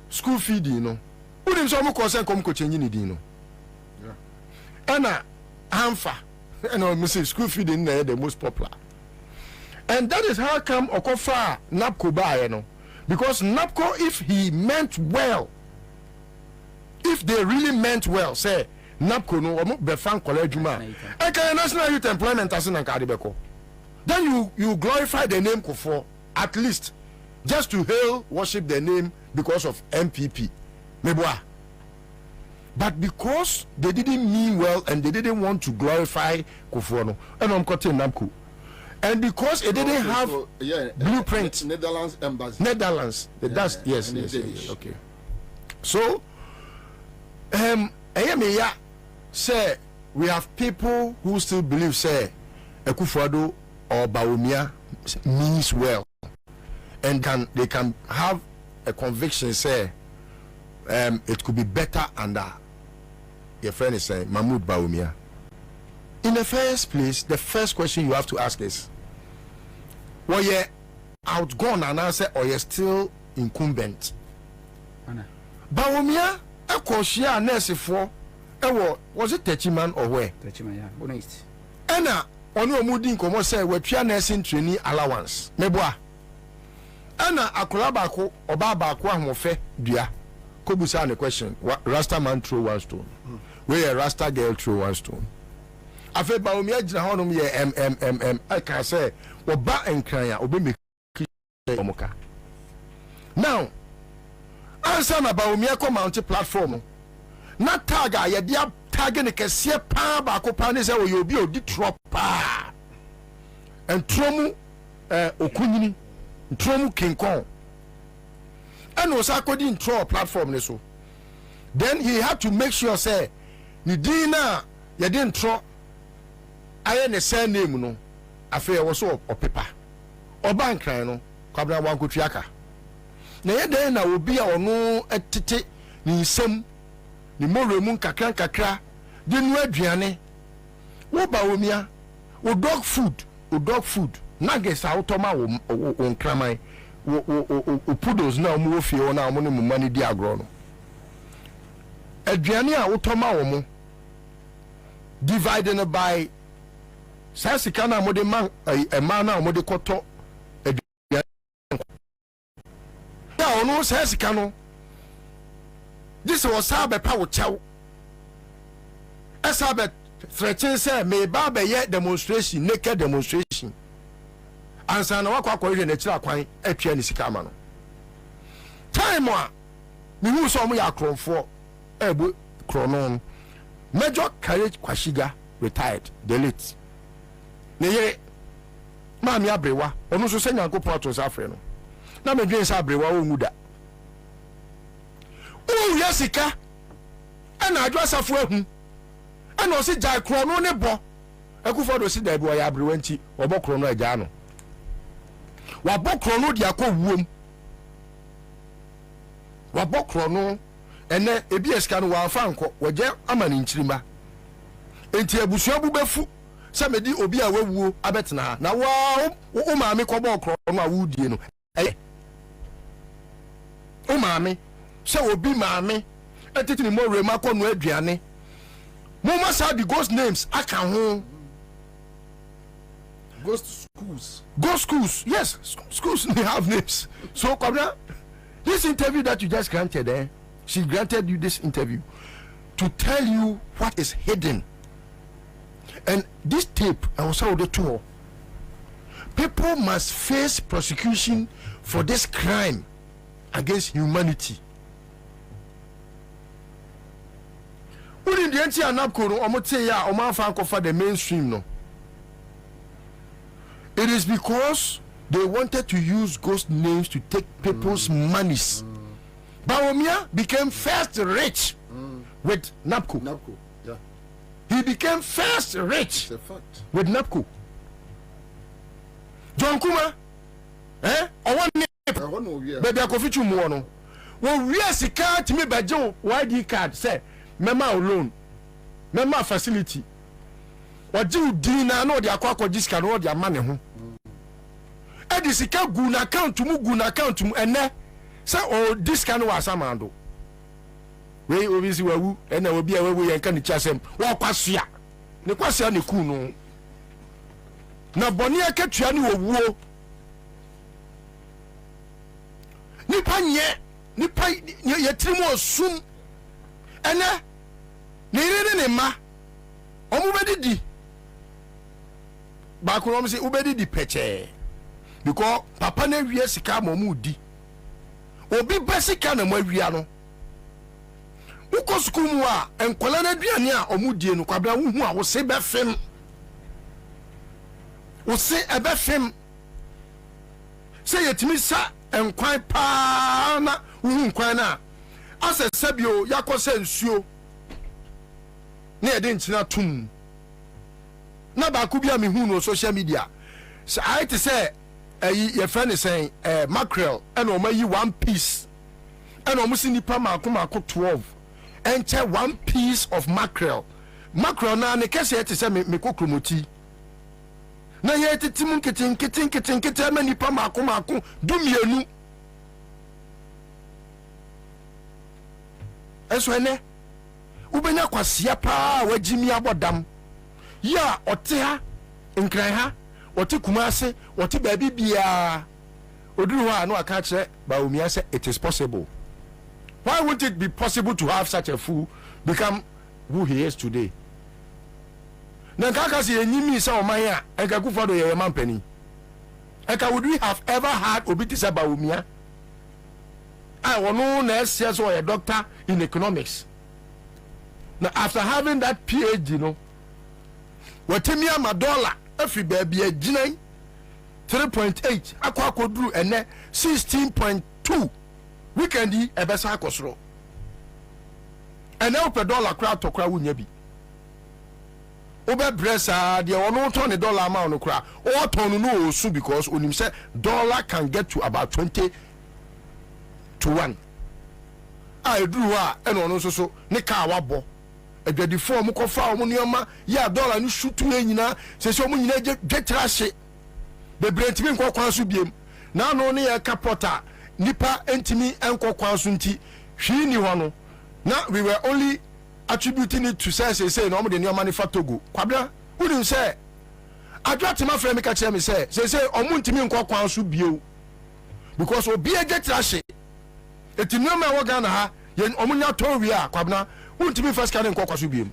school feeding, you know. Who didn't so much concern come coaching you, you know. Anna, Ansah. School feeding there the most popular, and that is how come Okofa NAPCO buy, you know, because NAPCO, if he meant well, if they really meant well, say NAPCO no befan college man, national youth employment as in Kadibeko, then you glorify the name Kufuor at least just to hail worship the name because of MPP, Meboa. But because they didn't mean well and they didn't want to glorify Kufuor, no, and I'm cutting NAPCO, and because it didn't have blueprint, Netherlands embassy, that's yes, okay. So, say we have people who still believe say Ekufuor or Bawumia means well, and they can have a conviction say it could be better under your friend is saying Mahmoud Bawumia. In the first place, the first question you have to ask is, well, you're outgone and answer, or you're still incumbent? Bawumia, a coachia nurse for, was it Techiman or where? Techiman, yeah, honest. Anna, on your mooding, come say, we're trying nursing training allowance. Meboa. Anna, a colabako or babako and mofe, dear. Kobusa the question, Rasta man throw one stone. Where a Rasta girl throw one stone. I feel Bawumia Jahonum ye I can say, or ba and cry, obey me. Now, Ansah na Bawumia come mounted platform. Not taga, ye dear tagging a cassia pa bako panis, or you'll be a detrop pa. And Tromu Okunini, Tromu King Kong. And was according to our platform, so then he had to make sure say, Nidina, you didn't throw. I ain't the same name, no. afei was so or paper or bank no Kwabena wan kutriaka na ye den na obi a ono etete ni nsem ni moremu kakra de nu aduane wo ba omia wo dog food nuggets a utoma wo nkraman wo poodles na omo wo fie na omo ne mumma ne di agro no aduane a utoma wo mo divided by sasika na mo de man na mo de koto aduane ya ono sasika no this was sabe pa wo chaw esabe threaten say me ba be ye demonstration naked demonstration Ansah na wakwa kwahwe na kira kwan atwa ni sika ama no time a me hu so mo ya kronfo ebu kronon Major Courage Kwashiga retired delete ne yere maami abrewa onu so senya nko porto safre no na me dwen sa abrewa o nguda o yesika ana adwa safo ahu ana o se jai krono ne bo akufo do si da bi o ya abrewa nti obo krono agya no wa bo krono dia ko wuom wa bo krono ene ebi esika no wa fa nko waje amani nchirima enti abusua bu befu se medi obi a wawuo abetena na wa o maame ko bo krono a wudie no o maame se obi maame etitini mo rema ko no aduane mo must have the ghost names aka ho ghost schools yes schools they have names so Kwabena, this interview that you just granted she granted you this interview to tell you what is hidden and this tape I was how the tour people must face prosecution for this crime against humanity. Wouldn't the anti anapko omote ya omanfa kofa the mainstream no? It is because they wanted to use ghost names to take people's monies. Bawumia became first rich with NAPCO. Yeah. He became first rich with NAPCO. John Kuma, but they are coffee no. Well, we are secure to me by Joe YD card say, Mema alone, Mema facility. What do you do now? No, they are quite this can hold their money. Edi sika gu na account mu ene say oh this can was amando we obisi wawu ena obi a wawu yen kan ni chasem wo kwasua ne kwasua ne ku no na boni akatua ni owuo nipa yetrimu osum ene ne ire ne ma omu bedidi ba ko omsi ubedidi peche because papa na wiye sika momu di obi basika na mawia no uko school mu a enkola na duane a omudie no Kwabena hu a wo se be fem wo se ebe fem se yetimi sa enkwan pa na hu nkwan na asa sabio yakose nsuo na ede nchina tum na ba ku bia me hu no social media so I to say your friend is saying mackerel and omayi 1 piece and almost nipa mako 12 and check 1 piece of mackerel na ne kese te say me kokromoti na ye titimu kitten ma nipa mako dumienu eso ene ubenya kwasia pa wagimi abodam ya ote ha nkran ha ote kumase ote baby bia oduru ha no aka kire Bawumia say it is possible. Why won't it be possible to have such a fool become who he is today? Na kaka se enyimi say oman a enka kufado ye man pani enka would we have ever had obiti say Bawumia I wono na ese so a doctor in economics. Now after having that PhD no watemi ama dollar every baby a gina 3.8 akwa dru ene 16.2 weekend yi ebesa akosoro ene ope dollar kra to kra wunya bi Obe bressa the ono ton the dollar amount no kra. O ton no osu because onim say dollar can get to about 20 to 1. I drew a and ono so ne ka wabo. Edwadi fo mo kofa mo nioma ya dollar no shutu nyina se se mo nyina je trash. Be brentimi nko kwan so biem. Na no ne ya kapota nipa entimi enko kwan so nti hwi ni ho no. Na we were only attributing it to say no mo de nioma ne fatogo. Kwabena wouldn't say adwatima frɛ me ka kyerɛ me say omo ntimi nko kwan so bio. Because obi e je trash. Eti nioma wo Ghana ha ye omo nya to wi a kwabena untimi first can nko kwaso biem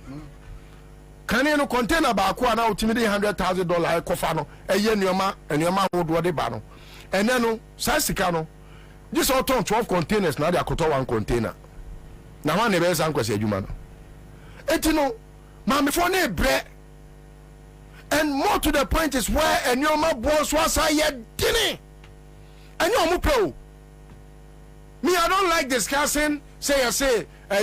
kan no container ba ko na utimi de $100,000 kofa no eye nioma wodo de ba no ene no sa sika no this all turn 12 containers na de akoto one container na ho ne be san kwase adwuma no eti no ma me for na bre and more to the point is where nioma boss was I dini enyo mo pro me I don't like discussing say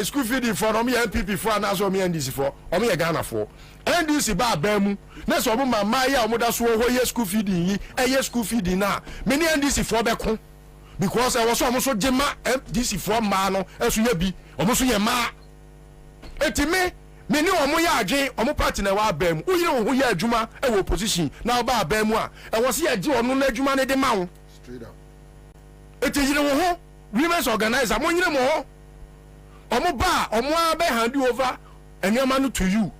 school feeding for me MPP for and also me NDC for or me Ghana for NDC ba bemu na so mo mama ya mo da so ho ye school feeding yi ye school feeding na me ni NDC for be ko because I was so jema NDC for ma no eso ye bi o mo so ye ma eti me ni o mo ya adwen o mo party na wa bemu wo yire wo ya adwuma e wo opposition na ba bemu a e wo se ye di onu na adwuma ne de ma wo straight up eti yire wo ho women's organizer mo yire mo ho omo ba omo abe hand over enema no to you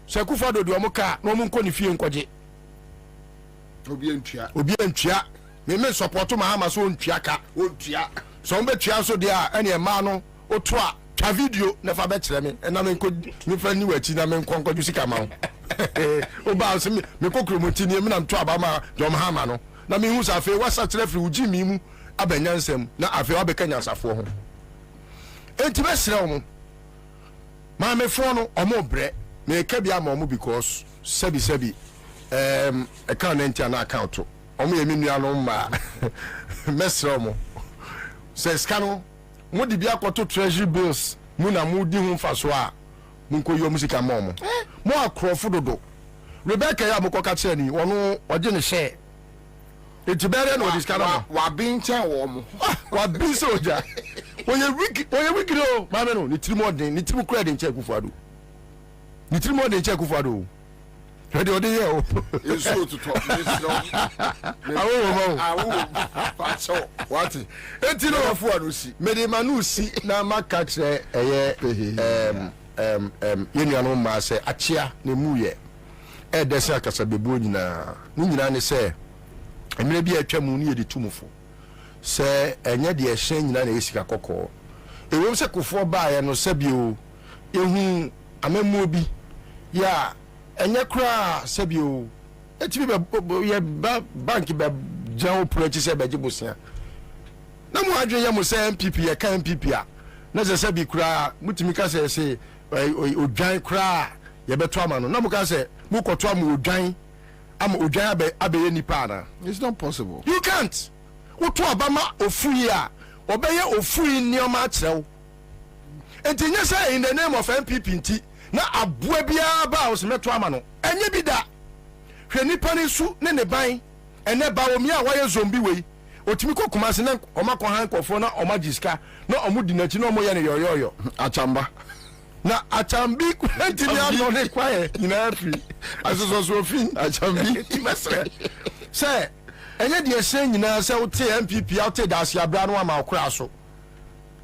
se kufa do omo ka no omo nko ni fie nkoje obi entua me support ma ama so ontua ka ontua so mbe tua so dia ene ma no oto a twa video na fa be kire me na me nko mi fa ni wachi na me nko ju sika ma o ba so me kokro mo ti ni me na mto aba ma jom ha ma no na me hu sa fe wasa kire fri uji mi mu abanyansam na afi wa be kanya safo ho enti be sere omo ma me fo no omo bre me ka bia ma omo because sebi account enti na account omo ye menua no ma mesere omo se skano mo di bia kwato treasury bills mu na mu di hu faso a mu ko yo musika ma omo mo akrofo dodo Rebecca ya mo koka kire ni wono oje ne share enti bere no di skano wa bin chen wo mo wa bin soja oye wiki no mama no ni trimodin ni trimu credit check kufuado ni trimodin check kufuado ready odi ye o eso to talk this no awo facho what enti no kufuado si mede manu si na maka kire eye yenu no ma se achia ne muye e dese akasa bebu nyina ni nyina ne se emire bi atwa mu ni ye de tumufo se enye de ehye nyina na esika kokko ewom se kofo baaye no sabio ehu amamu bi ya enye kra sabio etibi be ye bank be jawo prochi se beji bosia na mu adwe ye mo se MPP ye kan MPP a na se sabi kra mutimi ka se odwan kra ye beto ama no na mu ka se mu koto ama odwan abe ye nipa na. It's not possible. You can't. Uto abama ofui a obeye ofui nioma akyerɛw enti nya say in the name of MPP nti na aboa bia ba osmeto ama no enye bi da hwɛ nipa ne su ne ne ban ene ba omi a waye zombi wei otimi kokuma se na omakɔ han kɔfo na omagiska na omudi nachi na omoye ne yoyoyo achamba na achambi enti ni ano ne kwae nyina afi asoso fi achambi timesre say enye de ese nyina se wote MPP wote dase abra no ama okra so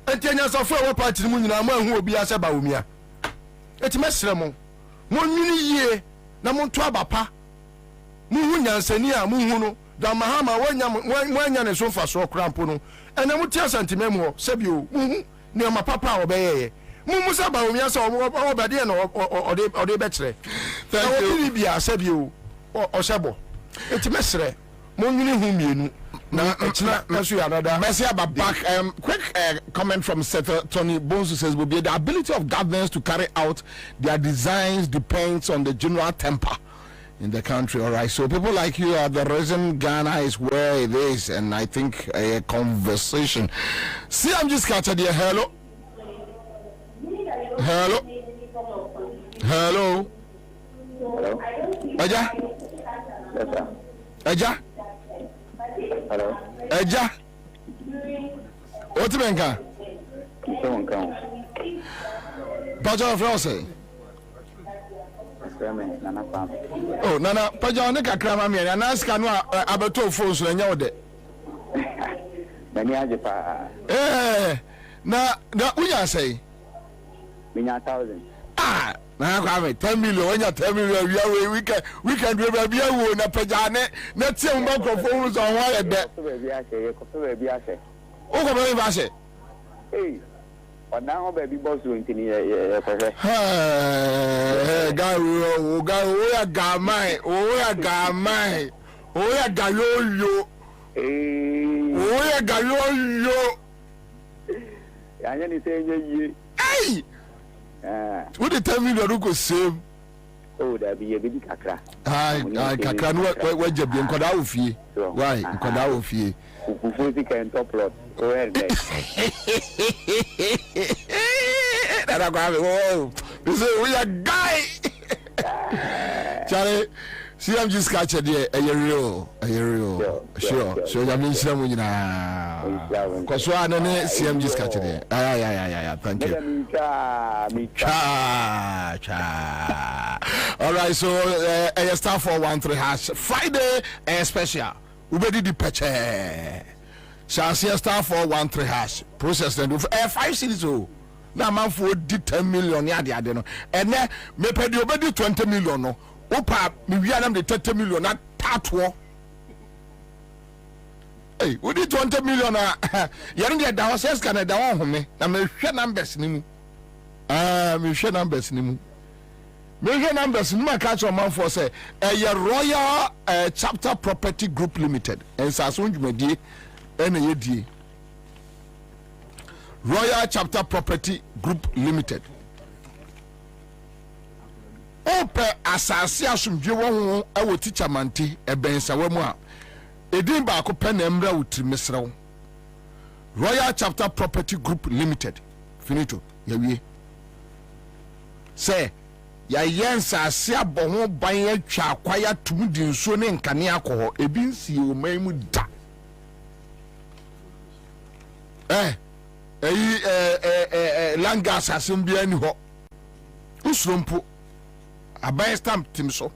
enti enya sofo e wo party mu nyina mo ahu obi ase ba omia eti mesre mo nwini yie na mo nto abapa mu hu nyansani a mu hu no da mahama wanya ne so fa so krampo no ena mo tia santimem ho sebio mu hu ne ma papa obeyeye mu musa ba omia so obade no ode be kire thank you bia sebio o sebo eti mesre Money humienu. Now, Messi about back. Quick comment from Senator Tony Bonsu says, "Will be the ability of governments to carry out their designs depends on the general temper in the country." All right. So people like you are the reason Ghana is where it is, and I think a conversation. See, I'm just catching here. Hello. Hello. Hello. Hello. Eja. Yes, sir. Eja. Hello. Eja. What you mean, ka? Someone come. Pajo Frose. Nana Pam. Oh, Nana, Pajo ne kakra ma me na aska no abeto phone so nya wo de. Many aje pa. Na unya say. Minya 1,000. Ah, na kwa me 10 million, onya 10 million we can do ba bia wo na Pajo ne na tie mba krofo so ho ya de. Ko be bia se, ko be bia se. O ko be bia se. Hey. Ọ̀nà àwọn bẹ̀bí bọ́ọ̀sù ntì ní ẹ̀kọ́fẹ́. Ó yà gàmáì, ó yà gàmáì, ó yà gàyóyó. Ó yà gàyóyó. Yànyẹ́ ni sẹ́yìn yẹ yie. Ẹ́yì! Wọ́n ti $10 million kò sèm. Ó dàbí yẹ bíbí kakra. Kakra ni wọ́n jẹ̀bi nkọ̀dá wò fie. Wáyé nkọ̀dá wò fie. Fufu si kẹ́ ń tọ́ plot. Go ahead, guys. That's why you say we are guy. Charlie, CMG sketch there. Are you real? Sure. So you mean some you know? Cause one CMG sketch there. Yeah. Thank you. Cha. All right. So star 413 hash Friday special. Ubedi di peche. Shall see star 413 hash process then 5 cities oh na man for di 10 million ya de no ene me pedi obedi 20 million no opa me wi anam de 30 million na tato hey we di 20 million na yere de da hoses kan da won home na me hwe numbers ni mu me hwe numbers ni mu ma catch on man for say Royal Chapter Property Group Limited and Sasun Jumedi NAD Royal Chapter Property Group Limited. Ope asase asumdwe won wo teacher manti ebensa wamu a edin ba ko pen emra wutrimesrew Royal Chapter Property Group Limited finito yawie say ya yensa ase aboho ban atwa akwaya tum di nso ne nkane akoho ebi nsie o man mu da langas asem ani ho usurompo aban stamp tim so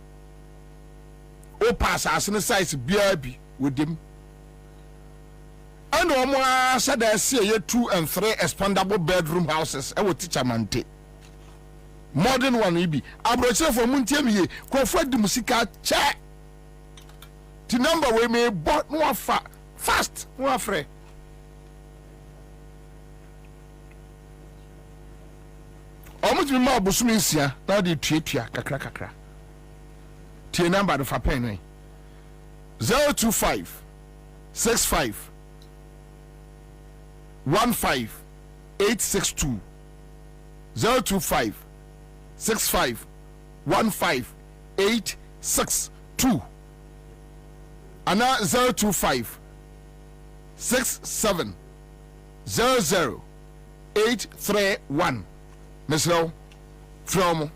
o pass asene size bia bi wodim and omo said I see 2 and 3 expandable bedroom houses e wo teacher mante modern one ibi abroche for muntiam ye ko fadi musika che the number we may bought no afa fast no afre omuti mi ma obusumi nsia na de tuatua kakra tie number the fa pen 025 65 15 862 025 65 15 862 and 025 67 00 831 Mr. from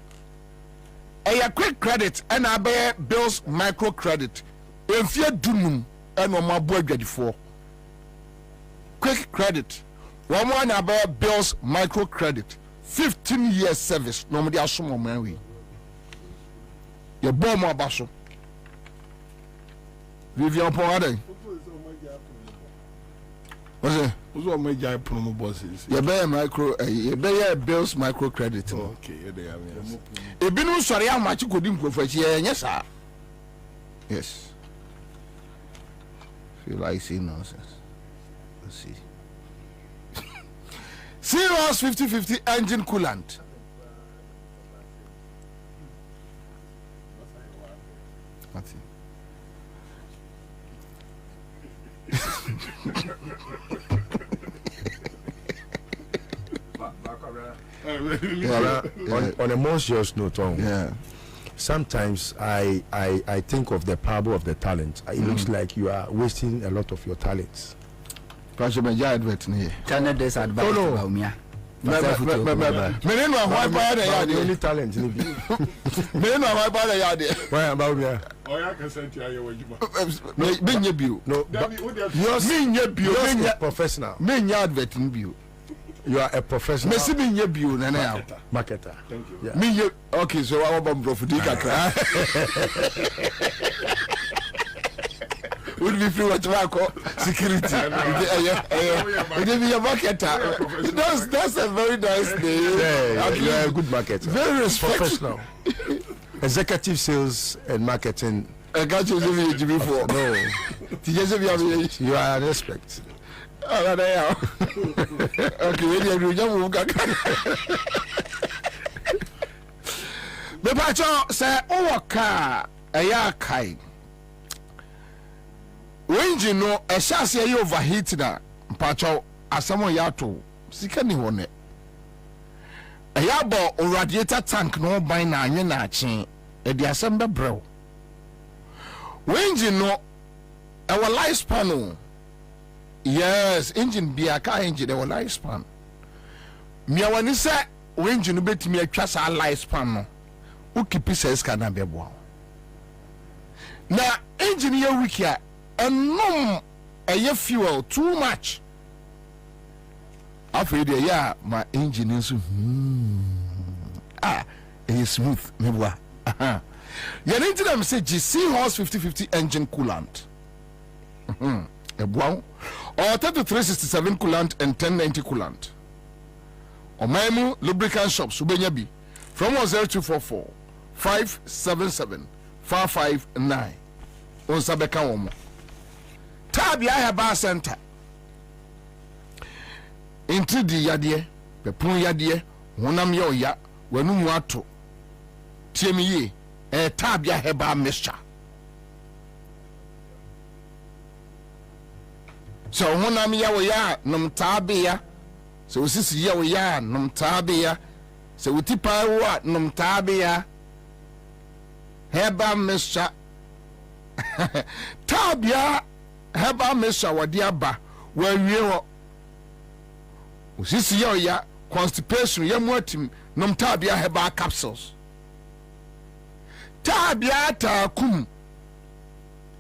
a quick credit and a bear bills micro credit in fear dunum and on my boy ready for quick credit 1 bear bills micro credit 15 years service normally assume man your bomb more basso Vivian Poade what's it? Who's what my guy promo bosses? You bear micro, you bear bills micro credit. Okay, they are. A binu sorry how much you could improve. Yes, sir. Yes. Feel like seeing nonsense. Let's see. Serious 50-50 engine coolant. What's it? On a more serious note, sometimes I think of the parable of the talent. It looks like you are wasting a lot of your talents. Channel this advice about me. mene no ahwa ba da ya de only talent ni bi mene no ahwa ba da ya de why ba obi oya ka senti aye wajuma me nye bio no me nye bio me nye professional me nye advert ni bio. You are a professional. Me see me nye bio na na marketer. Thank you. Yeah. Me nye okay so I want bro for di kakra. Would be free what security. It be a marketer. That's a very nice name. Yeah, you are a good marketer. Very respectful. Professional. Executive sales and marketing. I got you before. No. You are an expert. Okay, the patron say Owaka a kai. When you know a chassis you overheat na patron as someone yato, sikani hone. A yabo or radiator tank no by na na chin, a the assembly bro. When you know our lifespan. Yes, engine be a car engine, our lifespan. Me, when you say, when you bet me a trust our lifespan, who keep it says can be well. Now, engineer wiki and no a year fuel too much. After the year, my engine is it's smooth, maybe. You need to them say GC horse 50/50 engine coolant. A wow. Or 3367 coolant and 1090 coolant. Or Maimu lubricant shops Ubenyabi from 0244 577 459. On Sabeka Omo. Tabi I have bar center. Into the yadie, Pepun yadie, Wonam yo ya, Wenum wato. Tiemi ye, tabi I have bar mixture. So honam ya we ya nom taabia so osisi ya we ya nom taabia so utipa wa nom taabia heba mesha taabia heba mesha wadi aba wa wie ho osisi ya ya constipation ya muatim nom taabia heba capsules taabia takum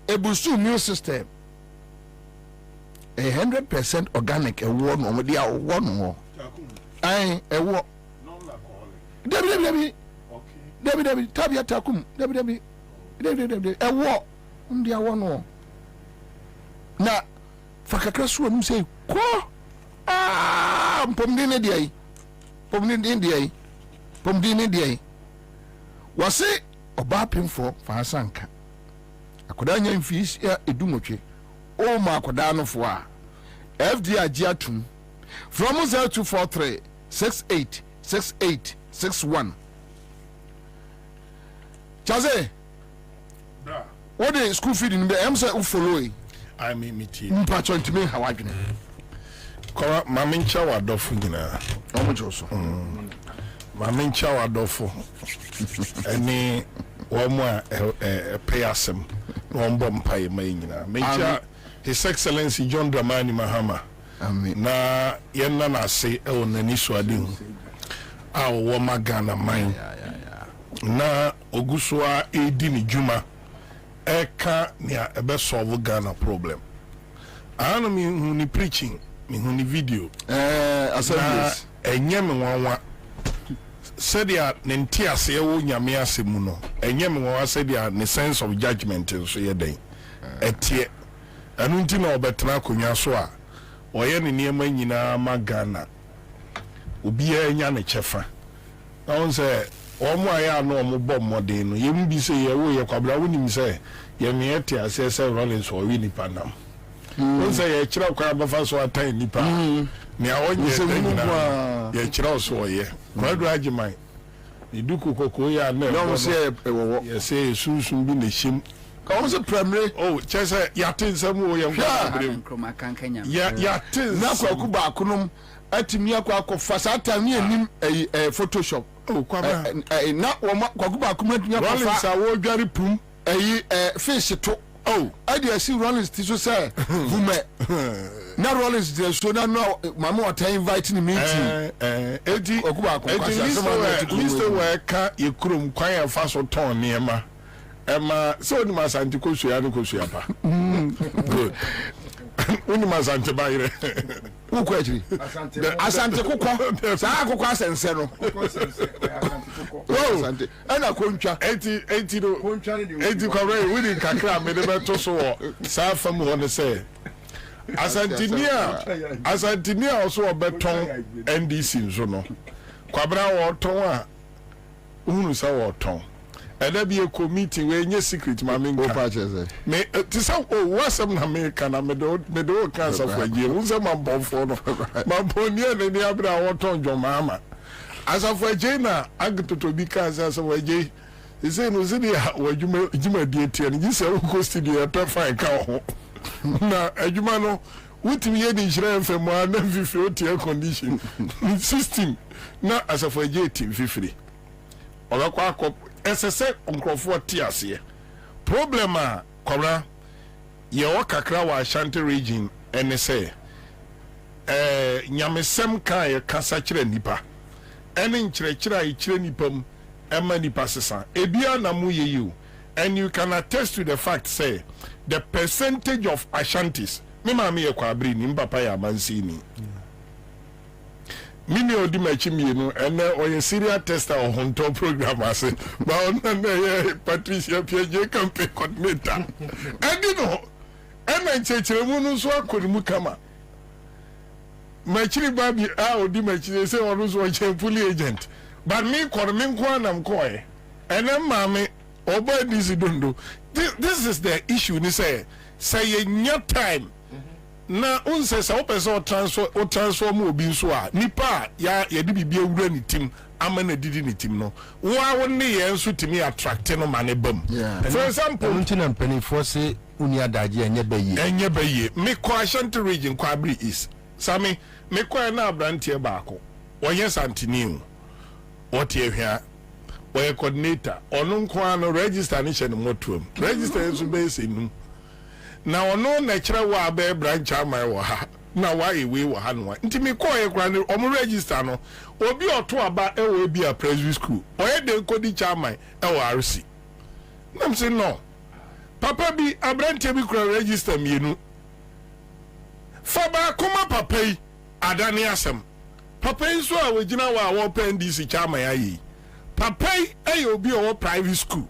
ebusu immune system 100% organic a war no me dia wo no ai e wo debi tabia takum debi e wo ndia wo no na fakakra so num sei ko pomdi ne dia wase oba pemfo fa sanka akoda nya mfis ya edumotwe o ma akoda no fo a FD agiatum from 0243 686861 Chaze what the school feeding be am say u follow I mean meet you mpacho ntime ha wadwene ko mamincha wadofo nyina omojoso mamincha wadofo eni womo a payasem wombo mpaye mai nyina mencha His Excellency John Dramani Mahama. Amen. Na yenna na se e wonani so ade a wo magana man. Na ogusua edi ni juma eka nia ebe solve Ghana problem. Ano mi huni preaching, mi huni video. Assemblies. Enye me wanwa. Sedia ne ntiase wo nyame asemu no. Enye me wanwa sedia ne sense of judgment so ye den. Etie anu nti na obetena konwa so a oye ne niema nyina magana obi anya ne chefa na on say omo aya na omo bom modern no yem bi se ye wo ye kwabra wonim se ye me ete ase se Rollins o wi nipa nam on say ye kira kwa bafa so atan nipa ne a onye se nyina ye kira so ye kwadu agiman ni duku kokko ya na no se ewo ye se sunsun bi ne him ka won se primary chese yatin samu ye nkroma kankanya yatin na kwaku ba kunum atimi akwa fasa tani anim photoshop kwaba na wo kwaku ba kunum atimi akwa fa wo dware pum fish to Oh, I did see Rollins to say, who met now Rollins, so now Mamma inviting me to Eddie Mr. Worker, you couldn't quite fast or torn near Emma, so you must anticosia. Good. Unimas antibayre. Who kwetri? Asante kokko. Saa kokko asensero. Oh, asante. Ana kontwa. Enti no. Enti kware we din kakra me de beto so wo. Saa fam ho ne se. Asantinia also obeton NDC nso no. Kwabra wo ton a uhunu sa wo ton. Eda be a committee where any secret mammy go patches. Me to some wasam na me can me do cancer for you. Who's a man born for no? My pony and the abra what on your mamma. As of a Jana, I get to be cancer as a J. He said, was it where you may be and you say, who goes to the perfect cow? Now, a humano, what me any shrimp from 150 air condition system. Not as of a J team 50. Or a quack up. SSA onkrofo tiase problem a kwara ye wakakra wa Ashanti region ene se nyamesem kan ye kasa kire nipa ene nkyerɛkyerɛ a kire nipa mu ema nipa sesa ebia na mu ye you and you can attest to the fact say the percentage of Ashantis me ma me ye kwabri ni papa ya mansi ni Mini odi machi mienu ene oye serial tester o honto program ase ba ona na Patricia PJ campaign coordinator edi no ena nchechere no so akori mu kama machi babi a odi machi se onu so police agent but me kor me nko anam koe ene maame oba disi dondo this is the issue ni say ye nya time na unse sa opese o transform obi nso a nipa ya de bibia wura ni tim ama na didi ni tim no wa woni ye nso timi attract no mane bam for example untina mpani force uni adaje enye baye me ko Ashanti region kwa Abri is sami me ko na abrantie baako oye santini o tie hwea oye coordinator onu nko ano register ni hye no motuam register enso be senu na ono na kire wa be branch amai wo ha na wa ewe wo ha no ntimi ko ye kra ne omo register no obi oto aba ewe bi a presbytery school oye de kodi chamai ewo RC nam say no papa bi abrante bi kra register mienu faba kuma papa yi adane asem papa yi so a wagina wa wo NDC chamai ayi papa yi e obi o private school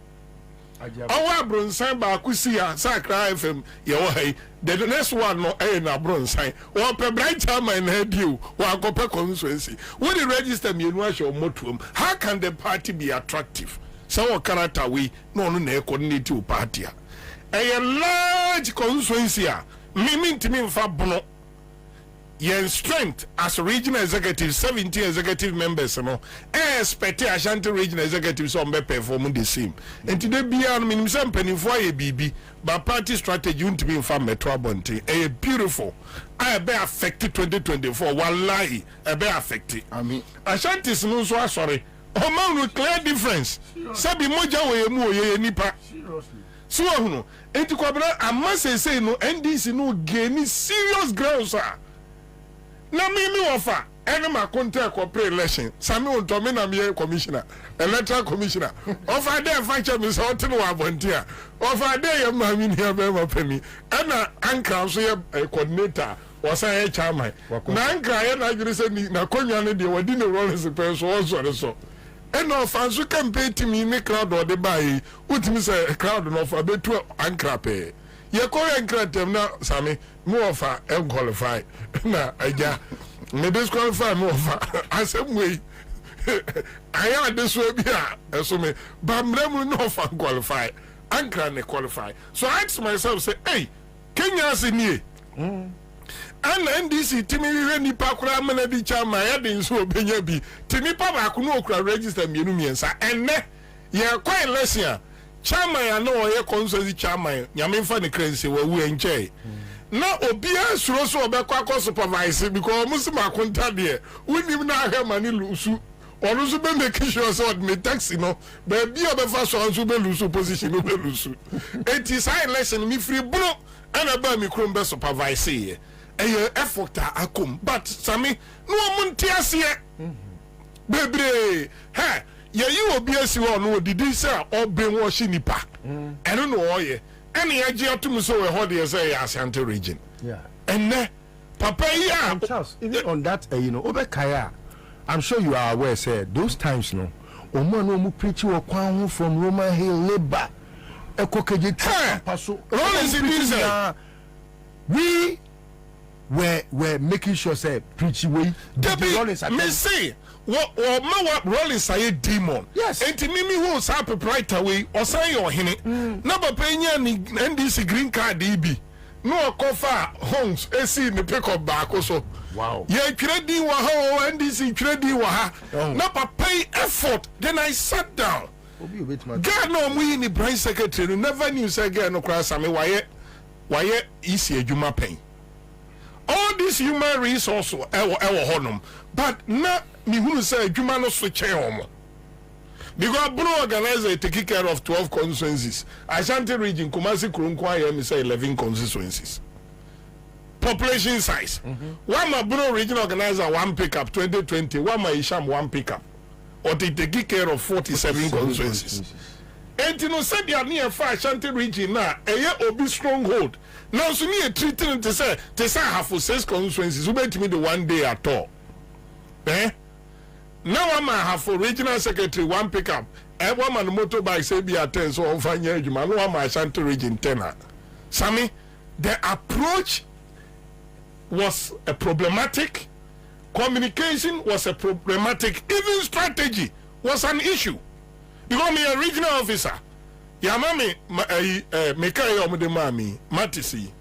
Owa Bronsan ba kusia Sakra FM ye wo hai the next one no na Bronsan wo pe branch man na dio wa kope constituency when the register me enu ahwe omotuom how can the party be attractive so what character we no na coordinate o party a large constituency a me ntimi mfa bono yen strength as regional executive 17 executive members no expect Ashanti regional executive so be perform the same and today bia no minim some penifo ye bibi but party strategy won't be inform metro abonte a beautiful I be affected 2024 wallahi e be affected Ashanti no so sorry o man with clear difference sabi moja we mu oye nipa seriously so no enti Kwabena amase say no NDC no gain serious grounds na me offer any ma contact corporate election sami on to me na me commissioner electoral commissioner offer there function me so to no volunteer offer there your ma me here be ma penny na anka so ye coordinator wasa ye chairman na anka ye na gire se ni na konwa ne de wadi ne role se pe so so eno offer so campaign team ni crowd or the buy utimi say crowd no offer betu anka pe ye ko enkratem na sami mo offer qualify na aja me disqualify mo offer asem we aya this way bia eso me bamremu no offer qualify ankra ne qualify so I ask myself say hey Kenya se nie ana NDC timi we nipa kura amana di chama ya de nso obenya bi timi pa ba ko no okura register mienu miensa enne ye ko election chama ya no ye consultancy chama nyame mfa ne krense wa wu enche na obia suro so obekwa ko supervise because musima konta de unim na ahema ni lusu ɔno nso bɛ make sure sɛ ɔde ne taxi no baabi a ɔbɛfa so nso bɛ lose position no bɛ lose eti saa election mi firi buro ɛna ba mi kurom bɛ supervise yɛ ɛyɛ effort a akom but sami no ɔmo nte aseɛ bebree hɛ yɛyi obi asi hɔ no odidi sɛ ɔbrainwash nipa ɛno na ɔyɛ ɛna yɛgye atum sɛ wɔ hɔ deɛ sɛ yɛ Ashanti region ɛnɛ papa yi a Charles even on that obekaya I'm sure you are aware say those times no omo no mu preach wo kwan ho from Roman Hill labor ekokeje paso we were making sure say preach way me say what Rollins say demon yes enti mimi who sa proprietor way osan your hene na papa nya ni NDC green card bi no okofa homes esi ni pick up back so wow ye twedi wa ha NDC twedi wa ha na papa effort then I sat down God no mu ni branch secretary never knew say girl no cry same waye isi adwuma pen all this human resource ewo honum but na me hunu say adwuma no so chen omo because Bruno organizer take care of 12 constituencies Ashanti region Kumasi Kronkwa ya me say 11 constituencies population size one ma Bruno region organizer one pickup 2020 one ma Isham one pickup or they take care of 47 constituencies and you know said they are near far Ashanti region na eye obi stronghold now so near treating to say have for 6 constituencies who bet me the one day at all now I'm have for regional secretary one pickup one man motorbike say be at 10 so on fine man no am Ashanti region 10 Sammy the approach was a problematic communication was a problematic even strategy was an issue because me a regional officer ya mami me kai o de mami matisi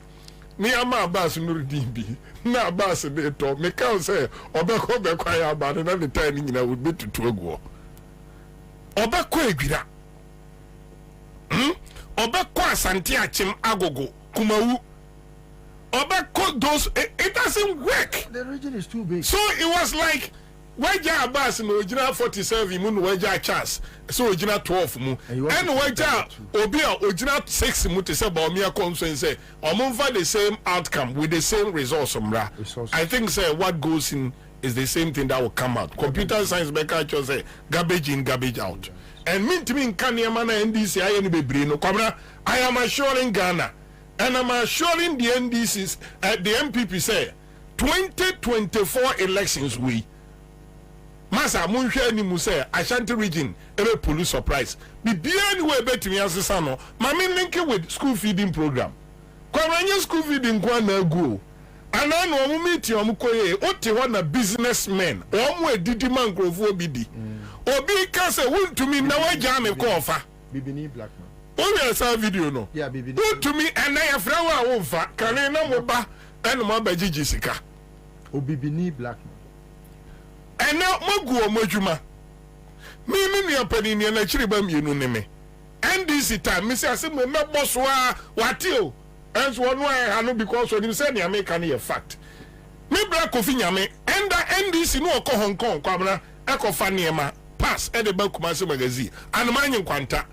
me ama Abbas Nuruddin bi na Abbas de to me ka say obekọ bekwa ya ba na the time nyina would be to agu obekọ agwira obekọ Asante Achim Agogo Kumawu obekọ those it doesn't work the region is too big so it was like Waja Abbas no original 47 mu no waja chance so original 12 mu and waja obi a original 6 mu to say ba omi akonso say omumfa the same outcome with the same results mra I think say what goes in is the same thing that will come out computer science better just say garbage in garbage out and mean to me kan yama na NDC aye ni bebre no Kwabena I am assuring Ghana and I'm assuring the NDCs the MPP say 2024 elections Masa munhwe ni mu say Ashanti region ebe police surprise bibia ni we betimi asesa no mama link with school feeding program kwanya school feeding kwa na agu ana no omu meeting omu koye ote ho na businessmen omu edidi man krofo obidi obi ka say wuntumi na waja me ko ofa bibini black man o we sa video no yeah bibini wuntumi ana ya fra wa wo fa kane na mo ba eno mo ba jiji sika o bibini black man and now Mogu Mojuma. Me opinion na chiriba mienu ne me. And this time, me say I say me boss wa watio. And so no I no because when you say ni America na fact. Me bra Kofi Nyame and the NDC no ko Hong Kong Kwabena e ko fa niema pass e de ba Kumasi magazine. And man kwanta.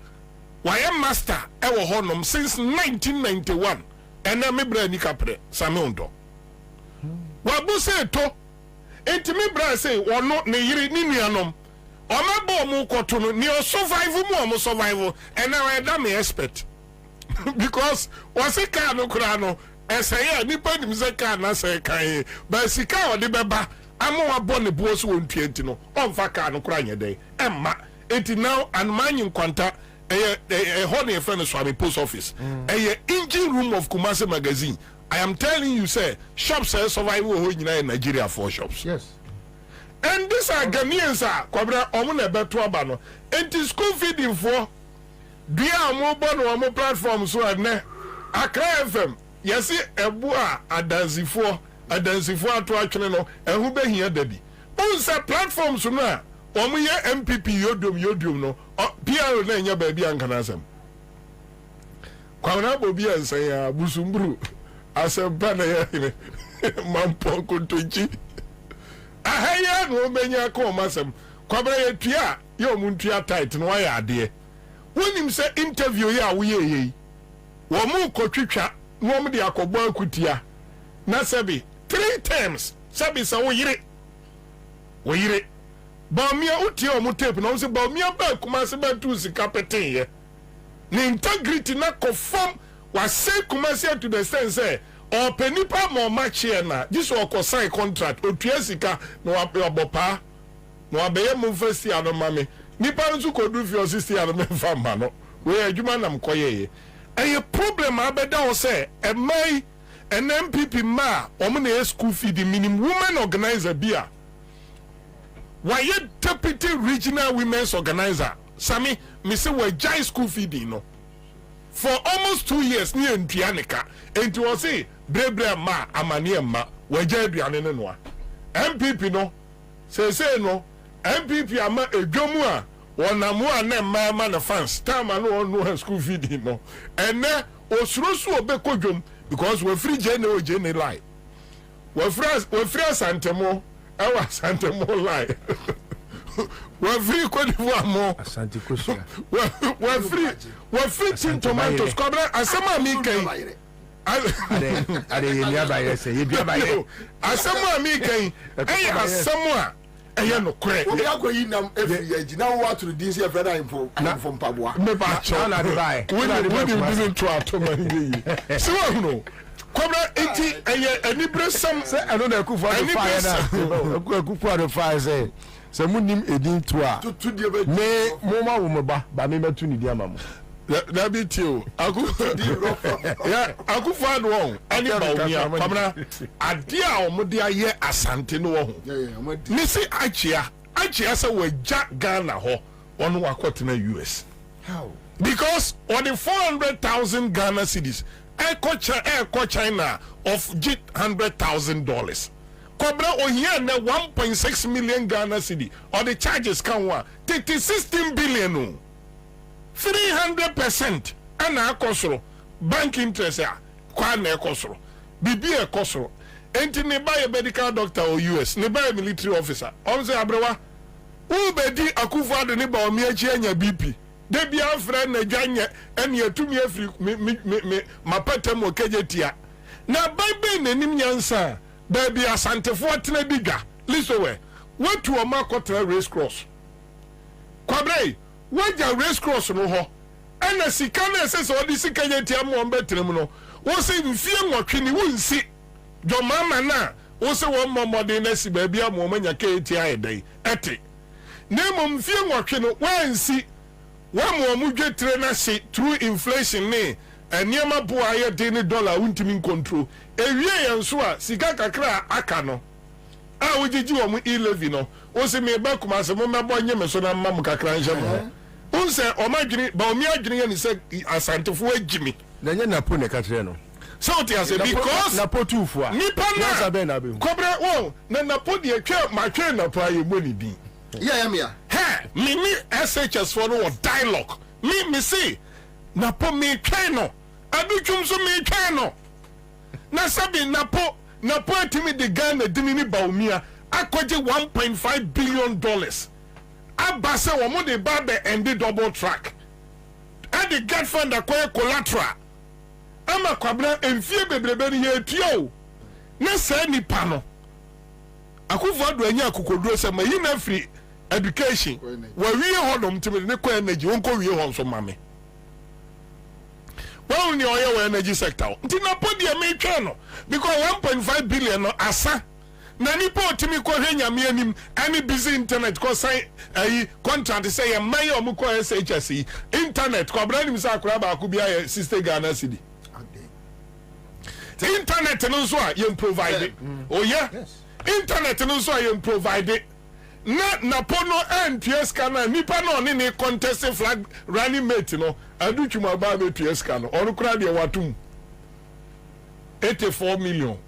Why master e wo honom since 1991. And na me bra ni kapre Samundo. Wa bu say to enti me bra say wono ne yiri ni nuanom o mabo mu koto no ni o survive mu survive and now I am expert because was a car no kura no esaya nipa nim se car na say kan ba sika o de beba amo abo ne bo so wontua enti no on fa car no kura nyede emma enti now and manyin kwanta a honey friend Swami post office a engine room of Kumasi magazine. I am telling you, sir, shops survival in Nigeria 4 shops. Yes. And these are Ghanaians, Kwabena, Omuna Betuabano. And the school feeding for Dia mobile or more platforms so ne Accra FM. Yes, a boa a dancing for to actually know, and who be here, daddy. Onsa platforms na Omuye MPP yodum no, Pierre Nanya baby and Kanasam. Kwabena Bobie and say, Busumbru. Asempana ya mampo kuntunchi ahaya no menya ko masem kwabra ye tua ye omuntua tight no ya ade wonim se interview ya wo ye wo mu kotwitwa no mu de akobọ akutia na sabi 3 times sabi sa wo yire ba mia utie o mu tape no se ba mia ba kuma se ba tu sika peten ye ni integrity na conform was say commercial to the sense or penipa mo match here na this will sign contract o tuasika no abopa no abeye mo first year no mame nipa nso kodu fi o 60 year no memfa ma no we adwuma nam koye a problem abeda o say e mai an MPP ma o mo na school fee the minimum women organizer bia why deputy regional women's organizer Sami me say we jai school feeding no for almost 2 years ni entianika enti wo say brebre ma amane ma we jai aduane ne no MPP no say no MPP ama edwomu a wonamu a na ma na fans time no no school feeding no ene osurosu obekodwom because we free jene lie we free santemo ewa santemo lie we free Côte d'Ivoire mo Asante Kosia we free tin tomatoes cobra asema mi kan are ye ba ye say ye bia ba ye asema mi kan asema eye no kure we akoyi nam every year na wo aturu din say friend info mpaboa me ba cho na de bai we didn't to atoma yi so no cobra enti eye anibre sam say I know na kufu ado fire na kufu ado fire say se munim edin to a me moma wo me ba me metu ni dia mamu na bi ti o akufu ado won ani ba omia kwamna ade a omode aye asante no wo ho ni si achia se waja Ghana ho onu akotena US how because on the 400,000 Ghana cedis Air China of $100,000 Cobra ohia na 1.6 million Ghana cedi or the charges can wa 16 billion 300% ana akosoro bank interest kwa na ekosoro bibi ekosoro enti ne buy a medical doctor or US ne buy a military officer on say abrewa u bedi akufu ado ne ba omi achi anya BP de bia friend na dwanye ene atumi afri me mapatam okejetia na baibe nanim nyansa baby asantefo tena diga lisowe watu o makotra race cross kwabrei waja race cross no ho ena sika na esese odi sika yetia mo mbetrem no wo se mfie nwotwe ni wonsi do mama na wo se wo momode na si baby am manya ka etia edai ete nemo mfie nwotwe no wansi wa mo mudwetre na se through inflation ne eniema bo aye de ne dollar untimi control ewie yenso a sika kakra aka no a wogigi wo mu 11 no wo se me ba kuma se mo mebo nye me so na mam kakra nje mo unse o madwini ba omi adwini ye ni se asantefo agimi na nye napo ne katre no so what you say because napo tufu a nipa na kobra wo na napo de atwa matwe napo aye mo ni din yeah me me SHS for no dialogue me say napo me twa no adutwum so me twa no na sabi napo atimi de Ghana dini ni baumia akoje 1.5 billion dollars abase wo mo de babe and the double track and the get fund akoye collateral ama kwabra emfie bebrebe ni yetio na sa nipa no akufu ado anya akokoduro se ma yi na free education wa wie hodom timi ne ko energy wonko wie ho so mame well ni oye energy sector nti na podi e me twa no because 1.5 billion no asa na ni po timi ko hwenya me anim any busy internet ko sign contract say e may o mu ko SHS internet ko brand mi sa akura ba ku bia ye sister Ghana city internet no so a you provide oh yeah internet no so a you provide na pono NPS kana nipa no ne ne contest flag running mate no adutwuma ba be PS kana onu kura de watum 84 million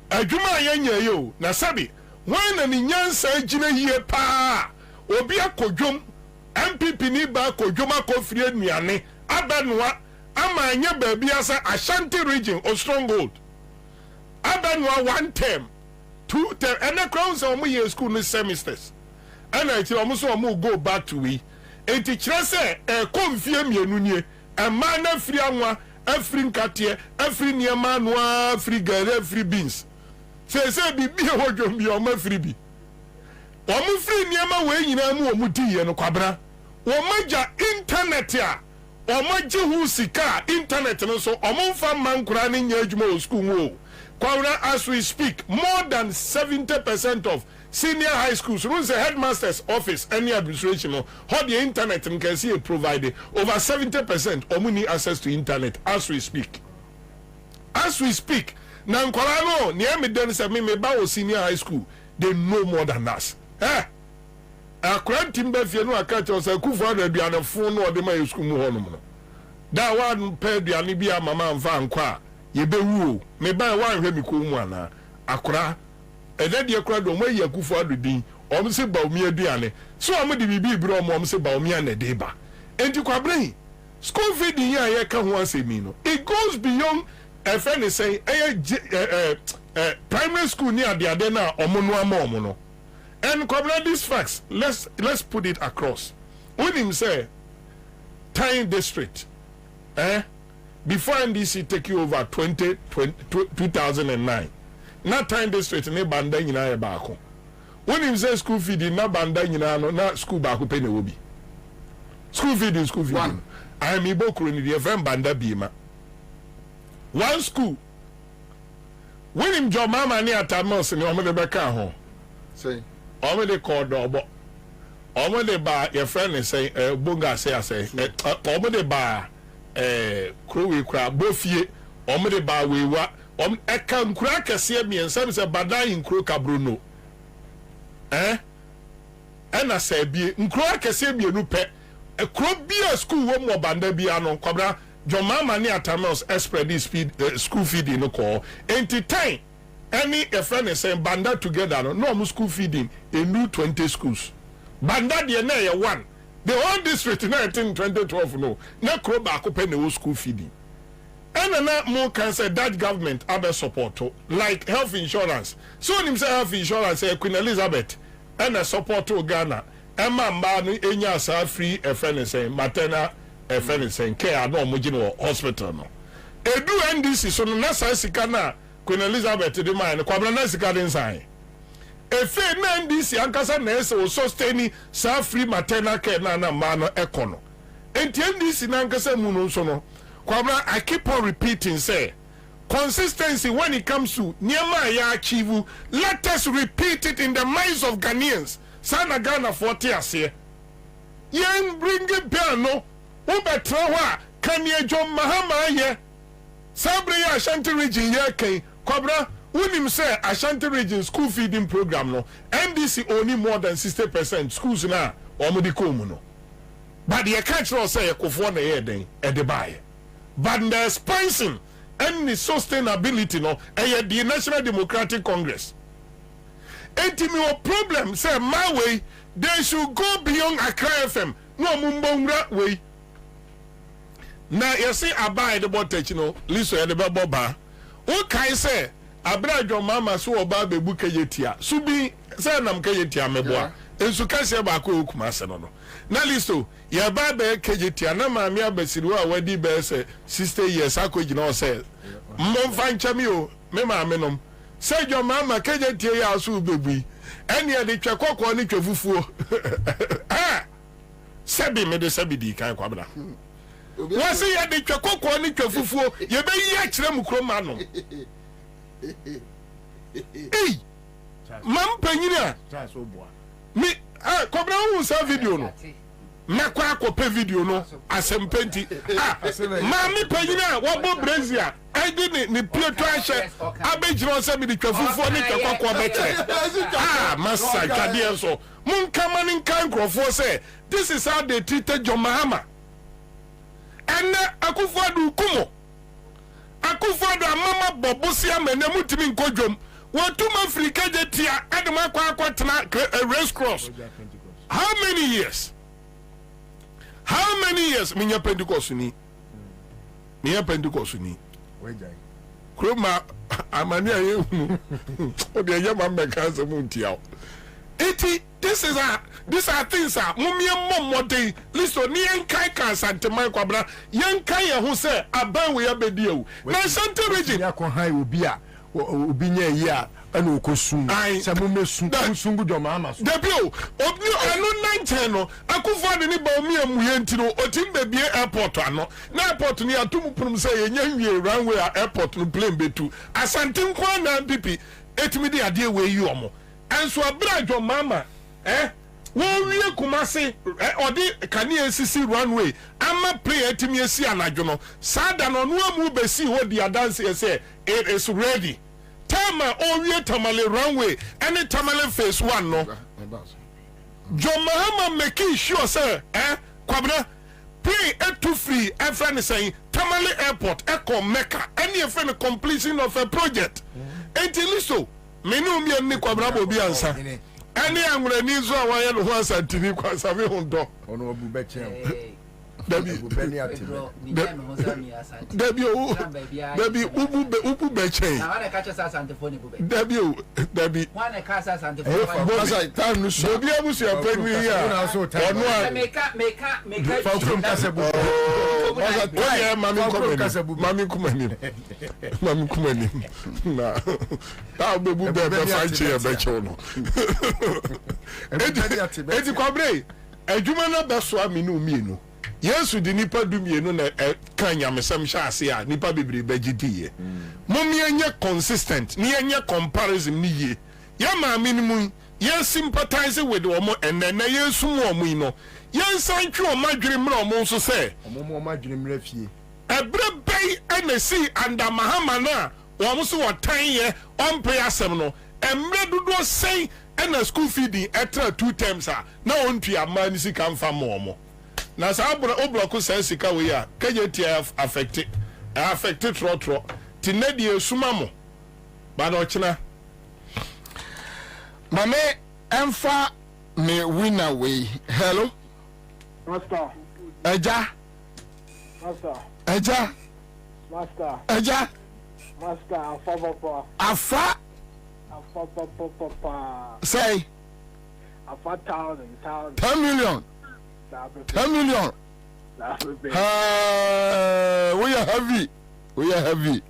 adwuma yanya yo na sabi wan na ni nyansa agina yie pa obi akodwom MPP ni ba kodwom akofrie nuane abanwa ama anya ba bia sa Ashanti region or stronghold abanwa one term 2 term and the crowns are more school no semesters and I tell almost go back to we and teacher say confirm mienu and man free anwa free nkatie free niema no free gare free beans say bibi e wodwom bi o ma free bi o mu free niema we nyina mu o mu diye no kwabra o maja internet a o maje hu sika internet no so o mu fa mankura ne nya adwuma o school wo kwabra as we speak more than 70% of senior high schools runs the headmaster's office any administration or how the internet can see it provided over 70% omuni access to internet as we speak now nkwara no near me den say me ba o senior high school they know more than us akran timba fie no aka che say kufu aduane fon no de my school mu honum no da one pay aduane bia mama mfa nkwa ye bewu me ba wan hwe mi ko mu ana akra ede de akra do mo yi akufu adudin o mo se ba omi aduane so o mo de bibi bro o mo se ba omi ana de ba enti kwabren school feeding ya ye ka ho asemi no it goes beyond a friend is saying primary school near the adena omono amono and kwabren these facts let's put it across when him say Tyne district before NDC take you over 2009 na Tyne district ne banda nyina ya baako when him say school feeding na banda nyina no na school baako pe na obi school feeding I am ibokuru ni the FM banda bima one school when him jo mama ni atamos ni omo de beka ho say omo de call dobo omo de ba your friend is say bonga say omo de ba krowe kra bofie omo de ba wewa eka nkura kese miensa se badan nkuro kabrono ena se bie nkuro kese mienu pe ekuro bia school wo mo banda bia no kwabra John Mama ni Atamos spread this school feeding no call enti time any a friend is saying banda together no school feeding a new 20 schools banda de na ye one the whole district in 2012 no na kro ba ko pe na school feeding and na more can say that government other support like health insurance so him say health insurance Queen Elizabeth and a support to Ghana emma mba no enya sa free a friend is saying maternal a friend is saying care no mo gino hospital no edu NDC so no na sa sika na Queen Elizabeth de man kwabra na sika den sai efe na NDC ankasa na ese o sustain sa free maternal care na ma no ekono enti NDC na ankasa mu no so no kwabra I keep on repeating say consistency when it comes to niema ya achieve let us repeat it in the minds of Ghanaians sana Ghana 40 ase yen bring it piano ubetra ho kan ye John Mahama ye sabre ya Ashanti region ye kan kwabra unim say Ashanti region school feeding program no NDC only more than 60% schools na omudi komu no but the cultural say ekofo na ye den e de bae but the spicing and the sustainability no the National Democratic Congress me problem say my way they should go beyond Accra FM no mumbongra way na you see abide the no liso ya de baba o kai say abrajo mama so oba bebu kayetia subi say nam kayetia meboa ensu kase ba ko okuma se no na listo ya ba be kayetia na ma mi abasiru a wadi be say 60 years akogina o say mmomfa nchami o me ma menom say jo mama kayetia ya so bebu eni e de twekokko ni twefufuo sebi me de sebi di kan kwabra wasi ya de twekokko ni twefufuo ye be yi a kire mu kroma no eh mam panyina mi kobra hu sa video no na kwa akope video no asempenti mami panyina wo bo brazia edi ni pieto ahye abejiro se bi de twafufo ni twakokko beche massa kadie so mun kama ni kan krofo say this is how they treated John Mahama and Akufo-Addo kumo Akufo-Addo amama bobosia menemu timi nkodwom wotuma Africa jetia adema kwa tena race cross how many years minya Pentecost ni wejai kroma amani aye o de yama meka se muntia eti these are things mumie momode listo ni enkai kan santeman Kwabena yenkai ye ho se aban we abedi ewu na Asante region yakọ han obi a obi nya yi a ana okosun se mo mesun sungu do mama so debio obi anu 9 no akufo de ni ba omi amuye ntino otim be bie airport ano na airport ni atum punum se yenya wie runway airport no plane betu Asante nkwa na pipi etimi de ade we yi omo enso abrajo mama wọ́n wie Kumasi ọdí kàní sisi runway ama play etimi esi anadwo no sada no no amu besi ho di adanse ese it is ready tama owie tamale runway any tamale phase 1 no John Mahama make sure say Kwabena play etu free friend saying tamale airport echo Mecca any friend completion of a project until so menu mi ni Kwabena Bobie Ansah any angre ni zo awaye no ho Asantini kwa sabe hondo ono obu be chen Dabi ubu be chen na wana kacha sa Asante phone bu be Dabi wana kacha Asante phone Basa time no so Bobie abusu apani ya ono a meka Falcon kasebu Basa toye mami kumani na ta bebu be fanchi ya be chen no eti Kwabena adwuma na beso aminu mienu Yesu di nipa dumienu na kan nyamesam hyase a nipa bebre bagidie momie enye consistent ni enye comparison ni ye ya ma minimum ye sympathize with omo enena Yesu mu omo ino ye nsantwe o madwere mra omo nso se omo madwere mra fie ebre bay enesi anda mahama na omo so wotan ye ompe asem no emre dodo sei ena school feeding etra 2 terms na ontu amani sika mfa mo omo na sa obloku sa sika we ya KJT affected trotro ti na die suma mo ba na ochina mame emfa me winner we hello master eja afa say afa 10 million 10 million. We are heavy.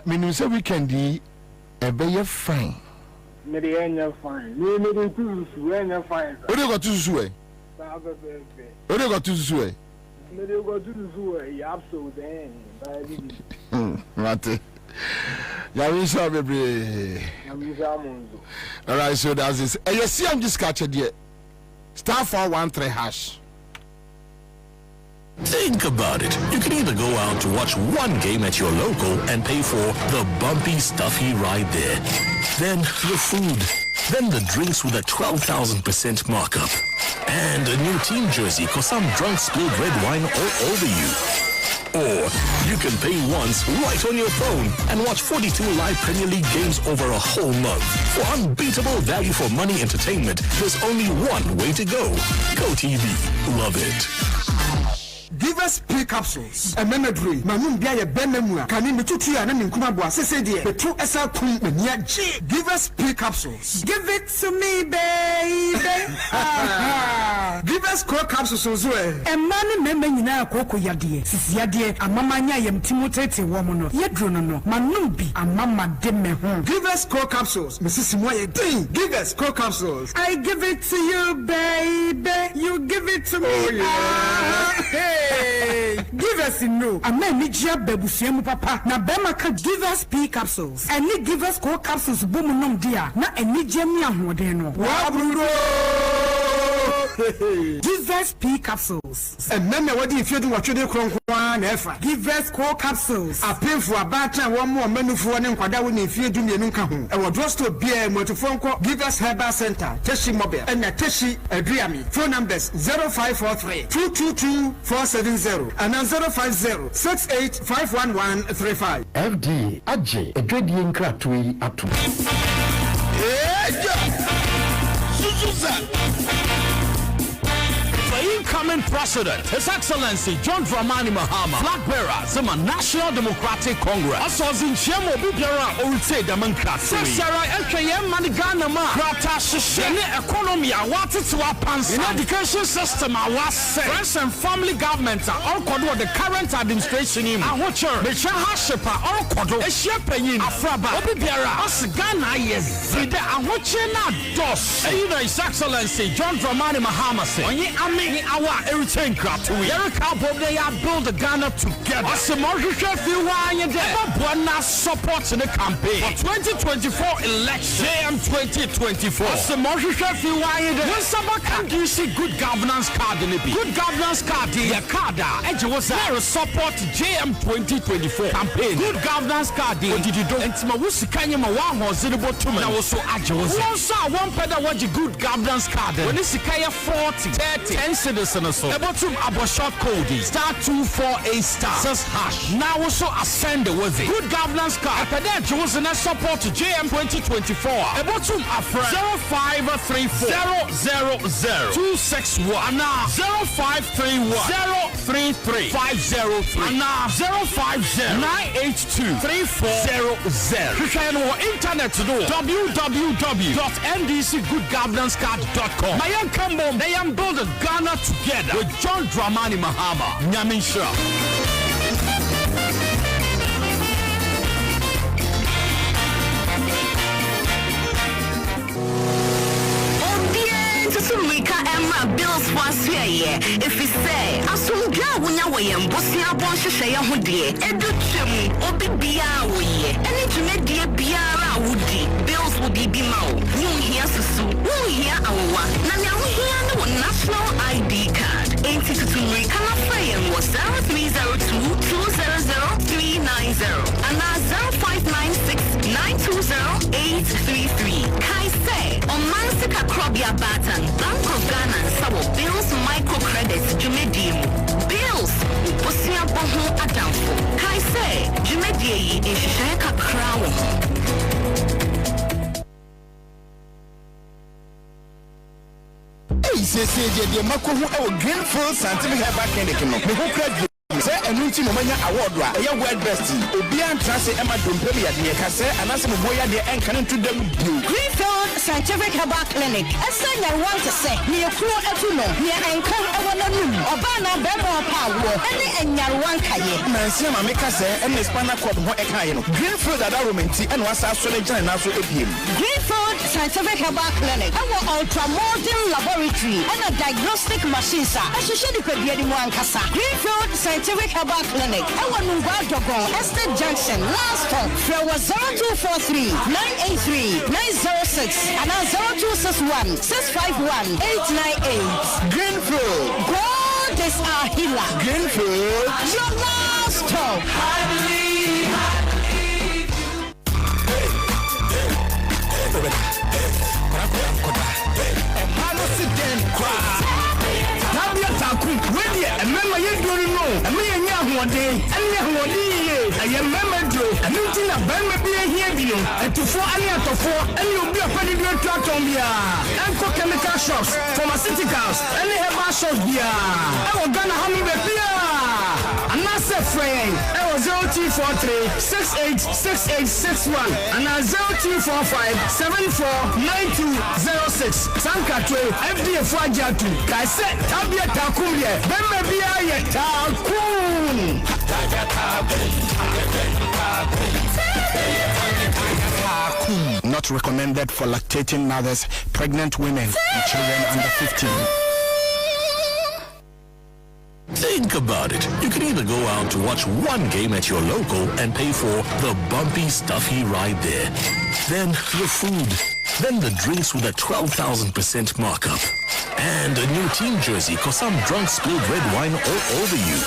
Meaning say weekend be fine. Me dey fine. Me dey too fine. What you got to do? What you got to do? Me dey go to do absolutely. Mate. Yawisha baby. All right, so that's this. You see, I'm just catching there. *413#. Think about it. You can either go out to watch one game at your local and pay for the bumpy, stuffy ride there. Then the food. Then the drinks with a 12,000% markup. And a new team jersey cause some drunk spilled red wine all over you. Or you can pay once right on your phone and watch 42 live Premier League games over a whole month. For unbeatable value for money entertainment, there's only one way to go. GoTV. Love it. Give us P capsules. A menadry. Manum Bia Benamua. Can you to Tia and Kumabwa? Say, the two SL Queen. Give us P capsules. Give it to me, baby. Give us core capsules as well. A man member in our cocoa yadie. Sisiadie. A mamma yam Timotete woman. Yadrono. Manumbi. A mamma demme. Give us core capsules. Mrs. Moye. Give us core capsules. I give it to you, baby. You give it to me. Oh, yeah. Hey, give us a no. A man need job bebusiemu papa. Na bema ka give us P capsules. And need give us core capsules boom nom dia. Na any jemmy ahodeno. Wabrudo. Give us P capsules. And then what if you do what you do one effort. Give us core capsules. A pay for a batter one more menu for one kwada when if you do the nunkahu. And what draws to be a motophone call. Give us Herbal Center. Teshi Mobile. And a Teshi Adriami. Phone numbers 0543 222 470 and 050 68 FD Ajay Edwedi Nkratui Atu. incoming president, His Excellency John Dramani Mahama, flag bearer, Zuma National Democratic Congress. Also, Zinchemo Bibiara, Urte Democracy. Sarah LKM Maniganama, Krata Shishene economy, what it's wapans. In education system, I was say. Friends and family governments are all called the current administration. I watch her. The Shahashipa, all called a shepherd, Afraba, Bibiara, Asgana, yes. I watch her not dos. His Excellency John Dramani Mahama say, Ami, our everything crap to Erica Bob, they are build Ghana together. As a more few wine there, support in the campaign for 2024 election. JM 2024. As a more few wine there, when someone can do see good governance card in the good governance card, your card, and you was there support JM 2024 campaign. Good governance card, what did you do? And Mawusikanya Mawaho Zilibo Tuman, I was so agile. One pedal what you good governance card. When it's Kaya 40, 30, 10 citizens, about to a short code star 248 star says hash. Now also ascend with it. Good governance card. After that, you was in a support to JM 2024. About to a friend 0534 000 261 now 0531 033 503 now 050 982 3400. You can on internet to do www.ndcgoodgovernancecard.com. My young Cambo, they am building Ghana together with John Dramani Mahama. Nyaminsha. Bills was here. If you say, I soon go when you way and Bosnia Bonsa say a hoodie, Educhum, Obibia, and it's made dear Biara Woody. Bills will be Bimao. You hear Susu, you hear our Nana, we hear no national ID card. Ain't it to me? Come up and was 0302 200 and now 0596 920 833. Kai say, on Mansika Krobia Batan, Bank of Ghana, Sawo Bills Microcredits, Jumedium. Bills, Bosia Boho Adamfo. Kai say, Jumedi is Shaka Crown. Hey, say, the Mako who our Greenfield Scientific Herbal Clinic, no, say a new team award, a word best. Obian Tracy Emma Dumpelli at the Case, and as a boy at the end coming to them. Greenfield Scientific Herbal Clinic. A sign I want to say, near Crew Etuno, near Anchor Awanum, Obana Bebo Power, and Yarwan Kaye. Nancy Mamika say, and the Spana Club Ekayano. Greenfield at Aromanti and was actually joined us with him. Greenfield Scientific Herbal Clinic. Our ultra modern laboratory and a diagnostic machine. As you should be getting one Casa. Greenfield Scientific Herbal Clinic. Our Nungadogo, Estate Junction, last stop. There was 0243 983 906 and 0261 651 898. Greenfield. God is our healer. Greenfield. Your last stop. I believe. Remember you don't know. I mean, one day, and I remember you. I knew Tina Bama be here, and to four and you'll be a pretty good truck on here. And for chemical shops, pharmaceuticals, and they have our shops here. I was gonna have me beer. And that's a friend. I was 0243 686861 and 0245 749206. Sankatwe, FDA Fajatu. Kaise, Tabia Takumye, Bema Bia Takun. Not recommended for lactating mothers, pregnant women, and children under 15. Think about it. You can either go out to watch one game at your local and pay for the bumpy, stuffy ride there. Then your food. Then the drinks with a 12,000% markup. And a new team jersey cause some drunk spilled red wine all over you.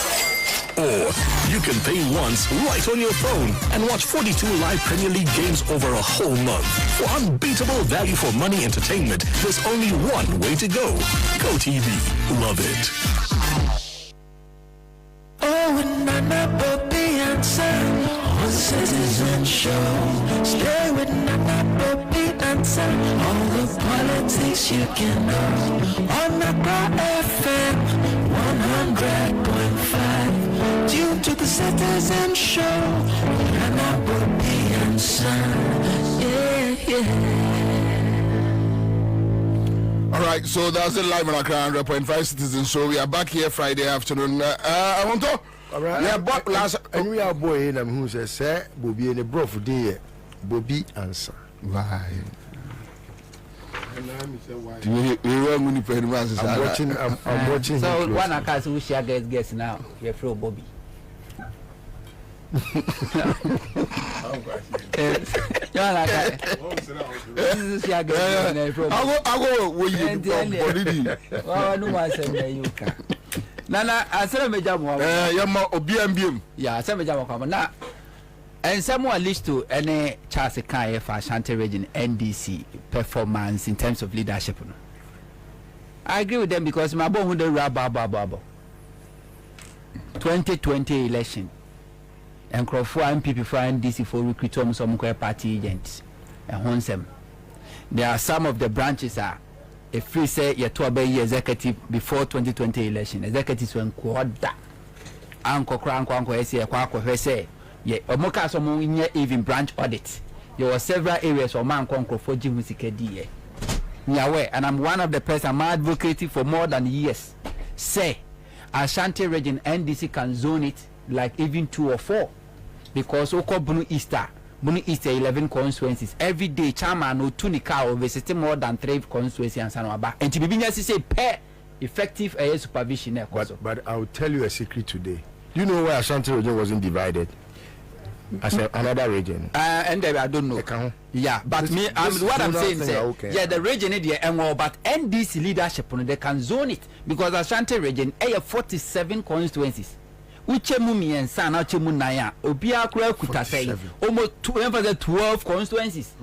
Or you can pay once right on your phone and watch 42 live Premier League games over a whole month. For unbeatable value for money entertainment, there's only one way to go. Go TV. Love it. Oh, Nana Bobie Ansah on Citizen Show. Stay with Nana Bobie answer all the politics you can know on Accra FM 100.5 due to the Citizen Show and Bobie Ansah. All right, so that's the live on Accra 100.5 Citizen Show. We are back here Friday afternoon. I want to. All right. Yeah, Bob last. And we are boy in who says, "Sir, Bobie and a bro for day, Bobie Ansah." Why? I'm watching. So one of us who share guess now. You're from Bobie. I Nana, I said, yeah, I said, now, and someone leads to any Charles Kaya for Ashanti region NDC performance in terms of leadership. I agree with them because my boy would rabba 2020 election and Crawford MPP for NDC for recruiting some party agents and Honsem. There are some of the branches are. If we say you're to obey executive before 2020 election, executives when quarter, Uncle Crank, Uncle say, Quaco, say, yeah, Omoka, some even branch audit. There were several areas of man conquer for Jim Sikadi. Yahweh, and I'm one of the person I'm advocating for more than years. Say, Ashanti region NDC can zone it like even 2 or 4 because Oko Bunu Easter. Bunu is 11 constituencies. Every day, chairman no tunica or visit more than 3 constituencies and Sanwaba. And to be say pay effective supervision. But I'll tell you a secret today. Do you know why Ashanti region wasn't divided as another region? And I don't know. Yeah, but me, what I'm saying is, yeah, the region is there, but NDC leadership, they can zone it because Ashanti region, 47 constituencies. Uchemumi and San Achemunaya, Obia Kura Kutasei, almost 12 constituencies.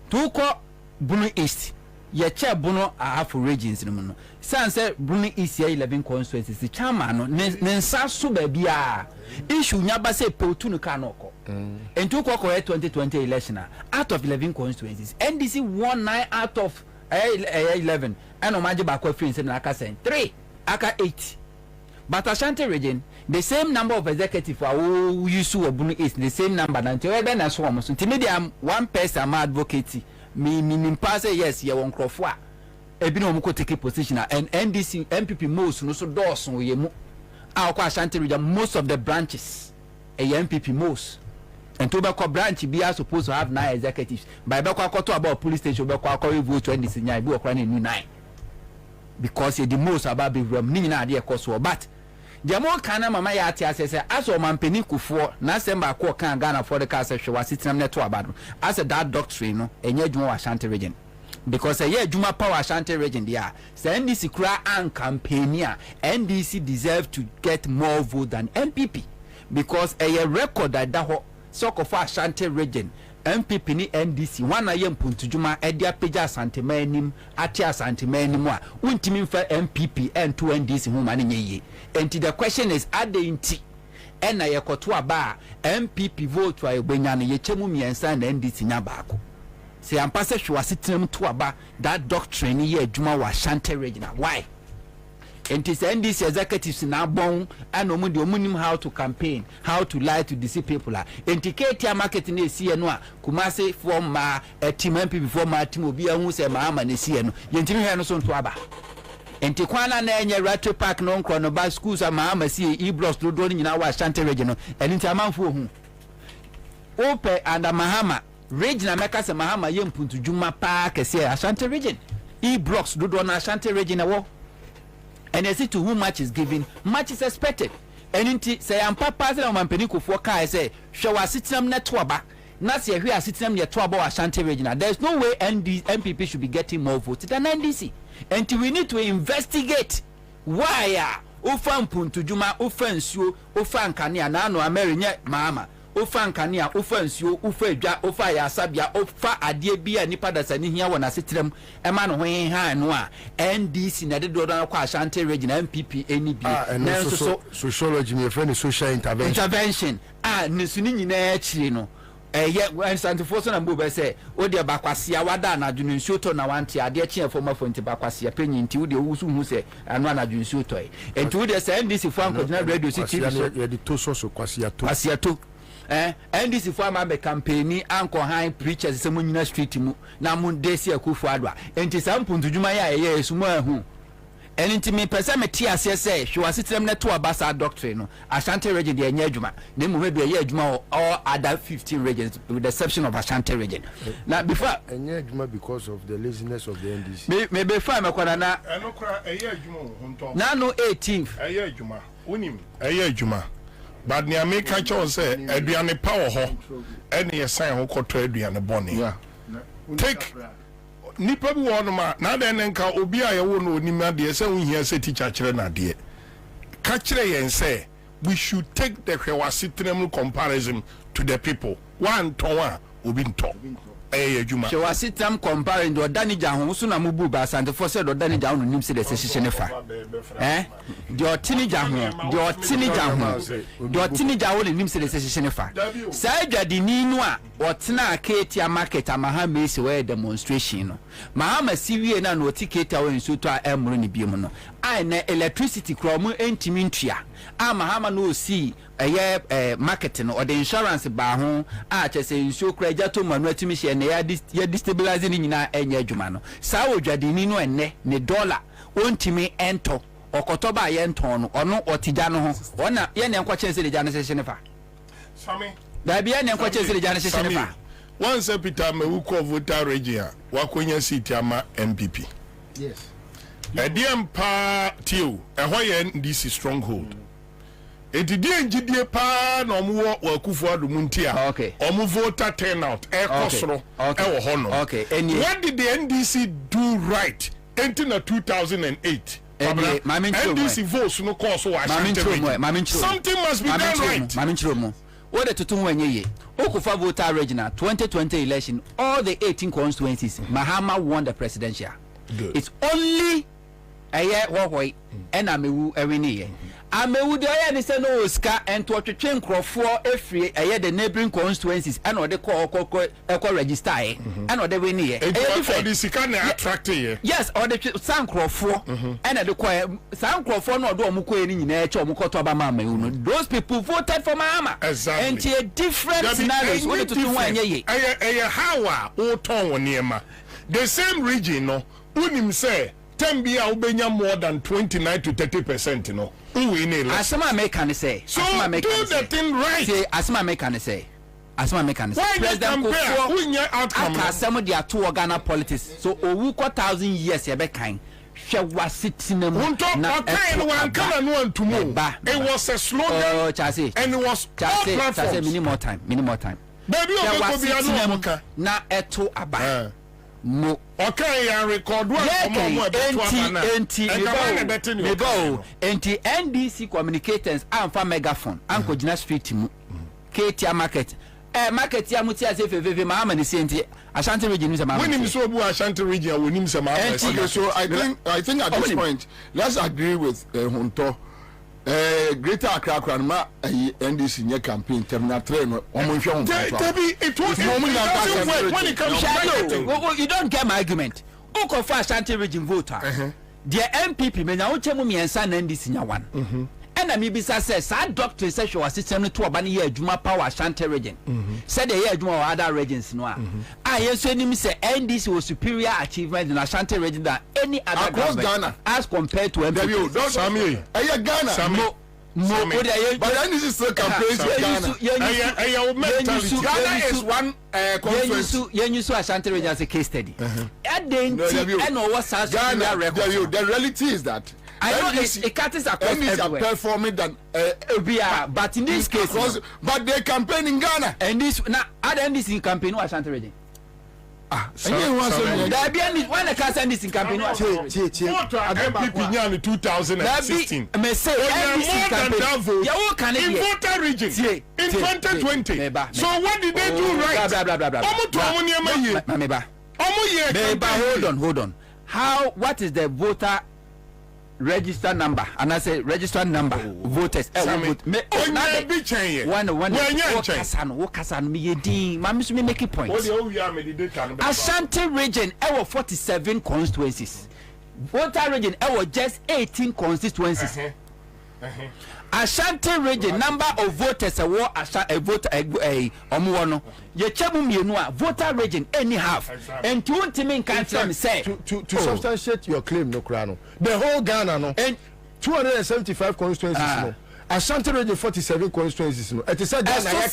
Tuko Bunu East, Yacha Buno are half regions in the moon. San said Bunu East 11 constituencies. The chairman, Nensa Subebia, issue Yabase Potunu Kanoko. And Tuko 2020 election out of 11 constituencies. NDC won 9 out of 11. And Omajiba Kofi and Aka 3, Aka 8. But Ashanti region, the same number of executives who used to Bunu is the same number. Until then, as one person, I'm one person, I'm advocate. Me pass yes, you won't crofwa. Ebino Muko take a position and NDC MPP most no so doors on you. Our Ashanti region, most of the branches, a MPP most. And Tobacco branch be supposed to have 9 executives. By Bako to about police station, Bako vote 20 senior, be a 9. Because the most about big room, Nina idea cost but. Jamo kana mama ya ati asese aso mampeni kufuo na semba ko kan Ghana for the case hwe wasitinam neto abado as that doctrine no enye dwuma wa Ashanti region because ye dwuma power Ashanti region dia say NDC kura an campaignia NDC deserve to get more vote than MPP because a record that ho soko for Ashanti region MPP ni NDC wana ye mpuntudwuma edia peja Asantema anim ati Asantema anim a untimi mfa MPP and to NDC hu ma ne ye. And the question is, are they in T? And I to aba MPP vote to a Benyana Yechemu Miensa and NDC Nabako. Say, I'm passing to a sitting to aba that doctrine ye Juma was Ashanti region. Why? And it's NDC executives now born and no how to campaign, how to lie to deceive people. And Tiketia marketing is CNO, Kumase from a team MPP for my team will be a Musa Mahama and CNO. Yentimi Hanoson to aba. And Tikwana Nanya Rattle Park non chronoba schools and Mahama see e-blocks to drawing in our Ashanti region and into a man for whom Ope and a Mahama region America Mahama Yempun to Juma Park say Ashanti region e-blocks do on Ashanti region a war and as to whom much is given, much is expected. And into say I'm papa on Mampenico for car say show us sitam netwaba. Not here we are sitting near trouble Ashanti region. There's no way MPP should be getting more votes than NDC. And we need to investigate why ufan puntu juma ufan suo ufan kania na no amerinya mama ufan kania ufan suo ufa dwa ufa ya sabia ufa adie bia nipa da sani hia wona setrem ema no hwen han no a NDC na de do don kwa Ashanti region MPP NB na so sociology me friend social intervention ne suni nyina akire no Santifo so na mbo be say o de bakwasia wada na adwunsuo to na wante ade chia former fonti bakwasia penyi nti wo de wusu hu se anu na adwunsuo to enti wo de say NDC fo ankodina radio city so ye de to so kwasia to NDC fo ama be campaigni anko han preachers se munyina street mu na mu desi akufo adwa enti sampuntu dwuma ya ye esumu ahu enti me pese me tie ase se hwe wasetrem na to abasa doctrine no Ashanti region de anya adwuma na mu hwe ye adwuma all other 15 regions with the exception of Ashanti region na before anya adwuma because of the laziness of the NDC me before me kwana na enokra eye adwuma honto na no 18th eye adwuma unim eye adwuma but ni America cho say aduane power ho ene ye san ho koto aduane bone take nipa bi won ma na den nka obi a ye wo no onim ade se wo hia se teacher kire na de ka kire yen say we should take the hwewasitram comparison to the people one ton a obi nto ejuma hwewasitram comparison do danija ho so na mubu ba Asante for say do danija ho nim se de se hye ne fa de otinija ho de otinija ho nim se de se hye ne fa sa adwadini nu a otena aketia market amaha mesi we demonstration no mahama siwie na no tiketa we nso to a emro ne biem no ai na electricity kromo entimi ntua amahama no si market no or the insurance ba ho a chese nso kra jato manu atimi hye na ya destabilize ni nyina enya adwuma no sa odwadini no enne ne dollar ontimi ento okoto ba ye nton no ono otija no ho ona ye ne nkwa chese de ja no hye ne fa sami da bia ne nkwa chese de ja no hye ne fa once Peter Mewuko voter region wakonya seat ama MPP yes ediem pa tiu ehoye NDC stronghold edidie njidie pa na omuwo wakufu adumu ntia omu voter turnout ekosoro ewo hono what did the NDC do right until 2008 NDC votes no course wa something must be done right maminchromo what the tutu wenye ye okufa voter regional 2020 election all the 18 constituencies Mahama won the presidential. Good. It's only why and amewu ewini amewu de oya ni se no oska ento twetwe nkrofo efri the neighboring constituencies and o de ko register and o de wini ye for the sika na attract ye yes o de san nkrofo and de ko san nkrofo no do omukọ ni nyina eche omukọ to ba amewu no those people voted for Mahama and a different scenarios what to do wan ye how o ton woniema the same region no unim say Tembia ubenya more than 29 to 30% no. Asama American say. So do the thing right. Say Asama American say. President Kofo outcome. Aka some of their two Ghana politics. So owu 1,000 years ye be kind. She was sitting na one kana no antumo. It was a slogan. And it was all platforms. Minimum time. Baby o na eto aba. Mo okay ya record one enti NDC communicators amfa megaphone anko gina street mu ketia market market ya muti ase fefefe Mahama ni senti Ashanti region ni sama when him so bu Ashanti region we nim sama so I think at this point let's agree with Hunto Greater Accra ma NDC nye campaign terminal train omonhwe it was when it comes to you don't get my argument uko for Ashanti region voter the MPP menya wo chemu miensa na NDC nya one na mi bisa say doctor say she was system to oba ne adwuma power Ashanti region said the adwuma or other regions no yes nim say NDC was superior achievement in Ashanti region than any other across Ghana as compared to MPP Ghana but NDC still campaigns in Ghana. Ghana is one conference. You Ashanti region as a case study. The reality is that I know it cuts across everywhere. Are performing than but in this case, but they campaign in Ghana. And this now other NDC campaign was Ashanti region. There be when the cast NDC campaign was MPP in 2016. Me say NDC campaign. Yeah, what can in voter region in 2020. So what did they do right? Hold on. How? What is the voter register number and I say register number voters vote me be change one Kasan me din ma me make a point Ashanti region 47 constituencies Volta region just 18 constituencies Ashanti region number of voters a voter omuono ye chemu mienu a voter region any half and two timin can tell me say to substantiate your claim no krano the whole Ghana no and 275 constituencies no Ashanti region 47 constituencies no it is a Ghana ya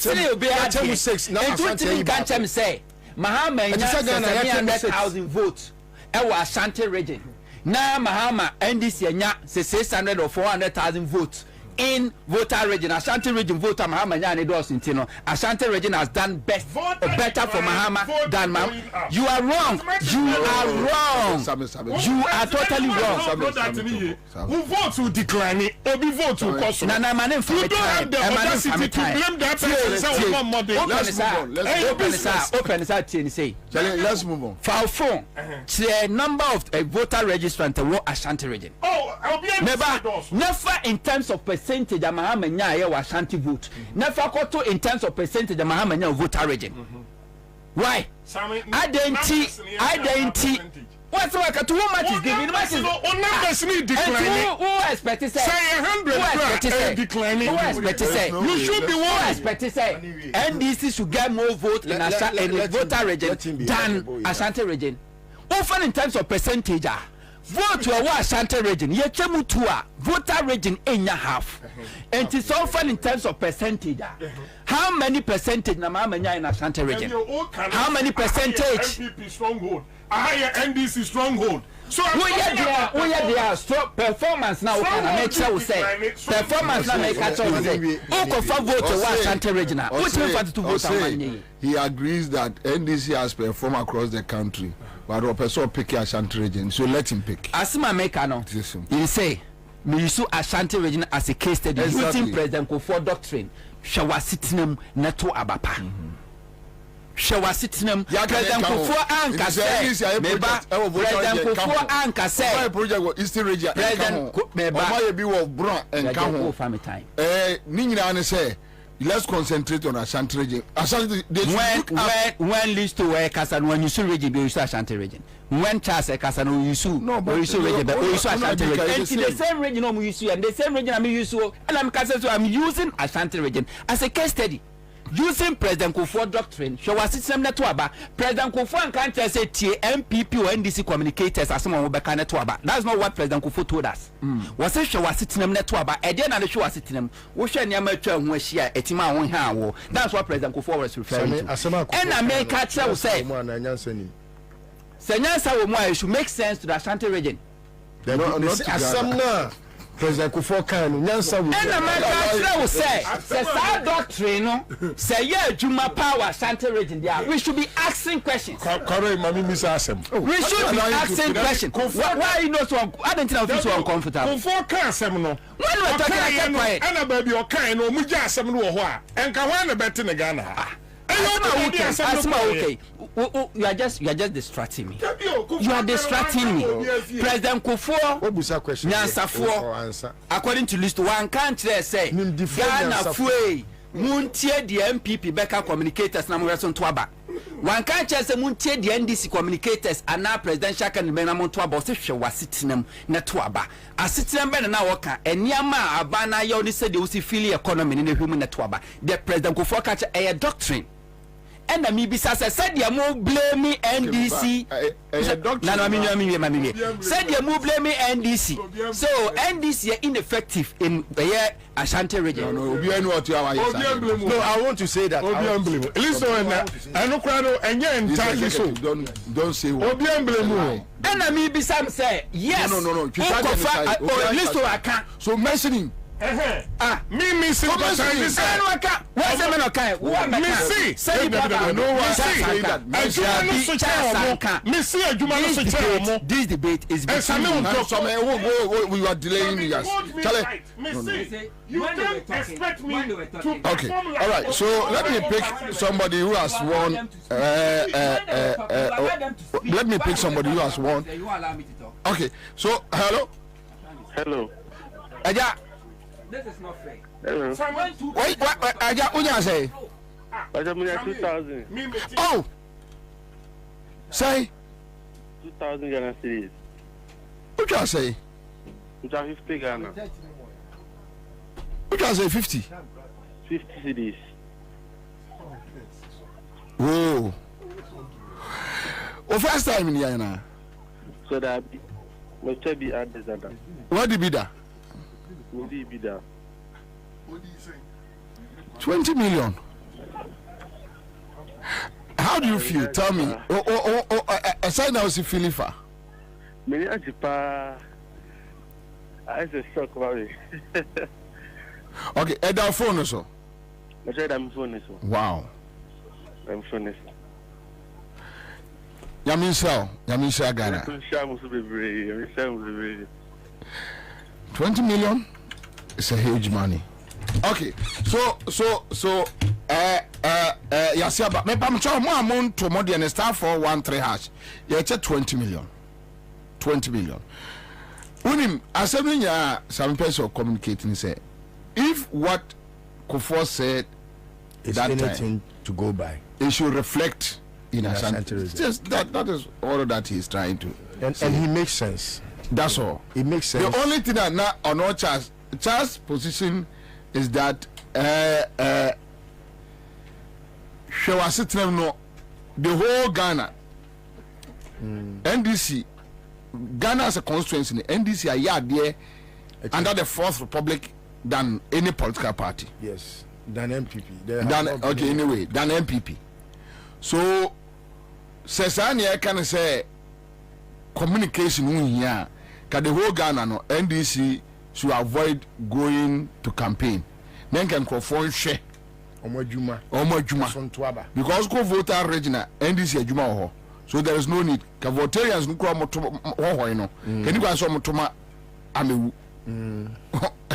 6 now Ashanti region can tell me say Mahama nya 700,000 votes e wa Ashanti region na Mahama NDC nya 600 or 400,000 votes in voter region. Ashanti region voter Mahama Nyane Dos Intino. Ashanti region has done better for Mahama than Mahama. You are wrong. You are wrong. You are totally wrong. Who votes will decline it? Or be votes will cost. You don't have the audacity to blame that person. Open this out and say. Let's move on. For phone, the number of voter registrant were Ashanti region. Oh, I'll be never in terms of percentage of Mahama Nya Ashanti vote. Never koto in terms of percentage of Mahama Nya voter region. Why? Identity. What's like a 2 matches given? Numbers need declining. Who expect to say 100 declining? Who expect to say you should be who expect to say NDC should get more vote in the voter region than Ashanti region. Often in terms of percentage. Vote to a Ashanti region. Ye chemu to voter region in your half. And it's often in terms of percentage. How many percentage na Mahama Nya in Ashanti region? How many percentage? MPP stronghold. A higher NDC stronghold. So we are there strong performance now. Make sure we say performance now make sure we say. Who confirm vote to Ashanti region? Which means to vote on. He agrees that NDC has performed across the country. But the person pick Ashanti region, so let him pick. Asima Meka no. You say me use Ashanti region as a case study using President Kufuor doctrine. Shawa sitinem neto abapa. Shawa sitinem President Kufuor anka say meba President Kufuor anka say project go Eastern region. President meba omo be wo bron enka ho. Ni nyina ne say let's concentrate on Ashanti region. Ashanti when list to where Kasan when you see region be Ashanti region. When Charles Kasan you see region but you Ashanti region. And the same region I'm used to and the same region I'm used to and I'm using Ashanti region as a case study. Using President Kufuor doctrine, show us system network. President Kufuor can't say MPP or NDC communicators as someone who back network. That's not what President Kufuor told us. Was it show us system network? And then I show us system. We share near my term where she at Etima on her. That's what President Kufuor was referring to. And I make catcher will say, Senyansa will should make sense to the Ashanti region. President Kufuor can Ansah will. And America will say our doctrine no say yeah Juma power Ashanti region there. We should be asking questions. We should be asking questions. Why you know so I don't think I feel so uncomfortable. Kufuor can asem no. When we talking quiet. And baby o kan no mu ja asem no wo ho a. Enka ho na beti ne Ghana. Okay. You are just distracting me. You are distracting me. President Kufuor Nyansafoɔ according to list one country say Ghana fue muntie the MPP beka communicators na mweso ntoaba. One country say muntie the NDC communicators and now presidential candidate na ntoaba se hwe wasitinem na toaba. Asitinem be na woka eniama abana ye oni say the usi feel economy ni hwemu na toaba. The President Kufuor catch a doctrine. And the Mibisa said, "You move blame NDC." Said you move blame NDC. So NDC are ineffective in the Ashanti region. No, I want to say that. Listen, I know crowd and you're entirely so. Don't say what. And the Mibisa say, "Yes." No. Listen, I can't. So mentioning. Me see what I say. What's the man okay? Me see. Say that. No one say that. Me see a Juma no so this debate is between we are delaying yes. Me see. You don't expect me to. Okay. All right. So let me pick somebody who has won. Let me pick somebody who has won. Okay. So hello. Hello. Aja. This is not fair. Hello. Wait, Aja, what you say? Aja, 2,000. Oh. Say. 2,000 Ghana cedis. What you say? 50 Ghana. What you say? 50. 50 cedis. Whoa. First time in here now. So that must be at this other. What did be that? What did be that? 20 million. How do you feel? Tell me. Aside now, see Philippa. Many Ajipa. I just shock about it. Okay, at our phone also. I said I'm phone so. Wow. I'm phone. Yamisha Ghana. 20 million is a huge money. Okay, so Yasiaba, me pam chow mo amount to more than star 413 hash. You check 20 million. 20 million. Unim assembling ya some person communicating say if what Kufuor said is that anything time, to go by, it should reflect in Ashanti. Just that is all that he is trying to, and he makes sense. That's all. It makes sense. The only thing that now on our Charles' position is that she was sitting no the whole Ghana NDC Ghana as a constituency NDC are there under the Fourth Republic than any political party. Yes, than MPP. Than MPP. So Sesania can say communication here. Can the whole Ghana no NDC should avoid going to campaign. Then can conform share. Omojuma. Because go voter regional NDC Juma ho. So there is no need. Can votarians no kwa moto ho no. Can you go so motoma amewu.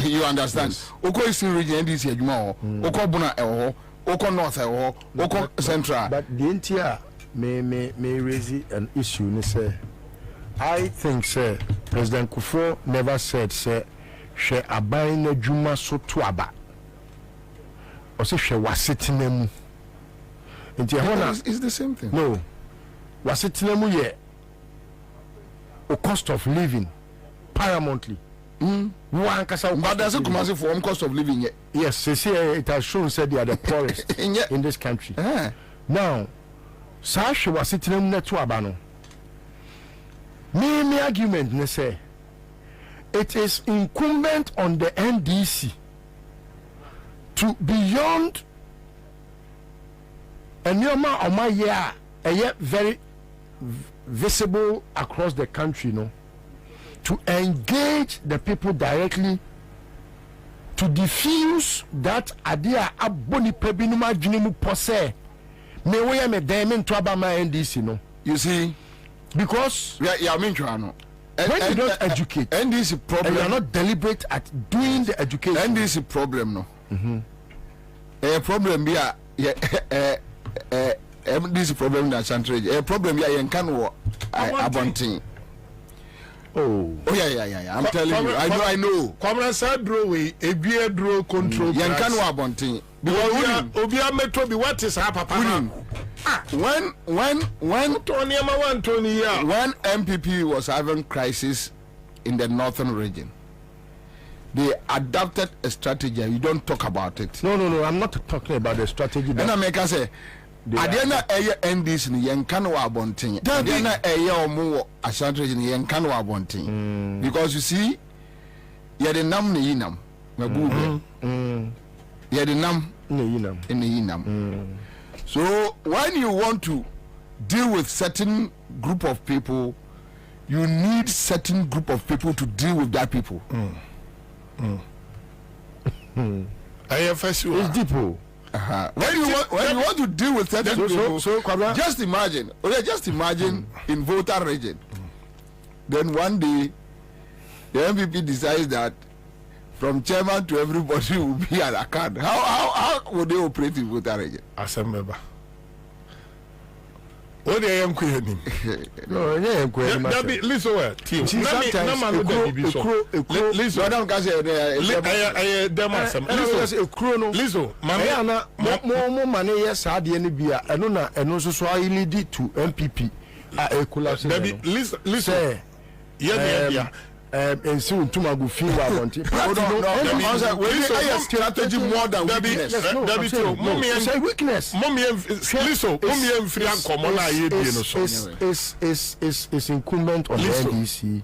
You understand? Oko Eastern region NDC Juma ho. Oko Buna ho. Oko North ho. Oko Central. But the entire may raise an issue ni say I think sir President Kufuor never said sir she abai na juma so to aba or say she was sitting mu nti it's the same thing. No, was sitting mu ye o cost of living paramountly. But there's a commercial for cost of living yet. Yes, see, it has shown said they are the poorest in this country. Now Sashi was sitting mu to aba no. Me argument ne say it is incumbent on the NDC to beyond and very visible across the country, no, to engage the people directly to diffuse that idea aboni pebinuma junimu pose me we me diamond to abama NDC, no. You see, because when you don't educate, and this is problem, and you are not deliberate at doing the education, and this is problem, no. A problem be this problem that Ashanti, a problem here you can work abonting. Oh yeah. I'm telling you, I know. Kwabena said draw we a beer draw control. You can work abonting. Because Obia Metro be what is happening. When MPP was having crisis in the northern region, they adopted a strategy. You don't talk about it. No. I'm not talking about the strategy. Then I make us say, Adena Aya NDC ni Yankano Abonting. Adena Aya Omo Ashanti region Yankano Abonting. Because you see, you the nam ni inam. You the nam ni inam. So when you want to deal with certain group of people, you need certain group of people to deal with that people. It's deep. When you want to deal with certain people, just imagine in voter region. Then one day the MVP decides that from chairman to everybody will be an account. How would they operate in voter region? As a member. What they am queering? No, yeah, queering. Listen, what? Listen, Madam Gazi, a chrono. Listen, Mariana, more money, yes, I didn't be a nona, and also so I lead to MPP. A collapse. Listen, yeah. And soon to my go feel I want it. No, strategy more than weakness. Weakness. Mommy, listen, free and common is incumbent on the NDC.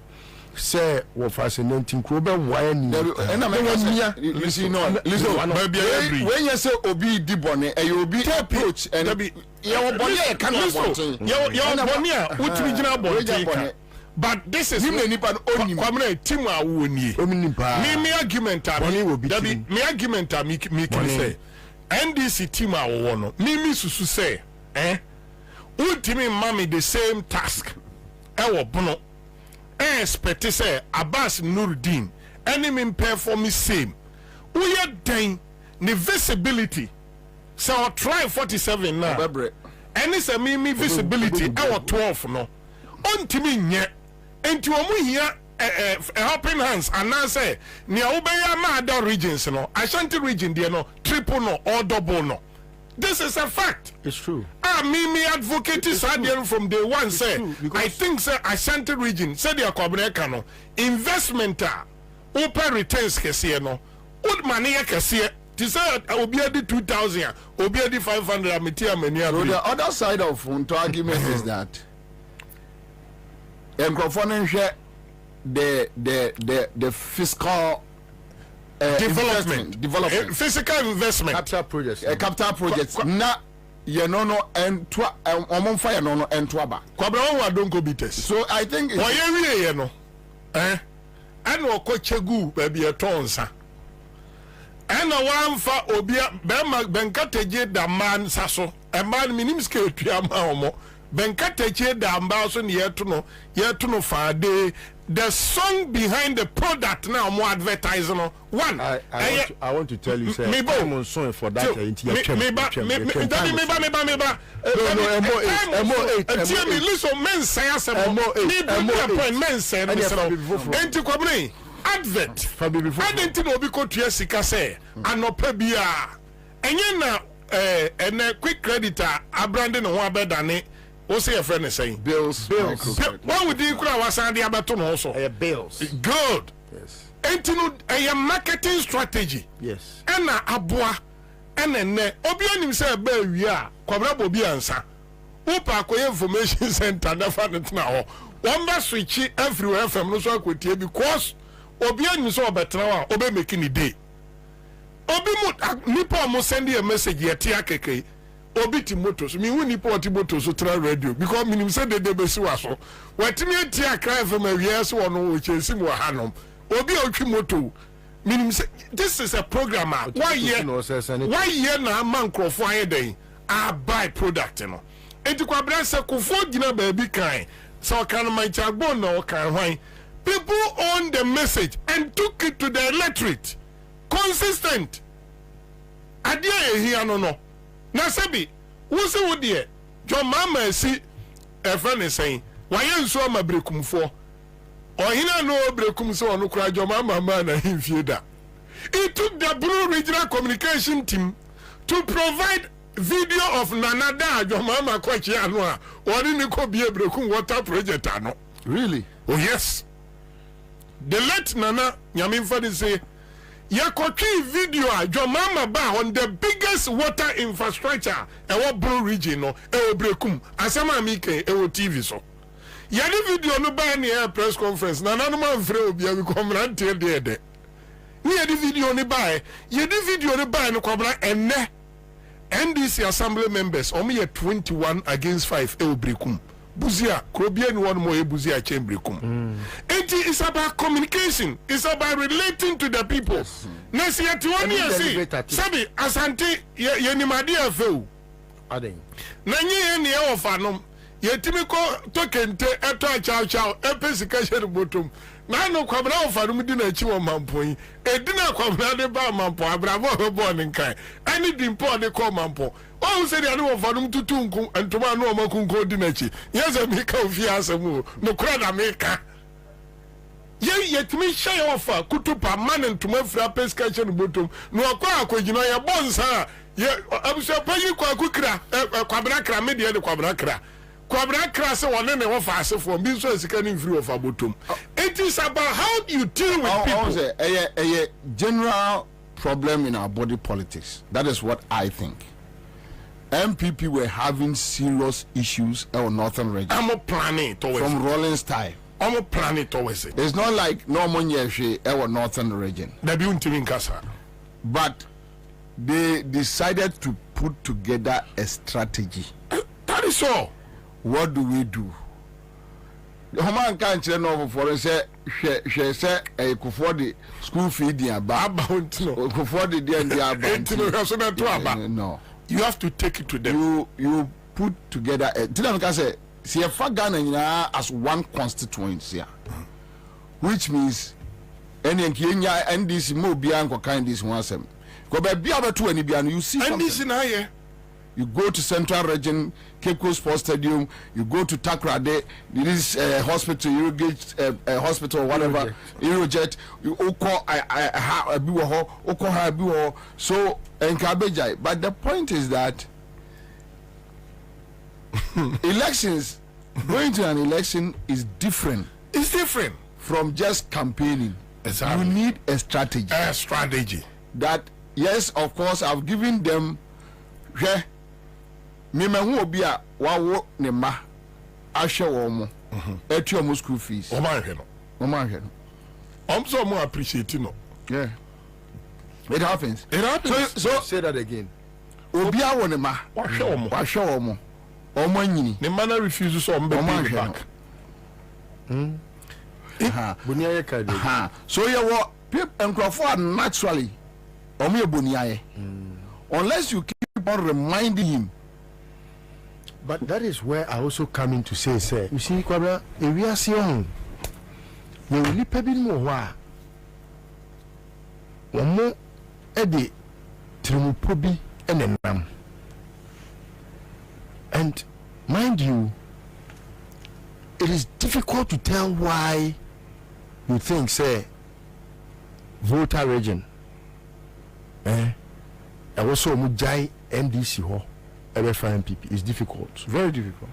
Say what fascinating Krober wine and listen, when you say Obi Dibone, and you be approach and be your body your but this is Kwabena team a woni. Me argument me argument me can say NDC team a wo no. Me susu say ultimi mami the same task. E wo bono. Expect say Abbas Nuruddin enemy perform same. We are den the visibility. So try 47 now. And it's a me visibility our 12 no. Ontimi nye enti omu hia helping hands and now say near Obeya ma other regions no Ashanti region there no triple no or double no. This is a fact. It's true. Me advocate Sadian from day one say I think say Ashanti region say the Kwabena no investment open returns kese no old money kese to say obi adi 2000 obi adi 500 metia many. So the other side of the argument is that the fiscal development physical investment capital projects na ye no and omon fire no entwaba Kwabena wa don't go bites. So I think why ye no and okochegu baby a tonsa and one fa obia benkateje da man saso a man minimske tuama omo benkateje da ambaso ni yetu no fa de the song behind the product now more advertising one. I want to tell you, sir. I'm sorry for that. Advert. I didn't know because to Yesika say, and no pebia. And you know, a quick creditor, a branding and one better than it. What's your friend saying? Bills. What would you call us on the Abaton also? Bills. Good. Yes. And to know a marketing strategy. Yes. And a bois and a Obian himself, we are Kwabena Bobie Ansah. Upa ko information center never now. One bus switch everywhere from no so kwete because Obian himself better obe making a day. Obi nipa mo send a message yet keke. Obi Timotos, me win nipa Timotos so try radio because minim say de besi waso. Watimi atia cry from a years one which is sim wa hanom. Obi otwi moto. Minim say this is a program. Why year na man crofo ayen I buy product no. Enti Kwabena say kofo gina baby kan. So kan my chagbon no kan hwan. People own the message and took it to the electorate. Consistent. Adia here no. Na sabi wo se wo de jo mama si e friend saying why nso ma brekumfo ohina no brekum so ono kura jo mama na himfie da. It took the Blue Regional Communication team to provide video of Nanada jo mama kwachi anu a oni ni ko bie brekum water project ano. Really? Oh yes. The late Nana Nyamimfa say Yakotri video your mama ba on the biggest water infrastructure e Blue region no e brekum asama amike e TV so yadi video no ba na press conference na nanu man frɛ obi abi komrante de ni yadi video ni ba no Kwabena enne NDC assembly members omo 21 against 5 e brekum Buzia, Krobian one more Buzia Chembrekum. It's about communication, it's about relating to the people. Next year, 1 year, see, Sabi, Asante, Yenimadia Feu. Adding. Nany any of Fanum, Yetimiko Tokente, Eto Chow, Epesication Bottom. Nano Kwabena Fanum dinner chiwa mampo. A dinner Kwabena de Bamampo, Bravo born in Kai. Anything poor they call Mampo. Oh, say the other one to Tunku and Tomano Makunko Dinachi. Yes, I make a fiasco. No crowd America. Yet me shy offer, Kutupa man and to my frappes catch and bottom. No, you know your bonds, huh? Yeah, I'm so pay you Kwabena media the Kwabena. Kwabena so one and one fast for me, so it's getting free of a bottom. It is about how you deal with people. A general problem in our body politics. That is what I think. MPP were having serious issues in Northern Region. I'm a planning from Rollins time. I'm a planning towards it. It's not like normal yeshi our Northern Region. But they decided to put together a strategy. That is all. What do we do? The Homan can't know for say she say a the school fee the about the no. You have to take it to them. You put together a say see a Ghana as one constituency, which means any Kenya and this more beyond kind this one sem. Go by be able to any beyond you see something. You go to Central Region, Cape Coast Sports Stadium, you go to Takrade, this hospital, Eurogate hospital, whatever, Eurojet, you call so encourage. But the point is that elections, going to an election is different. It's different from just campaigning. Exactly. You need a strategy. A strategy. That yes, of course, I've given them. Me hu obi a wawo ne ma ahwe wo mo etu omo school fees o man hwe no so mo appreciate no. Yeah, it happens. So say that again. Obi a wo ne ma wahwe wo mo omo anyini ne ma na refuse so omo be back. Boniaye card. So you wo enkrofo naturally omo ye boniaye unless you keep on reminding him. But that is where I also come in to say, you see, Kwabena, if we are seeing, you will leave a bit more. One more, Eddie, Trimupobi, and a nam. And mind you, it is difficult to tell why you think, say, voter region. I also mujai MDC ho. MPP is difficult, very difficult.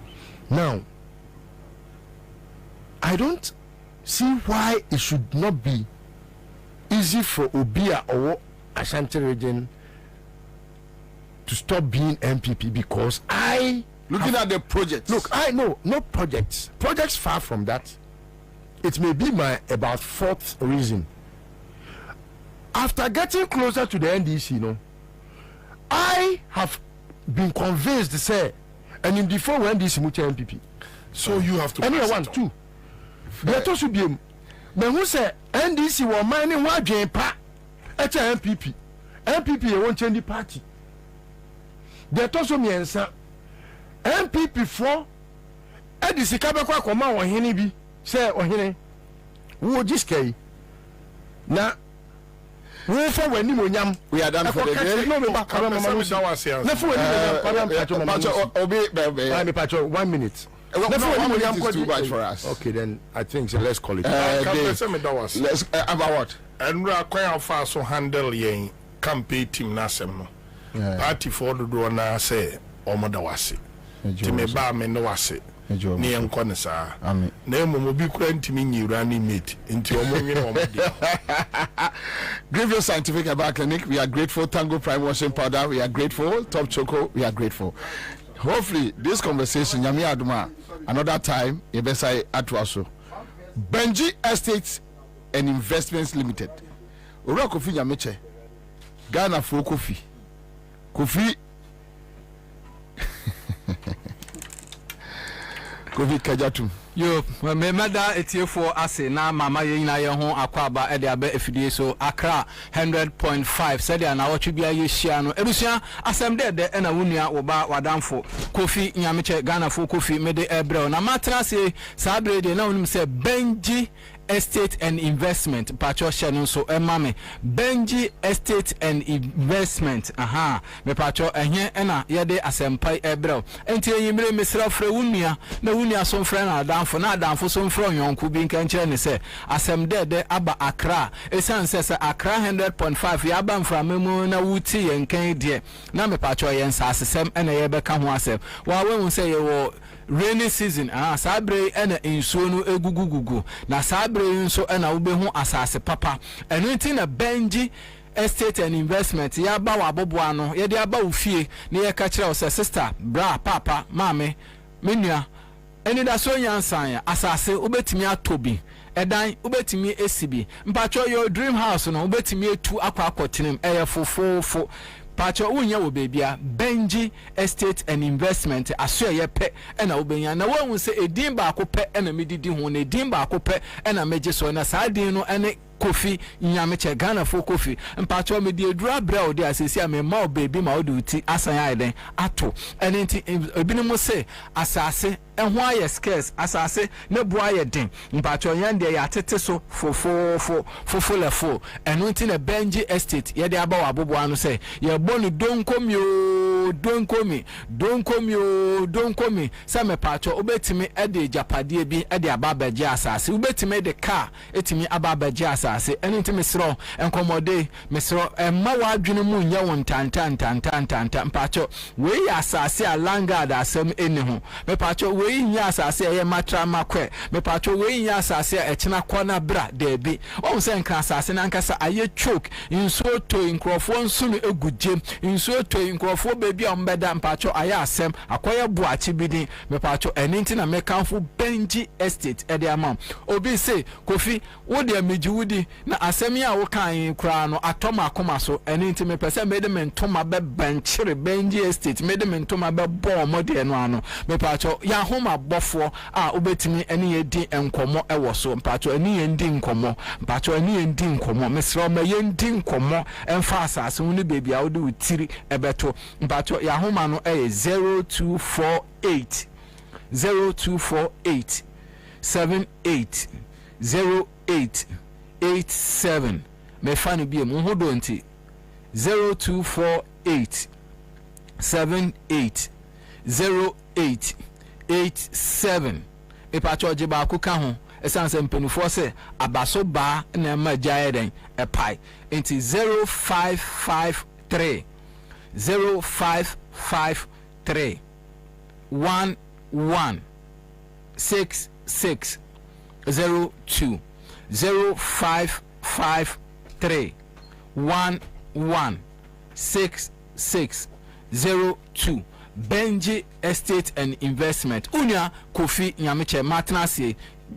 Now, I don't see why it should not be easy for Obia or Ashanti region to stop being MPP because looking at the projects. Look, I know no projects. Projects far from that. It may be my about fourth reason. After getting closer to the NDC, I have been convinced to say, and in before when this MPP. So you have to anyone too. There to be but who say NDC were mining what gain pa at MPP. MPP won't change the party. There to me Ansah MPP for NDC kabekwa koma won hene bi say ohene wo jiskei na we for when you we are done for the day. No, Obi, 1 minute. It's too much for us. Okay, then I think so. Let's call it. Let's about what? And we are quite fast to handle ye campaign team nasem no. Party for the do na say Omadawasi. Time ba me no wase. Ni enkone sa. Amen. Na emu bi kura ntimi nyira ni mate. Nti omo nwene omo de. Grievous Scientific Herbal Clinic, we are grateful. Tango Prime Washing Powder, we are grateful. Top Choco, we are grateful. Hopefully, this conversation, Yami Aduma, another time, Yebesai Atuaso. Benji Estates and Investments Limited. Ura Kofi Yameche. Ghana for Kofi. Kofi. Kofi Kajatu. Yo, me mada etiefo ase na mama ye nyina ye ho akwaba e de aba efidie so Accra 100.5 said na watchu bia ye hia no ebusua asem de na wunua wo ba wadamfo Kofi Nyameche Ghana fo Kofi me de ebrel na matra se sa brede na wonim se Benji Estate and Investment pacho share so emame Benji Estate and Investment me pacho enye ena yede asempai ebro enti yimre mesra fra wunia na wunia so mfra na adamfo so mfra yonku bi nka nkyere ne se asem de aba Accra esan se Accra 100.5 ya aba mfra memu na wuti yenkan de na me pacho yen sa asem ena ye beka ho asem wa we se ye wo rainy season sabre ena insuo no egugugugu na sabre nso ena ube ho asase papa eno nti na Benji Estate and Investment ya ba wa boboa no ye de aba ofie na ye ka kire o se sister bra papa mame menua eni da so nyansan ya asase ubetimi atobi edan ubetimi esibi mpacho your dream house no ubetimi etu akwakotenem eye fofofo pacho unya wo bebia Benji Estate and Investment aso ye pe na obenya na won se edin ba akopɛ na medidi ho na edin ba akopɛ na meje so na saadin no ene Kofi nyameche Ghana for Kofi mpacho me die dura bra odi asesi ame ma obebi ma odi uti asan aiden ato enti ebinimo se asase ehho aye scarce asase ne bo aye den mpacho yande ya tete so fofo lefo eno nti na Benji Estate ye de aba wa bobo anu se ye bonu donkomi sa me pacho obetimi ede japade bi ede aba baje asase obetimi de car etimi aba baje asase anything misro enkomode misro emma wa adwene mu nya won tantanta mpacho we ya asase alanga da asem eni ho me pacho we nya asase ye matra makwe me pacho we nya asase echina kona bra debi o se nka asase na nkasa aye choke inso to inkrofo nsunu eguje inso to inkrofo bebi ombeda mpacho aye asem akoye buachi bidin me pacho anything na mekanfo Benji Estate e de amam obi se Kofi wo de amejiwudi na asemi a wo kan kra no atoma akoma so eni ntime pese medement be benchire Benji Estate medement be bo mode no ano me pacho ya homa bofo a obetimi eni ye di enkomo ewo so pacho eni ye ndi nkomo pacho eni ye ndi nkomo mesro ma ye ndi nkomo emfa asase unu bebi a wo de utiri ebeto pacho ya homa no 0248 780887 me fanu bi mu hodo nti 0248 780887 e pacho je ba kuka ho esanse mpenufo se abaso ba na ma jaeden e pai nti 0553 116602 0553 116602 Benji Estate and Investment unya Kofi nyameche matnase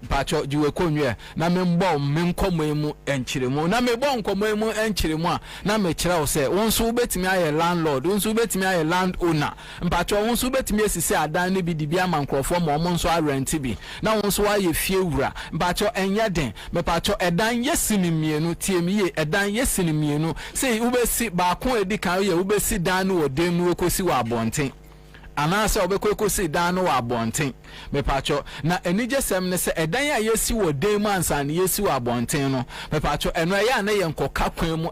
pacho jiwe konwe na membo menkomo enchiremu na mebo nkomo enchiremu a na mechira wo se wonso ubetimi aye landlord wonso ubetimi aye land owner mpacho wonso ubetimi esisi adan ne bi dibia mankrofo ma omonso arent bi na wonso aye fiewura mpacho enye den mepacho edan yesinimienu tiemiye edan yesinimienu sei ubesi ba kon edikan ye ubesi dan no odem no ekosi wa abonten anase obekokosi dan no wa abonten mepacho na enije sem ne se edan ya yesi wo dem ansa ne yesi wo abonten no mepacho eno ya na ye nkoka kwan mu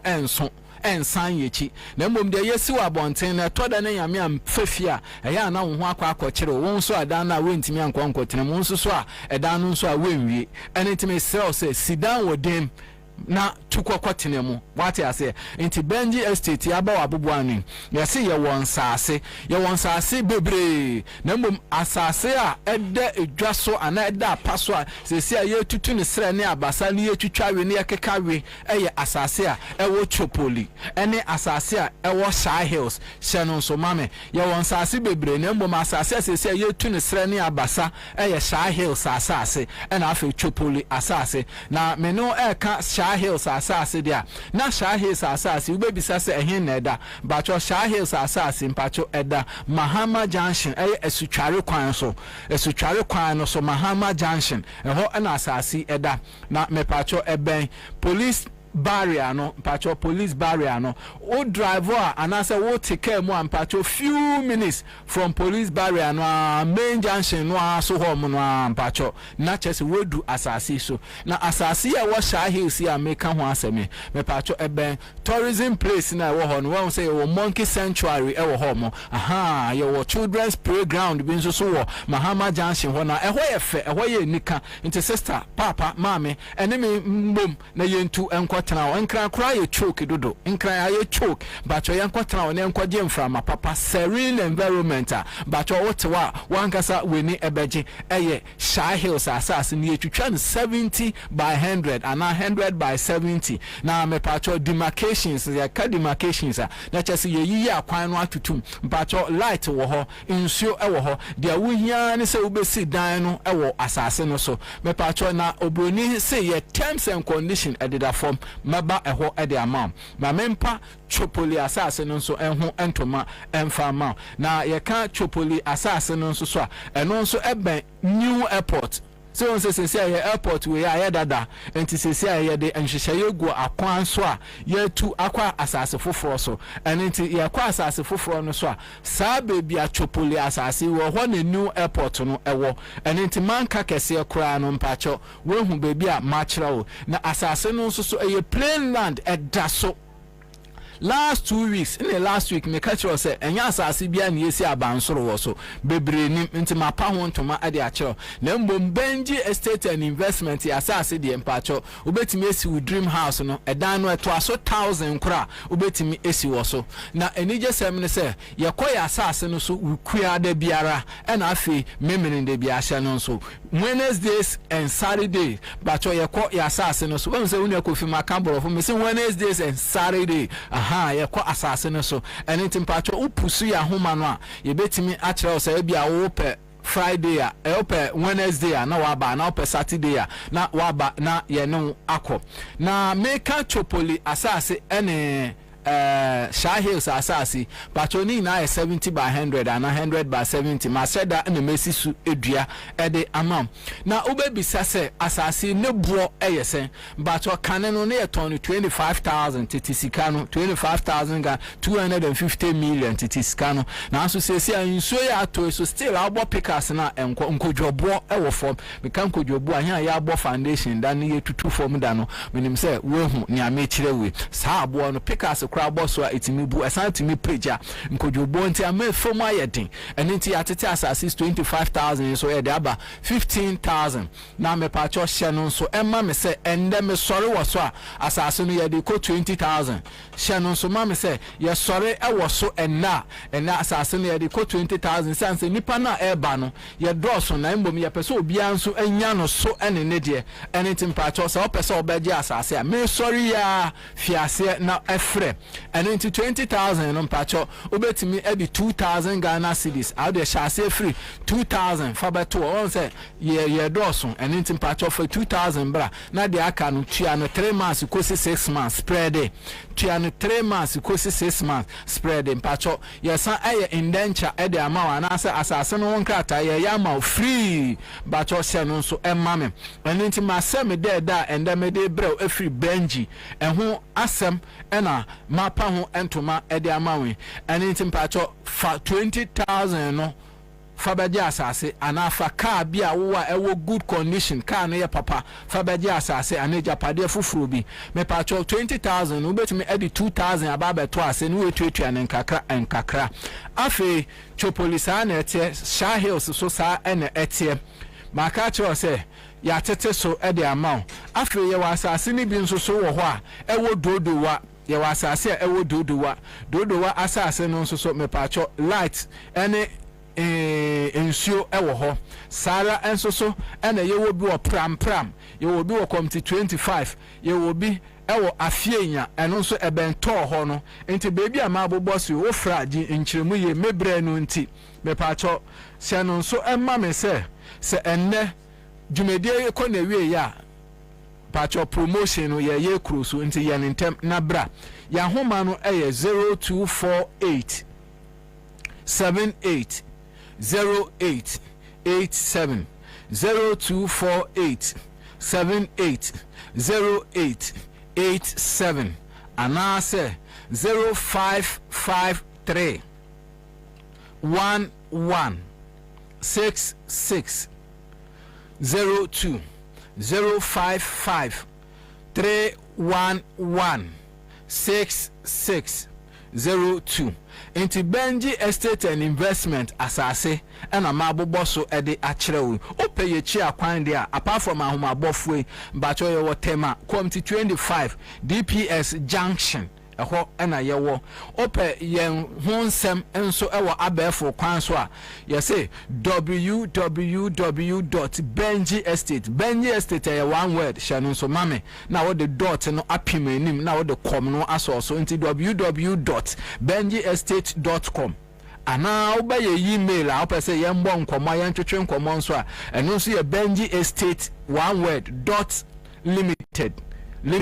ensan yechi na mbom de yesi wo abonten na toda na yame amfafia eya na wo ho akwa won so adan na wentimi ankonkotene mo nso so a edan no nso a wenwie enetime sel se sidan wo dem na tukwakotene mu wate ase enti Benji Estate ya ba wabobo anu yesi ye won sase bebre na mbom asase a ede edwaso ana ede apaso a sesi a ye tutu ne sre ne abasa ne ye twitwawe ne ye kekawe eye asase a ewo Chopoli ene asase a ewo Shy Hills shenon so mame ye won sase bebre na mbom asase sesi a ye tutu ne sre ne abasa eye Shy Hills asase ena afa Chopoli asase na meno eka Shy Hills asase dia na Shy Hills asase ubebisa se ehin na eda bacho Shy Hills asase mpacho eda Mahama Junction esutware kwan no so Mahama Junction eho na asase eda na mepacho eben police barrier no mpacho police barrier no o driver anase wo take care mu mpacho few minutes from police barrier no main junction no so home no mpacho na chese wedu asase so na asase ya wo sha hills ya make ho aseme me pacho eben tourism place na wo ho no won say wo monkey sanctuary e wo ho mo aha ye wo children's playground bi nso so wo Mahama junction ho na e ho ye fe e ho ye nika nti sister papa mame ene me mbom na yentu enkwotena wo nkran kra ye choke dodo nkran ye choke bacho yenkwotena wo ne nkwaje mframa papa serene environment bacho wotewa wankasa weni ebeje eye Shy Hills asase ni etwitwa 70 by 100 and 100 by 70 na me pacho demarcations ya ka demarcations na chese ye yi akwan no atutum pacho light wo ho nsuo e wo ho dia wo hia ne se ubesi dan no e wo asase no so me pacho na obroni se ye terms and condition edida form maba e ho e de amam ma mempa Chopoli asase no so enho entoma emfama na ye ka Chopoli asase no so so eno so eben new airport so on say airport we ya dada enti say ye de enhwehye gu akwan so a ye tu akwa asase foforo so enti ye kwa asase foforo no so a sa bebi a Chopoli asase wo ho na new airport no ewo enti manka kese kura no mpacho we hu bebi a machira o na asase no so eye plain land edaso last 2 weeks in the last week me catch you say enya asase bia na yesi abansoro wo so bebre nim nti mapa ho ntoma ade akero na mbom Benji Estate and Investment asase de empacho obetimi esi wo dream house no edan no eto aso 1000 kra obetimi esi wo so na enije sem ne say yekoya asase no so wukua da biara na afi memene de bia hye no so Wednesdays and Saturday bacho yeko ya asase no so when say unu ekofi makamboro fo me say Wednesdays and Saturday ye kwa asase no so ene timpacho upusu ya homa no a ye betimi a kire o say bia wo pe Friday a ope Wednesday a na waba na ope Saturday a na waba na ye no akọ na meka Chopoli asase ene Shy Hills asase patoni na 70 by 100 and 100 by 70 ma seda na mesi su edua ede amam na ubebisa se asase ne buo eyesen bato kane no ne ton 25,000 titisika no 25,000 ga 250 million titisika no na so sesi anso ya ato so still abo pickers na enkodwobo ewo form meka enkodwobo ahia ya abo foundation da ne yetutu form da no menim se we hu ne amechire we sa abo no pickers crowd so etimi bu asantimi page nkodwobo nti ame fomu ayedin enti atete asase 25,000 so e de aba 15,000 na me pa cho hye no so emma me se ende me sori wo so asase no ye de ko 20,000 hye no so ma me se ye sori e wo so enna asase no ye de ko 20,000 sanse nipa na eba no ye droso na mbom ye pese obi anso anya no so ene ne de enti mpa cho so pese obeje asase a me sori ya fiase na efre and into 20,000 no mpacho obetimi ebi 2,000 Ghana cedis out there shase free 2,000 fabeto on say ye doson and into mpacho for 2,000 bra na de aka no tua no 3 months kosi 6 months spread tua no 3 months kosi 6 months spread mpacho yesan eye indenture e de amawa na asase no wonkrata ye yama free bacho se no so emame and into masem de da and me de brew free Benji ehun asem ena mapa ho entoma ede amawe ene ntimpacho fa 20,000 no fa beje asase anafa car bia wo a ewo good condition car no ye papa fa beje asase ane japade fufuro bi me pacho 20,000 ubetimi edi 2,000 ababa to ase no wetuatua ne nkakra afi Chopolisa na etie Shy Hills so sa ene etie maka cho se ya tete so ede amount afi ye wa asase ni bi nso so wo ho a ewo dodowa ye wa asase ewo dodowa asase no nso so me pacho light ene ensio ewo ho sara enso so ene ye wo bi wo pram ye wo bi wo committee 25 ye wo bi ewo afienya eno nso ebento ho no enti bebi ama abobosi wo fraji nchiremu ye mebre no nti me pacho se no nso emma me se enne dwumedie ko na wie ya pacho promotion ye cruise nti ye ntem na bra ya homa no 0248 78 0887 0248 78 08 87 anaasɛ 0553 11 66 02 055 311 66 02 Inti Benji Estate and Investment asase ena mabobo so ede akyerɛw ope ye chi akwan de apart from ahoma bofwe mbacho ye wo tema committee 25 DPS Junction eho ena ye wo ope yen ho nsɛm enso ewo abɛfo kwan so a ye say www.benjiestate Benji Estate ye one word shanu so mame na wo the dot no apim anim na wo the com no aso so inti www.benjiestate.com ana wo ba ye email a opese ye mbɔ nkɔmɔ ye ntwetwe nkɔmɔ nso a eno nso ye Benji Estate one word dot limited no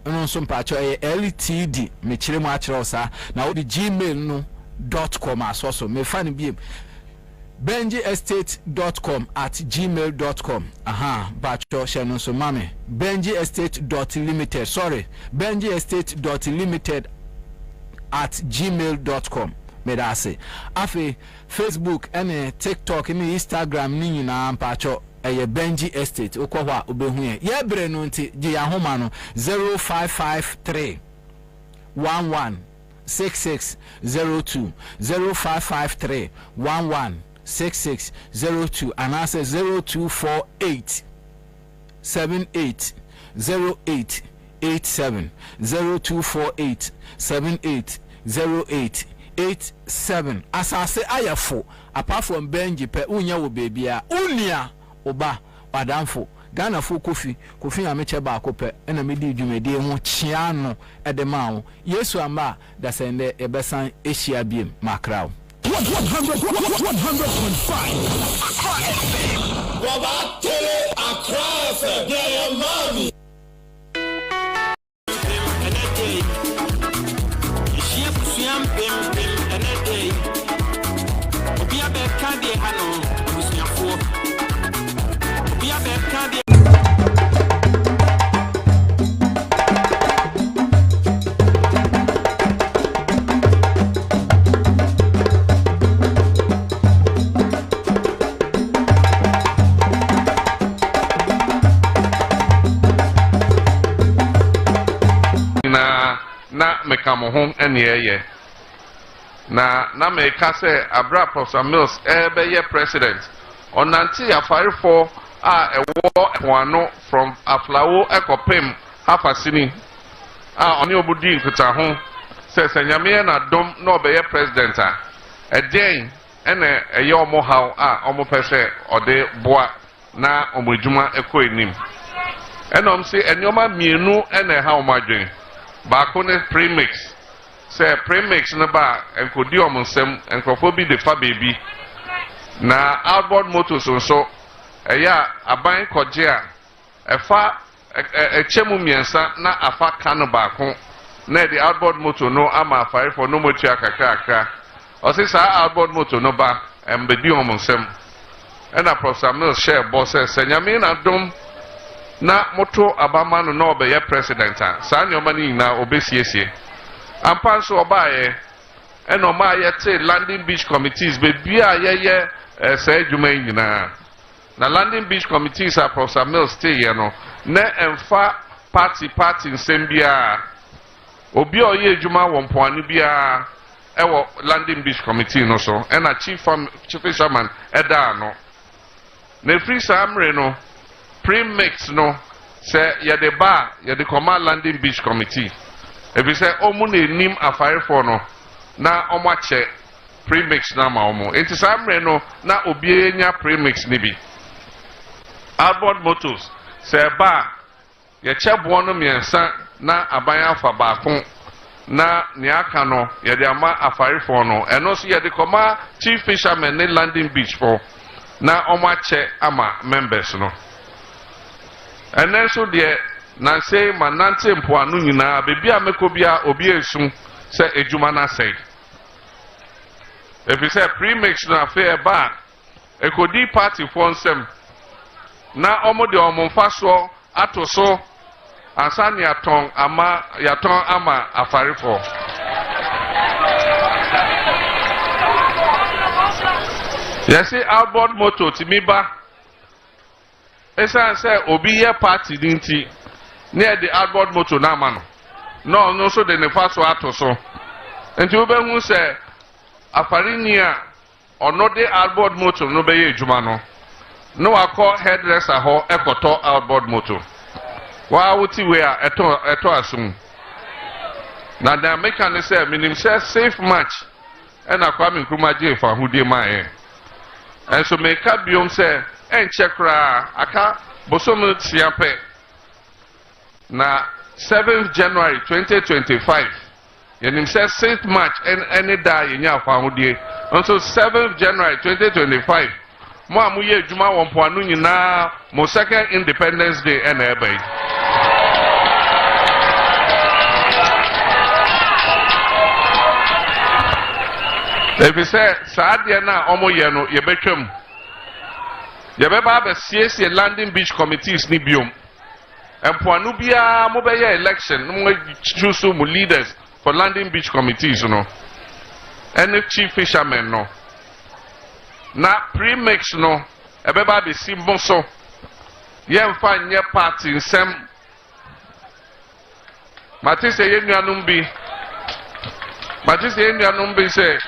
nso mpacho LTD me kyerɛ mu akyerɛ osa na wo di gmail no .com aso me fa ne biem benjiestate.com @gmail.com aha bacho she no so mame benjiestate.limited sorry benjiestate.limited @gmail.com me da say afi Facebook and TikTok and Instagram ni nyina mpacho eye Benji Estate okwa obehu ye bre no nti gi ya homa no 0553 11 66 02 0553 11 66 02 and I say 0248 78 08 87 0248 78 08 87 asase ayafo apart from Benji pe unya wo bebia unia oba wadamfo Ghana fo kofi ameche ba akopɛ ena medi dwumadi ho kyia no edema wo Yesu amba da sende ebesan ehia biem makraw 100.5 Baba tele across the money na meka mo ho ene ye na meka say Abra Professor Mills be ye president onanti afarefo a ewo ehwano from Aflawo ekopem hafasini a oni obudi nkuta ho say senyame na dom na obeye president a eden ene eye omo haw a omo pese ode boa na omodwuma ekoenim enom say enioma mienu ene ha omadwen baako ne premix say premix na ba enkodi omonsem enkrofo bi de fa baby na outboard motors nso eya aban koje a efa echemu miensa na afa kanu baako na the outboard motor no ama afare for no motu akakaka osisa outboard motor no ba embedi omonsem ena Professor Mills share boss senyame na dom na moto abama no na obeye president a sa nyoma ni na obesiesie ampa so obaye eno ma yete landing beach committees be bia ye say djuma nyina na landing beach committees are Professor Mills stay here no na emfa party nsembia obi oye djuma wonpoanu bia ewo landing beach committee no so ena chief fisherman eda no na free samre no premix no say yede ba yede command landing beach committee if you say omu na enim afare for no na omo ache premix na ma omo enti samre no na obi enya premix ni bi outboard motors say ba ye chebo no miensa na aban afa baako na ni aka no yede ama afare for no eno so yede command chief fisherman ne landing beach for na omo ache ama members no. And then so there na say manante mpoanu nyina bebi amekobia obi esum say ejuma na say if you say premix na fair ba ekodi party for nsem na omo de omo faso atoso Ansah ni yaton ama afarifo. Yesi outboard motor timiba. Esa say obi ye party dinti near the outboard motor na mano. No so de ne fa so ato so. Enti obehu say afarinia ono de outboard motor no be ye adwuma no. No akọ hairdresser ho ekoto outboard motor. Wa wuti we a eto asum. Na the American say minim say safe match and Kwame Nkrumah je fa hudie mae. And so make up biom say en chekra aka bosom siape na 7th January 2025 yenim say safe match and any day yenya fa hudie. And so 7th January 2025 mo amuye adwuma won poanu nyina mo second Independence Day and ebe. If you say Sadia na omo yeno yebetwam yebeba be CSC landing beach committees ni biom empoanu bia mo be election mo choose some leaders for landing beach committees no and chief fishermen no na premix no ebeba be simbo so yemfa nye party nsem matise yenuanum bi say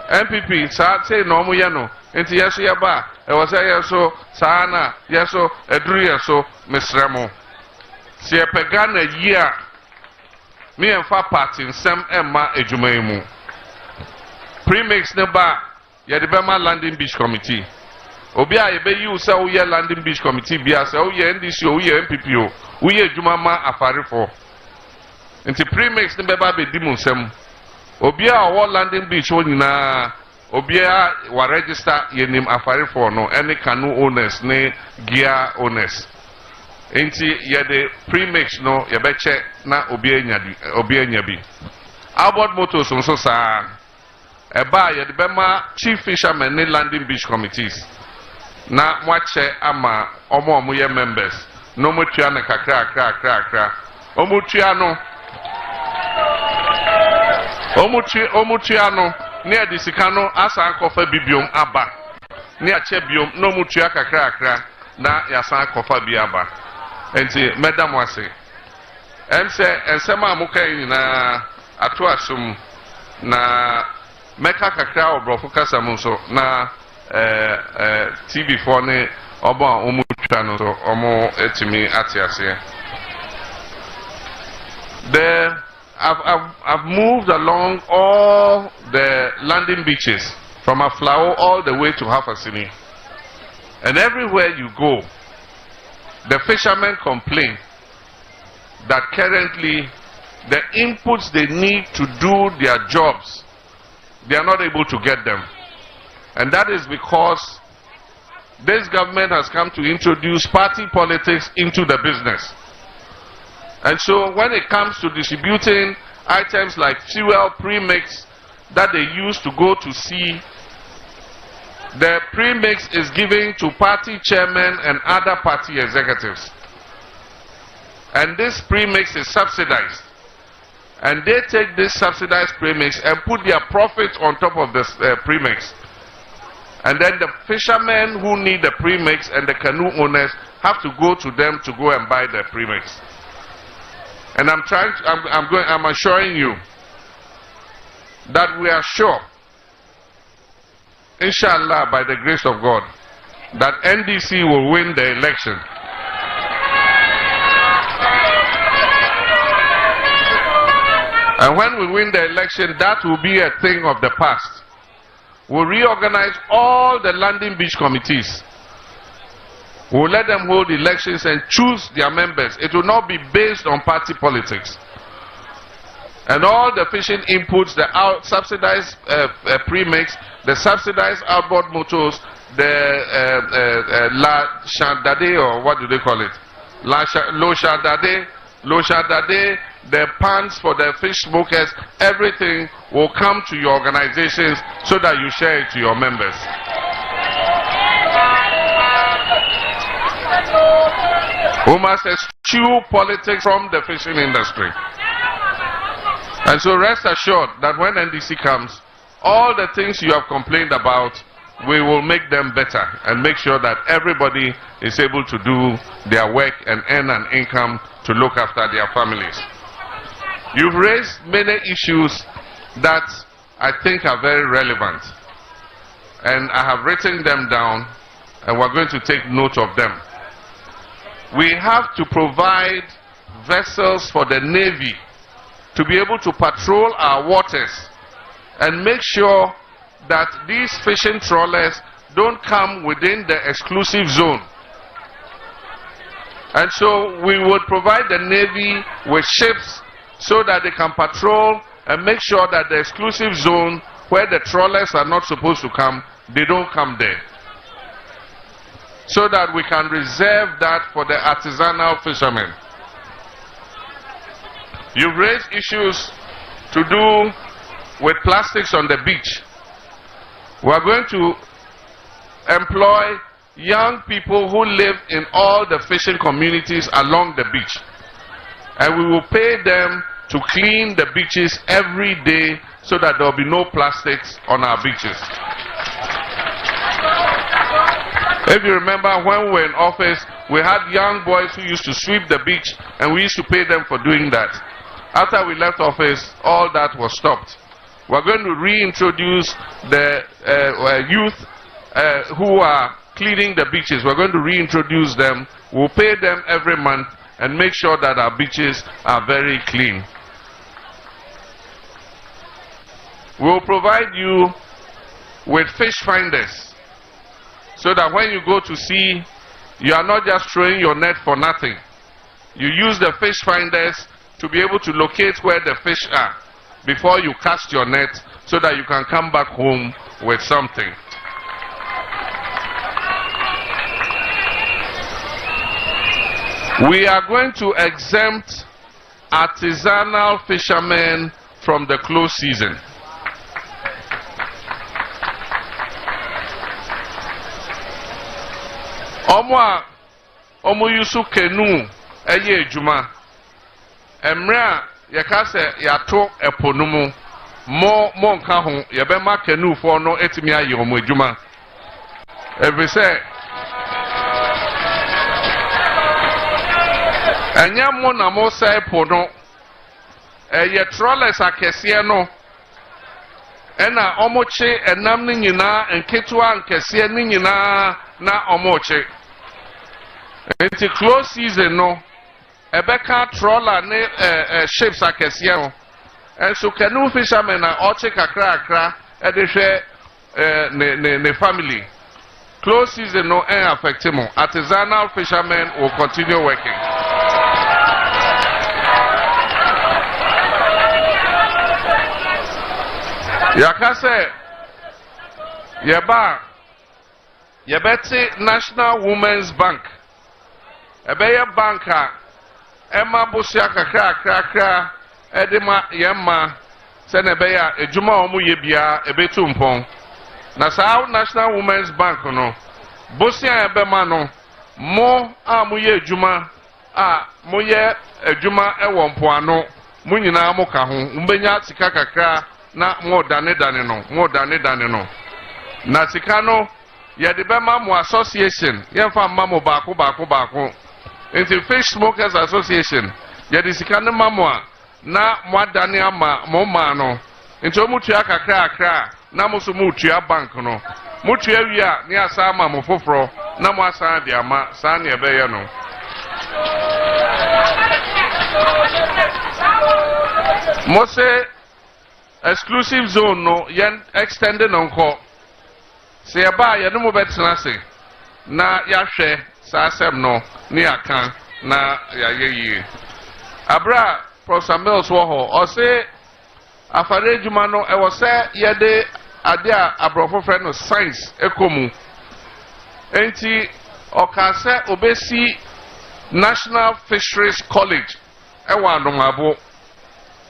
MPP say no mo ye no enti yeso ye ba e wo say yeso sana yeso eduru yeso mesremo se e pega na yia me enfa party nsem emma adwuma mu premix ne ba ye de bema landing beach committee obi a ye be you say wo ye landing beach committee bia say wo ye NDC wo ye MPP o wo ye adwuma ma afarefo enti premix ne be ba be di mu nsem Obia or landing beach na Obia wa register yenim afari for no any canoe owners ne gear owners. Enti ye de premix no ye beche na obia nyabi. Outboard motors so sa eba ye de bema chief fishermen ne landing beach committees. Na mwache ama omo ye members no mutua na kakra. Omutua no Omutua no ne adisika no asa akofa bibiom aba ne ache biom no mutua kakra na yasa akofa bi aba enti madam wase ensema amuka nyina ato asum na meka kakra obrofo kasam so na TV4 ne obo omutua no so omo etimi atiase I've moved along all the landing beaches from Aflao all the way to Hafasini. And everywhere you go, the fishermen complain that currently the inputs they need to do their jobs, they are not able to get them. And that is because this government has come to introduce party politics into the business. And so when it comes to distributing items like fuel premix that they use to go to sea, the premix is given to party chairmen and other party executives. And this premix is subsidized. And they take this subsidized premix and put their profits on top of this premix. And then the fishermen who need the premix and the canoe owners have to go to them to go and buy the premix. And I'm assuring you that we are sure, inshallah, by the grace of God, that NDC will win the election. And when we win the election, that will be a thing of the past. We'll reorganize all the landing beach committees. We'll let them hold elections and choose their members. It will not be based on party politics. And all the fishing inputs, the subsidized premix, the subsidized outboard motors, the la chandade, or what do they call it? Lo chandade, the pans for the fish smokers, everything will come to your organizations so that you share it to your members. We must eschew eschew politics from the fishing industry. And so rest assured that when NDC comes, all the things you have complained about, we will make them better and make sure that everybody is able to do their work and earn an income to look after their families. You've raised many issues that I think are very relevant, and I have written them down, and we're going to take note of them. We have to provide vessels for the Navy to be able to patrol our waters and make sure that these fishing trawlers don't come within the exclusive zone. And so we would provide the Navy with ships so that they can patrol and make sure that the exclusive zone where the trawlers are not supposed to come, they don't come there. So that we can reserve that for the artisanal fishermen. You've raised issues to do with plastics on the beach. We are going to employ young people who live in all the fishing communities along the beach. And we will pay them to clean the beaches every day so that there will be no plastics on our beaches. If you remember, when we were in office, we had young boys who used to sweep the beach, and we used to pay them for doing that. After we left office, all that was stopped. We're going to reintroduce the youth who are cleaning the beaches. We're going to reintroduce them. We'll pay them every month and make sure that our beaches are very clean. We'll provide you with fish finders so that when you go to sea, you are not just throwing your net for nothing. You use the fish finders to be able to locate where the fish are before you cast your net so that you can come back home with something. We are going to exempt artisanal fishermen from the close season. Omo yusu kenu eye ejuma. Emra yakase yato eponumu mo nka ho yebema kenu fo no etimi aye omo ejuma. Every say enya mo na mo sai pono eye trawlers akese no ena omoche enam ni nyina enketua nkese ni nyina na omoche. It's close season no ebeka trawler ne ships akese no and so canoe fishermen na oche kakra edehwe ne family. Close season no affect him. Artisanal fishermen will continue working. Yakase yebeti National Women's Bank. Ebeye banka Emma Busia kakra edema yemma senebeya ejuma omu yebia ebetu mpon. Na sao National Women's Bank no Busia ebema no mo amuye ejuma moye ejuma ewo mpoano mu nyina mo ka ho mbenya sika kakra na mo dane no na sika no ye de bema mo association ye fa mamo baako into Fish Smokers Association ye de sika ne mamo na mo dane ama mo ma no into mo tua kakra na mo so mo tua bank no mo tua wia ne asa ama mo foforo na mo asa de ama sa ne ebeye no mo se exclusive zone no yen extended onko se eba ye no mo betena se na ya hwe sa asem no ne aka na ya yeyi abra Professor Mills wo ho o se afare juma no e wo se ye de ade a abrofo fre no science ekomu enti o ka se obesi National Fisheries College ewa anumabo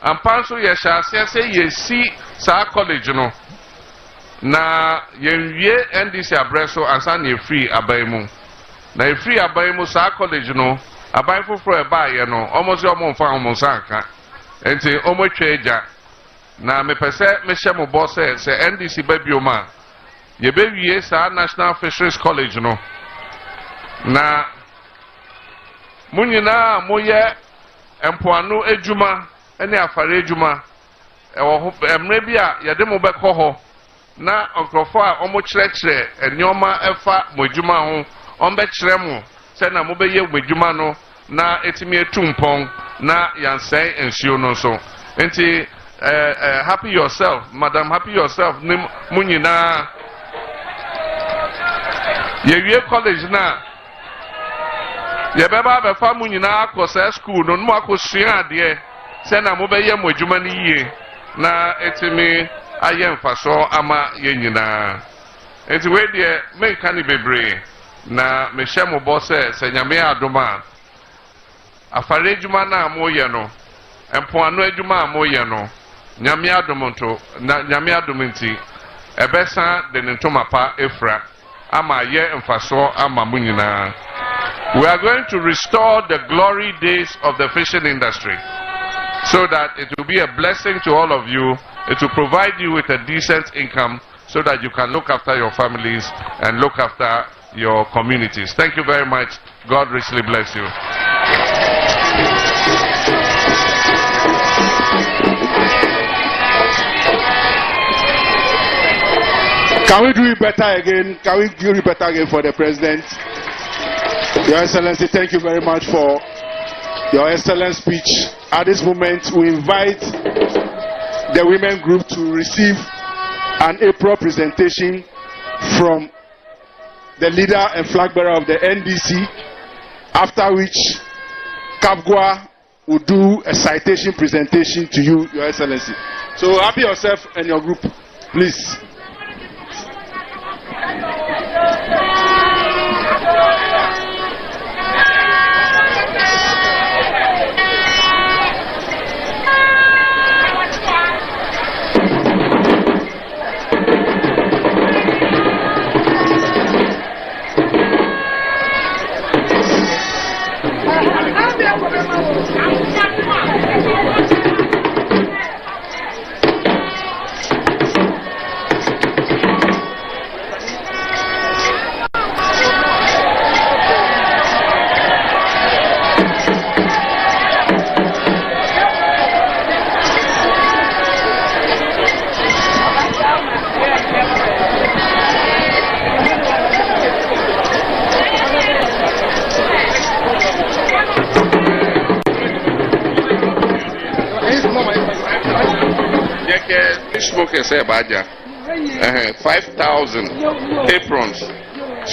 ampanso ye shase se yesi sa college no na yenwie NDC abreso ansa na free abaimu na free abaimu sa college no aban foforo eba ye no almost your mom fa almost aka enti omo tweja na me pese me hye mo boss se NDC ba bioma ye be wie sa National Fisheries College no na munyina moye empoano ejuma ene afare ejuma ewo emre bia ye de mo be kɔ hɔ na onkrofo a omo kyerɛkyerɛ enyoma efa mo ejuma ho ombe kyerɛ mo se na mo be ye mo ejuma no na etimi etumpon na yansai ensuo no so enti happy yourself madam happy yourself munyina ye wie college na ye beba be fa munyina akɔ school no mo akɔsua ade se na mo be ye mo ejuma ni yie na etimi aye mfaso ama ye nyina enti we de me kan bebre na me hye mo bo se nyame adoma afare ejuma na amoye no empoano ejuma amoye no nyame adomonto na nyame adominti ebesa de ntoma pa efra ama ye mfaso ama munyina. We are going to restore the glory days of the fishing industry so that it will be a blessing to all of you. It will provide you with a decent income so that you can look after your families and look after your communities. Thank you very much. God richly bless you. Can we do it better again? Can we do it better again for the president? Your Excellency, thank you very much for your excellent speech. At this moment, we invite the women group to receive an April presentation from the leader and flag bearer of the NDC, after which Kapgwa will do a citation presentation to you, Your Excellency. So happy yourself and your group, please. Smokers say 5,000 aprons.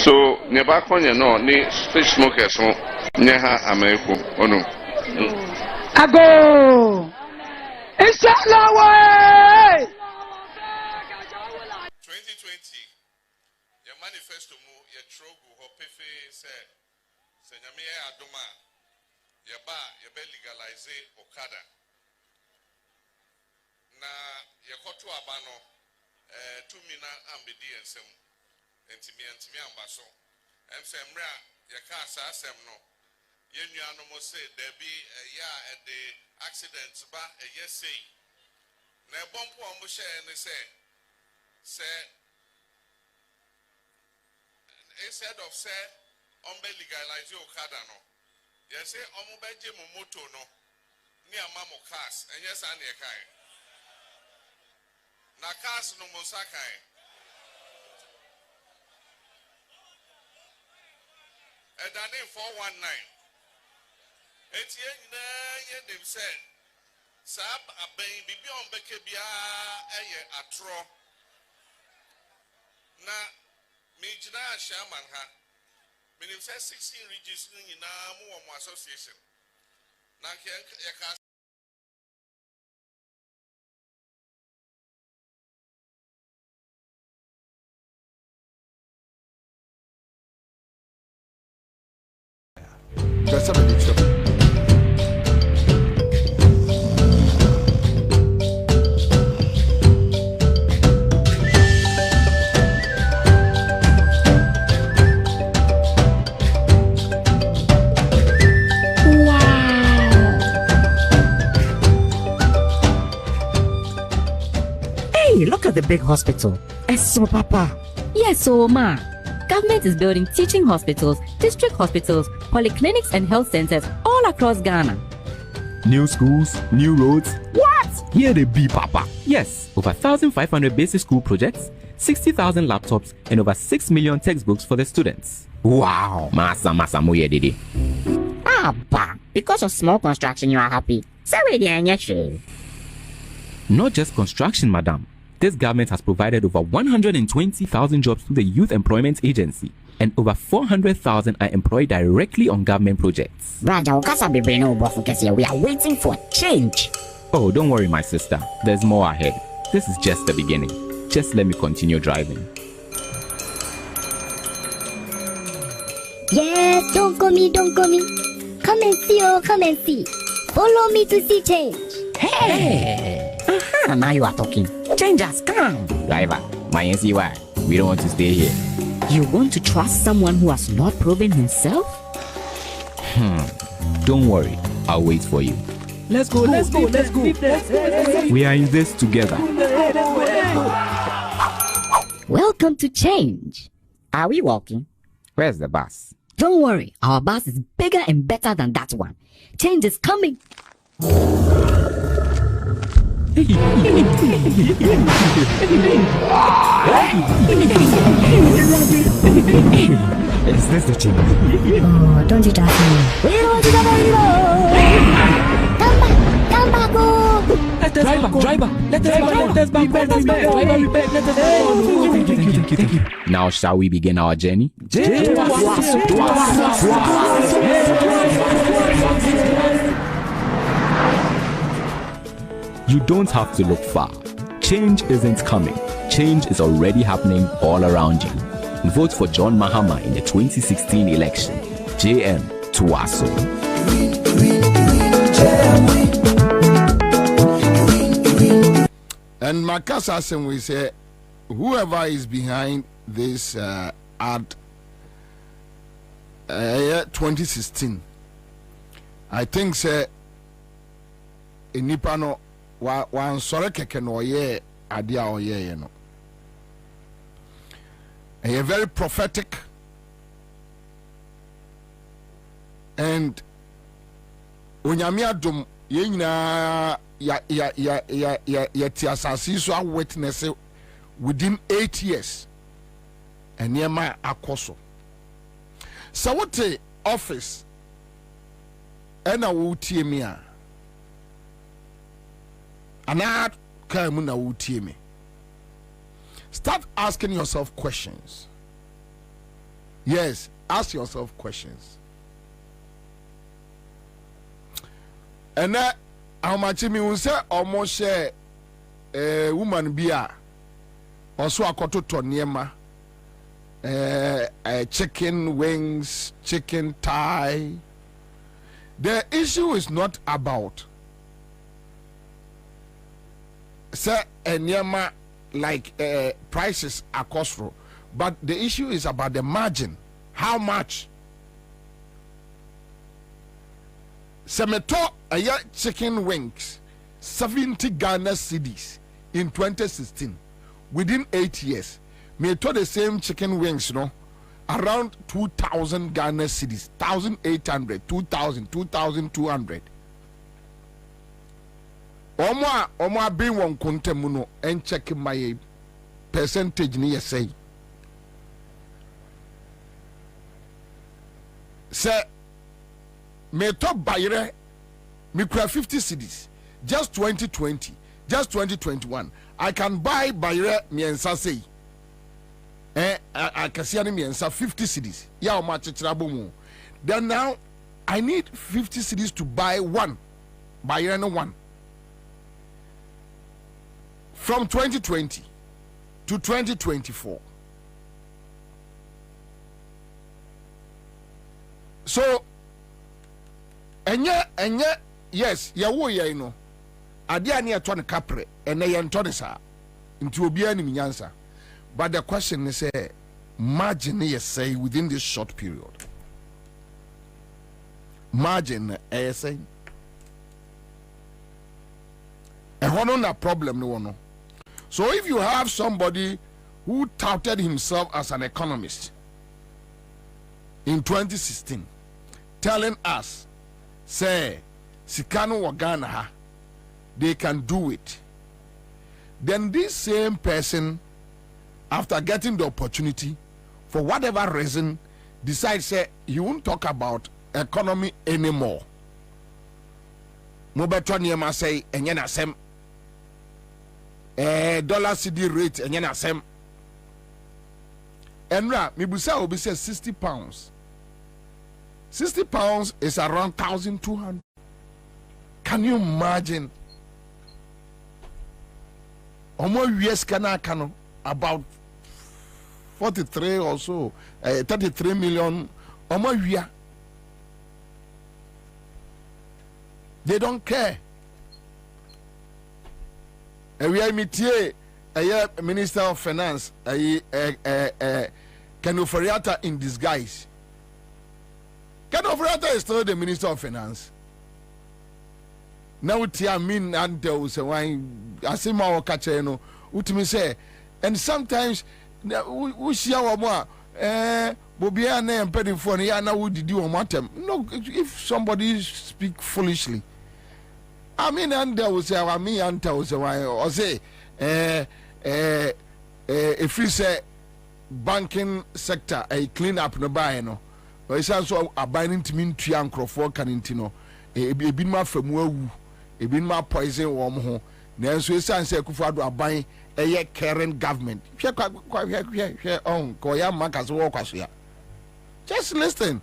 So neba konye no ni fish smokers no nyeha ameko ono. Ago. Inshallah way. 2020 your manifesto mu ye trogu ho pefe se nyame adoma ye ba ye be legalize okada. Na yekoto abano tumina ambedi ensem entimi ambaso emsemra yeka asasem no yenuano mo se debi ya de accident ba yesei na bompo omo hye ne se instead of say on be legalize okada no yese omo beje mo moto no ni amamo cars enyesa na yekai na cars no monsakai edane 419 etie nyina ye dem se sab aben bibi on beke bia eye atro na mejina shaman ha minim se 16 regions nyina mo association na ke big hospital. So, Papa. Yes, so, Ma. Government is building teaching hospitals, district hospitals, polyclinics, and health centers all across Ghana. New schools, new roads. What? Here they be, Papa. Yes, over 1,500 basic school projects, 60,000 laptops, and over 6 million textbooks for the students. Wow. Masa muye didi. Abba, because of small construction, you are happy. Not just construction, madam. This government has provided over 120,000 jobs to the Youth Employment Agency, and over 400,000 are employed directly on government projects. We are waiting for change. Oh, don't worry, my sister. There's more ahead. This is just the beginning. Just let me continue driving. Yes, don't call me. Come and see, oh, come and see. Follow me to see change. Hey! Now you are talking. Change has come. Driver, my NCY, we don't want to stay here. You want to trust someone who has not proven himself? Don't worry, I'll wait for you. Let's go. We are in this together. Welcome to change. Are we walking? Where's the bus? Don't worry, our bus is bigger and better than that one. Change is coming. Is this the change? Oh, don't you trust me? We want to Come back, oh. Driver, let us back. Thank you. Now shall we begin our journey? You don't have to look far. Change isn't coming. Change is already happening all around you. Vote for John Mahama in the 2016 election. JM Tuwaso. And Makasa Sen we say, whoever is behind this ad 2016, I think say Nipano wan sore keke no ye ade a oye no. A very prophetic and onyame adom ye nyina ya tiasasi so a witness within 8 years and yema akoso so what office ena wo tie me a ana ka mu na wo tie me. Start asking yourself questions. Yes, ask yourself questions. And that how much me will say almost share a woman beer also a koto toniema chicken wings, chicken thigh. The issue is not about say enyema like prices are costful, but the issue is about the margin. How much? Semeto chicken wings 70 Ghana cedis in 2016. Within 8 years, me to the same chicken wings, no, around 2,000 Ghana cedis, 1,800, 2,000, 2,200. Omo being one contemuno and check my percentage near say. Say me top buyer me cry 50 cedis just 2020, just 2021. I can buy buyer me Ansah say. I can see me Ansah 50 cedis. Yeah, much trouble. Then now I need 50 cedis to buy one buyer no one. From 2020 to 2024. So, yes, yawo ya no. Ade ani eto ne kapre, ene ye nto ne sa. Nti obi ani minyansa. But the question is margin is say within this short period. Margin say. E hono na problem no no. So if you have somebody who touted himself as an economist in 2016 telling us, say, Sikano Wagana, they can do it, then this same person, after getting the opportunity, for whatever reason, decides say he won't talk about economy anymore. Mobeto Niema say enyena sem dollar CD rate enyena sem. Enra mibusa obi say £60. £60 is around 1,200. Can you imagine? Omo US kana kano about 43 or so, 33 million. Omo wia. They don't care. We are meeting a Minister of Finance, Kenoforiata in disguise. Kenoforiata is still the Minister of Finance. Now tia mean until say why asema o kache no utimi say, and sometimes we share more Bobie na empedi for ya na wo didi o matem. No, if somebody speak foolishly, I mean, and there was a me and tell why or say, if you say banking sector, a clean up no buy no, but it's also a binding to mean to uncle for canintino, a been my from woo, a been my poison warm home. Then so it's say Kufado are buying a current government. Just listen.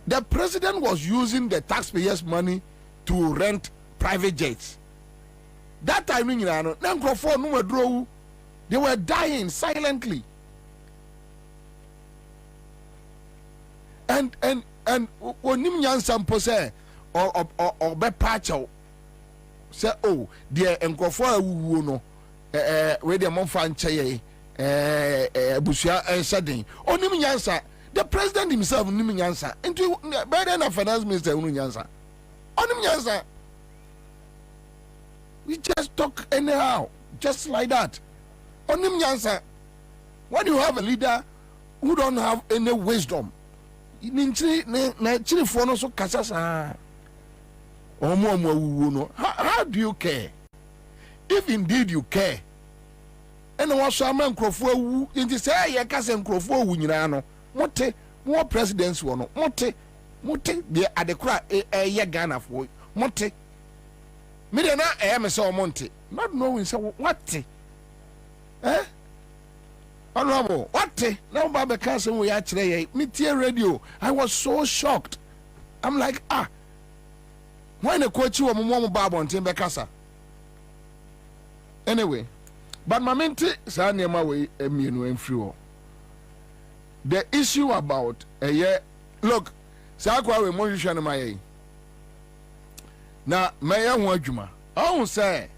The president was using the taxpayers' money to rent private jets. That time, they were dying silently. And when Ansah say or be patcho say, oh, dear Nkrofo wu no where the monfan chaye Busia Sadin. Oh, Ansah. The president himself, Ansah, into better than a finance minister, Ansah. Ansah. We just talk anyhow, just like that. Ansah. When you have a leader who don't have any wisdom, how do you care? If indeed you care, and also a man Nkrofo into say, I can't Nkrofo Winano. Mote more presidents wono mote de adekra ye Ghana for mote me de na me so monte not knowing say what honorable what now baba cousin we actually me tear radio. I was so shocked. I'm like why na coach you mo baba on tembe kasa anyway, but my mente sa niema we emienu emfiri. The issue about a year, look, Sakwa we Monisha na my na Maya Wajuma. I won't say,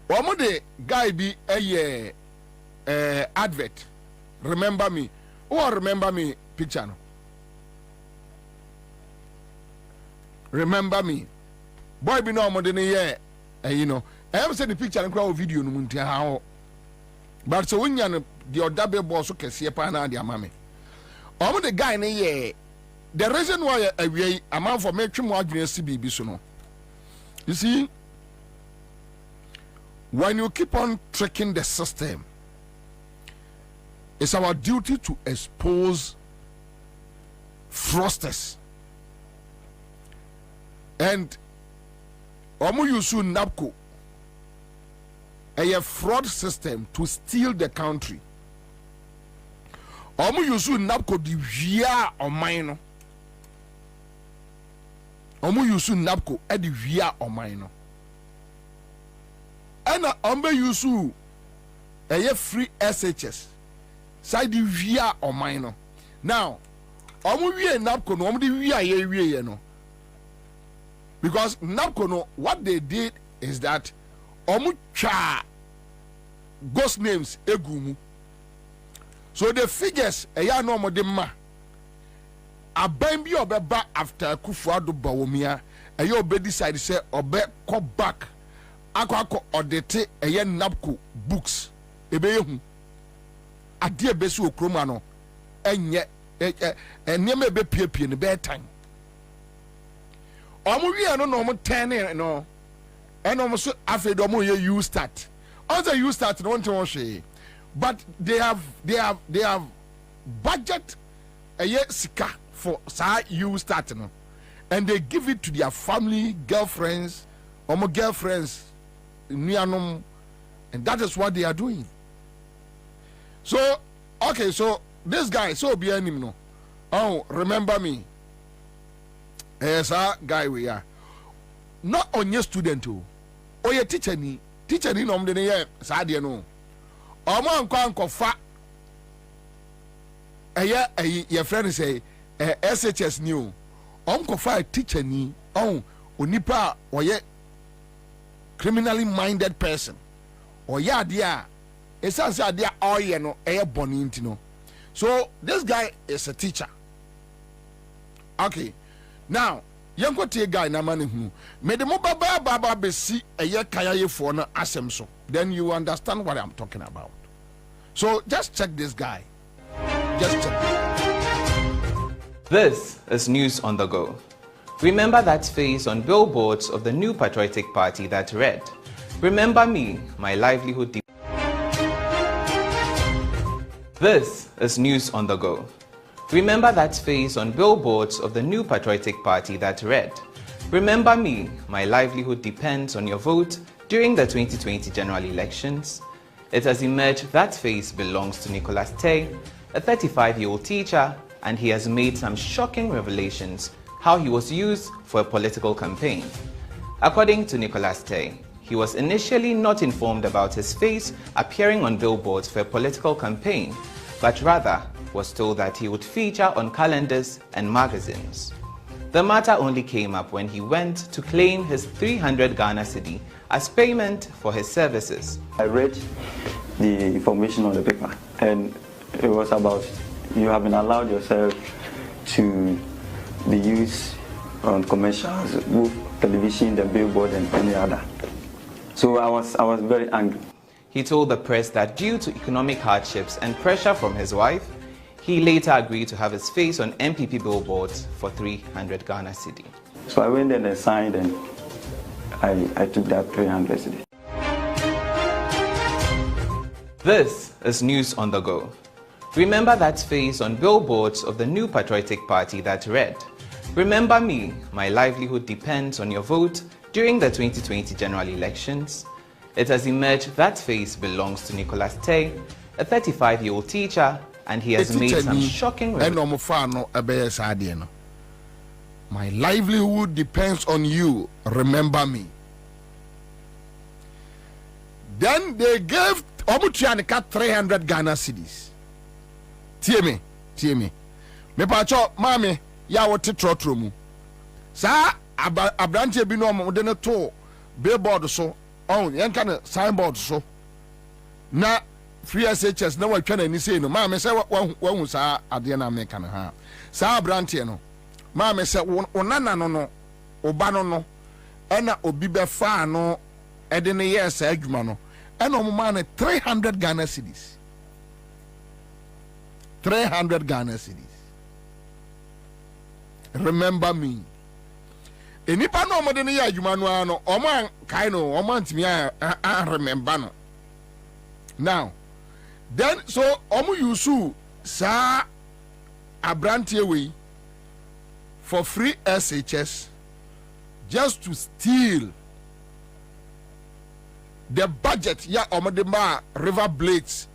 what the guy be a year advert? Remember me, or remember me picture no? Remember me, boy be no more than a year, you know. I haven't seen the picture and crowd video no munti how. But so when you the double boss can see a pana the amame. The guy in a the reason why a man for making more CBB suno. You see, when you keep on tricking the system, it's our duty to expose fraudsters. And Yusu Napco a fraud system to steal the country. Omu yusu napko di via o maino. Omu yusu napko e di via o maino. Ena ombe yusu a free SHS side di via o maino. Now, omu wie napko no omu di via ye wie no. Because napko no, what they did is that omu cha ghost names egumu. So the figures eya no mo de ma aban bi obeba after Kufuado Bawumia eyo obe decide say obe come back akọ audit eye NABCO books ebe yehu ade ebesi okroma no enye enema ebe piepie ne be time omo wi no no mo 10 no eno mo so afedo mo ye you start also you start no won't hwe but they have budget eye sika for sa you start no and they give it to their family girlfriends omo girlfriends nianom, and that is what they are doing. So okay, so this guy so be him no, oh remember me, yes guy we are not on your student oh your teacher ni no mde ne sa de no omo anko fa your friend say SHS new onko fa teacher ni onipa oye criminally minded person or ya dia essence dia oye no boni ntino. So this guy is a teacher. Okay, now yanko tie guy na mane hu me de mo baba besi kaya ye fo na asem so, then you understand what I'm talking about. So just check this guy, just check. This is News on the Go. Remember that face on billboards of the new patriotic party that read, "Remember me, my livelihood." This is News on the Go. Remember that face on billboards of the new patriotic party that read, "Remember me, my livelihood depends on your vote during the 2020 general elections." It has emerged that face belongs to Nicholas Tay, a 35-year-old teacher, and he has made some shocking revelations how he was used for a political campaign. According to Nicholas Tay, he was initially not informed about his face appearing on billboards for a political campaign, but rather was told that he would feature on calendars and magazines. The matter only came up when he went to claim his 300 Ghana cedi as payment for his services. I read the information on the paper, and it was about you having allowed yourself to be used on commercials, both television, the billboard, and any other. So I was very angry. He told the press that due to economic hardships and pressure from his wife, he later agreed to have his face on MPP billboards for 300 Ghana cedi. So I went there and signed, and I took that 300 cedi. This is News on the Go. Remember that face on billboards of the new patriotic party that read, "Remember me, my livelihood depends on your vote during the 2020 general elections." It has emerged that face belongs to Nicholas Tay, a 35-year-old teacher, and he has made some shocking revelations. My livelihood depends on you, remember me. Then they gave Omuchianika 300 Ghana cedis. Tie me. Me pacho mame ya wote trotro mu. Sa abrante bi no mo de ne to billboard so on yen kan signboard so. Na free SHS na watwa na ni sei no mame se wahu sa ade na me kan ha. Sa abrante no mame se onana no oba no ena obi be fa no e de ne yes adwuma no ena mo ma ne 300 Ghana cedis. 300 Ghana cedis. Remember me. Enipa no mo de ne ya adwuma no ano omo kai no omo antimi a remember no. Now then so omo yusu sa abrantie we for free SHS just to steal the budget ya omo de ma River Blades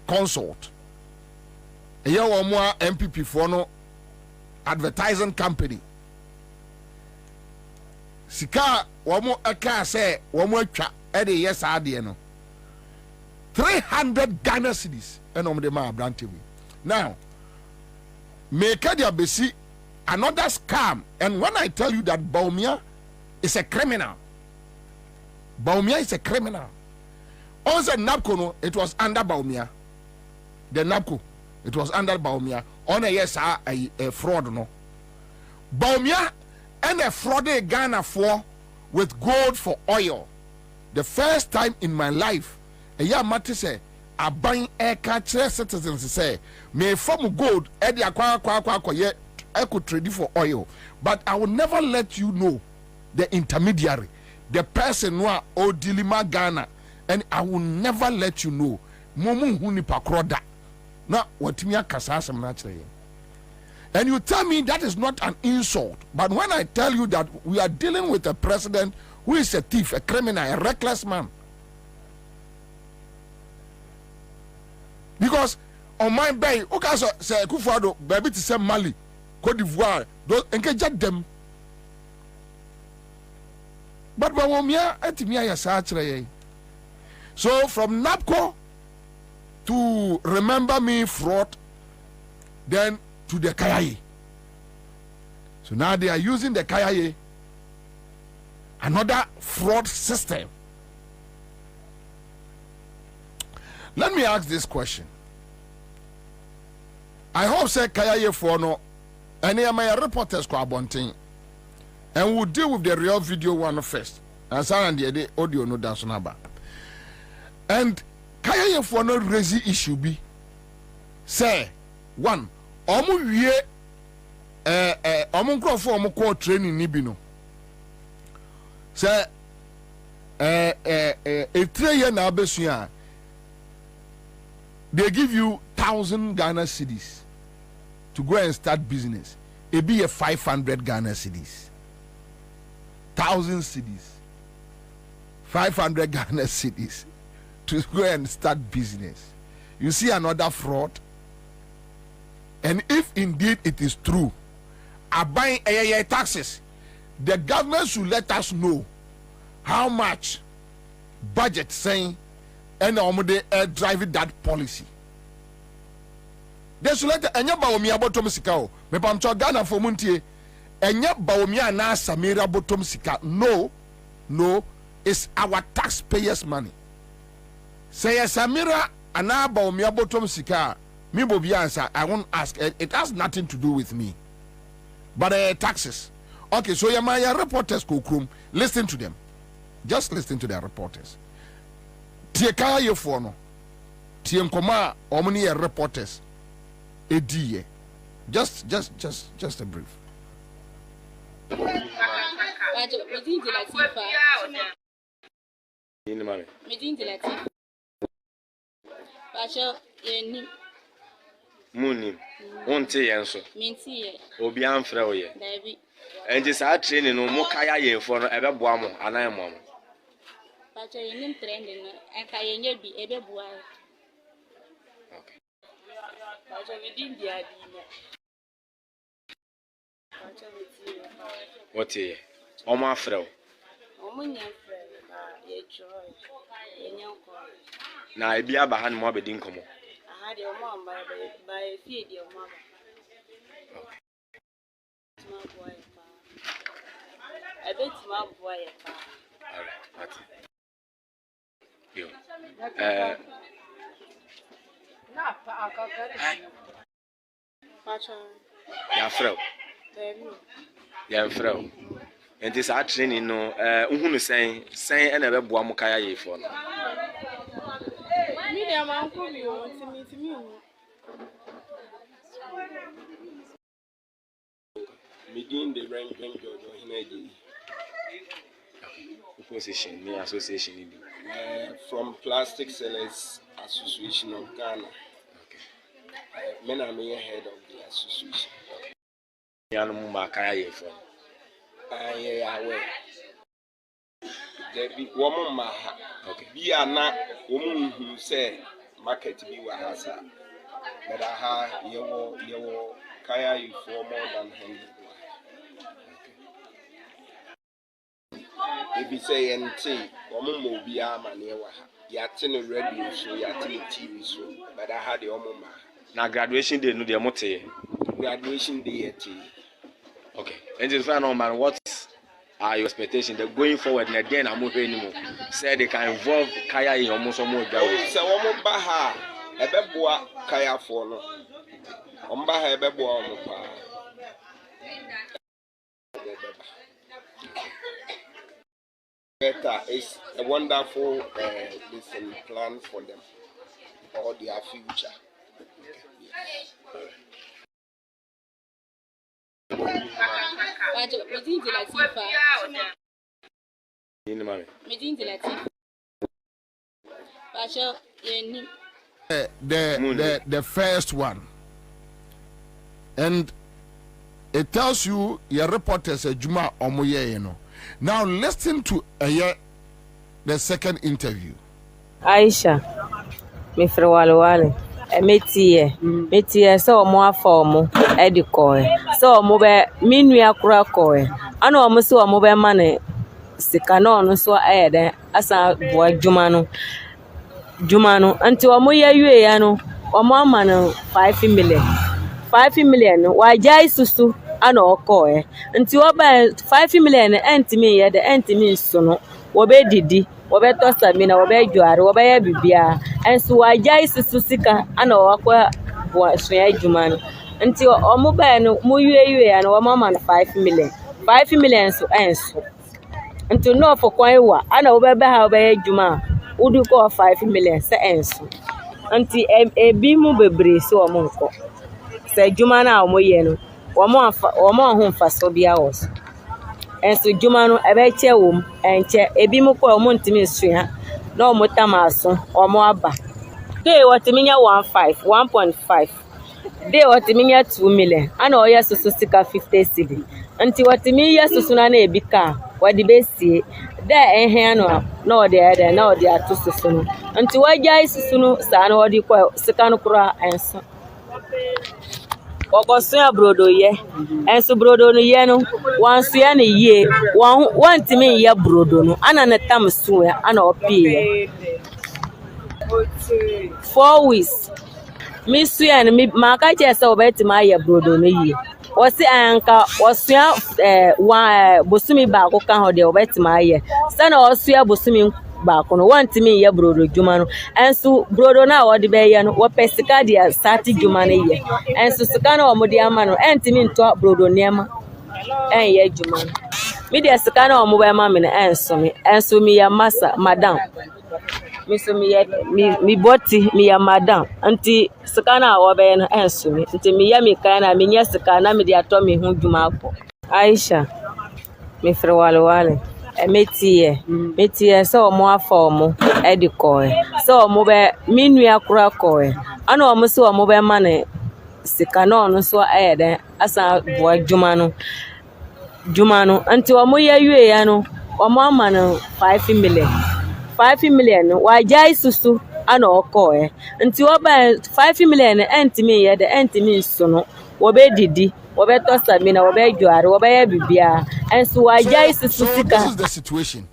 consult. Eya omo MPP for no advertising company. Sika omo aka say omo atwa e de yes ade no 300 Ghana cedis and omo de ma abrantie we. Now make their besi another scam, and when I tell you that Bawumia is a criminal, Bawumia is a criminal. Also NABCO no, it was under Bawumia. The NABCO, it was under Bawumia. on a yes a fraud no Baumia and a fraud Ghana for with gold for oil. The first time in my life a year matter say a buying air catcher citizens say may form gold at the aqua yet I could trade it for oil, but I will never let you know the intermediary, the person who are Odilima Ghana, and I will never let you know Momu Huni Pakroda. Now what me kasasam naturally. And you tell me that is not an insult, but when I tell you that we are dealing with a president who is a thief, a criminal, a reckless man, because on my bay, okay, so say Kufuado, baby to say Mali, Cote d'Ivoire, those engage them. But Bawomia etimia ya saachre. So from NAPCO to Remember Me fraud, then to the Kayaye. So now they are using the Kayaye, another fraud system. Let me ask this question. I hope say Kayaye for no any of my reporters ko abontin, and we'll deal with the real video one first. Ansah and the audio no dance number. And Kayaye for no raise issue be say one omu wie omu nkrofo omu ko training ni bi no say a 3 year na abesua they give you 1,000 Ghana cedis to go and start business. It be a 500 Ghana cedis, 1,000 cedis, 500 Ghana cedis to go and start business. You see another fraud. And if indeed it is true, buying taxes, the government should let us know how much budget saying and they driving that policy. They should let enya Baumia bottom sika. Me pam cho Ghana for muntie. Enya Baumia na Samira bottom sika. No, it's our taxpayers' money. Say Samira ana Baumia bottom sika. Me Bobie Ansah, I won't ask. It has nothing to do with me. But taxes. Okay, so my reporters go krum. Listen to them. Just listen to their reporters. Tie kaya ye for no. Tie nkoma omni reporters. Edie. Just a brief. Munim. Won't answer. Minty, Obi amfra oye. David. And this our training no more kaya ye for no ebe boamo anan mom. But you name trending and kaya be ebe boa. Okay. But we didn't the idea. What ye? Omo afra. Omunya friend, ye joy. Ye nyonko. Na ebi aba han mo abedi nkomo. I had your mom by feed your mother. Okay. My boy, I bet my boy. Alright, that's it. Yo. Ya frau. Ya frau. And this our training no uhunu sen ena be boa mo kaya ye for no. Medium uncle you want to meet me. Begin the ranking position, me association from Plastic Sellers Association of Ghana. Okay. Men are me head of the association. Yanum Makaya for. I aware. There be woman maha. Okay. Be a na woman who say market be wahasa. But aha you kaya you for more than 100. If you say NT, woman will be a man near waha. Yatin a radio show, yatin a TV show. But I had the omoma. Now graduation day no the mote. Graduation day at okay. And just find out man what are your expectations? They're going forward and again I'm moving anymore. Say they can involve kaya in almost more. It's a woman baha, a beboa kaya for no. Omba hebe bo ompa. Better is a wonderful plan for them or their future. The first one, and it tells you your reporters a Juma Omoye, you know. Now listen to the second interview. Aisha, me frewale metie so mo afomo edikoe so mo be minua kura koe ana o mo se o mo be mane sika no no so ayede asa bo adwuma no anti o mo ye ya no o mo ama no 5 million wa jai susu ana o koe anti o ba 5 million entimi ye de entimi so no wo be didi wo be to samina wo be juare wo be ya bibia enso wa jai susu sika ana o kwa bo so ya adwuma no anti o mo ba no mo yue ya no o mo ama no 5 million so enso anti no for kwan wa ana wo be ha wo be adwuma udu ko 5 million se enso anti ebi mu bebre so o mo nko se adwuma na o mo ye no wo mo ho fa so bia wo so enso adwuma no ebe che wo enche ebi mu ko o mo ntimi sua na o mo tamaso o mo aba dey watiminya 1.5 dey watiminya 2 million ana o ye susu sika 50 cedi anti watiminya susu na ebi ka wadi besie dey ehia no na o dey na o dey atu susu no anti wajai susu no sa na o dey ko sika no kura enso okosun brodo ye enso brodo no ye no wansu ya na ye wantimi ye brodo no ana na tamsu ya ana opie 4 weeks mi suya ni maka chese obeti ma ye brodo no ye osi anka osuya bosumi ba ko kan ho de obeti ma ye sana osuya bosumi ba ko no wantimi ye brodo djuma no enso brodo na wo de be ye no wo pesika dia sati djuma no ye enso sika na wo mo de ama no entimi nto brodo nema en ye djuma no mi de sika na wo mo be ma me enso mi ya masa madam mi boti mi ya madam anti sika na wo be no enso mi nti mi ya mi kan na mi nya sika na mi de ato mi hu djuma ko Aisha mi frewale metie so mo afomo edikoe so mo be minua kura koe ana o mo se o mo be mane sika no so ayede asa bo adwuma no anti o mo ye ya no o mo ama no 5 million wa jai susu ana o koe anti o ba 5 million entimi ye de entimi so no wo be didi wo be to samina wo be juare wo be ya bibia enso wa jai susu sika. This is the situation.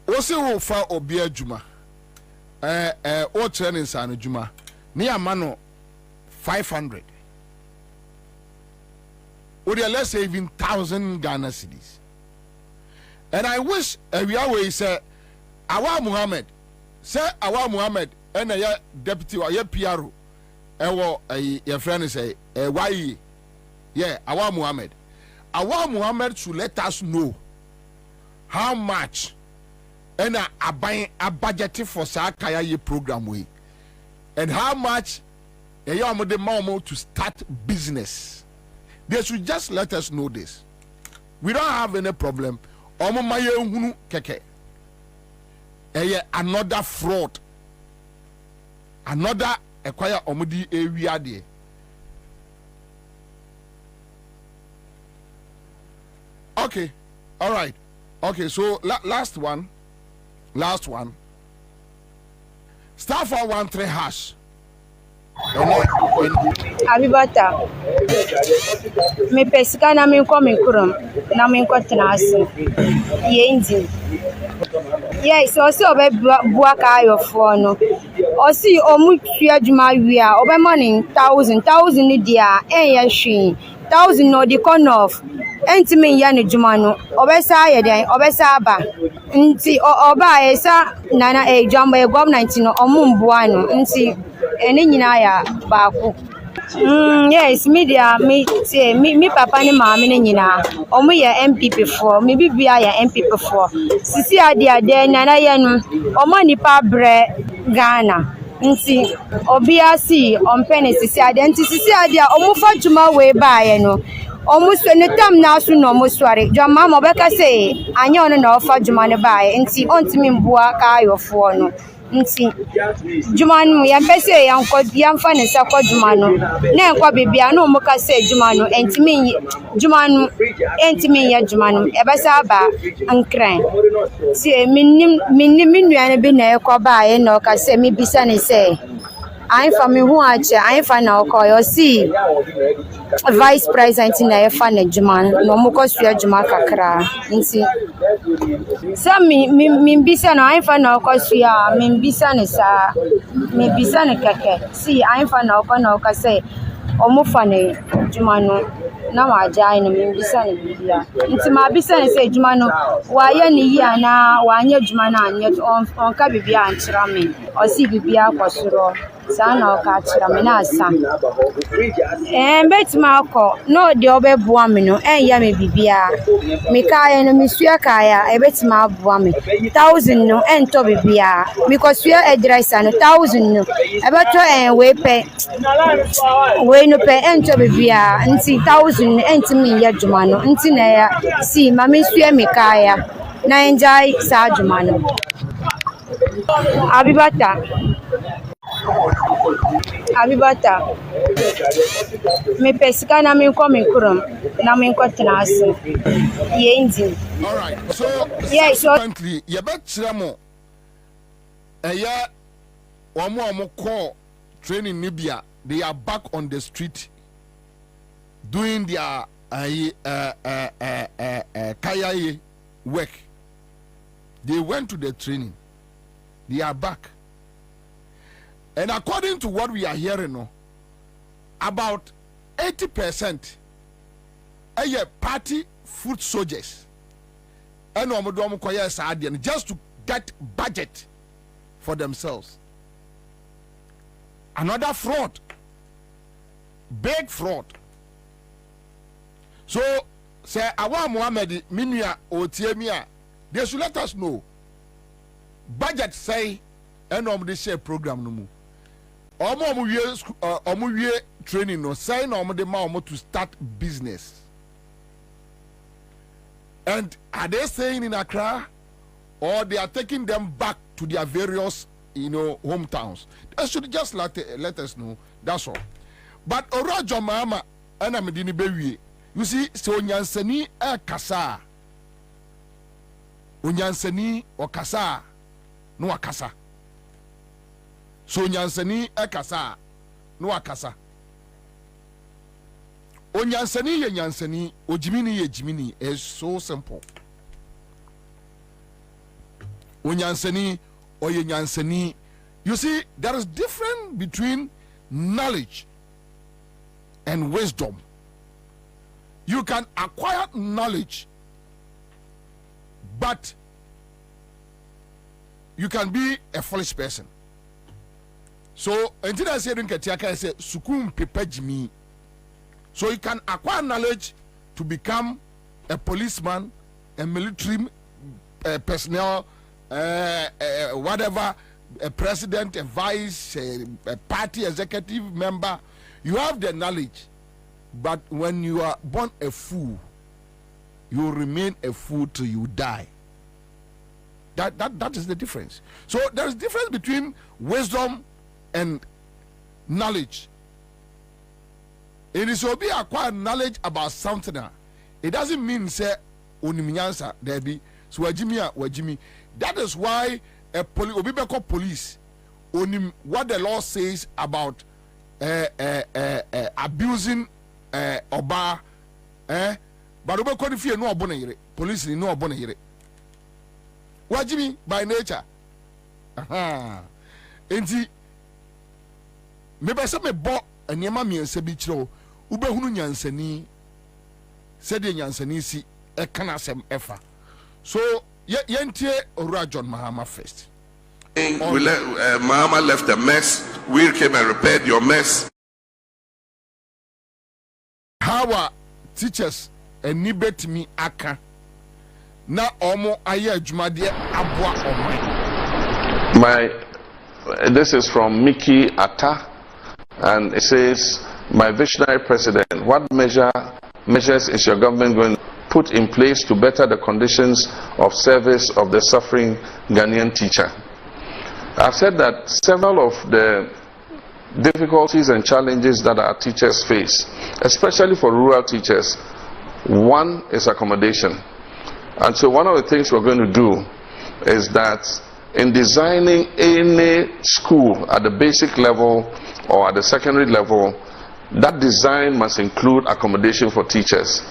Ose wo fa obi adwuma o training san adwuma ni ama no 500 or let's say even 1,000 Ghana cedis. And I wish we always say Awa Muhammad and a deputy or a PRO your friend say why Awa Muhammad should let us know how much and a budget for Sakaya ye program way and how much to start business. They should just let us know this. We don't have any problem. Another fraud, another acquire omudi area there. Okay, all right. Okay, so last one. Star 413 hash. Abibata. Me pesika na me nko me kurom na me nko tena ase. Ye ndi. Yes, osi obe bua ka ayofo no. Osi omu twa adwuma wi a obe money 1,000 ni dia enye hwin. 1,000 no di konof. Entimi ya ne dwuma no. Obesa ayeden, obesa aba. Nti oba esa nana jambo government no omumboa no. Nti ene nyina ya baako. Yes, media me papa ni maame ne nyina. Omo ye MPP for, me bibia ya MPP for. Sisi ade na ye no, omo nipa bre Ghana. Nti obia si ompene sisi ade nti sisi ade a omo fa dwuma we baaye no. Omo so ne tam na so no omo sware. Dwama mo beka say anya ono na ofa dwuma ne baaye. Nti ontimi mbua ka ayofo no. Nti jumanu ya pese ya nko ya mfa ne sa kwa jumanu na enko bibia na omo ka se jumanu entimi jumanu entimi ya jumanu e ba sa ba ankran ti minnim nuane bi na ekọ ba ye na o ka se mi bisa ne se ai fa mi hu ache ai fa na o ko yo si vice president na e fa na jumanu no mo ko sua juma kakra nti sa mi bisa na ai fa na o ko sua mi bisa ne sa mi bisa ne keke si ai fa na o ko na o ka se o mo fa ne jumanu na wa jai no mi bisa ne bibia nti ma bisa ne se jumanu wa ye ne yi ana wa anya jumanu anya on ka bibia anchira mi o si bibia kwasoro sana o ka chira mi na asa betima ko no de obebua mi no ya me bibia mi kaya no mi sua kaya betima abua mi 1000 no ento bibia mi ko sua edresa no 1000 no ebeto we pe we no pe ento bibia nti 1000 enti mi ya juma no nti na ya si ma mi sua mi kaya na enjai sa juma no Abibata me pesika na me ko me kurum na me ko tenase ye indi. All right, so yes, subsequently ye betre mo eya omo call training Nibia, they are back on the street doing their kaya work. They went to the training, they are back. And according to what we are hearing, about 80% are party foot soldiers. And just to get budget for themselves. Another fraud. Big fraud. So, say, Awa Muhammad, Minya, Otiemia, they should let us know. Budget say, and they share program no more. Omo training no sign omo de ma omo to start business. And are they staying in Accra or they are taking them back to their various hometowns? They should just let us know. That's all. But Orojo Mama and Amedini Bewie, you see, so Nyansani kasa. Unyansani or kasa no akasa. So nyansani ekasa no akasa. O nyansani ye nyansani, o jimini ye jimini. It's so simple. O nyansani o ye nyansani. You see, there is difference between knowledge and wisdom. You can acquire knowledge, but you can be a foolish person. So, until I say, I say, Sukum Pepejimi. So, you can acquire knowledge to become a policeman, a military personnel, whatever, a president, a vice, a party executive member. You have the knowledge, but when you are born a fool, you will remain a fool till you die. That is the difference. So, there is difference between wisdom and knowledge. It is to be acquired knowledge about something. It doesn't mean say onimiyansa there be so wajimi. That is why a police onim what the law says about abusing oba but obeko ni fie no obona yire police ni no obona yire wajimi by nature enti mebese me bo eniema miense bi kiro ubehunu nyansani sede nyansani si ekana sem efa so yentie Owura John Mahama first Mahama left a mess. We came and repaired your mess. How are teachers and nibet me aka? Na omo aye jumade abwa omai. This is from Mickey Atta, and it says, my visionary president, what measures is your government going to put in place to better the conditions of service of the suffering Ghanaian teacher? I've said that several of the difficulties and challenges that our teachers face, especially for rural teachers, one is accommodation. And so one of the things we're going to do is that in designing any school at the basic level or at the secondary level, that design must include accommodation for teachers.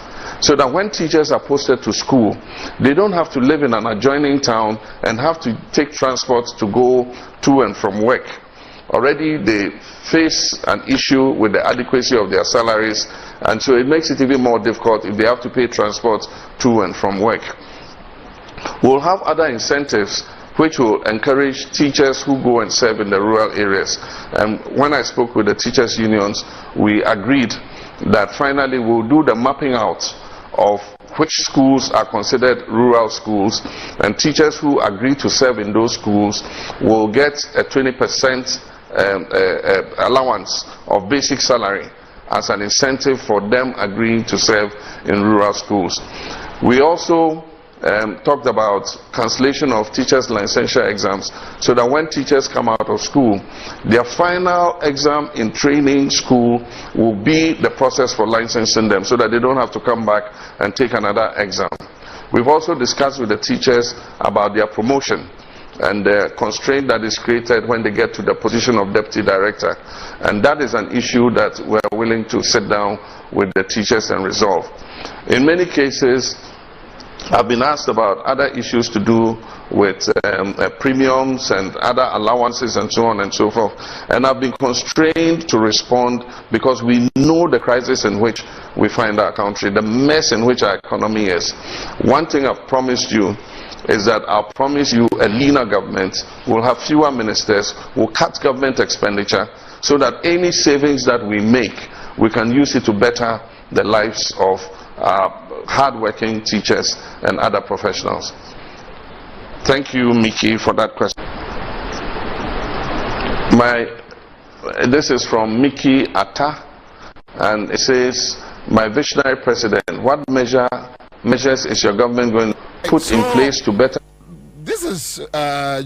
So that when teachers are posted to school, they don't have to live in an adjoining town and have to take transport to go to and from work. Already they face an issue with the adequacy of their salaries, and so it makes it even more difficult if they have to pay transport to and from work. We'll have other incentives which will encourage teachers who go and serve in the rural areas. And when I spoke with the teachers' unions, we agreed that finally we'll do the mapping out of which schools are considered rural schools, and teachers who agree to serve in those schools will get a 20% allowance of basic salary as an incentive for them agreeing to serve in rural schools. We also talked about cancellation of teachers' licensure exams, so that when teachers come out of school, their final exam in training school will be the process for licensing them, so that they don't have to come back and take another exam. We've also discussed with the teachers about their promotion and the constraint that is created when they get to the position of deputy director, and that is an issue that we're willing to sit down with the teachers and resolve. In many cases, I've been asked about other issues to do with premiums and other allowances and so on and so forth, and I've been constrained to respond because we know the crisis in which we find our country, the mess in which our economy is. One thing I've promised you is that I'll promise you a leaner government, we'll have fewer ministers, we'll cut government expenditure, so that any savings that we make, we can use it to better the lives of hard-working teachers and other professionals. Thank you, Mickey, for that question. This is from Mickey Atta, and it says, my visionary president, what measures is your government going to put in place to better? This is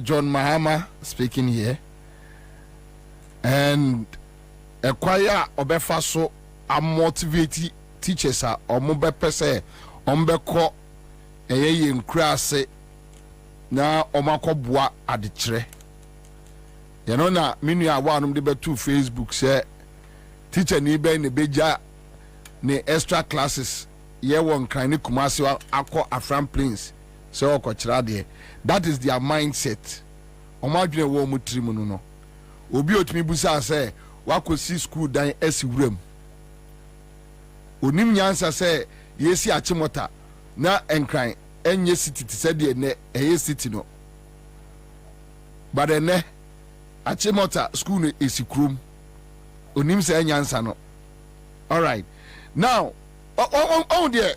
John Mahama speaking here, and a choir obefaso a motivate teachers are omobe pese ombeko eye nkrase na omakobua adekire. You know na menu a wanum de betu Facebook say teacher ni be ne beja ne extra classes ye won kan ne Kumasi akọ Afran Plains say okochira de. That is their mindset. Omadwene wo mutrim no no. Obi otimi busa say wakosi school dan esiwuram. Onim nyansa say yesi achimota na enkran enye city te de ne eye city no. But ene achimota school no esikrum. Onim say nyansa no. All right. Now on there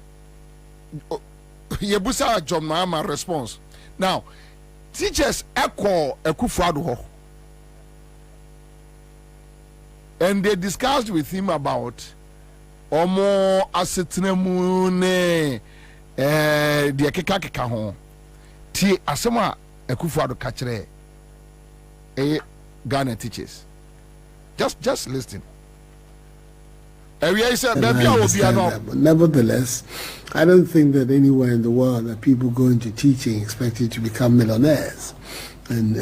yebusa John Mahama response. Now teachers echo Akufo-Addo ho, and they discussed with him about omo asetnemu ne de keka ho ti asema Akufo-Addo ka kire Ghana teachers. Just listen. Nevertheless, I don't think that anywhere in the world that people go into teaching expecting to become millionaires and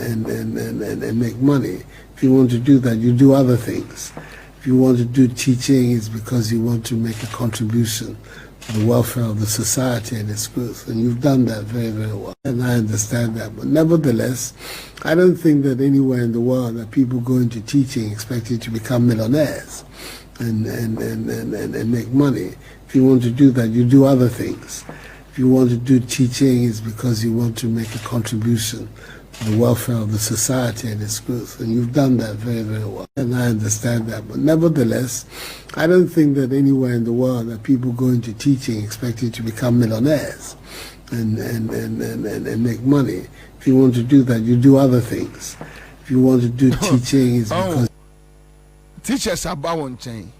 make money. If you want to do that, you do other things. If you want to do teaching, it's because you want to make a contribution to the welfare of the society and its growth. And you've done that very, very well. And I understand that. But nevertheless, I don't think that anywhere in the world that people go into teaching expecting to become millionaires and make money. If you want to do that, you do other things. If you want to do teaching, it's because you want to make a contribution the welfare of the society and its growth. And you've done that very, very well. And I understand that. But nevertheless, I don't think that anywhere in the world that people go into teaching expecting to become millionaires and make money. If you want to do that, you do other things. If you want to do teaching, it's because... Teachers are bound chain.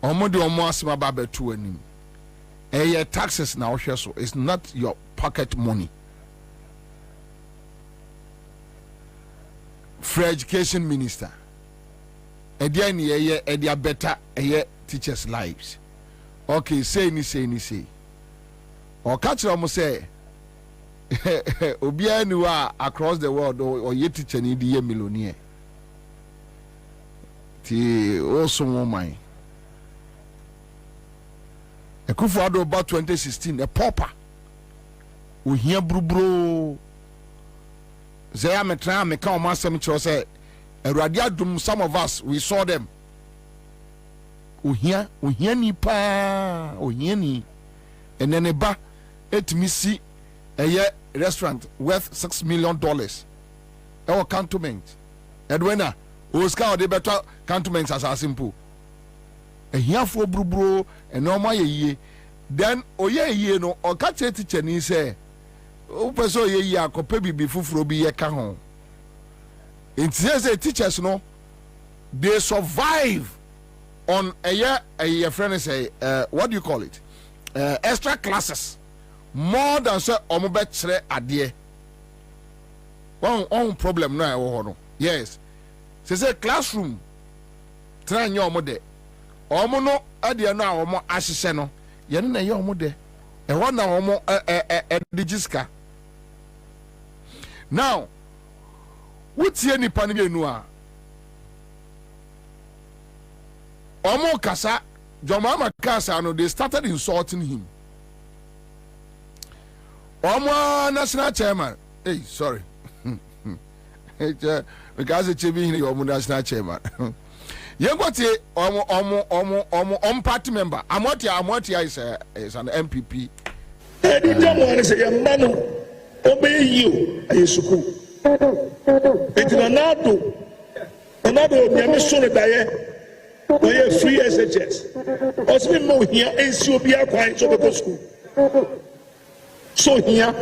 Omodo asma babe to anim. Your taxes now, so it's not your pocket money. Free education minister. Edian ye edia better teachers' lives. Okay, say. Or catch them say Obia niwa across the world or ye teacher ni di ye millionaire. Ti also mine. A Kufuado about 2016, a pauper. We hear bro. Zaya metra me ka master me say a radiadum, some of us we saw them. We hear ni and then a bar et me see a year restaurant worth $6 million. Our cantonment. Edwina, Oscar de better cantonments as simple. A here for bro and no my ye. Then ye no or catch a teacher ni say o person ye ya ko pe bibi fufuro bi ye ka ho. It says teachers no they survive on a friend say what do you call it? Extra classes more than say omo be kire ade. One problem na e wo no. Yes. Say classroom try nya omo de. Omo no ade no a omo ahihye no ye no na ye omo de. E ho na omo digiska. Now what's any panic no omo kasa Jomama Kasa no they started insulting him. Omo national chairman. Hey, sorry. Because it's being your national chairman. You got it omo party member. Amotia is an MPP. Anytime one say a man obey you, a school. It's another Yamisson Daye. Oye free SHS. Also mo here NCO bi akwan so be school. So here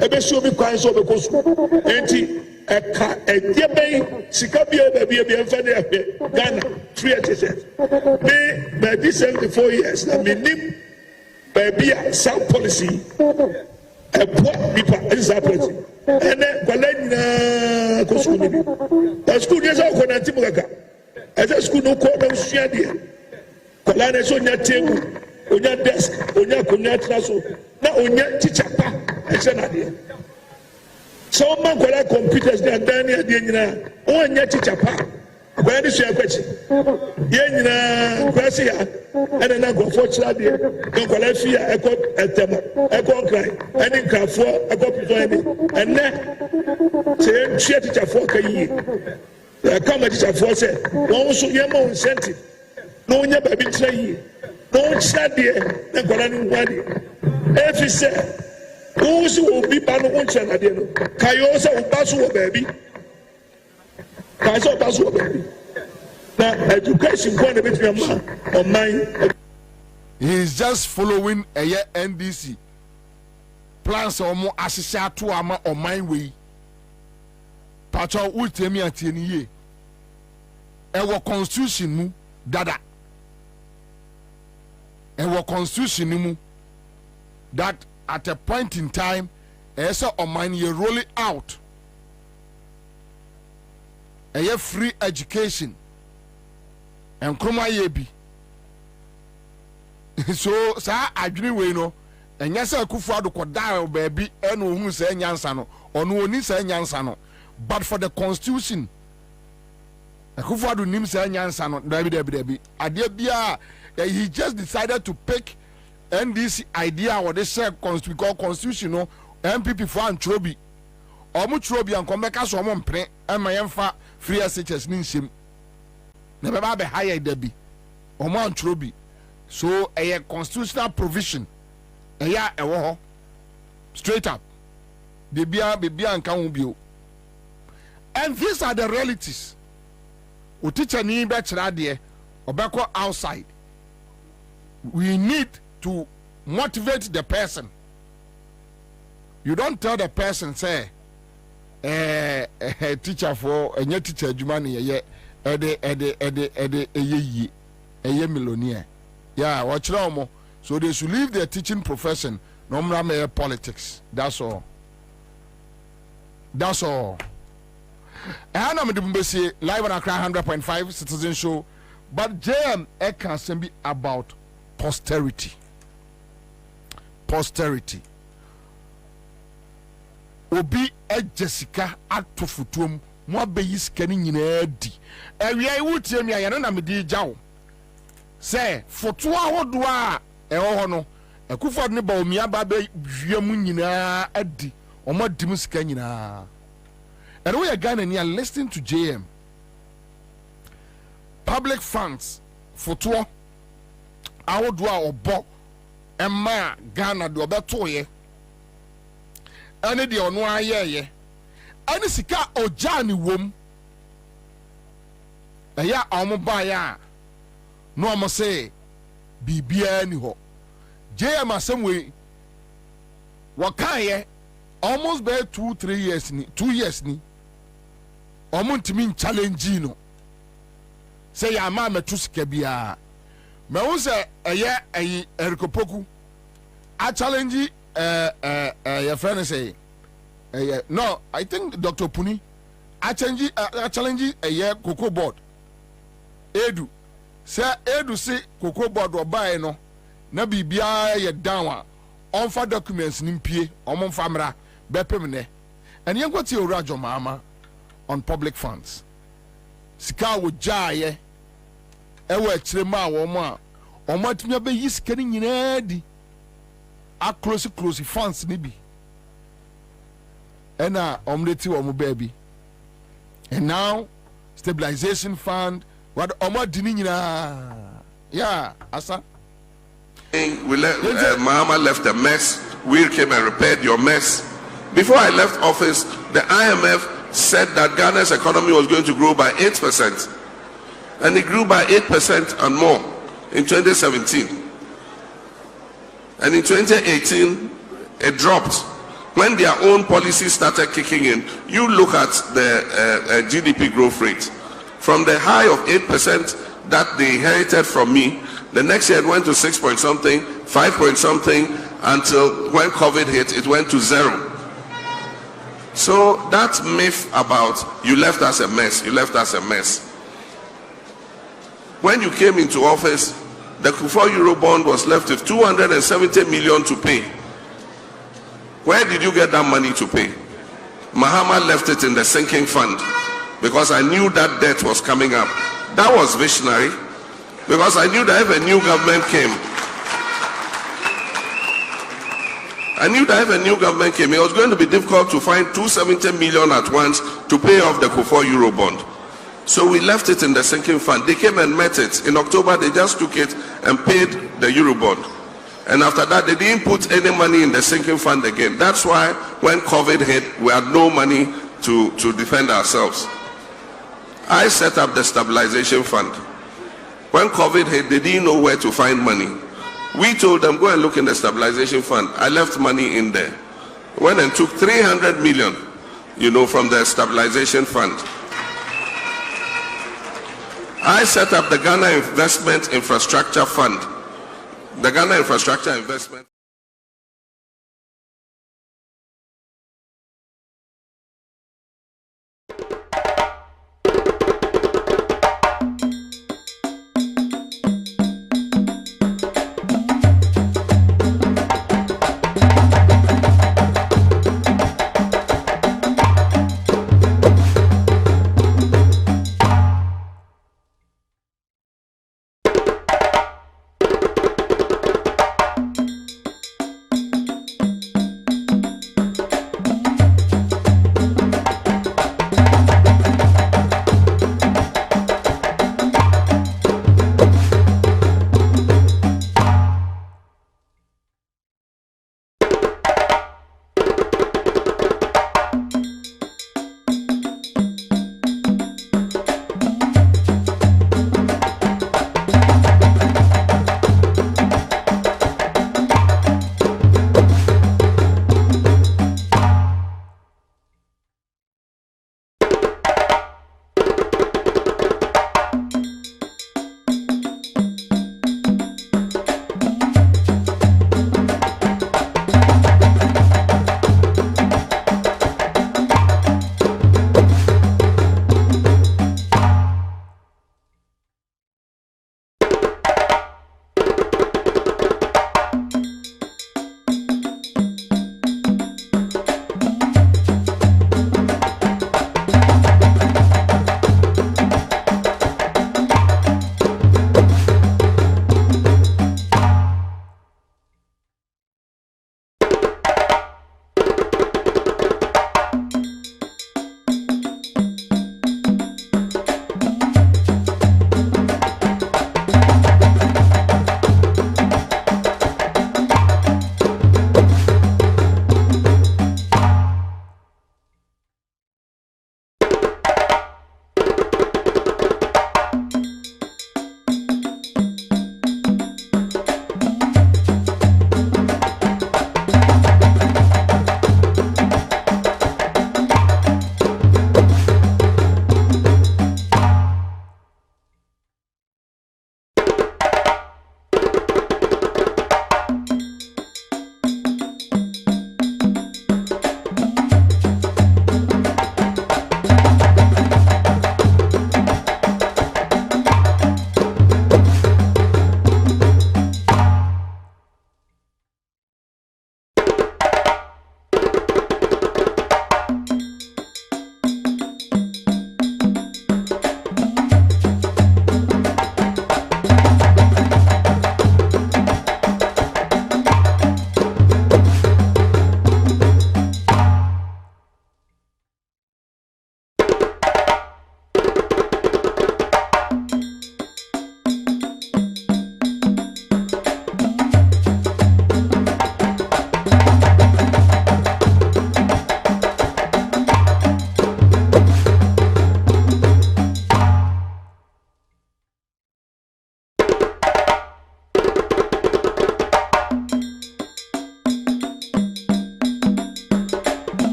ebe so bi kwan so be school. Enti eka edebe sika bi o be bi enfa de Ghana free SHS. Me by 74 years na minim baby sound policy e bo nipa exactly. Ene kwala nyina ko school ni. The school dey so ko na timu kaka. As a school no call them Shadia. Colana Sonia table, Onya desk, Onya Traso, now Onya teacher pa, and so man call computers than Daniel Dina, Onya teacher pa. Where is your question? Yenina, Gracia, and then I go for Chadia, don't call Fia, I got cry, and in Carfor, I got and then say, teacher for a come at teacher for say, no, so your more incentive. No, your baby tray. No, Shadia, and Koran Wadi. If you say, those who will be Bano Chanadiano, Kayosa will pass over baby. Kayosa pass over baby. Now, education going a bit your man or mine. He is just following a year NDC. Plans or more assistant to Ama or mine way. Pacho will tell me at any year. Our constitution mu dada. Our constitution mu that at a point in time, Esa or mine ye roll it out. A year free education. And Kroma yebi. So, sir, I dream we know. And yes, I could for the quadile baby, and who say Yansano, or no one say Yansano. But for the constitution, Akufo-Addo nim say Nyansa no Debi. Adebia he just decided to pick NDC idea or they say constitution no MPP for Antrobi. Omo Trobi and Komeka so omo mpre ema yemfa free SHS ni nsem. Na beba be higher Debi. Omo Antrobi. So a constitutional provision. Eya ewo ho. Straight up. de bia nka ho bio. And these are the realities. O teacher ni be kira de obeko outside. We need to motivate the person. You don't tell the person say teacher for enye teacher adwuma ne ye ede millionaire. Yeah, watch now. So they should leave their teaching profession. No more politics. That's all. That's all. And I'm going to say live on Accra 100.5 Citizen Show. But JM can be about posterity. Posterity. Obi Jessica atofutum mo abeyi skani nyina di. Ewia iwutie mi ayana na medi jawo. Say foto ahodo a eho no ekufo ne ba omi aba be hwiam nyina adi. Omo dim sika nyina. And we are Ghana near listening to JM. Public funds foto ahodo a obo emma Ghana do obeto ye. Ane de ono ayeye. Ane sika ojani wom. Eya omo ba ya. No omo say bibia ni ho. JM asemwe wakaye almost be 2-3 years ni 2 years ni. Omo ntimi challenge no. Say ya ma metu sika bia. Me wo say eye erikopoku. A challenge your friend say no, I think Dr. Puni I challenge a year cocoa board. Edu say Edu say cocoa board or buy no na bibia ye down on for documents nimpie on famra bepemne and you got your rajo mama on public funds. Sika wo jaye ewe chirema wo ma o matumi be yiskani nyina di a close funds nibi and omleti wo baby and now stabilization fund what omodini nyina yeah asa we left Mahama left a mess. We came and repaired your mess. Before I left office, the IMF said that Ghana's economy was going to grow by 8%, and it grew by 8% and more in 2017. And in 2018, it dropped. When their own policies started kicking in, you look at the GDP growth rate. From the high of 8% that they inherited from me, the next year it went to 6 point something, 5 point something, until when COVID hit, it went to 0. So that myth about you left us a mess, you left us a mess. When you came into office, the Kufuor Eurobond was left with 270 million to pay. Where did you get that money to pay? Mahama left it in the sinking fund because I knew that debt was coming up. That was visionary because I knew that if a new government came, it was going to be difficult to find 270 million at once to pay off the Kufuor Eurobond. So we left it in the sinking fund. They came and met it. In October, they just took it and paid the Eurobond. And after that, they didn't put any money in the sinking fund again. That's why when COVID hit, we had no money to defend ourselves. I set up the stabilization fund. When COVID hit, they didn't know where to find money. We told them, go and look in the stabilization fund. I left money in there. Went and took 300 million, from the stabilization fund. I set up the Ghana Investment Infrastructure Fund. The Ghana Infrastructure Investment